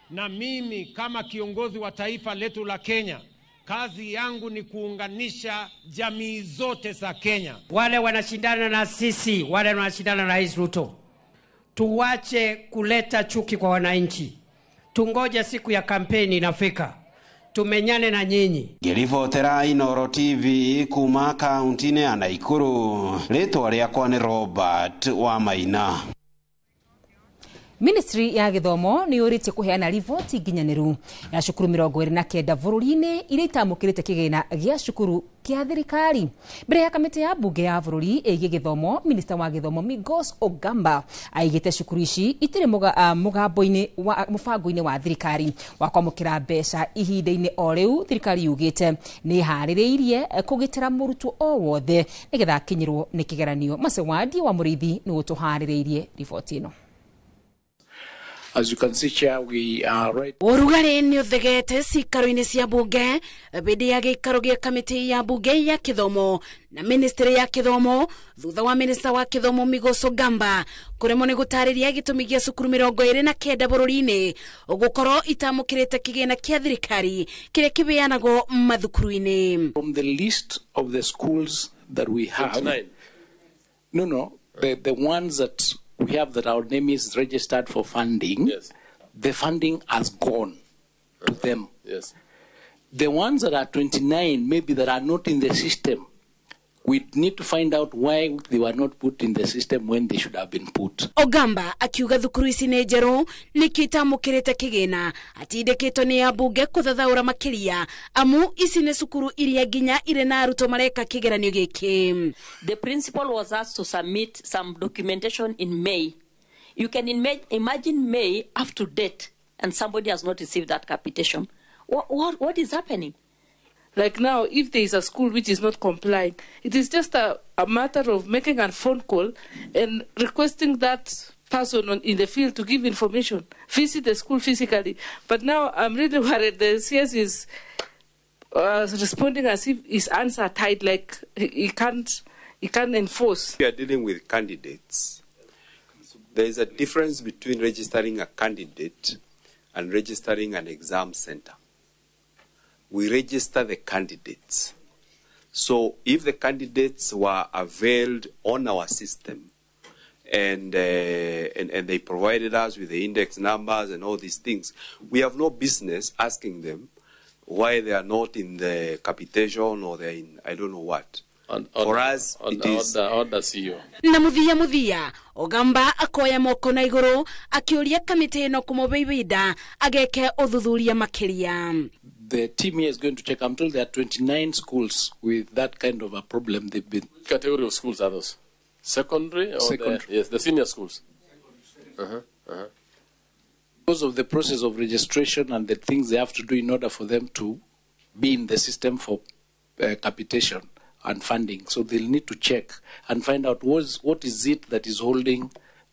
Na mimi kama kiongozi wa taifa letu la Kenya, kazi yangu ni kuunganisha jamii zote za Kenya. Wale wanashindana na sisi, wale wanashindana na Rais Ruto, tuwache kuleta chuki kwa wananchi. Tungoje siku ya kampeni inafika, tumenyane na nyinyi. Ngiribotera Inoro TV kuma kaunti-ini ya Naikuru, ritwa riakwa ni Robert Wamaina. Ministry ya Githomo ni yuritie kuheana riboti nginyaniru ya cukuru 29 bururi-ini iria itamukirite kigina gia cukuru kia thirikari. Mbere ya kamiti ya bunge ya bururi igi githomo, Minister wa Githomo Migos Ogamba aigite cukuru ici itire mugambo-ini wa mubango-ini wa thirikari wa kwamukira mbeca ihinda-ini o riu. Thirikari yugite ni haririirie kugitira murutwo o wothe nigetha kinyirwo ni kigeranio. Masewadi wa Muriithi ni utuhaririirie riboti ino. As you can see, Chair, we are right. Urugari ni uthegete cikaro-ini cia bunge bidi ya gikaro gia kamiti ya bunge ya kithomo na ministry ya kithomo thutha wa minister wa kithomo Migos Ogamba kuremo ni gutariria gitumi gia cukuru 29 bururi-ini ugukorwo itamukirite kigina kia thirikari kiria kibeanagwo mathukuru-ini. From the list of the schools that we have, the ones that we have that our name is registered for funding, yes. The funding has gone to them. Yes. The ones that are 29, maybe that are not in the system, we need to find out why they were not put in the system when they should have been put. Ogamba akiuga thukuru ici ni njeru nikitamukirite kigina atindikitwo ni abunge kuthathaura makiria amu ici ni cukuru iria nginya ire na aruto mareka kigeranio giki. The principal was asked to submit some documentation in May. You can imagine May up to date and somebody has not received that capitation. What is happening? Like now, if there is a school which is not complying, it is just a matter of making a phone call and requesting that person in the field to give information, visit the school physically. But now I'm really worried the CS is responding as if his hands are tied, like he can't enforce. We are dealing with candidates. There is a difference between registering a candidate and registering an exam center. We register the candidates. So if the candidates were availed on our system and they provided us with the index numbers and all these things, we have no business asking them why they are not in the capitation or they're in I don't know what. For us, it is... Order CEO. Na muthia Ogamba akoya moko na iguru akiuria kamiti ino kumubibida ageke uthuthuria makiria. The team here is going to check. I'm told there are 29 schools with that kind of a problem. They've been... What category of schools are those? Secondary? Or Secondary. Yes, the senior schools. Because of the process of registration and the things they have to do in order for them to be in the system for capitation and funding. So they'll need to check and find out what is it that is holding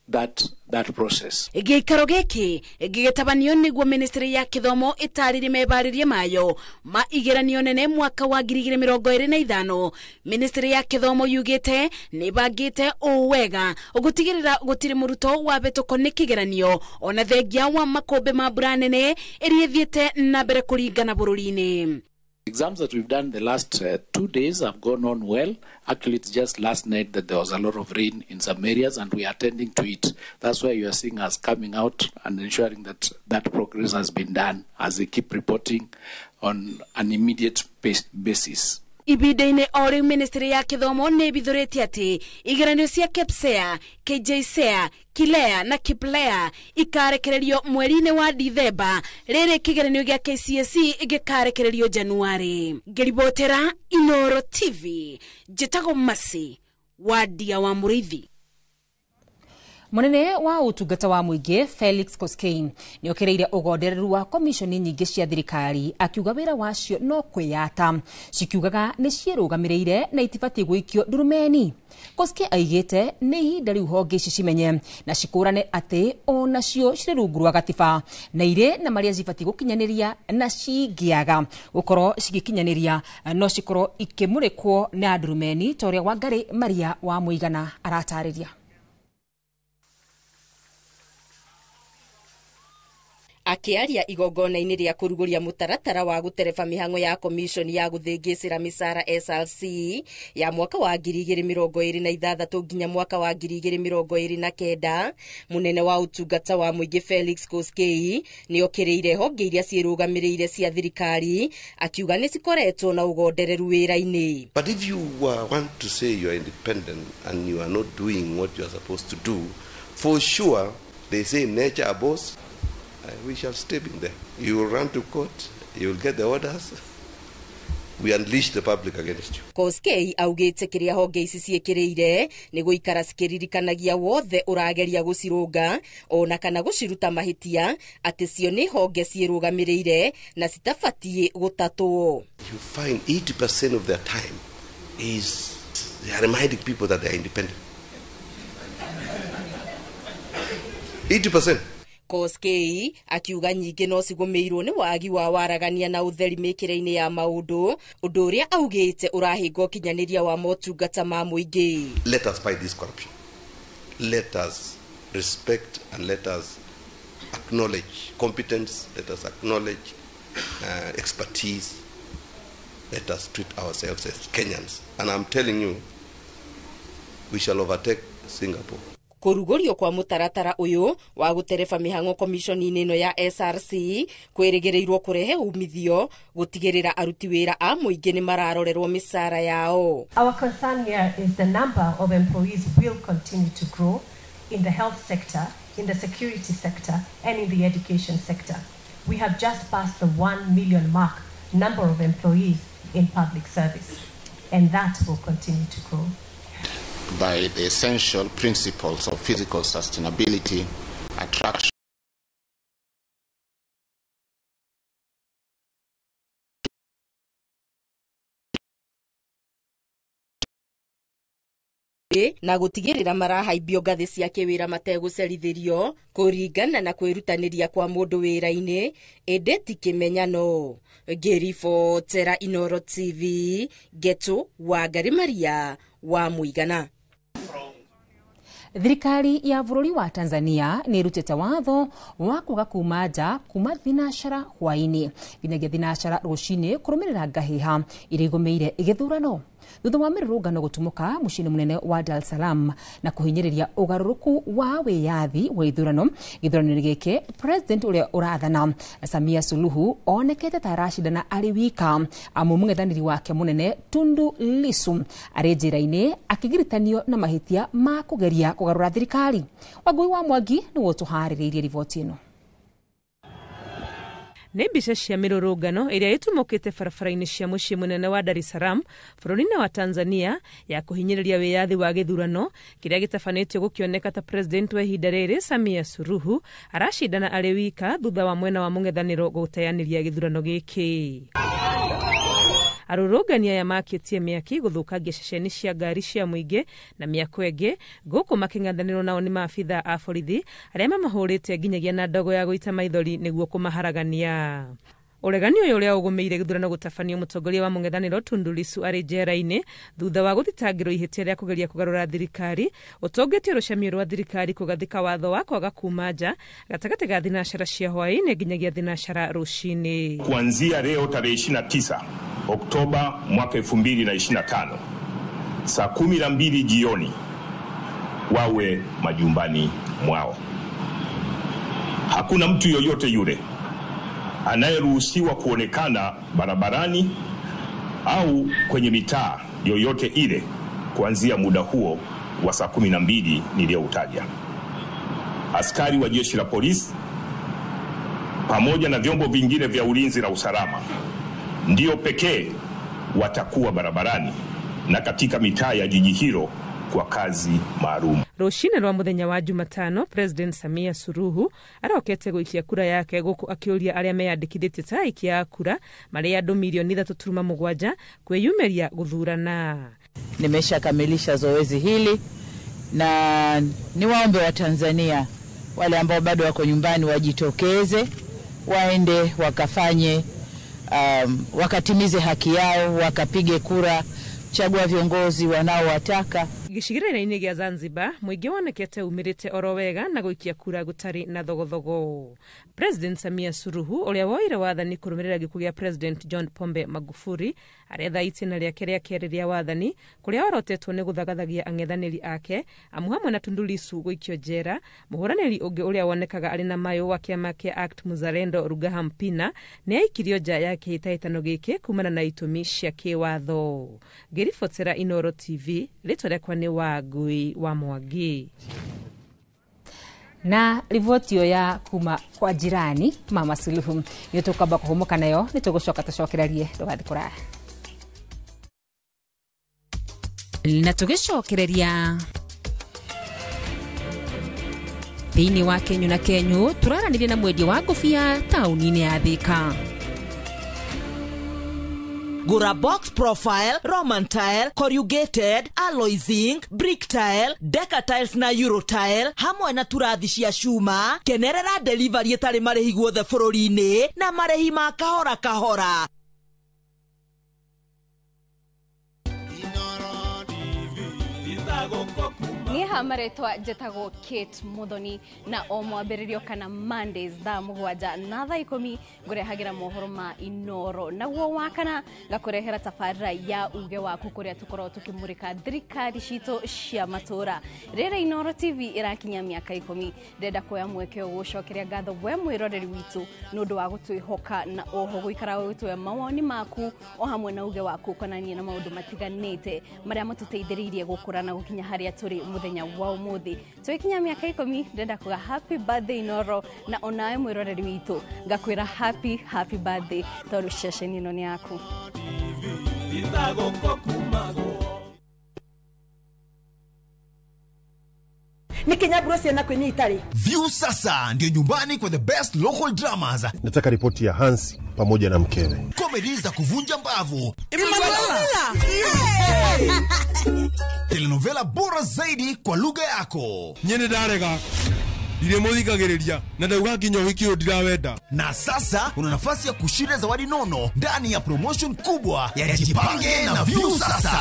that process. Gikaro giki gigitabanio niguo ministry ya kithomo itariri mebaririe mayo ma igeranio nene mwaka wa 2025. Ministry ya kithomo yugite nibagite uwega ugutigirira gutiri muruto wa betoko ni kigeranio ona thengia wa makombe ma buranene iriethiete na mbere kuringana bururi-ini. Exams that we've done the last 2 days have gone on well. Actually, it's just last night that there was a lot of rain in some areas and we are attending to it. That's why you are seeing us coming out and ensuring that that progress has been done as they keep reporting on an immediate basis. Ibida-ini ori ministry ya kithomo ni bithurite ati igeranio cia KPSEA, KJSEA, Kilea na Kiplea ikarekererio mweri-ini wa Dithemba, riri kigeranio gia KCSE igikarekererio Januari. Ngeribotera Inoro TV, Jetago Masi, Wadia wa Muriithi. Munene wa utungata wa muingi Felix Koskei ni okereire ugondereru wa komishoni nyingi cia thirikari akiuga wira wacio no kwiyata cikiugaga ni ciirugamireire na itifati guikio ndurumeni. Koskei aigite ni ihinda riu honge ici cimenye na cikurane ati ona cio ciri rungu rwa gatiba na ire na maria cibati gukinyaniria na cingiaga gukorwo cigikinyaniria no cikorwo ikimurikwo na ndurumeni toria Wangari Maria wa Muigana aratariria. Akiaria igongona-inĩ rĩa kũrugũria mũtaratara wa gũtereba mĩhang'o ya commission ya gũthĩngĩcĩra mĩcara SRC ya mwaka wa 2026 nginya mwaka wa 2029, mũnene wa ũtungata wa mũingĩ Felix Koskei nĩ okĩrĩire honge iria ciĩrũgamĩrĩire cia thirikari, akiuga nĩ cikoretwo na ũgondereru wĩra-inĩ. But if you want to say you are independent and you are not doing what you are supposed to do, for sure, they say nature a boss, we shall step in there. You will run to court, you will get the orders. We unleash the public against you. Koskei augĩte kĩrĩa honge ici ciĩkĩrĩire nĩ gũikara cikĩririkanagia wothe ũrageria gũcirũnga ona kana gũciruta mahĩtia atĩ cio nĩ honge ciĩrũgamĩrĩire na citabatiĩ gũtatwo. You find 80% of their time is they are reminding people that they are independent. 80%. Koskei akiuga nyingĩ no cigũmĩirwo nĩ wagi wa waragania na ũtheri mĩkĩre-inĩ ya maũndũ, ũndũ ũrĩa augĩte ũrahinga ũkinyanĩria wa motungata ma mũingĩ. Let us fight this corruption. Let us respect and let us acknowledge competence. Let us acknowledge expertise. Let us treat ourselves as Kenyans. And I'm telling you, we shall overtake Singapore. Kũrugũrio kwa mũtaratara ũyũ wa gũtereba mĩhang'o commission-inĩ ĩno ya SRC kwĩrĩgĩrĩirwo kũrehe umithio gũtigĩrĩra aruti wĩra a mũingĩ nĩ mararorerwo mĩcara yao. Our concern here is the number of employees will continue to grow in the health sector, in the security sector, and in the education sector. We have just passed the 1 million mark number of employees in public service, and that will continue to grow. By the essential principles of physical sustainability, attraction, na gũtigĩrĩra marahaimbio ngathĩ cia kĩwĩra mategũcerithĩrio kũringana na kwĩrutanĩria kwa mũndũ wĩra-inĩ, ĩndĩ ti kĩmenyano. Ngĩribotera Inooro TV, Geto Wangari Maria wa Mũigana. Thirikari ya bũrũri wa Tanzania nĩ ĩrutĩte watho wa kuga kuma nja kuma thinacara hwaĩ-inĩ nginyagia thinacara rũcinĩ kũrũmĩrĩra ngahĩha iria igũmĩire gĩthurano. Thutha wa mĩrũrũngano gũtumũka mũciĩ mũnene wa Dar es Salaam na kũhinyĩrĩria ũgarũrũku wa wĩyathi wa ithurano, gĩthurano-inĩ gĩkĩ president ũrĩa ũrathana Samia Suluhu onekete ta aracindana arĩ wika, amu mũng'ethanĩri wake mũnene Tundu Lissu arĩ njĩra-inĩ akĩgiritanio na mahĩtia ma kũgeria kũgarũra thirikari. Wangui wa Mwangi nĩwe ũtũharĩrĩirie riboti ĩno. Nĩ mbica cia mĩrũrũngano ĩrĩa ĩtumũkĩte barabara-inĩ cia mũciĩ mũnene wa Dar es Salaam bũrũri-inĩ wa Tanzania ya kũhinyĩrĩria wĩyathi wa gĩthurano kĩrĩa gĩtabanĩtio gũkĩoneka ta president wa ihinda rĩrĩ Samia Suluhu aracindana arĩ wika thutha wa mwena wa mũng'ethanĩro gũteyanĩria gĩthurano gĩkĩ. Arũrũngani aya makĩtie mĩaki gũthũkangia ceceni cia ngari cia mũingĩ na mĩako ĩngĩ gũkũ makĩng'ethanĩrwo nao nĩ maabitha a borithi arĩa mamahũrĩte nginyagia na ndogo ya gũita maithori nĩguo kũmaharagania. Ũregani ũyũ ũrĩa ũgũmĩire gĩthurano gũtabanio mũtongoria wa mũng'ethanĩro Tundu Lissu arĩ njera-inĩ thutha wa gũthitangĩrwo ihĩtia rĩa kũgeria kũgarũra thirikari, ũtongĩtie rũcamio rwa thirikari kũgathĩka watho wa kwaga kuma nja gatagatĩ ga thinacara cia hwaĩ-inĩ nginyagia thinacara rũcinĩ. Kuanzia leo tarehe 29 Oktoba mwaka 2025 saa 12 jioni wawe majumbani mwao. Hakuna mtu yoyote yule anayeruhusiwa kuonekana barabarani au kwenye mitaa yoyote ile kuanzia muda huo wa saa 12 niliyoutaja. Askari wa jeshi la polisi pamoja na vyombo vingine vya ulinzi na usalama ndio pekee watakuwa barabarani na katika mitaa ya jiji hilo kwa kazi maalum. Rũcinĩ rwa mũthenya wa Jumatano, President Samia Suluhu arokete gũikia kura yake gũkũ akĩũria arĩa meyandĩkithĩtie ta aikia kura marĩ andũ milioni 3.7 kwĩyumĩria gũthurana. Nimeshakamilisha zoezi hili na niwaombe wa Tanzania wale ambao bado wako nyumbani wajitokeze, waende wakafanye wakatimize haki yao, wakapige kura, chagua viongozi wanaowataka. gicigirĩra-inĩ gĩa Zanzibar mũingĩ wonekete umirĩte oro wega na gũikia kura gũtarĩ na thogothogo. President Samia Suluhu ũrĩa woire wathani kũrũmĩrĩra gĩkuũ gĩa President John Pombe Magufuli aretha itĩna rĩake rĩa kerĩ rĩa wathani kũrĩa orotetwo nĩ gũthagathagia ang'ethanĩri ake amu hamwe na Tundu Lissu gũikio njera. Mũhũranĩri ũngĩ ũrĩa wonekaga arĩ na mayũ wa kĩama kĩa ACT Muzalendo Rugaha Mpina nĩ aikirio nja ya kĩhĩtahĩtano gĩkĩ kumana na itũmi cia kĩwatho. Ngĩribotera Inooro TV, rĩtwa rĩakwa nĩ Wangui wa Mwangi. Na riboti ya kuma kwa jirani Mama Suluhu nĩ tũkamba kũhũmũka nayo nĩ tũgũcoka tũcokererie ndũgathiĩ kũraya. Na tũgĩcokereria thĩinĩ wa Kenyu na Kenyu tũraranĩria na mwendia wa ngũbia taũni-inĩ ya Thika. Gura box profile, Roman tile, corrugated, alloy zinc, brick tile, Deca tiles na Euro tile hamwe na turathi cia cuma. Kenerera delivery ĩtarĩ marĩhi guothe bũrũri-inĩ na marĩhi ma kahora kahora. Niĩ hamaretwa njĩtagwo Kate Muthoni na o mwambĩrĩrio kana Mondays thaa 7 na thaa 10 ngũrehagĩra mohoro ma Inooro. Naguo wakana ngakũrehera tabarĩra ya uge waku kũrĩa tũkorwo tũkĩmũrĩka thirikari citũ cia matũra. Rĩrĩ Inooro TV ĩrakinya mĩaka 10. Ndenda kuoya mweke gũcokeria ngatho we mwĩroreri witũ nĩ ũndũ wa gũtwĩhoka na oho gũikara gũtũhe mawoni maku o hamwe na uge waku konanie na maũndũ matiganĩte marĩa matũteithĩrĩirie gũkũra na gũkinya harĩa tũrĩ muthenya wa umuthi. Twikinya miaka 10 ndenda kuga happy birthday Inooro na onawe mwiroreri witu ngakwira happy birthday tondu ceceni ino ni yaku. Ni Kenya Bruce na kwenye Italy. View sasa ndio nyumbani kwa the best local dramas. Nataka ripoti ya Hansi pamoja na mkewe. Comedy za kuvunja mbavu. Telenovela bora zaidi kwa lugha yako. Nyene darega. Ile muthikagiriria na ndauga kinyo wiki ndirawenda. Na sasa una nafasi ya kushinda zawadi nono ndani ya promotion kubwa ya Jipange na View sasa.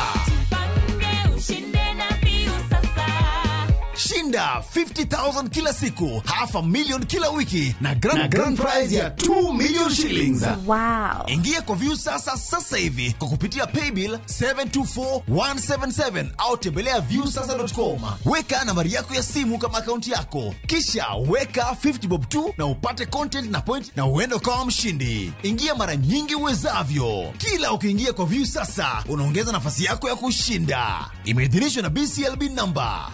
Shinda 50,000 kila siku, $500,000 kila wiki na grand prize ya 2 million shillings. Wow. Ingia kwa View sasa hivi kwa kupitia paybill 724177 au tembelea viewsasa.com. Weka nambari yako ya simu kama akaunti yako, kisha weka 50 bob tu na upate content na point na uende kama mshindi. Ingia mara nyingi uwezavyo. Kila ukiingia kwa View sasa unaongeza nafasi yako ya kushinda. Imeidhinishwa na BCLB number.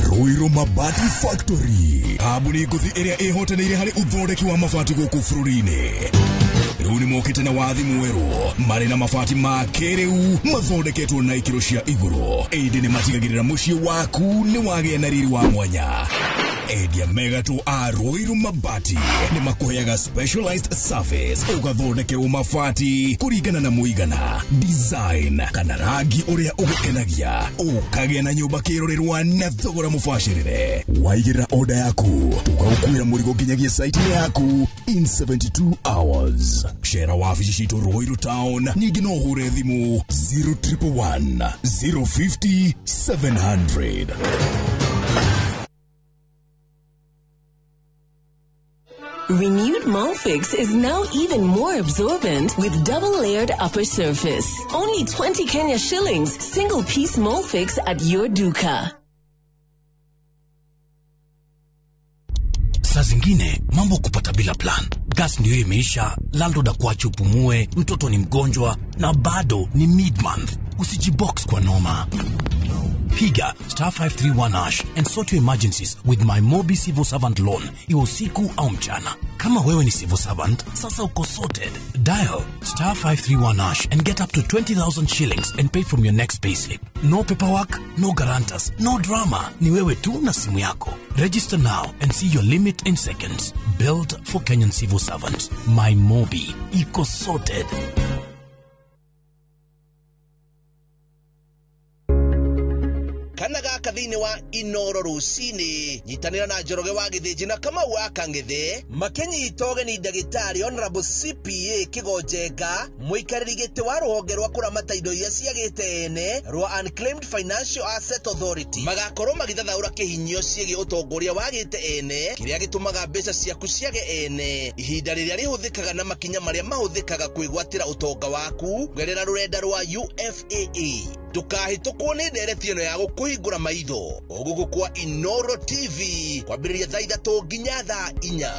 Ruiru Mabati Factory, kambuni nguthi ĩrĩa ĩhotanĩire harĩ ũthondeki wa mabati gũkũ bũrũri-inĩ. Rĩu nĩ mokĩte na wathi mwerũ marĩ na mabati ma kĩrĩu mathondeketwo na ikĩro cia igũrũ. Ĩndĩ nĩ matigagĩrĩra mũciĩ waku nĩ wagĩa na riri wa mwanya. Endia megatũ a Ruiru Mabati nĩ makũheaga specialized service ũgathondekerwo mabati kũringana na mũigana, design kana rangi ũrĩa ũgũkenagia, ũkagĩa na nyũmba kĩrorerwa na thogora mũbacĩrĩre. Waigĩrĩra order yaku ũgagũkuĩra mũrigo nginyagia site yaku in 72 hours. Share wabici citũ Ruiru Town, ningĩ no ũhũre thimũ 0111 050 700. Renewed Molfix is now even more absorbent with double-layered upper surface. Only 20 Kenya shillings, single-piece Molfix at your duka. Saa zingine mambo kupata bila plan. Gas ndio imeisha, landlord akuache upumue, mtoto ni mgonjwa na bado ni mid-month. Usijibox kwa noma. Piga *531# and sort your emergencies with my Mobi Civil Servant loan. Iwe usiku au mchana. Kama wewe ni civil servant, sasa uko sorted. Dial *531# and get up to 20,000 shillings and pay from your next payslip. No paperwork, no guarantors, no drama. Ni wewe tu na simu yako. Register now and see your limit in seconds. Built for Kenyan civil servants. My Mobi. Iko sorted. Kanaga gaka thiini wa Inoro rucini. Nyitanira na Njoroge wa Githiji na Kamau wa Kangithe makinyita ũgeni ndagĩtarĩ Honorable CPA Kigonjenga, muikarĩri gĩtĩ wa rũhonge rwa kũramata indo iria ciagĩte ene rwa Unclaimed Financial Asset Authority. Magakorwo magithathaũra kĩhinyio ciĩgiĩ ũtongoria wa gĩte ene kĩrĩa gĩtũmaga mbeca ciaku ciage ene, ihinda rĩrĩa rĩhũthĩkaga na makinya marĩa mahũthĩkaga kwĩgwatĩra ũtonga waku gerera rũrenda rwa UFAA. Ndũkahĩtũkwo nĩ ndereti ĩno ya gũkũhingũra maitho ũgũkũ kwa Inoro TV kwambĩrĩria thaa 3 nginya thaa 4.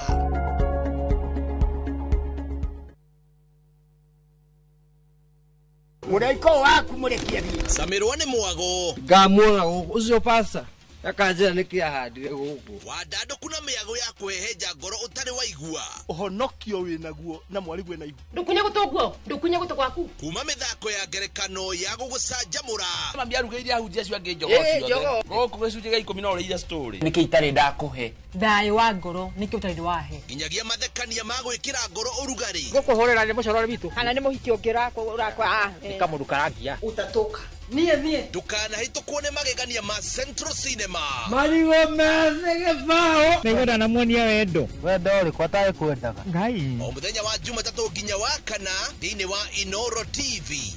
Muraiko waku murekia thĩ Samirwa nĩ mwago ngamuona ucio pasa akanjira nikiahandire guku wadandũku na mĩago ya kweheja ngoro ũtarĩ waigua ũhonokio wĩnaguo na mwarigwe na igua ndukunye gutogwo ndukunye gutogwaku kuma mĩthako ya ngerekano ya gũgũcanjamũra mambia rugĩire ahunjia cio angĩ njogo ciothe gũkũ gĩcunjĩ gĩa 10 na ũrĩire story nĩkĩ itarĩ ndakũhe thayũ wa ngoro nĩkĩ ũtarĩ wahe nginyagia mathekania ma gwĩkĩra ngoro ũrugarĩ gũkũhũrĩra nĩ mũcorori witũ kana nĩ mũhiki ũngĩrakwa nikamũrukarangia utatoka niĩ ndũkanahĩtũkwo nĩ magegania ma Central Cinema marigo mese gĩbaũ nĩgwenda namuonia wendo ũrĩkũ atarĩ kwendaga ngai o mũthenya wa Jumatatũ nginya wa Kana thĩinĩ wa Inoro TV.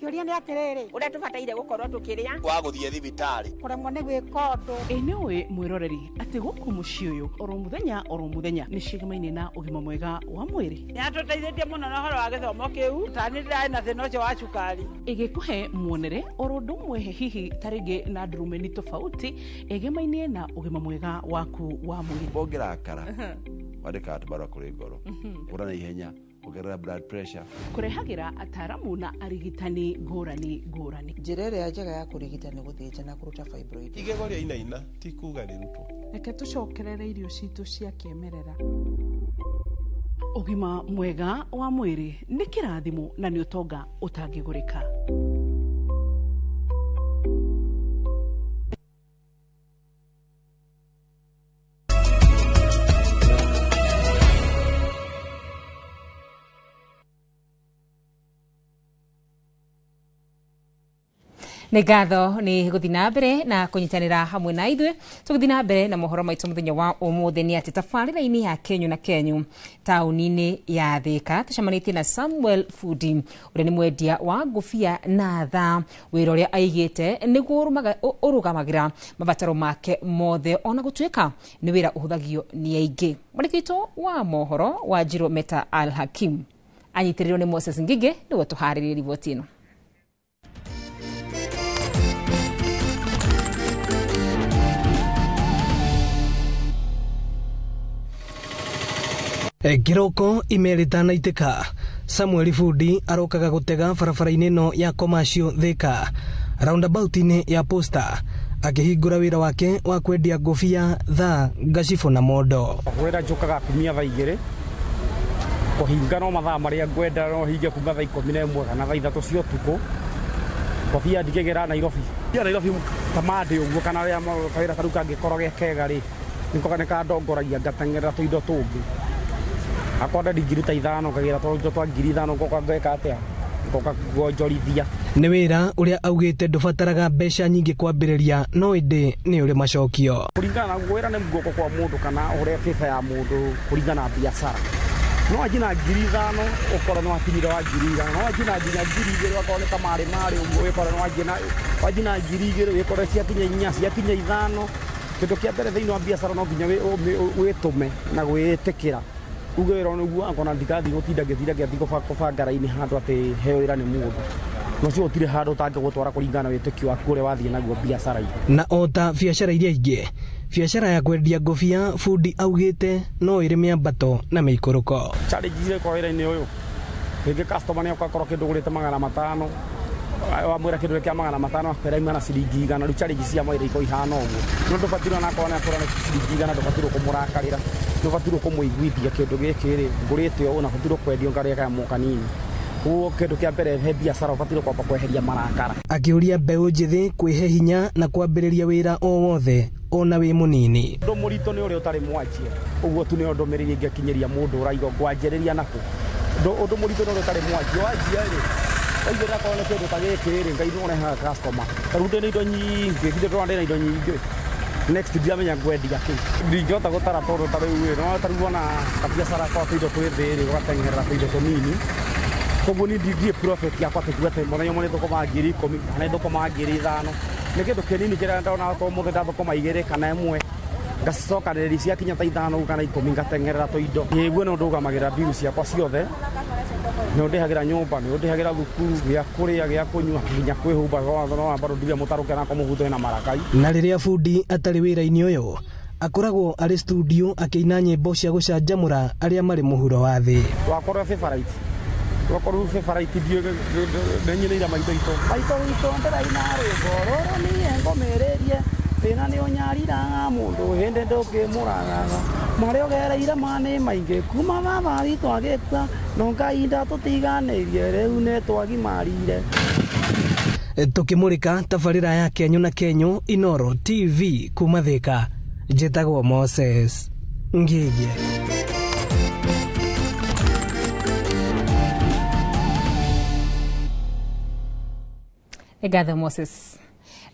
Kĩũria nĩ atĩrĩrĩ ũrĩa tũbataire gũkorwo tũkĩrĩa wa gũthiĩ thibitarĩ kũremwo nĩ gwĩka ũndũ nĩũĩ mwĩroreri atĩ gũkũ mũciĩ ũyũ oro mũthenya nĩ ciĩgamaine na ũgima mwega wa mwĩrĩ nĩatũteithĩtie mũno na ũhoro wa gĩthomo kĩu tani ndĩrarĩ na thĩna ũcio wa cukari ĩgĩkũhe muonere oro ũndũ ũmwe hihi tarĩngĩ na ndurumeni tofauti ĩgemainie na ũgima mwega waku wa mwĩrĩ bongerakara wandĩkaga tũbarũa kũrĩ ngoro ũra na ihenya kugerera blood pressure kurehagira ataramu na arigitani ngũrani. Njĩra ĩrĩa njega ya kũrigita nĩ gũthĩnja na kũruta fibroid. Igego rĩa inaina ti kuga rĩrutwo. Reke tũcokerere irio citũ cia kĩmerera. Ũgima mwega wa mwĩrĩ nĩ kĩrathimo na nĩ ũtonga ũtangĩgũrĩka. nĩ ngatho nĩ gũthiĩ na mbere na kũnyitanĩra hamwe na ithuĩ tũgĩthiĩ na mbere na mohoro maitũ mũthenya wa ũmũthĩ nĩ atĩ tabarĩra-inĩ ya Kenyu na Kenyu taũni-inĩ ya Thika tũcemanĩtie na Samuel Fudi ũrĩa nĩ mwendia wa ngũbia na thaa wĩra ũrĩa aigĩte nĩguo ũrũgamagĩra mabataro make mothe ona gũtuĩka nĩ wĩra ũhũthagio nĩ aingĩ. Mwandĩki witũ wa mohoro wa Njiro Meta Al Hakim anyitĩrĩirwo nĩ Moses Ngige nĩguo tũharĩrĩrie riboti ĩno. Kiroko imerĩtana itĩka Samuel Fudi arokaga gũtega barabara-inĩ ĩno ya Commercial Thika roundabout-inĩ ya Posta akĩhingũra wĩra wake wa kwendia ngũbia thaa ngacibũ na mondo. Wĩra njokaga kumia thaa 2 kũhinga no mathaa marĩa ngwenda no hinge kuma thaa 11 kana thaa 3 cia ũtukũ ngũbia ndigegera Nairobi. Nairobi tamande ũguo kana rĩa kawĩra karu kangĩkorwo gekega rĩ nĩkoka ndongoragia ngateng'erera tũindo tũngĩ akonda digirita 5 kagira tũindo twa 5,000 ngoka ngeka atia ngoka ngonjorithia. Nĩ wĩra ũrĩa augĩte ndũbataraga mbeca nyingĩ kwambĩrĩria no ĩndĩ nĩ ũrĩ macokio. Kũringana na wĩra nĩ guoko kwa mũndũ kana ũrĩa kĩba ya mũndũ kũringana na biacara. No ajina 5,000 ũkorwo no atinire wa 2,000 no ajina 2,000 wakoneka marĩ ũguo ũkorwo no ajina 2,000 ũkorwo ciakinya 4 ciakinya 5 kĩndũ kĩa mbere thĩinĩ wa biacara no nginya wĩtũme na gwĩtĩkĩra. Ugo wĩra nĩguo akona ndikathi gũtinda ngĩthiĩ kũbanga raini handũ atĩ heo wĩra nĩ mũndũ. No cio ũtirĩ handũ ũtangĩgũtwara kũringana na wĩtĩkio waku ũrĩa wathiĩ naguo biacara-inĩ. Na ota biacara iria ingĩ biacara ya kwendia ngũbia Fudi augĩte no ĩrĩ mĩambato na mĩikũrũko. Challenge ĩrĩkũ wĩra-inĩ ũyũ rĩngĩ customer nĩ ũgakorwo kĩndũ ũgũrĩte 500 wamwĩra kĩndũ kĩa 500 akĩraima na ciringi 100 rĩu challenge cia mwĩra iko ihana ũguo. No ndũbatiĩ na kwana kũrana ciringi 100 ndũbatiĩ kũmũrakarĩra ndũbatiĩ kũmũiguithia kĩndũ gĩkĩ rĩ ngũrĩte ũũ na batiĩ kwendio ngarĩa kaya mũkanini. Ũguo kĩndũ kĩa mbere he biacara ũbatiĩ kwamba kweheria marakara. Akĩũria mbeũ njĩthĩ kwĩhe hinya na kwambĩrĩria wĩra o wothe ona wĩ mũnini. Ũndũ mũritũ nĩ ũrĩa ũtarĩ mwanjie ũguo tu nĩ ndũmĩrĩri ingĩkinyĩria mũndũ ũraigo ngwanjĩrĩria nako. Ũndũ mũritũ nĩ ũrĩa ũtarĩ mwanjie wanjia rĩ Oigera ko ne kĩndũ ta gĩkĩ rĩ Ngai nĩ orehaga customer. Tarute nĩ indo nyingĩ, githĩ twande na indo nyingĩ. Next ndiamenya ngwendia kĩ. Ndingĩhota gũtara tondũ ta rĩu no tarigwo na biacara kwa indo twĩ thĩ rĩ ũgatengerera indo tũnini. Koguo ni ndingie profit yakwa tũkuate mũthenya ũmwe nĩ thũkũma 10,000 kana thũkũma 5,000. Nĩ kĩndũ kĩnini kĩrĩa ndona to mũthenya ndathũkũma 2 kana 1. Ngacokanĩrĩria ciakinya ta 5 kana 10 ngatengerera tũindo. Nĩguo no ndũgamagĩra bill ciakwa ciothe. Nĩ ndĩhagĩra nyũmba, nĩ ndĩhagĩra thukuru, gĩa kũrĩa, gĩa kũnyua, nginya kwĩhumba watho no ambaro ndige mũtaruke na kũmũhutwo na marakai. Na rĩrĩa bundi atarĩ wĩra-inĩ ũyũ akoragwo arĩ studio akĩina nyĩmbo cia gũcanjamũra arĩa marĩ mũhuro wa thĩ. Wakorwo favorite. Wakorwo favorite dio ndenyereira maitho ito. Maitho ito ndĩraina rwĩmbo rũrũ niĩ ngomererie. Thĩna nĩ ũnyariraga mũndũ hĩndĩ ndũngĩmũragaga. Marĩa ũgereire manĩ maingĩ kuma baba witũ agĩkua no Ngai ndatũtiganĩirie rĩu nĩ twagimarire. Tukimurika tabarĩra ya Kenyo na Kenyo Inoro TV kuma Thika. Njĩtagwo Moses Ngige. Egatha Moses.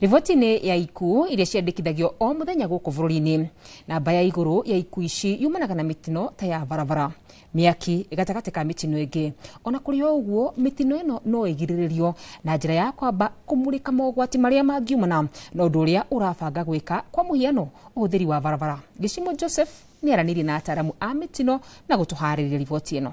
Riboti-inĩ ya ikuũ iria ciandĩkithagio o mũthenya gũkũ bũrũri-inĩ, namba ya igũrũ ya ikuũ ici yumanaga na mĩtino ta ya barabara, mĩaki gatagatĩ ka mĩtino ĩngĩ. Ona kũrĩ o ũguo mĩtino ĩno no ĩgirĩrĩrio na njĩra ya kwamba kũmũrĩka mogwati marĩa mangiumana na ũndũ ũrĩa ũrabanga gwĩka, kwa mũhiano ũhũthĩri wa barabara. Gĩcimo Joseph nĩ aranĩirie na ataaramu a mĩtino na gũtũharĩrĩria riboti ĩno.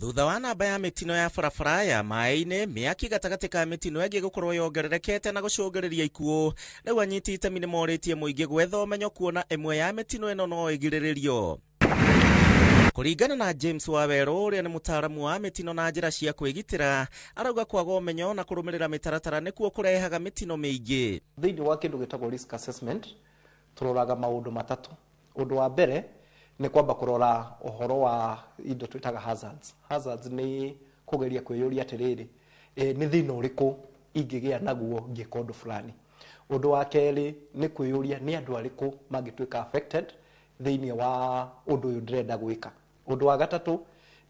Thutha wa namba ya mĩtino ya barabara ya maĩ-inĩ, mĩaki gatagatĩ ka mĩtino ĩngĩ gũkorwo yongererekete na gũcũngĩrĩria ikuũ, rĩu anyiti itemi nĩ morĩtie mũingĩ gwetha ũmenyo kuona ĩmwe ya mĩtino ĩno no ĩgirĩrĩrio. Kũringana na James Waweru ũrĩa nĩ mũtaaramu wa mĩtino na njĩra cia kwĩgitĩra, arauga kwaga ũmenyo na kũrũmĩrĩra mĩtaratara nĩkuo kũrehaga mĩtino mĩingĩ. Thĩinĩ wa kĩndũ gĩtagwo risk assessment tũroraga maũndũ matatũ. Ũndũ wa mbere nĩ kwamba kũrora ũhoro wa indo twĩtaga hazards. Hazards nĩ kũgeria kwĩyũria atĩrĩrĩ, nĩ thĩna ũrĩkũ ingĩgĩa naguo ngĩka ũndũ fulani. Ũndũ wa kerĩ nĩ kwĩyũria nĩ andũ arĩkũ mangĩtuĩka affected thĩinĩ wa ũndũ ũyũ ndĩrenda gwĩka. Ũndũ wa gatatũ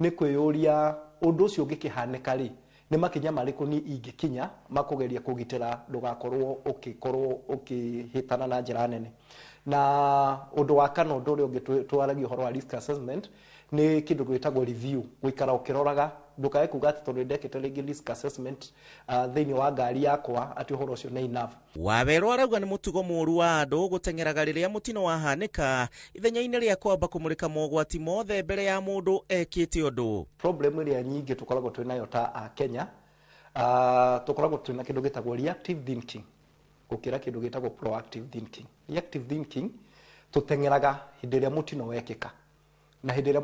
nĩ kwĩyũria ũndũ ũcio ũngĩkĩhanĩka rĩ, nĩ makinya marĩkũ ni ingĩkinya makũgeria kũgitĩra ndũgakorwo ũkĩhĩtana na njĩra nene. Na ũndũ wa kana ũndũ ũrĩa ũngĩ twaragia ũhoro wa risk assessment nĩ kĩndũ gwĩtagwo review, gũikara ũkĩroraga ndũkae kuga atĩ tondũ ndekĩte rĩngĩ risk assessment thĩinĩ wa ngari yakwa atĩ ũhoro ũcio nĩ enough. Waweru arauga nĩ mũtugo mũru wa andũ gũteng'eraga rĩrĩa mũtino wahanĩka ithenya-inĩ rĩa kwamba kũmũrĩka mogwati mothe mbere ya mũndũ ekĩte ũndũ. Problem ĩrĩa nyingĩ tũkoragwo twĩ nayo ta a Kenya, tũkoragwo twĩ na kĩndũ gĩtagwo reactive thinking gũkĩra kĩndũ gĩtagwo proactive thinking. Reactive thinking tũteng'eraga hĩndĩ ĩrĩa mũtino wekĩka, na hĩndĩ ĩrĩa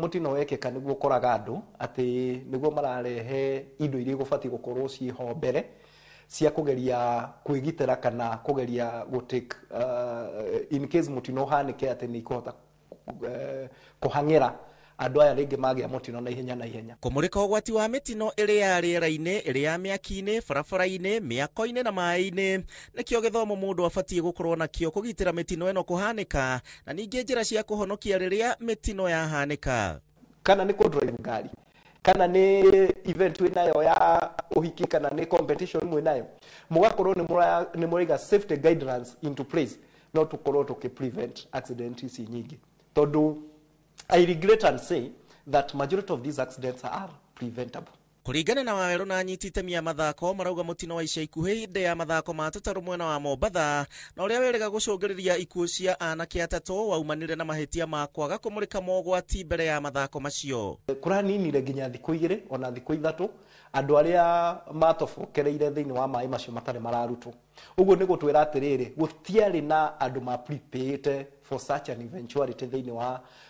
mũtino wekĩka nĩguo ũkoraga andũ atĩ nĩguo mararehe indo iria gũbatiĩ gũkorwo ciĩho mbere cia kũgeria kwĩgitĩra kana kũgeria gũtake in case mũtino ũhanĩke atĩ nĩ ikũhota kũhang'ĩra andũ aya rĩngĩ magĩa mũtino na ihenya. Kũmũrĩka ũgwati wa mĩtino ĩrĩ ya rĩera-inĩ, ĩrĩ ya mĩaki-inĩ, barabara-inĩ, mĩako-inĩ na maĩ-inĩ nĩkĩo gĩthomo mũndũ abatiĩ gũkorwo nakĩo kũgitĩra mĩtino ĩno kũhanĩka, na ningĩ njĩra cia kũhonokia rĩrĩa mĩtino yahanĩka. Kana nĩ kũdrive ngari, kana nĩ event wĩnayo ya ũhiki, kana nĩ competition mwĩnayo, mũgakorwo nĩ mũraiga safety guidelines into place no tũkorwo tũkĩ-prevent accident ici nyingĩ. Tondũ I regret and say that majority of these accidents are preventable. Kũringana na Waweru na anyiti itemi ya mathako marauga mũtino wa ica ikuhĩ hĩndĩ ya mathako ma tũtarũ mwena wa Mombatha na ũrĩa werĩga gũcũngĩrĩria ikuũ cia anake atatũ waumanire na mahĩtia ma kwaga kũmũrĩka mogwati mbere ya mathako macio. Kũraninire nginya thikũ 2 ona thikũ 3 andũ arĩa matobokereire thĩinĩ wa maĩ macio matarĩ mararutwo. Ũguo nĩ gũtwĩra atĩrĩrĩ, gũtiarĩ na andũ ma prepared for such an eventuality thĩinĩ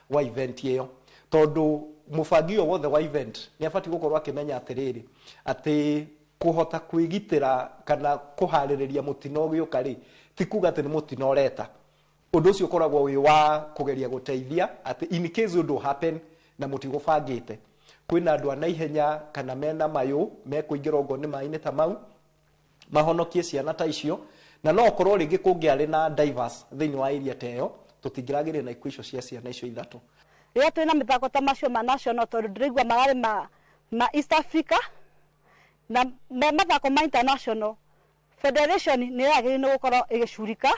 wa event ĩyo. Tondũ mũbangi o wothe wa event nĩ abatiĩ gũkorwo akĩmenya atĩrĩrĩ atĩ kũhota kwĩgitĩra kana kũharĩrĩria mũtino ũgĩũka rĩ, ti kuga atĩ nĩ mũtino ũreta. Ũndũ ũcio ũkoragwo wĩ wa kũgeria gũteithia atĩ in case ũndũ happen na mũtigũbangĩte, kwĩna andũ ana ihenya kana mena mayũ mekũingĩra ũguo nĩ maĩ-inĩ ta mau mahonokie ciana ta icio, na no okorwo rĩngĩ kũngĩarĩ na divers thĩinĩ wa area ta ĩyo tũtingĩragĩrĩria na ikuũ icio cia ciana icio 3. Rĩrĩa twĩna mĩthako ta macio ma national tondũ ndĩraigua mararĩ na East Africa na mathako ma international federation nĩ yagĩrĩirwo gũkorwo ĩgĩcurika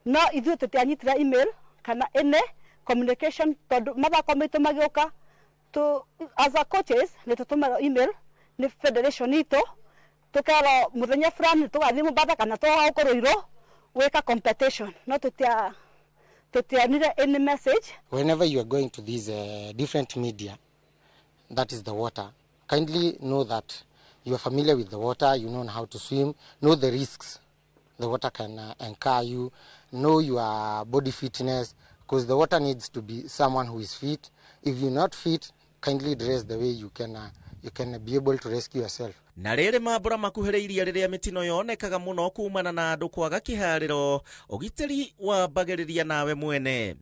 no ithuĩ tũtianyitĩra email kana ene communication tondũ mathako maitũ magĩũka as a coaches nĩ tũtũmaga email nĩ federation itũ tukero muthenya fulani tugathi Mombasa kana tũgũkorwo weka competition no tutianire any message. Whenever you are going to these different media, that is the water, kindly know that you are familiar with the water, you know how to swim, know the risks the water can incur you, know your body fitness, because the water needs to be someone who is fit. If you're not fit, kindly dress the way you can be able to rescue yourself. Na rĩrĩ mambura makuhĩrĩirie rĩrĩa mĩtino yonekaga mũno kumana na andũ kwaga kĩharĩro, ũgitĩri wambagĩrĩria nawe mwene.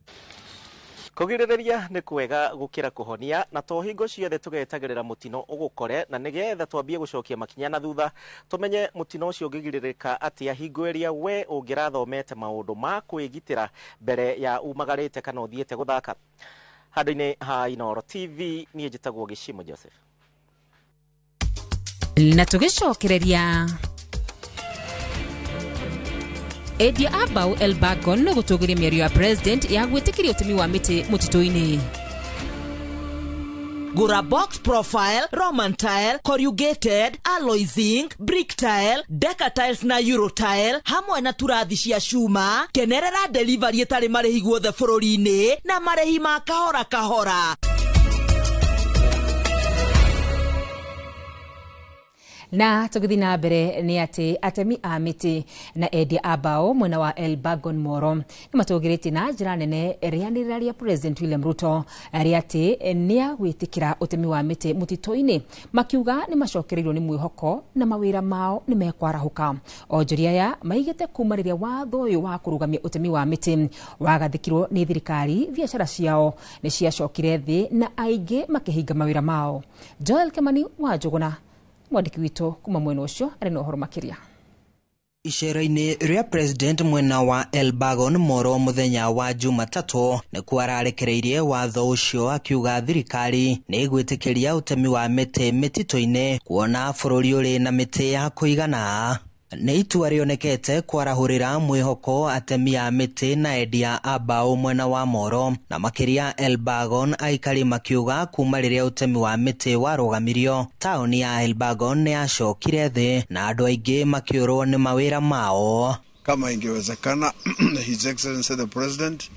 Kũgirĩrĩria nĩ kwega gũkĩra kũhonia, na to hingo ciothe tũgetagĩrĩra mũtino ũgũkore, na nĩgetha twambie gũcokia makinya na thutha tũmenye mũtino ũcio ũngĩgirĩrĩka atĩa hingo ĩrĩa we ũngĩrathomete maũndũ ma kwĩgitĩra mbere ya umagarĩte kana ũthiĩte gũthaka. Handũ-inĩ ha Inooro TV niĩ njĩtagwo Gĩcimo Joseph. Na tũgĩcokereria Edia Abau Elbagon nĩ gũtũgĩria mĩario ya president ya gwĩtĩkĩria ũtemi wa mĩtĩ mũtitũ-inĩ. Gura box profile, Roman tile, corrugated, alloy zinc, brick tile, Deca tiles na Euro tile, hamwe na turathi cia cuma, kenerera delivery ĩtarĩ marĩhi guothe bũrũri-inĩ na marĩhi ma kahora kahora. Na tũgĩthiĩ na mbere nĩ atĩ atemi a mĩtĩ na Edia Abau mwena wa Elbagon Moro nĩ matũgĩrĩtie na njĩra nene rĩanĩrĩra rĩa President William Ruto rĩa atĩ nĩ agwĩtĩkĩra ũtemi wa mĩtĩ mũtitũ-inĩ, makiuga nĩ macokereirwo nĩ mwĩhoko na mawĩra mao nĩ mekwarahũka. Onjoria aya maigĩte kuma rĩrĩa watho ũyũ wa kũrũgamia ũtemi wa mĩtĩ wagathĩkirwo nĩ thirikari, biacara ciao nĩ ciacokire thĩ na aingĩ makĩhinga mawĩra mao. Joel Kemani wa Njuguna mwandiki witũ kuma mwena ũcio arĩ na ũhoro makĩria. Icera-inĩ rĩa president mwena wa Elbagon Moro mũthenya wa Jumatatũ nĩkuo ararekereirie watho ũcio akiuga thirikari nĩ ĩgwĩtĩkĩria ũtemi wa mĩtĩ mĩtitũ-inĩ kuona bũrũri ũrĩ na mĩtĩ ya kũigana. Nĩ itua rĩonekete kwarahũrĩra mwĩhoko atemi a mĩtĩ na Edia Abau mwena wa Moro na makĩria Elbagon, aikari makiuga kuma rĩrĩa ũtemi wa mĩtĩ warũgamirio taũni ya Elbagon nĩ yacokire thĩ na andũ aingĩ makĩũrwo nĩ mawĩra mao. Kama ingewezekana His Excellency the President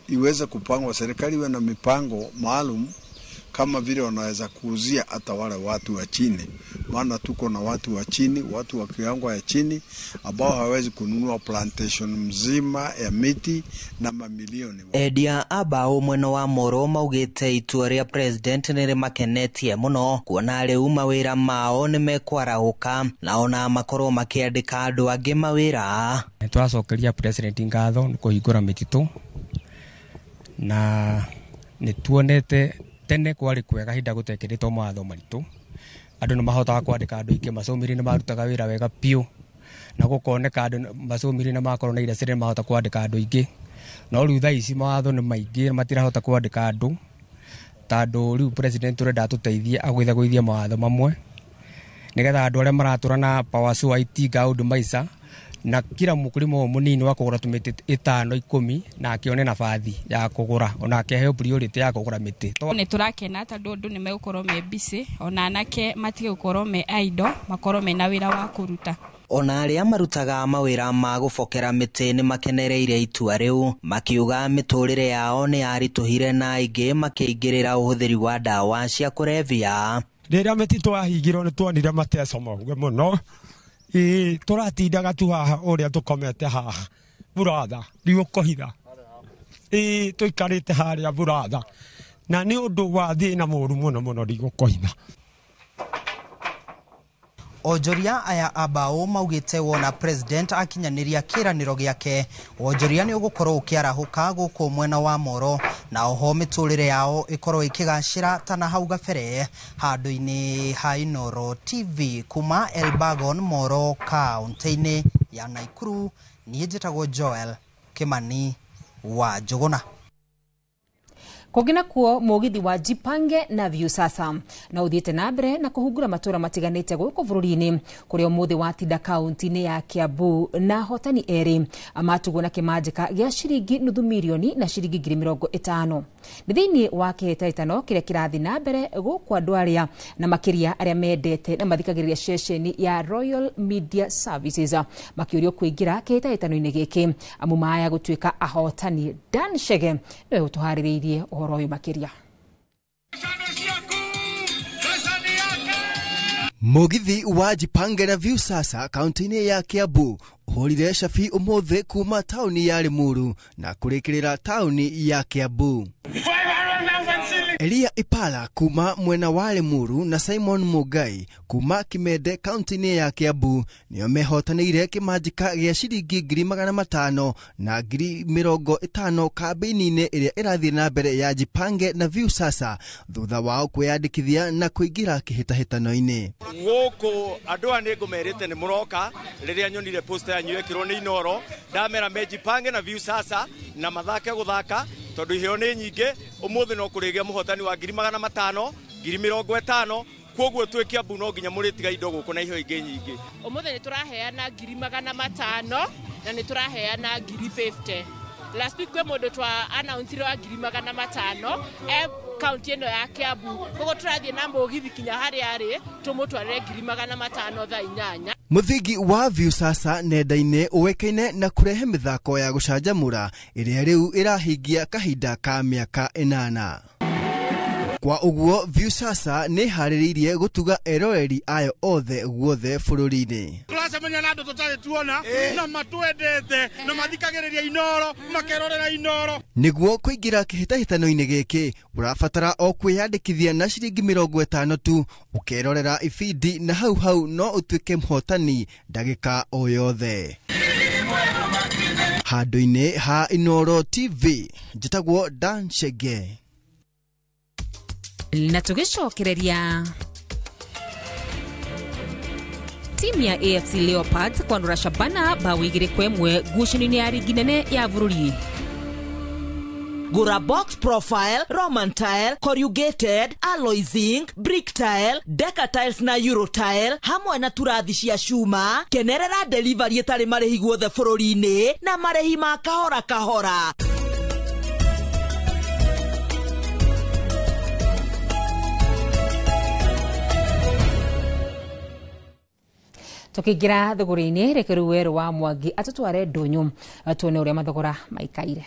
iweze kupangwa, serikali iwe na mipango maalum kama vile wanaweza kuuzia hata wale watu wa chini, maana tuko na watu wa chini, watu wa kiwango ya chini ambao hawezi kununua plantation mzima ya miti na mamilioni. Edia Abau mwena wa Moro maugĩte itua rĩa president nĩ rĩmakenetie mũno kuona rĩu mawĩra mao nĩ mekwarahũka na ona makorwo makĩandĩka andũ angĩ mawĩra. Nĩtwacokeria president ngatho nĩ kũhingũra mĩtitũ na nĩtuonete tene kwari kwega hinda gutekeretwo mawatho maritũ, andũ nĩ mahotaga kwandĩka andũ aingĩ, macomiri nĩ marutaga wĩra wega piũ na gũkoneka andũ macomiri nĩ makorwo na iracĩrĩ mahota kwandĩka andũ aingĩ, no rĩu thaa ici mawatho nĩ maingĩ matirahota kwandĩka andũ tondũ rĩu president ũrenda atũteithie agwĩthagũithie mawatho mamwe nĩgetha andũ arĩa maratũra na power so itinga ũndũ maica na kila mũkũrĩma mũnini wa kũgũra tũmĩtĩ 5-10 na akĩone nabathi ya kũgũra ona akĩheo priority ya kũgũra mĩtĩ. Nĩ tũrakena tondũ andũ nĩ megũkorwo me busy, ona anake matige gũkorwo me idle, makorwo mena wĩra wa kũruta. Ona arĩa marutaga mawĩra ma gũbokera mĩtĩ nĩ makenereire itua rĩu, makiuga mĩtũrĩre yao nĩ yaritũhire na aingĩ makĩingĩrĩra ũhũthĩri wa ndawa cia kũrebia. Rĩrĩa mĩtitũ yahingirwo nĩ tuonire mateso moruge mũno. Tũratindaga tu haha ũrĩa tũkomete haha buratha riũkũhitha, tũikarĩte harĩa buratha na nĩ ũndũ wa thĩna mũru mũno mũno riũkũhitha. Onjoria aya Abau maugĩte wona president akinyanĩria kĩranĩro gĩake wonjoria nĩ ũgũkorwo ũkĩarahũka gũkũ mwena wa Moro na oho mĩtũrĩre yao ĩkorwo ĩkĩgacĩra tana hau gabere. Handũ-inĩ ha Inooro TV kuma Elbagon Moro kaunti-inĩ ya Naikuru, niĩ njĩtagwo Joel Kimani wa Njuguna. Kogina kuo mugithi wa Jipange na Viusasa na uthiete na mbere na kuhungura matura matiganite guku bururi-ini kuria umuthi watinda kaunti-ini ya Kiambu na hotani eri amatugwo na kimanjika gia ciringi nuthu milioni na ciringi 50,000 ni thiini wa kihitaitano kiria kirathi na mbere guku andu aria na makiria aria mendete na mathikagiriria ceceni ya Royal Media Services makiurio kuingira kihitaitano-ini giki amu maya gutuika ahotani. Dan Shege niwe utuhaririirie uhoro uyu makiria. Mugithi wa Jipange na Viusasa kaunti-ini ya Kiambu uhorire cabi umuthi kuma tauni ya Limuru na kurikirira tauni ya Kiambu. Elia Ipala kuma mwena wa Limuru na Simon Mugai kuma Kimende kaunti-ini ya Kiambu nio mehotanire kimanjika gia ciringi 500,000 na 50,000 kambini-ini iria irathie na mbere ya Jipange na Viusasa thutha wao kwiyandikithia na kuingira kihitahitano-ini. Guku andu ani ngumerite ni muroka riria nyonire poster yanyu ekirwo ni Inoro ndamera me Jipange na Viusasa na mathake guthaka tondu iheo ni nyingi umuthi no kurigia muhotani wa 500,000 50,000 koguo twi Kiambu no nginya muritiga indo guku na iheo ingi nyingi. Umuthi ni turaheana 500,000 na ni turaheana 50,000. Last week kwe mundu twa announce wa 500,000 county eno ya Kiambu koguo turathie na mugithi kinya hari ari tumutwarire 500,000 thaa 8. Muthingi wa Viusasa nenda-ini uwekaine na kurehe mithako ya gucanjamura iria riu irahingia kahinda ka miaka 8. Kwa uguo Viusasa ni haririirie gutuga eroreri ayo othe guothe bururi-ini. Turacemania na andu tutari tuona na matwendete na mathikagiriria Inoro makerorera Inoro. Niguo kuingira kihitahitano-ini giki urabatara o kwiyandikithia na ciringi 50 tu ukerorera ibindi na hau no utuike muhotani ndagika o yothe. Handu-ini ha Inoro TV njitagwo Dan Shege. Na tugicokereria timu ya AFC Leopards kwandura Shabana bao 2-1 ngucanio-ini ya rigi nene ya bururi. Gura box profile, Roman tile, corrugated, alloy zinc, brick tile, Decker tiles na Euro tile hamwe na turathi cia cuma. Kenerera delivery etari marehi guothe bururi-ini na marehi ma kahora kahora. Tukigira thogora-ini reke riu weru wa Mwangi atutware ndunyu tuone uria mathogora maikaire.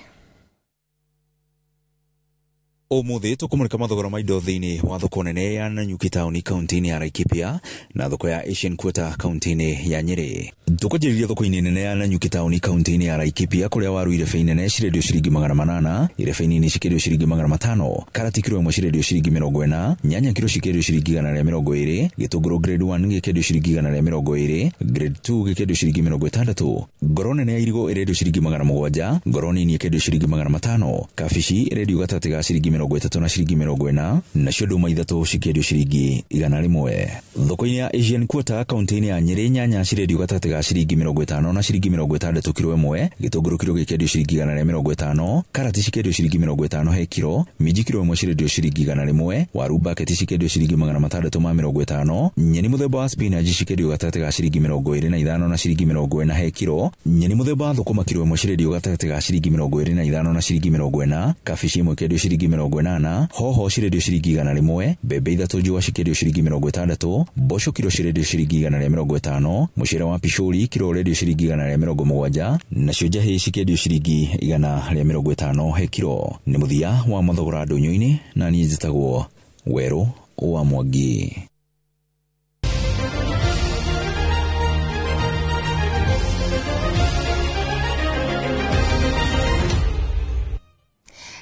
Umuthi tukumulika mathogora ma indo thiini wa thoko nene ya Nanyuki Town kaunti-ini ya Laikipia na thoko ya Asian Quarter kaunti-ini ya Nyeri. Tukujiriria thoko-ini nene ya Nanyuki Town kaunti-ini ya Laikipia kuria waru irebe nene cirendio ciringi 800, irebe nini cikendio ciringi 500, karati kilo imwe cirendio ciringi 40, nyanya kilo cikendio ciringi 120, gitunguru grade 1 gikendio ciringi 120, grade 2 gikendio ciringi 60, ngoro nene ya irigo irendio ciringi 700, ngoro nini ikendio ciringi 500, kabici irendio gatati ga ciringi 30 na ciringi 40 na cio nduma ithatu cikendio ciringi 100. Thoko-ini ya Asian Quarter kaunti-ini ya Nyeri nyanya cirendio gatati ga ciringi 50 na ciringi 60 kilo imwe, gitunguru kilo gikendio ciringi 150, karati cikendio ciringi 50 he kilo, minji kilo imwe cirendio ciringi 100, waru bucket cikendio ciringi 650, nyeni muthemba wa spinach cikendio gatati ga ciringi 25 na ciringi 40 he kilo, nyeni muthemba wa thukuma kilo imwe cirendio gatati ga ciringi 25 na ciringi 40, kabici imwe kendio ciringi 80, hoho cirendio ciringi 100, mbembe ithatu njua cikendio ciringi 60, mboco kilo cirendio ciringi 150, mucere wa pishori kilo rendio ciringi 170, nacio njahi cikendio ciringi 150 he kilo. Ni muthia wa mathogora ndunyu-ini na ni njitagwo Weru wa Mwangi.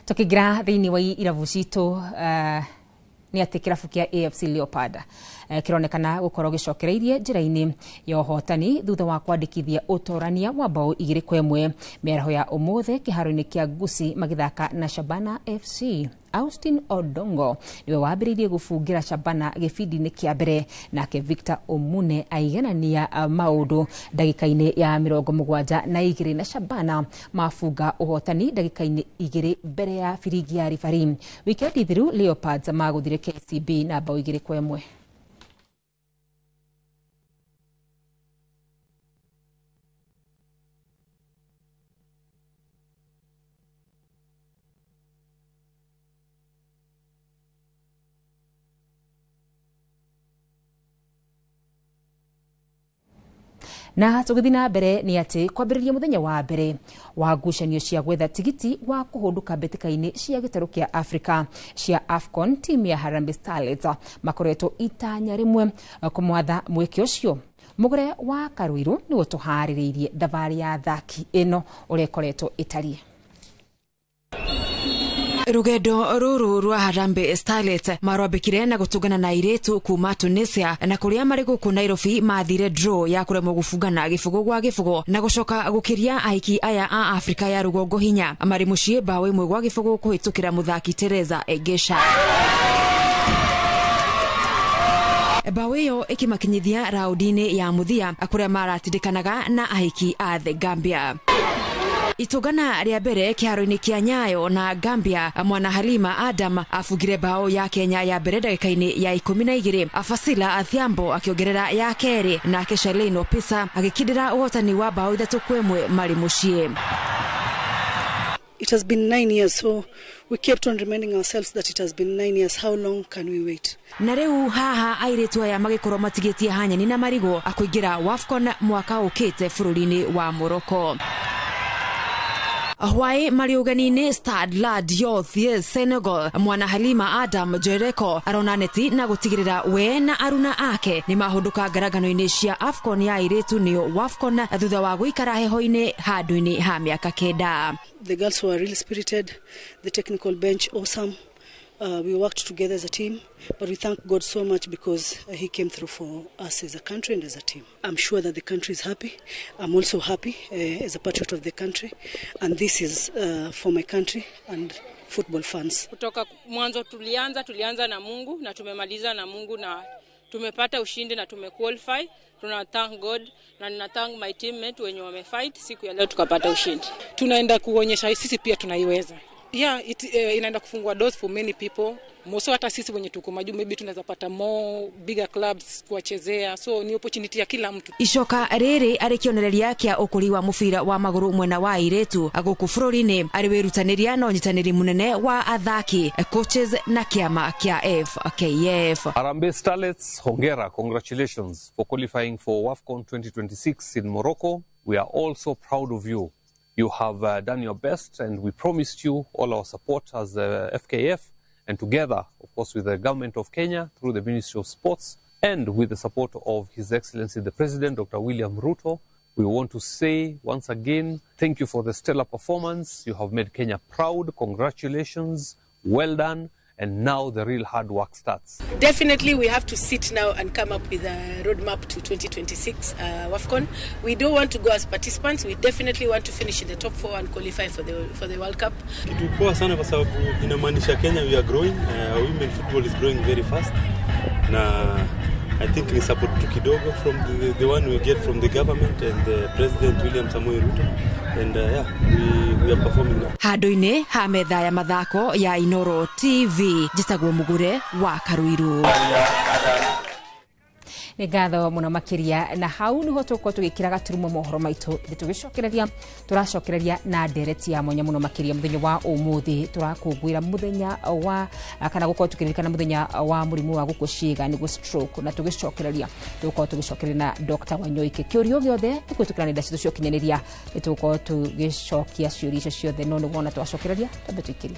Tukigira thiini wa irabu citu ni ati kirabu kia AFC Leopard kironekana gukorwo gicokereirie njira-ini ya uhotani thutha wa kwandikithia utorania wa bao 2-1 mĩaraho ya umuthi kiharo-ini kia Gusii magithaka na Shabana FC. Austin Odongo niwe wambĩrĩirie gũbungira Shabana gĩbindi-inĩ kĩa mbere, nake Victor Omune aiganania maũndũ ndagĩka-inĩ ya 72 na Shabana mafunga ũhotani ndagĩka-inĩ 2 mbere ya biringi ya referee. Wikendi thiru Leopards magũthire KCB na bao 2-1. Na tugithina mbere ni ati kwambĩrĩria muthenya wa mbere wa ngucanio cia gwetha tigiti wa kuhunduka mbĩtĩka-inĩ cia gĩtarũ kĩa Africa cia AFCON, timu ya Harambee Starlets makoretwo itanya rĩmwe kũmwatha mweke ũcio. Mugure wa Karuiru ni ũtũharĩrĩirie thabarĩ ya thaki ĩno ũrĩa ĩkoretwo ĩtariĩ. Rugendo ruru rwa Harambee Starlets marwambĩkire na gũtũngana na airĩtu kuma Tunisia, na kũrĩa marĩ gũkũ Nairobi mathire draw ya kũremwo gũbungana gĩbũgũ gwa gĩbũgũ na gũcoka gũkĩria aiki aya a Afrika ya rũgongo hinya marĩ mũciĩ bao 1 gwa gĩbũgũ kũhĩtũkĩra mũthaki Teresa Egesha. Bao ĩyo ĩkĩmakinyithia raũndi-inĩ ya mũthia kũrĩa maratindĩkanaga na aiki a The Gambia. Itũngana rĩa mbere kĩharo-inĩ kĩa Nyayo na Gambia, mwana Halima Adam afungire bao ya Kenya ya mbere ndagĩka-inĩ ya 12, Afasila Athiambo akiongerera ya kerĩ, na Keshalin Opisa agĩkindĩra ũhotani wa bao 3-1 marĩ mũciĩ. It has been 9 years, so we kept on reminding ourselves that it has been 9 years. How long can we wait? Na rĩu haha airĩtu aya magĩkorwo matigĩtie hanyani na marigo akũingĩra WAFCON mwaka ũkĩte bũrũri-inĩ wa Morocco. Hwaĩ marĩ ũgeni-inĩ Stade la Dioth Senegal, mwana Halima Adam Jereko arona neti na gũtigĩrĩra we na aruna ake nĩ mahũndũka ngaragano-inĩ cia AFCON ya airĩtu nĩyo WAFCON thutha wa gũikara heho-inĩ handũ-inĩ ha mĩaka 9. The girls were really spirited, the technical bench awesome. We worked together as a team, but we thank God so much because he came through for us as a country and as a team. I'm sure that the country is happy. I'm also happy as a patriot of the country, and this is for my country and football fans. Kutoka mwanzo tulianza na Mungu na tumemaliza na Mungu na tumepata ushindi na tumequalify. Tuna thank God na nina thank my teammates wenye wamefight siku ya leo tukapata ushindi. Tunaenda kuonyesha sisi pia tunaiweza. Yeah, inaenda kufungua doors for many people. Moso hata sisi wenye tuko majuu maybe tunaweza pata more bigger clubs kuwachezea. So ni opportunity ya kila mtu. Icoka rĩrĩ arĩ kĩonereria kĩa ũkũri wa mũbira wa magũrũ mwena wa airĩtu gũkũ bũrũri-inĩ, arĩ wĩrutanĩria na ũnyitanĩri mũnene wa athaki, coaches na kĩama kĩa FKF. Harambee Starlets, hongera, congratulations for qualifying for WAFCON 2026 in Morocco. We are all so proud of you. You have done your best, and we promised you all our support as FKF, and together, of course, with the government of Kenya through the Ministry of Sports and with the support of His Excellency the President, Dr. William Ruto, we want to say once again, thank you for the stellar performance. You have made Kenya proud. Congratulations. Well done. And now the real hard work starts. Definitely we have to sit now and come up with a roadmap to 2026 WAFCON. We don't want to go as participants. We definitely want to finish in the top 4 and qualify for the World Cup. Kitu poa sana kwa sababu inamaanisha Kenya we are growing. Women football is growing very fast. Na I think ni support tu kidogo from the one we get from the government and the President William Samoei Ruto. And we are performing now. Handũ-inĩ ha metha ya mathako ya Inoro TV, njĩtagwo Mugure wa Karuiru. Nĩ ngatho mũno makĩria, na hau nĩho tũkorwo tũgĩkĩra gaturumo mohoro maitũ tũracokereria na ndereti ya mwanya mũno makĩria mũthenya wa ũmũthĩ. Tũrakũngũĩra mũthenya wa kana gũkorwo tũkĩririkana mũthenya wa mũrimũ wa gũkua ciĩga nĩguo stroke, na tũgĩcokereria na Dr. Wanyoike. Kĩũrio gĩothe tũkũĩtũkĩra nenda citũ cia ũkinyanĩria, nĩtũgũkorwo tũgĩcokia ciũria icio ciothe, no nĩguo ona twacokereria twambe tũikĩrie.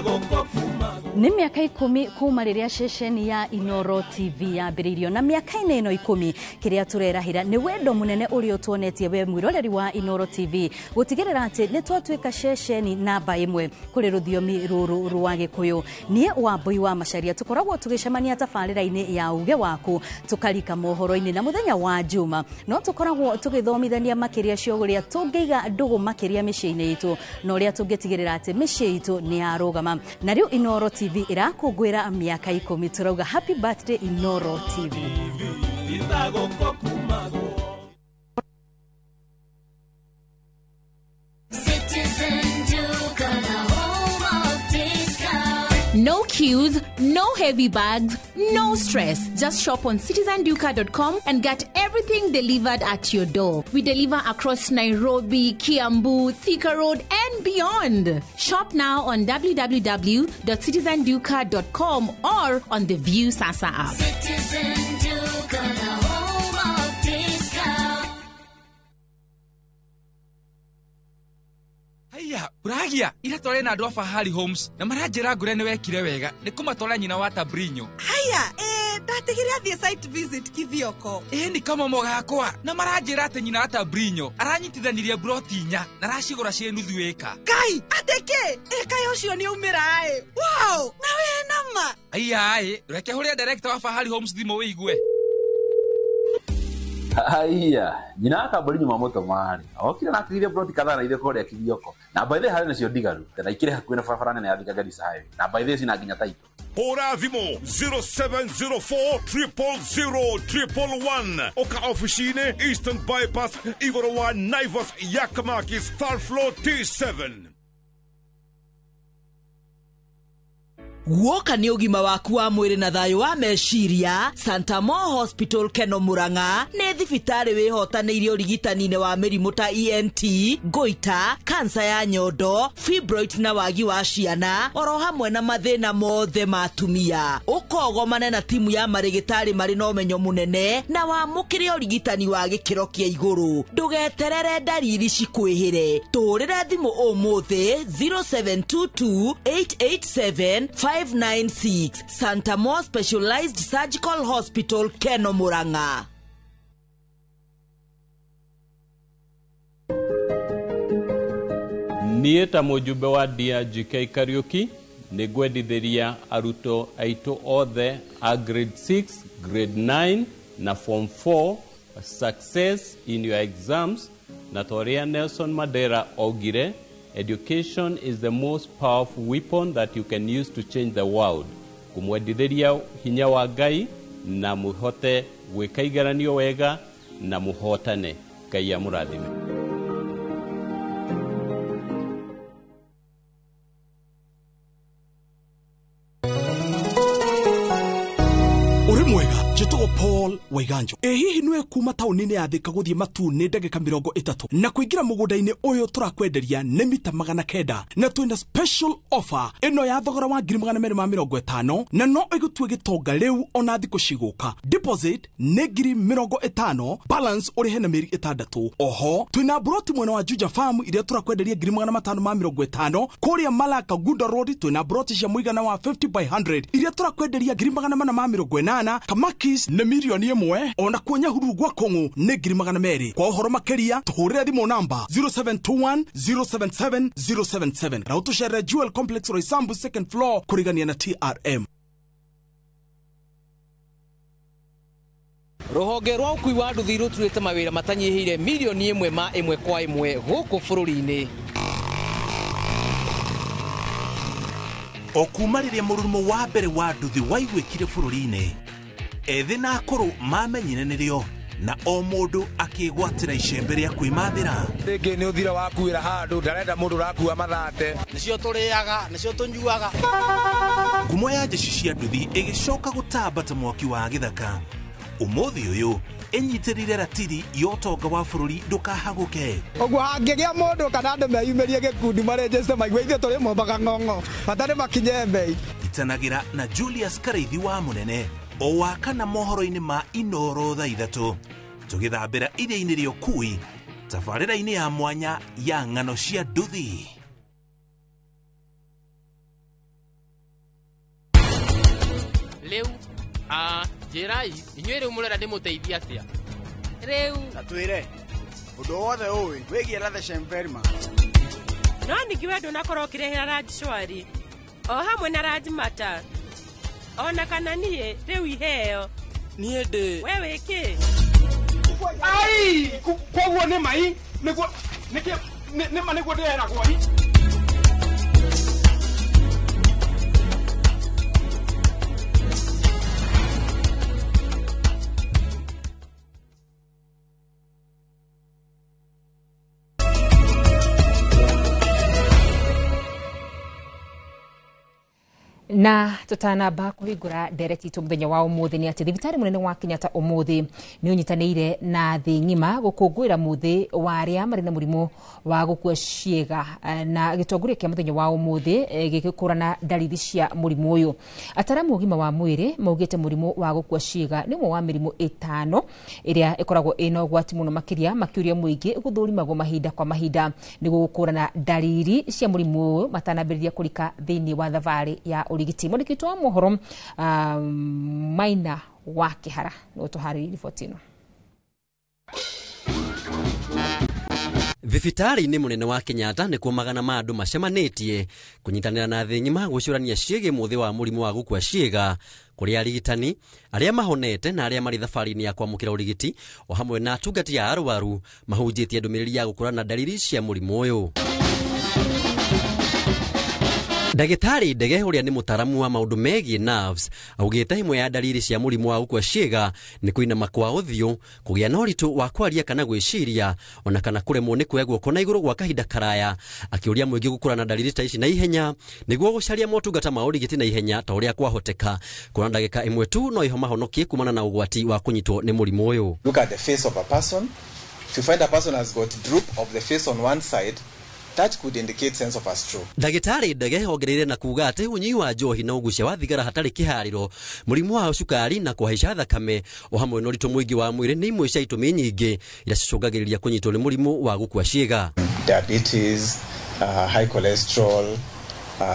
Go, go, go, Nĩ mĩaka 10 kuma rĩrĩa ceceni ya Inoro TV yambĩrĩirio, na mĩaka-inĩ ĩno 10 kĩrĩa tũrerahĩra nĩ wendo mũnene ũrĩa tuonetie we mwĩroreri wa Inoro TV gũtigĩrĩra atĩ nĩ twatuĩka ceceni namba 1 kũrĩ rũthiomi rũrũ rwa Gĩkũyũ. Niĩ Wambui wa Macharia tũkoragwo tũgĩcemania tabarĩra-inĩ ya uge waku, tũkarika mohoro-inĩ na mũthenya wa Juma, no tũkoragwo tũgĩthomithania makĩria cio ũrĩa tũngĩiga ndũgũ makĩria mĩciĩ-inĩ itũ na ũrĩa tũngĩtigĩrĩra atĩ mĩciĩ itũ nĩ yarũgama. Na rĩu Inoro TV irakũngũĩra mĩaka 10, turauga happy birthday Inoro TV. No queues, no heavy bags, no stress. Just shop on citizenduka.com and get everything delivered at your door. We deliver across Nairobi, Kiambu, Thika Road and beyond. Shop now on www.citizenduka.com or on the View Sasa app. Haya, uragia ira tore na andũ a Fahari Homes na maranjĩra ngure nĩ wekire wega nĩ kũmatwara nyina wa Tabrinyo. Haya, ndatigire athie site visit Kithioko. Ni kama mogakwa na maranjĩra atĩ nyina wa Tabrinyo aranyitithanirie broti 4 na aracigũra ciĩ nuthu ĩka. Kai, ateke, kayo ũcio nĩ umĩra Wow, na we nama. Haya, reke hũrĩa director wa Fahari Homes thimo wĩigue. Haya, nyina Tabrinyo mamoto mari. Okire na akigire broti kadhaa na ithe kũrĩa Kithioko. Na by the way nacio ndigaru. Tena ikire hakuhĩ na barabara nene ya Thika Garissa Highway. Na by the way sina nginya title. Hora thimo 0704000111 Oka officine Eastern Bypass Igoro wa Naivas Yakamakis Third Floor T7. Woka ni ũgima waku wa mwĩrĩ na thayũ wa meciria. Santa Mo Hospital Keno Murang'a nĩ thibitarĩ wĩhotanĩire ũrigitani-inĩ wa mĩrimũ ta ENT, goita, kansa ya nyondo, fibroid na wagi wa ciana, oro hamwe na mathĩna mothe ma atumia. Ũkogomane na timu ya marĩgĩtarĩ marĩ na ũmenyo mũnene na wamũkĩre ũrigitani wa gĩkĩro kĩa igũrũ. Ndũgeterere ndariri cikwĩhĩre. Tũũrĩre thimũ ũmũthĩ 0722 887 596. Santa Mo Specialized Surgical Hospital Keno Murang'a. Niĩ ta mũjumbe wa DRGK Kariuki nĩ ngwendithĩria arutwo aitũ othe a grade 6, grade 9 na form 4 success in your exams. Na toria Nelson Mandela augire, education is the most powerful weapon that you can use to change the world. Kumwendithĩria hinya wa Ngai na muhote gwĩka igeranio wega na muhotane. Ngai amũrathime. Jitwa Paul Waiganjo. Hihi nĩwe kuma taũni-inĩ ya Thika gũthiĩ Matune ndagĩka 30 na kũingĩra mũgũnda-inĩ ũyũ tũrakwenderia nĩ mita 900 na twĩna special offer ĩno ya thogora wa 250 na no ĩgũtue gĩtonga rĩu ona thikũ cigũka. Deposit nĩ 50,000, balance ũrĩhe na mĩeri 6. Oho twĩna broti mwena wa Juja Farm iria tũrakwenderia 550 kũrĩa Malaka Gunda Road. Twĩna broti cia mũigana wa 50 by 100 iria tũrakwenderia 480 Kamakis nĩ milioni 1 ona kuonya huru gwa Kongo nĩ 200,000. Kwa ũhoro makĩria tũhũrĩre thimũ namba 0721 077 077 na ũtũcerere Jewel Complex Roysambu 2nd floor kũrigania na TRM. Rũhonge rwa ũkui wa nduthi rũturĩte mawĩra matanyihĩire milioni 1 ma 1 kwa 1 gũkũ bũrũri-inĩ. Okuma rĩrĩa mũrurumo wa mbere wa nduthi waiguĩkire bũrũri-inĩ, ethĩ na akũrũ mamenyire nĩrĩo na o mũndũ akĩgwatĩra icembe rĩa kwĩmathĩra. Rĩngĩ nĩ ũthira wakuĩra handũ ndarenda mũndũ ũrakua mathate. Nĩcio tũrĩaga, nĩcio tũnyuaga. Ngumo ya njeci cia nduthi ĩgĩcoka gũtamba ta mwaki wa gĩthaka. Ũmũthĩ ũyũ ĩnyitĩrĩire ratiri ya ũtonga wa bũrũri ndũkahagũke. Ũguo hangĩgĩa mũndũ kana andũ meyumĩrie gĩkundi marĩnjĩce maigua ithuĩ tũrĩ mombaga ng'ong'o matarĩ makinye mbei. Itanagĩra na Julius Kareithi wa Mũnene o wakana mohoro-inĩ ma Inoro thaa 3 tũgĩthambĩra iria-inĩ rĩa ũkui tabarĩra-inĩ ya mwanya ya ng'ano cia nduthi. Riu jirai inyuĩ rĩu mũrera ndĩmũteithia atĩa rĩu na twĩre ũndũ wothe ũĩ wĩgiĩ Ladha Shemverma. No ningĩ wendo nakorwo ũkĩrehera Raj Shwari o hamwe na Raj Mata ona kana niĩ rĩu iheo niĩ ndĩ we wĩkĩ ai koguo nĩ mai nĩguo nĩma nĩguo ndĩheragwo na tutanamba kuhingura ndereti itu muthenya wa umuthi ni ati thibitari munene wa Kenyatta umuthi ni unyitanire na thi ngima gukungwira muthi wa aria mari na murimu wa gukua ciega na gitongoria kia muthenya wa umuthi gigikurana dalili cia murimu uyu. Ataramu ugima wa mwiri maugite murimu wa gukua ciega ni wa mirimu 5 iria ikoragwo ina ugwati muno makiria makiuria muingi guthurimagwo mahinda kwa mahinda ni gukurana dalili cia murimu uyu matanambiriria kurika thiini wa thavari ya urigiti. Mwandĩki wa mohoro Maina wa Kihara no tuhariri riboti ino. Thibitari-inĩ munene wa Kenyatta nĩ kuo magana ma andũ macemanĩtie kũnyitanĩra na thĩ ng'ima gũcũrania ciĩgiĩ mũthĩ wa mũrimũ wa gũkua ciĩga kũrĩ arigitani arĩa mahonete na arĩa marĩ thabarĩ-inĩ ya kwamũkĩra ũrigiti o hamwe na atungati a arwaru mahunjĩtie ndũmĩrĩri ya gũkũrana dalili cia mũrimũ ũyũ. Ndagĩtarĩ Ndege ũrĩa nĩ mũtaramu wa maũndũ megiĩ nerves augĩte imwe ya dalili cia mũrimũ wa gũkua ciĩga nĩ kũinama kwa ũthiũ, kũgĩa na ũritũ wa kwaria kana gwĩciria, ona kana kũremwo nĩ kuoya guoko na igũrũ gwa kahinda karaya, akĩũria mũingĩ gũkũrana dalili ta ici na ihenya nĩguo gũcaria motungata ma ũrigiti na ihenya ta ũrĩa kwahoteka. Kuna ndagĩka ĩmwe tu no iho mahonokie kumana na ũgwati wa kũnyitwo nĩ mũrimũ ũyũ. Look at the face of a person. If you find a person has got droop of the face on one side, that could indicate sense of a stroke. Ndagĩtarĩ Ndege ongereire na kuuga atĩ ũnyui wa njohi na ũgucia wa thigara hatarĩ kĩharĩro, mũrimũ wa cukari na kũhaica thakame o hamwe na ũritũ mũingĩ wa mwĩrĩ nĩ imwe cia itũmi nyingĩ iria cicũngagĩrĩria kũnyitwo nĩ mũrimũ wa gũkua ciĩga. Diabetes, high cholesterol,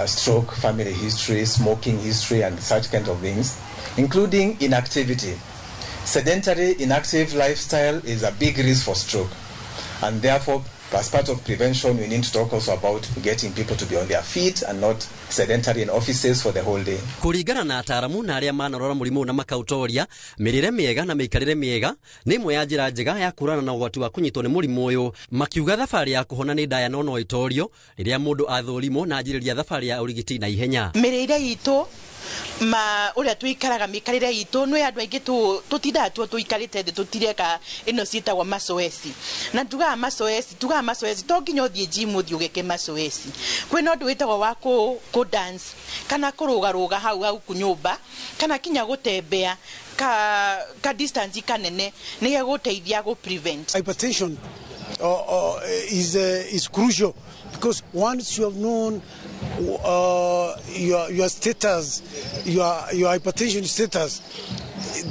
stroke, family history, smoking history and such kind of things, including inactivity. Sedentary, inactive lifestyle is a big risk for stroke, and therefore as part of prevention, we need to talk also about getting people to be on their feet and not sedentary in offices for the whole day. Kũringana na ataramu na arĩa manarora mũrimũ na makautoria, mĩrĩre mĩega na mĩikarĩre mĩega nĩ imwe ya njĩra njega ya kũrana na ũgwati wa kũnyitwo nĩ mũrimũ ũyũ. Makiuga thabarĩ ya kũhona nĩ ndaya no itorio rĩrĩa mũndũ athũrimwo na njĩrĩria thabarĩ ya ũrigiti na ihenya. Mĩrĩre itũ ma uria tuikaraga mikarire itu no andu aingi tutinda tuikarite thi tutireka ino ciitagwa masoesi na tuga masoesi to nginya uthie gym uthie ugeke masoesi kwina ndu witagwa wa ku dance kana kuruga hau kunyumba kana kinya gutembea ka distance kanene ni guteithia go prevent hypertension. Is crucial because once you have known your status, your hypertension status,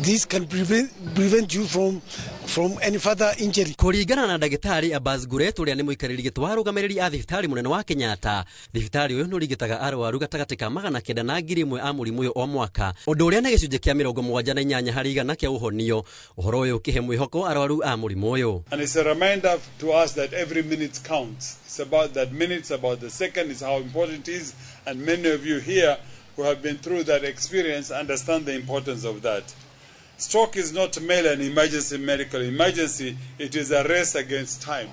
this can prevent you from any further injury. Kũringana na ndagĩtarĩ Abbas Guret ũrĩa nĩ mũikarĩri gĩtĩ wa arũgamĩrĩri a thibitarĩ munene wa Kenyatta, thibitarĩ ũyũ nĩ ũrigitaga arwaru gatagatĩ ka 900 na 1000 a mũrimũ ũyũ o mwaka, ũndũ ũrĩa nĩ gĩcunjĩ kĩa 78 harĩ 100 kĩa ũhonio. Ũhoro ũyũ ũkĩhe mwĩhoko arwaru a mũrimũ ũyũ. And it's a reminder to us that every minute counts. It's about that minutes, about the second, is how important it is, and many of you here who have been through that experience understand the importance of that. Stroke is not merely an emergency medical emergency, it is a race against time.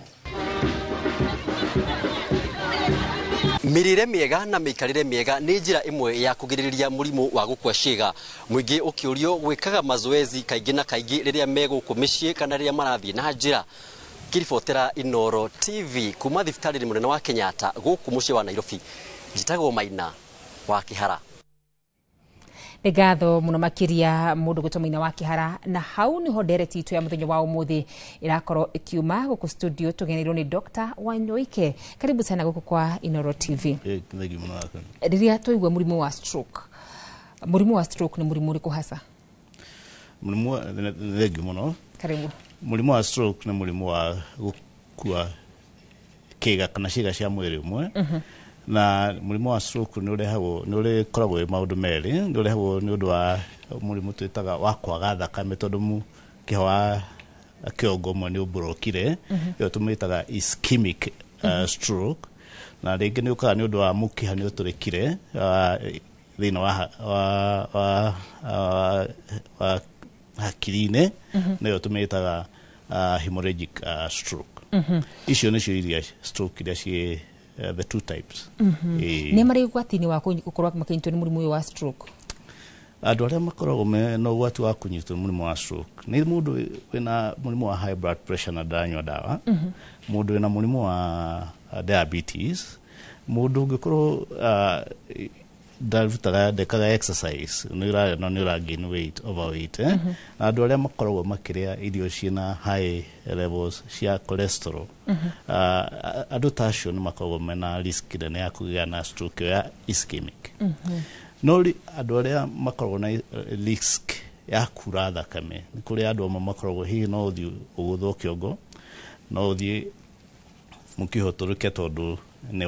Mĩrĩre mĩega na mĩikarĩre mĩega nĩ njĩra ĩmwe ya kũgirĩrĩria mũrimũ wa gũkua ciĩga. Mũingĩ ũkĩũrio gwĩkaga mazoezi kaingĩ na kaingĩ rĩrĩa megũkũ mĩciĩ kana rĩrĩa marathiĩ na njĩra. Kiribotera Inoro TV kuma thibitarĩ munene wa Kenyatta gũkũ mũciĩ wa Nairobi. Njĩtagwo Maina wa Kihara. Ngatho muno makiria mundu gwitwo Maina wa Kihara, na hau niho ndereti itu ya muthenya wa umuthi irakorwo ikiuma guku studio tugeneirwo ni Dr. Wanyoike. Karibu sana guku kwa Inoro TV. Rĩrĩa twaigua mũrimũ wa stroke, mũrimũ wa stroke nĩ mũrimũ ũrĩkũ hasa? Karibu. Mũrimũ wa stroke nĩ mũrimũ wa gũkua kĩga kana ciĩga cia mwĩrĩ ũmwe, na mũrimũ wa stroke nĩ ũrĩkoragwo wĩ maũndũ merĩ. Nĩ ũrehagwo nĩ ũndũ wa mũrimũ twĩtaga wa kwaga thakame, tondũ kĩho wa kĩongo ũmwe nĩ ũmburokire, ĩyo tũmĩtaga ischemic stroke. Na rĩngĩ nĩ ũkaga nĩ ũndũ wa mũkiha nĩ ũtũrĩkire thĩinĩ wa hakiri-inĩ, nĩyo tũmĩtaga hemorrhagic stroke. Icio nĩcio iria stroke iria ciĩ the two types. Nĩ marĩ ũgwati-inĩ wa gũkorwo makĩnyitwo nĩ mũrimũ ũyũ wa stroke? Andũ arĩa makoragwo mena ũgwati wa kũnyitwo nĩ mũrimũ wa stroke nĩ mũndũ wĩna mũrimũ wa high blood pressure na ndaranyua ndawa, mũndũ wĩna mũrimũ wa diabetes, mũndũ ũngĩkorwo ndekaga exercise, nĩ ũragain weight, overweight, na andũ arĩa makoragwo makĩrĩa irio ciĩna high levels cia cholesterol, andũ ta acio nĩ makoragwo mena risk nene ya kũgĩa na stroke ya ischemic. No andũ arĩa makoragwo na risk ya kura thakame, nĩ kũrĩ andũ amwe makoragwo hihi no ũthiĩ ũgũthwo kĩongo, no ũthiĩ mũkiha ũtũrĩke tondũ nĩ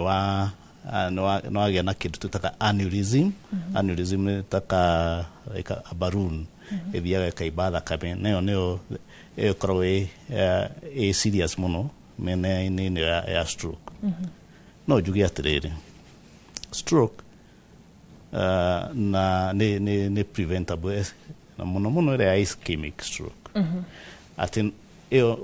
wagĩa na kĩndũ twĩtaga aneurysm. Aneurysm nĩ taka like a balloon ĩthiaga ĩkaimba thakame, nĩyo ĩkoragwo ĩ serious mũno mĩena-inĩ ya stroke. No njuge atĩrĩrĩ, stroke na nĩ preventable, na mũno ĩrĩa ya ischemic stroke. Atĩ ĩyo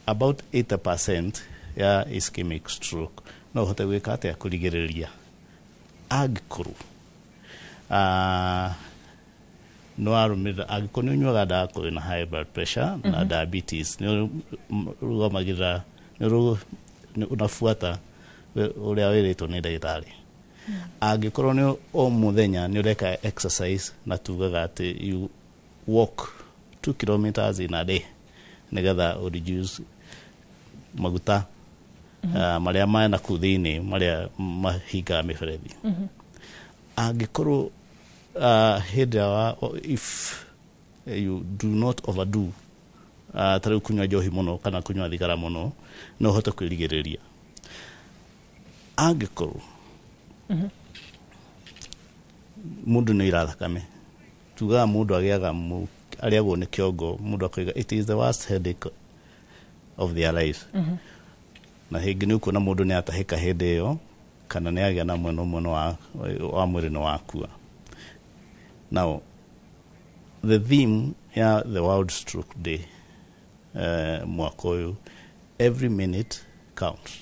about 80% ya ischemic stroke no ũhote gwĩka atĩa kũrigĩrĩria angĩkorwo no arũmĩrĩra, angĩkorwo nĩ ũnyuaga ndawa kũrĩ na high blood pressure na diabetes, nĩ ũrũgamagĩrĩra, nĩ unafuata ũrĩa wĩrĩtwo nĩ ndagĩtarĩ. Angĩkorwo nĩ o mũthenya nĩ ũreka exercise, na tugaga atĩ you walk 2 kilometers in a day, nĩgetha reduce maguta marĩa mena kũu thĩinĩ marĩa mahingaga mĩberethi. Angĩkorwo if you do not overdo, tarĩu kunyua njohi mũno kana kunyua thigara mũno, no ũhote kwĩrigĩrĩria. Angĩkorwo mũndũ nĩ ira thakame, tugaga mũndũ arĩagwo nĩ kĩongo, mũndũ akoiga it is the worst headache of their life. Na hĩngĩ nĩ ũkuona mũndũ nĩ atahĩka hĩndĩ ĩyo, kana nĩ agĩa na mwena ũmwe wa mwĩrĩ nĩ wakua. Now, the theme ya the World Stroke Day mwaka ũyũ, every minute counts.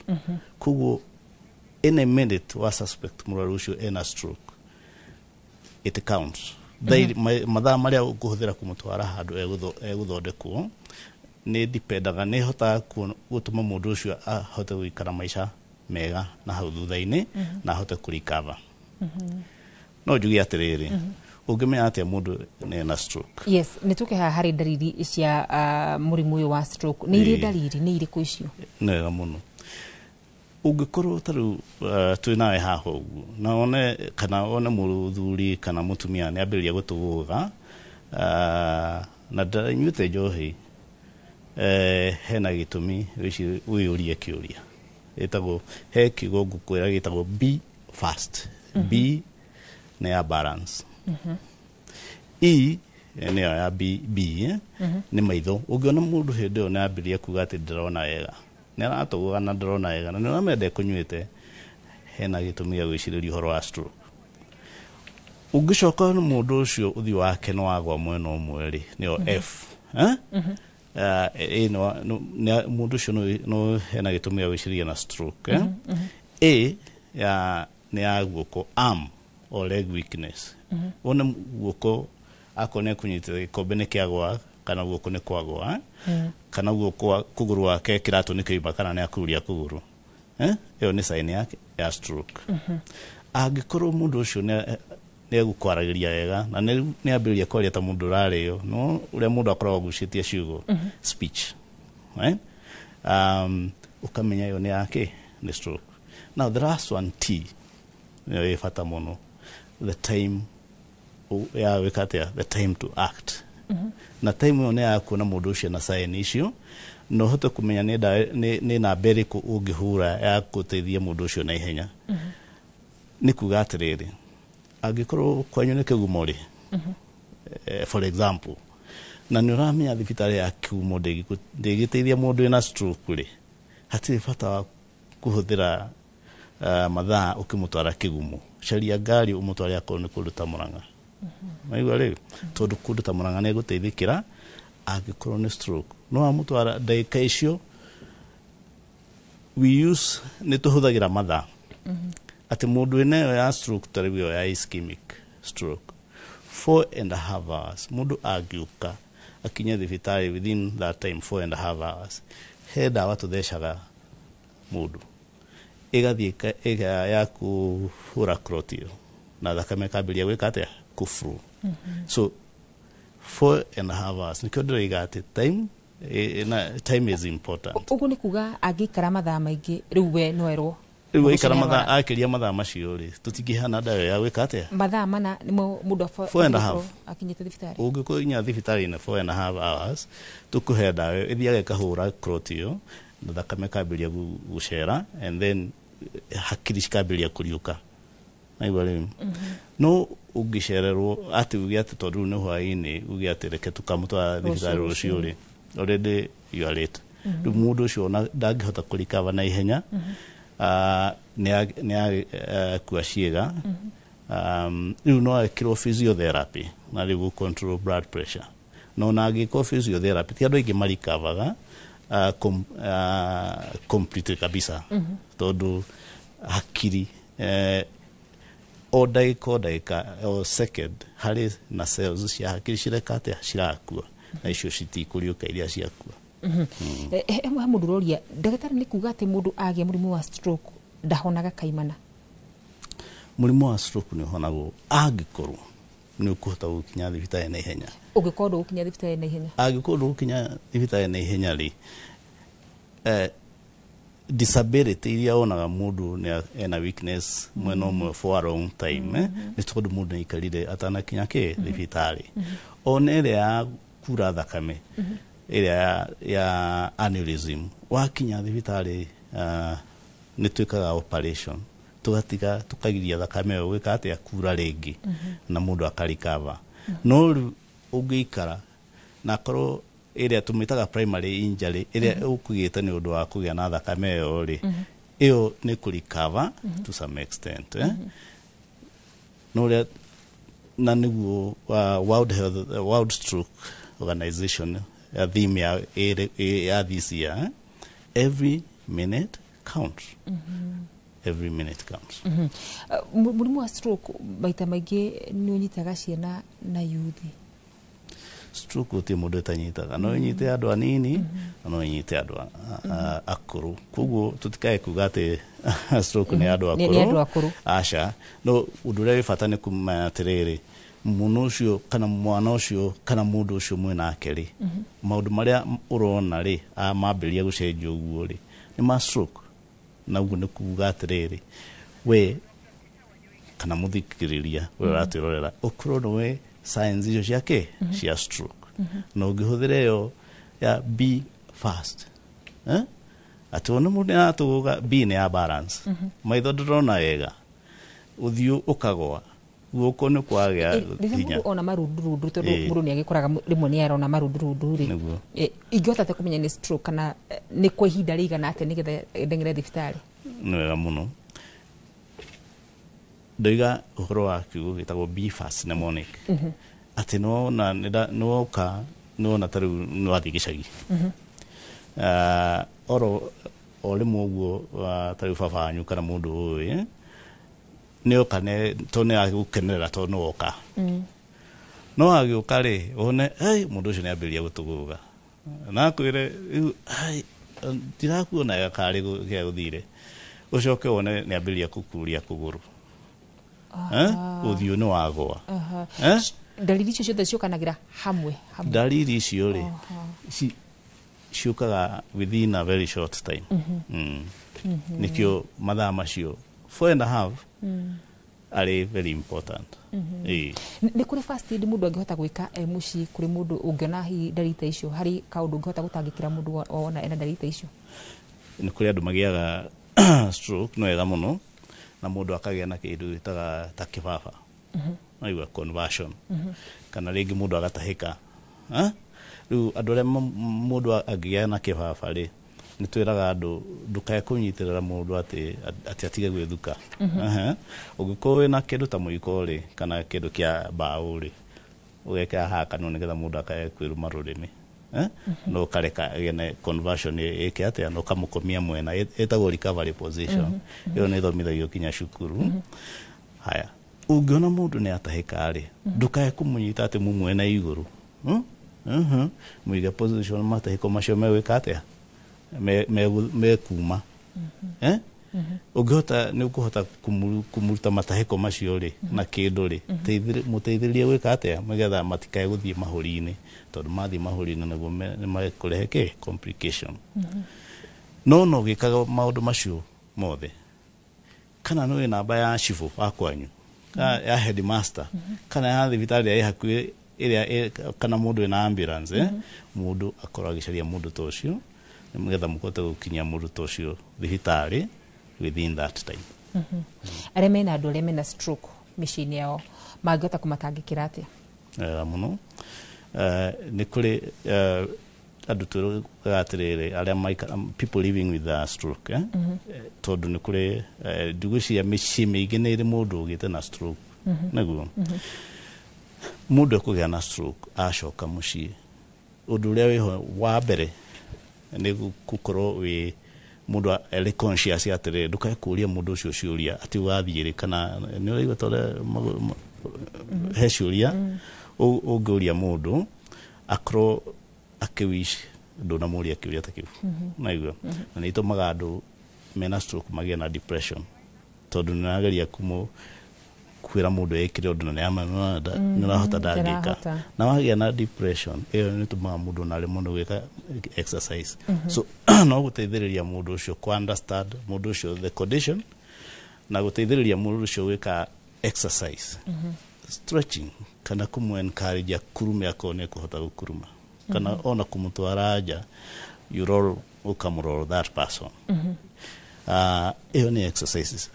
Kuguo any minute wa suspect mũrwaru ũcio ena stroke, it counts. Mathaa marĩa ũkũhũthĩra kũmũtwara handũ egũthondekwo nĩ dipendaga, nĩ hotaga gũtũma mũndũ ũcio ahote gũikara maica mega na hau thutha-inĩ, na ahote kũrikava. No njuge atĩrĩrĩ, ũngĩmenya atĩa mũndũ ena stroke? Yes, nĩ tũkĩha harĩ ndariri cia mũrimũ ũyũ wa stroke. Nĩ irĩ ndariri, nĩ irĩkũ icio? Nĩ wega mũno. Ũngĩkorwo tarĩu twĩ nawe haha ũguo, na one mũthuri kana mũtumia nĩ ambĩrĩria gũtũgũga na ndanyuĩte njohi, hena gĩtũmi wĩyũrie kĩũria. Ĩtagwo, he kiugo ngũkwĩra gĩtagwo be fast. B nĩ ya balance. E nĩyo ya B nĩ maitho. Ũngĩona mũndũ hĩndĩ ĩyo nĩ ambĩrĩria kuga atĩ ndĩrona wega, nĩ aratũgũga na ndĩrona wega, na nĩ ũramenda kũnyuĩte, hena gĩtũmi gĩa gwĩcirĩria ũhoro wa stroke. Ũngĩcoka nĩ mũndũ ũcio ũthiũ wake nĩ wagwa mwena ũmwe rĩ, nĩyo F. Mũndũ ũcio no hena gĩtũmi gĩa gwĩcirĩria na stroke. A nĩ ya guoko, arm or leg weakness. Ona guoko akorwo nĩ kũnyitĩte gĩkombe nĩ kĩagwa, kana guoko nĩ kwagwa, kana guoko kũgũrũ wake kĩratũ nĩ kĩimba, kana nĩ akururia kũgũrũ. Ĩyo nĩ sign ya stroke. Angĩkorwo mũndũ ũcio nĩ egũkwaragĩria wega, na nĩ ambĩrĩria kwaria ta mũndũ ũrarĩo, no ũrĩa mũndũ akoragwo agucĩtie ciugo, speech, ũkamenya ĩyo nĩ yake, nĩ stroke. Now the last one, T, nĩyo ĩ bata mũno, the time ya wĩkatia, the time to act. Na time ĩyo nĩ ya kuona mũndũ ũcio na sign icio, no hote kũmenya nĩ namba ĩrĩkũ ũngĩhũra ya gũteithia mũndũ ũcio na ihenya. nĩ kuga atĩrĩrĩ angĩkorwo kwanyu nĩ kĩgumo rĩ for example na nĩ ũramenya thibitarĩ ya kĩgumo ndĩgĩteithia mũndũ wĩna stroke rĩ hatirĩ bata wa kũhũthĩra mathaa ũkĩmũtwara kĩgumo caria ngari ũmũtware akorwo nĩ kũndũ ta Mũrang'a maigua rĩu tondũ kũndũ ta Mũrang'a nĩ egũteithĩkĩra angĩkorwo nĩ stroke no amũtwara ndagĩka icio nĩ tũhũthagĩra mathaa atĩ mũndũ wĩna ĩyo ya stroke ta rĩu ya ischemic stroke 4.5 hours mũndũ angĩũka akinya thibitarĩ within that time 4.5 hours he ndawa tũthecaga mũndũ ĩgathiĩ ya kũhũra clot ĩyo na thakame ĩkambĩrĩria gwĩka atĩa kũflow so 4.5 hours nĩkĩo ndĩroiga atĩ time is important. Ũguo nĩ kuga angĩikara mathaa maingĩ rĩu we no erwo rĩu aikara mathaa akĩria mathaa macio rĩ tũtingĩhana ndawa ya gwĩka atĩa mathaa mana nĩmo mũndũ 4.5 akinyĩte thibitarĩ ũngĩkorwo inya thibitarĩ-inĩ 4.5 hours tũkũhe ndawa ĩthiaga ĩkahũra clot ĩyo na thakame ĩkambĩrĩria gũcera and then hakiri cikambĩrĩria kũriũka naigua rĩu no ũngĩcererwo atĩ uge atĩ tondũ rĩu nĩ hwaĩ-inĩ uge atĩ reke tũkamũtwara thibitarĩ rũciũ rĩ already you are late rĩu mũndũ ũcio ndangĩhota kũrikava na ihenya nĩ akua ciĩga rĩu no ekĩrwo physiotherapy na rĩu control blood pressure no na angĩkwo physiotherapy ti andũ aingĩ marikavaga complete kabisa tondũ hakiri o ndagĩka o second harĩ na cells cia hakiri cireka atĩa cirakua na icio citikũriũka iria ciakua emwe mũndũ roria ndagĩtarĩ nĩ kuga atĩ mũndũ agĩa mũrimũ wa stroke ndahonaga kaimana mũrimũ wa stroke nĩ ũhonagwo angĩkorwo nĩ ũkũhota gũkinya thibitarĩ na ihenya ũngĩkorwo ndũgũkinya thibitarĩ na ihenya angĩkorwo ndũgũkinya thibitarĩ na ihenya rĩ disability iria wonaga mũndũ ena weakness mwena ũmwe for a long time nĩ tondũ mũndũ nĩaikarire atanakinya thibitarĩ ona ĩrĩa ya kura thakame ĩrĩa ya aneurysm wakinya thibitarĩ nĩ twĩkaga operation tukagiria thakame ĩyo gwĩka atĩa kura rĩngĩ na mũndũ akarikava no ũngĩikara na korwo ĩrĩa tũmĩtaga primary injury ĩrĩa ũkũgĩte nĩ ũndũ wa kũgĩa na thakame ĩyo rĩ ĩyo nĩ kũrikava to some extent no rĩa na nĩguo World Stroke Organization theme ya this year every minute counts every minute counts mũrimũ wa stroke maita maingĩ nĩ ũnyitaga ciana na yuthi stroke ũtĩ mũndũ ũtanyitaga no ũnyite andũ anini na no ũnyite andũ akũrũ koguo tũtikae kuga atĩ stroke nĩ andũ akũrũ aca no ũndũ ũrĩa wĩ bata nĩ kumenya atĩrĩrĩ mũno ũcio kana mwana ũcio kana mũndũ ũcio mwĩnake rĩ maũndũ marĩa ũrona rĩ mambĩrĩria gũcenjia ũguo rĩ nĩ ma stroke na ũguo nĩ kuga atĩrĩrĩ we kana mũthikĩrĩria we ũratwĩrorera ũkorwo nĩwe signs icio ciake cia stroke na ũngĩhũthĩra ĩyo ya be fast atĩ ona mũndũ nĩaratũgũga B nĩ ya balance maitho ndĩrona wega ũthiũ ũkagwa guoko nĩ kwagĩa hinya ona marundurundu tondũ mũndũ nĩagĩkoraga rĩmwe nĩarona marundurundu rĩ ingĩhota atĩa kũmenya nĩ stroke kana nĩ kwa ihinda rĩigana atĩa nĩgetha ndeng'ere thibitarĩ nĩ wega mũno ndoiga ũhoro wa kiugo gĩtagwo be fast mnemonic atĩ nĩwoka nĩwona ta rĩu nĩwathiĩ gĩcagi o rĩmwe ũguo ta rĩu baba wanyu kana mũndũ ũyũ nĩoka to nĩagũkenerera to nĩwoka no agĩũka rĩ one mũndũ ũcio nĩambĩrĩria gũtũgũga na akwĩre ndirakuona karĩ gĩa gũthire ũcoke wone nĩambĩrĩria kũkuria kũgũrũ ũthiũ nĩ wagwa dalili icio ciothe ciũkanagĩra hamwe dalili icio rĩ ciũkaga within a very short time nĩkĩo mathaa macio 4.5 arĩ very important nĩ kũrĩ first aid mũndũ angĩhota gwĩka mũciĩ kũrĩ mũndũ ũngĩona hihi dalili ta icio harĩ kaũndũ ũngĩhota gũtangĩkĩra mũndũ wona ena dalili ta icio nĩ kũrĩ andũ magĩaga stroke no wega mũno na mundu akagĩa na kĩndũ gĩtaga ta kĩbaba naigua conversion kana rĩngĩ mundu agatahĩka rĩu andũ arĩa mundu angĩgĩa na kĩbaba rĩ nĩ twĩraga andũ ndũkae kũnyitĩrĩra mũndũ atĩ atige gwĩthuka ũngĩkorwo wĩna kĩndũ ta mũiko rĩ kana kĩndũ kĩa mbaũ rĩ ũgekĩra hakano nĩgetha mũndũ akae kwĩruma rũrĩmĩ no kareka agene conversion ĩke atĩa no kamũkomia mwena ĩtagwo recovery position ĩyo nĩ thomithagio kinya cukuru haya ũngĩona mũndũ nĩ atahĩka rĩ ndũkae kũmũnyita atĩ mwena igũrũ mũige position matahĩko macio megwĩka atĩa mekuma ũngĩhota nĩ ũkũhota kũmuruta matahĩko macio rĩ na kĩndũ rĩ mũteithĩrĩrie gwĩka atĩa nĩgetha matikae gũthiĩ mahũri-inĩ tondũ mathiĩ mahũri-inĩ nĩguo nĩmakũrehe complication no gĩkaga maũndũ macio mothe kana nĩ namba ya cibũ wa kwanyu ya headmaster kana ya thibitarĩ ya hakuhĩ ĩrĩa kana mũndũ wĩna ambulance mũndũ akorwo agĩcaria mũndũ ta ũcio nĩgetha mũkote gũkinyia mũndũ ta ũcio thibitarĩ within that time. Arĩa mena andũ arĩa mena stroke mĩciĩ-inĩ yao mangĩhota kũmatangĩkĩra atĩa? Mũno nĩ kũrĩ andũ twĩraga atĩrĩrĩ arĩa people living with a stroke tondũ nĩ kũrĩ ndugũcia mĩciĩ mĩingĩ nĩ ĩrĩ mũndũ ũgĩte na stroke nĩguo mũndũ ekũgĩa na stroke acoka mũciĩ ũndũ ũrĩa wĩho wa mbere nĩ gũkorwo wĩ mundu ele conscious atĩrĩ ndũkae kũria mundu ũcio ciũria atĩ wathiĩ kana nĩ ũraigua tondũ he ciũria ũngĩũria mundu akorwo akĩwish ndũnamũria kĩũria ta kĩu naigua na nĩ itũmaga andũ mena stroke magĩe na depression tondũ nĩrageria kwĩra mũndũ ekĩre ũndũ na nĩrahota ndangĩka na wagĩa na depression ĩyo nĩ tũmaga mũndũ na rĩmwe gwĩka exercise so no gũteithĩrĩria mũndũ ũcio ku understand mũndũ ũcio the condition na gũteithĩrĩria mũndũ ũcio gwĩka exercise stretching kana kũmũ encourage kurume akone kũhota gũkuruma kana ona kũmũtwara nja you roll ukamroll that person ĩyo nĩ exercises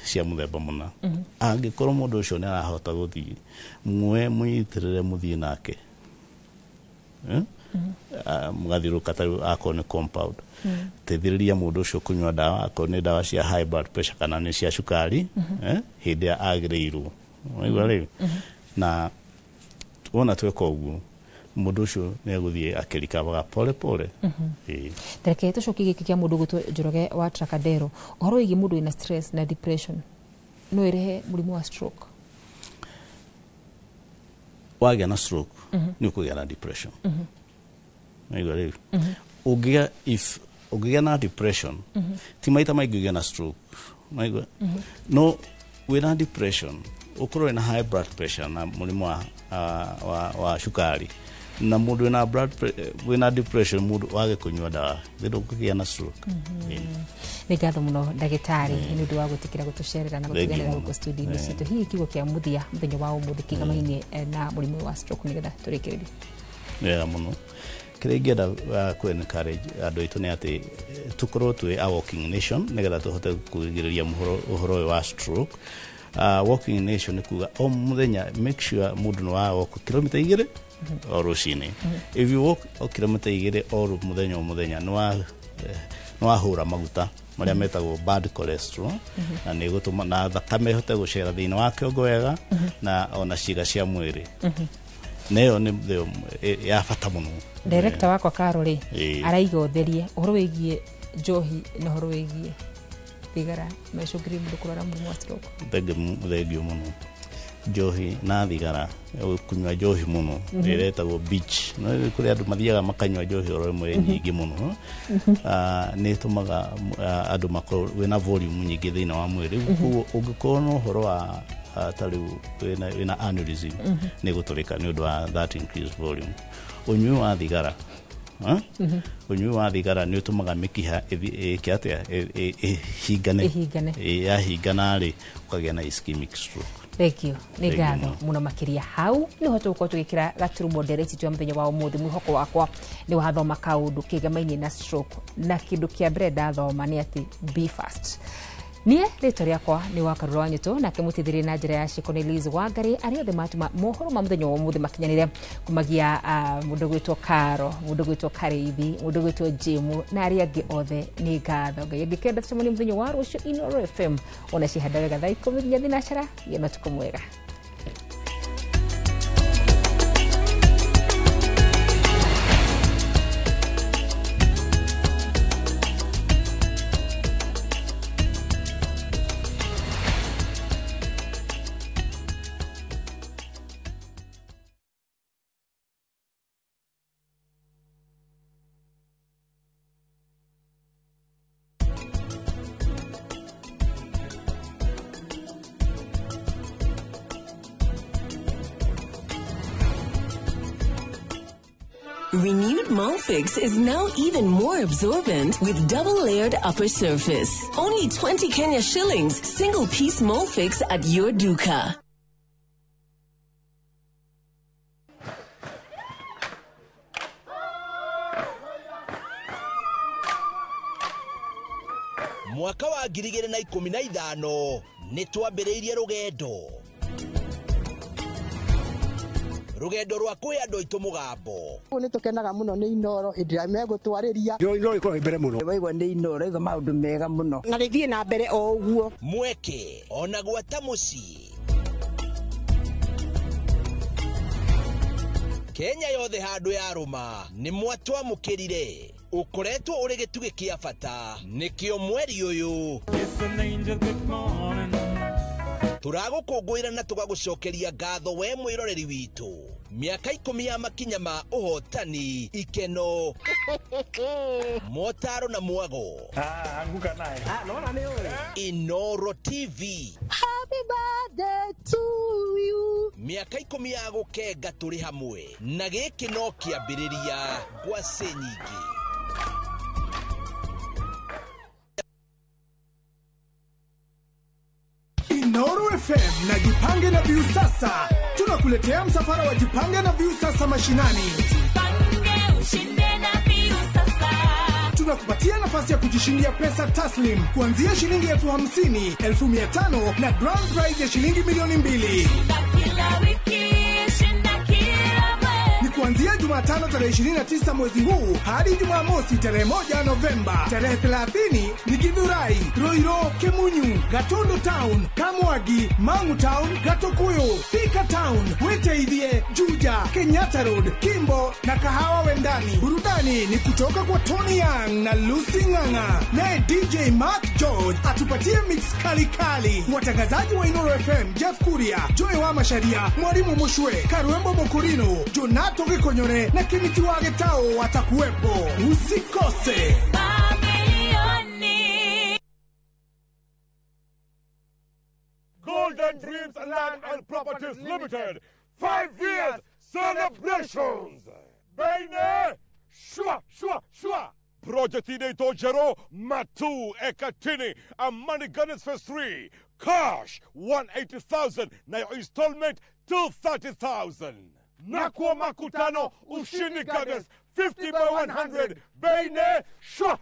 cia mũthemba mũna angĩkorwo mũndũ ũcio nĩ arahota gũthiĩ mũnyitĩrĩre mũthiĩ nake mũgathiũrũrũka akorwo nĩ compound teithĩrĩria mũndũ ũcio kũnyua ndawa akorwo nĩ ndawa cia high blood pressure kana nĩ cia cukari hĩndĩ ĩrĩa agĩrĩirwo waigua rĩu na wona tweka ũguo mũndũ ũcio nĩ egũthiĩ akĩrikabaga pole pole. Reke tũcokie gĩkĩ kĩa mũndũ gwĩtwo Njoroge wa Tracadero ũhoro wĩgiĩ mũndũ wĩna stress na depression no ĩrehe mũrimũ wa stroke? Wagĩa na stroke nĩ ũkũgĩa na depression waigua rĩu ũngĩgĩa na depression ti maita maingĩ ũgĩa na stroke waigua no wĩna depression ũkorwo na high blood pressure na mũrimũ wa cukari na mũndũ wĩna depression mũndũ wage kũnyua ndawa ndũkũgĩa na stroke. Nĩ ngatho mũno ndagĩtarĩ nĩ ũndũ wa gũtĩkĩra gũtũcerera na gũtũgenera gũkũ studio-inĩ citũ. Hihi kiugo kĩa mũthia mũthenya wa ũmũthĩ kĩgamaine na mũrimũ wa stroke nĩgetha tũrĩkĩrĩrie. Wega mũno kĩrĩa ingĩenda kũ-encourage andũ aitũ nĩ atĩ tũkorwo twĩ a walking nation nĩgetha tũhote kũgirĩrĩria ũhoro ũyũ wa stroke. Walking nation nĩ kuga o mũthenya make sure mũndũ nĩ wa walk kilomita 2 o rũcinĩ. If you walk o kilomita 2 o mũthenya o mũthenya nĩ wahũra maguta marĩa metagwo bad cholesterol na nĩ gũtũma na thakame ĩhote gũcera thĩinĩ wa kĩongo wega na ona ciĩga cia mwĩrĩ na ĩyo nĩ ya bata mũno. Director wakwa Carol araiga ũtherie ũhoro wĩgiĩ njohi na ũhoro wĩgiĩ thigara mecũngĩrĩria mũndũ kũrwara mũrimũ wa stroke. Thengio mũno njohi na thigara kunyua njohi mũno ĩretagwo beach no kũrĩ andũ mathiaga makanyua njohi oro ĩmwe nyingĩ mũno nĩ ĩtũmaga andũ makorwo wĩna volume nyingĩ thĩinĩ wa mwĩrĩ ũngĩkorwo na ũhoro wa tarĩu wĩna aneurysm nĩ gũtũrĩka nĩ ũndũ wa that increased volume. Ũnyui wa thigara ũnyui wa thigara nĩ ũtũmaga mĩkiha yahingana-rĩ ũkagĩa na ischemic stroke. Thank you. Nĩ ngatho mũno makĩria hau nĩho tũgũkorwo tũgĩkĩra gaturumo ndereti twa mũthenya wa ũmũthĩ. Mwĩhoko wakwa nĩ wathoma kaũndũ kĩgamainie na stroke na kĩndũ kĩa mbere ndathoma nĩ atĩ be fast. nie rĩtwa rĩakwa nĩ Wakarũra wa Nyũtũ nake mũtithĩrĩ na njĩra ya Cornelius Wangari arĩa othe matuma mohoro ma mũthenya wa ũmũthĩ makinyanĩre kumagia mũndũ gwĩtwo Karo, mũndũ gwĩtwo Kareithi, mũndũ gwĩtwo Jimu na arĩa angĩ othe nĩ ngatho. Ngai angĩkenda tũcemanie mũthenya wa rũciũ Inooro FM ona cihanda wega thaa 10 nginya thinacara ya matuko mwega. Renewed Molfix is now even more absorbent with double-layered upper surface. Only 20 Kenya shillings, single-piece Molfix at your duka. Mwaka wa 2015 nitwambĩrĩirie rugendo rwa kuhe andũ aitũ mũgambo. Nĩ tũkenaga mũno nĩ Inooro hĩndĩ ĩrĩa megũtwarĩria. Inooro ĩkoragwo mbere mũno. Waigua nĩ Inooro iga maũndũ mega mũno. Na rĩthiĩ na mbere o ũguo. Mweke ona gwata mũciĩ. Kenya yothe handũ ya rũma nĩ mwatwamũkĩrire. Ukoretwo ũrĩ gĩtugĩ kĩa bata nĩkĩo mweri ũyũ. Turagũkũngũĩra na tũgagũcokeria ngatho we mwĩroreri witũ. Miaka 10 ya makinya ma ũhotani, ikeno, motaro na mwago. Anguka naye. Naona nĩ wewe. Inooro TV. Happy birthday to you. Miaka 10 ya gũkenga tũrĩ hamwe. Na gĩkĩ no kĩambĩrĩria ngwacĩ nyingĩ. Inooro FM na Jipange na Viusasa tunakuletea msafara wa Jipange na Viusasa mashinani. Jipange ushinde na Viusasa. Tunakupatia nafasi ya kujishindia pesa taslim kuanzia shilingi 50,000, 1500 na grand prize ya shilingi milioni 2. Kila wiki, shinda kila mwezi. Ni kuanzia Jumatano tarehe 29 mwezi huu hadi Jumamosi tarehe 1 Novemba. Tarehe 30 ni Githurai, Roiro, Kemunyu, Gatondo Town, Kamwagi, Mangu Town, Gatokuyu, Thika Town, Weteithie, Juja, Kenyatta Road, Kimbo na Kahawa Wendani. Burudani ni kutoka kwa Tony Young na Lucy Nganga. Naye DJ Mark George atupatie mix kali kali. Watangazaji wa Inooro FM, Jeff Kuria, Joy wa Masharia, Mwalimu Mushwe, Karuembo Mokorino, Jonato Gikonyore na Kimiti wa Getao watakuwepo. Usikose. Golden Dreams Land and Properties Limited, 5 years celebrations. Baine, shua. Project Ineto Jero, Matu, Ekatini, and Money Gunners Phase 3. Cash, 180,000. Now installment, 230,000. Nakwa Makutano, Ushini Gunners, 50 by 100. Baine, shua.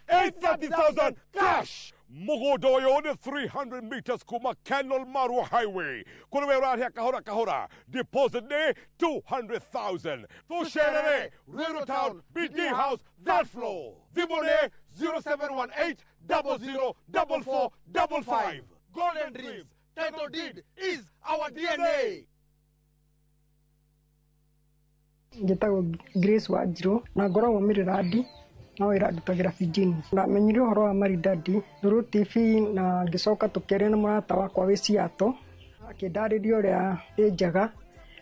830,000 cash. Mogodoyo on 300 meters kuma Canal Maru Highway. Kulewe around here kahora. Deposit ne 200,000. To share Rural Town, BD House, that floor. Vibone 0718 004455. Golden Dreams, title deed is our DNA. Njĩtagwo Grace Wanjiru na ngoragwo Mirirandi no irandutagira Fijini. Ndamenyire ũhoro wa Maridadi Nuru TV na ngĩcoka tũkĩaria na mũrata wakwa wĩ Siato akĩndarĩria ũrĩa ĩnjaga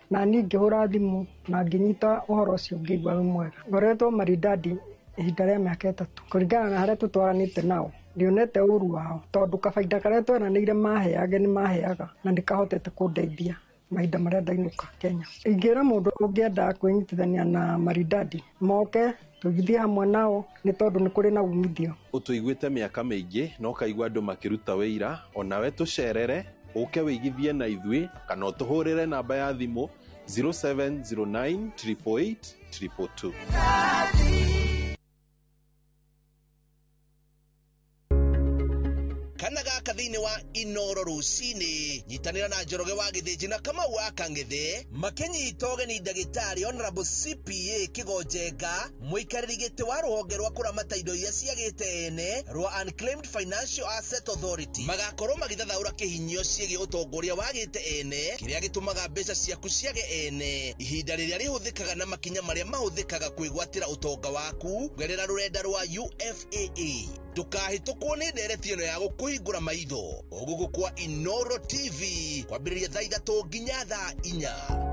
na niĩ ngĩhũra thimũ na ngĩnyita ũhoro ũcio ngĩigua wĩ mwega. Ngoretwo Maridadi ihinda rĩa mĩaka 3 kũringana na harĩa tũtwaranĩte nao. Ndionete ũru wao tondũ kabaida karĩa tweranĩire maheage nĩ maheaga na ndikahotete kũndeithia mahinda marĩa ndainuka Kenya. Ingĩra mũndũ ũngĩenda kwĩnyitithania na Maridadi moke tũgithie hamwe nao nĩ tondũ nĩ kũrĩ na umithio. Ũtũiguĩte mĩaka mĩingĩ no kaigua andũ makĩruta wĩira onawe tũcerere ũke wĩigithie na ithuĩ kana ũtũhũrĩre namba ya thimũ 0709 888 222. thini wa Inoro rucini. Nyitanira na Njoroge wa Githiji na Kamau wa Kang'ethe makinyita ũgeni ndagĩtarĩ Honorable CPA Kigonjenga, mũikarĩri gĩtĩ wa rũhonge rwa kũramata indo iria ciagĩte ene rwa Unclaimed Financial Asset Authority. Magakorwo magithathaũra kĩhinyio ciĩgiĩ ũtongoria wa gĩte ene kĩrĩa gĩtũmaga mbeca ciaku ciage ene ihinda rĩrĩa rĩhũthĩkaga na makinya marĩa mahũthĩkaga kwĩgwatĩra ũtonga waku kũgerera rũrenda rwa UFAA. Ndũkahĩtũkwo nĩ ndeereti ĩno ya gũkũhingũra maitho ũgugu kwa Inoro TV kwambĩrĩria thaa 3 nginya thaa 4.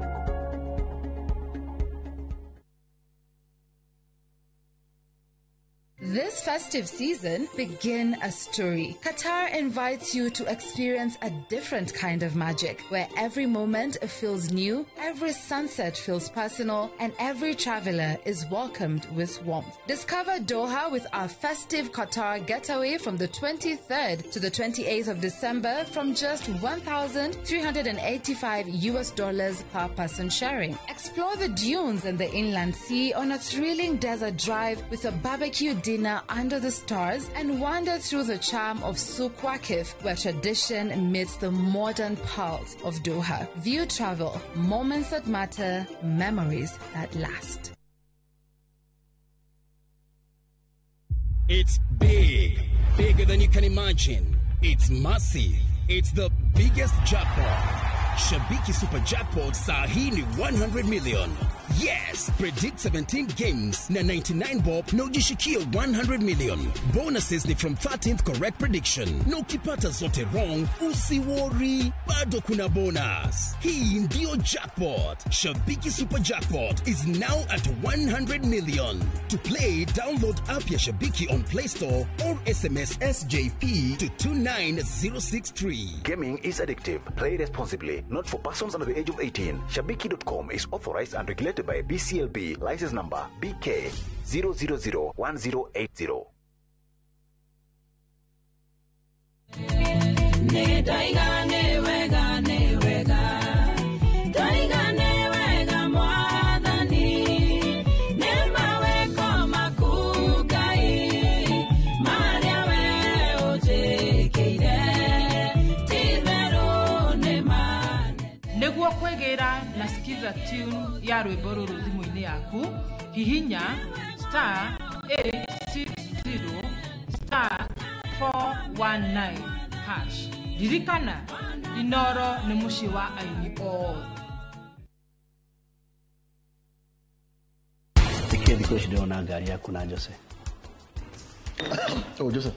This festive season, begin a story. Qatar invites you to experience a different kind of magic, where every moment feels new, every sunset feels personal, and every traveler is welcomed with warmth. Discover Doha with our festive Qatar getaway from the 23rd to the 28th of December from just $1,385 per person sharing. Explore the dunes and the inland sea on a thrilling desert drive with a barbecue dinner under the stars and wander through the charm of Souq Waqif, where tradition meets the modern pulse of Doha. View travel, moments that matter, memories that last. It's big, bigger than you can imagine. It's massive. It's the biggest jackpot. Shabiki Super Jackpot sahi ni 100 million. Yes, predict 17 games na 99 bob na ujishikie 100 million. Bonuses ni from 13th correct prediction. Na ukipata zote wrong, usiwori, bado kuna bonus. Hii ndio jackpot. Shabiki Super Jackpot is now at 100 million. To play, download app ya Shabiki on Play Store or SMS SJP to 29063. Gaming is addictive. Play responsibly. Not for persons under the age of 18. Shabiki.com is authorized and regulated by BCLB, license number BK 0001080. Neguo kwegera na skiza tune ya rwimbo ruru thimu-ini yaku hihinya *860 *419# ririkana Inoro nĩ mũciĩ wa aini othe. Tikia thikũ ici ndĩrona ngari yaku na Jose. Oh, Jose.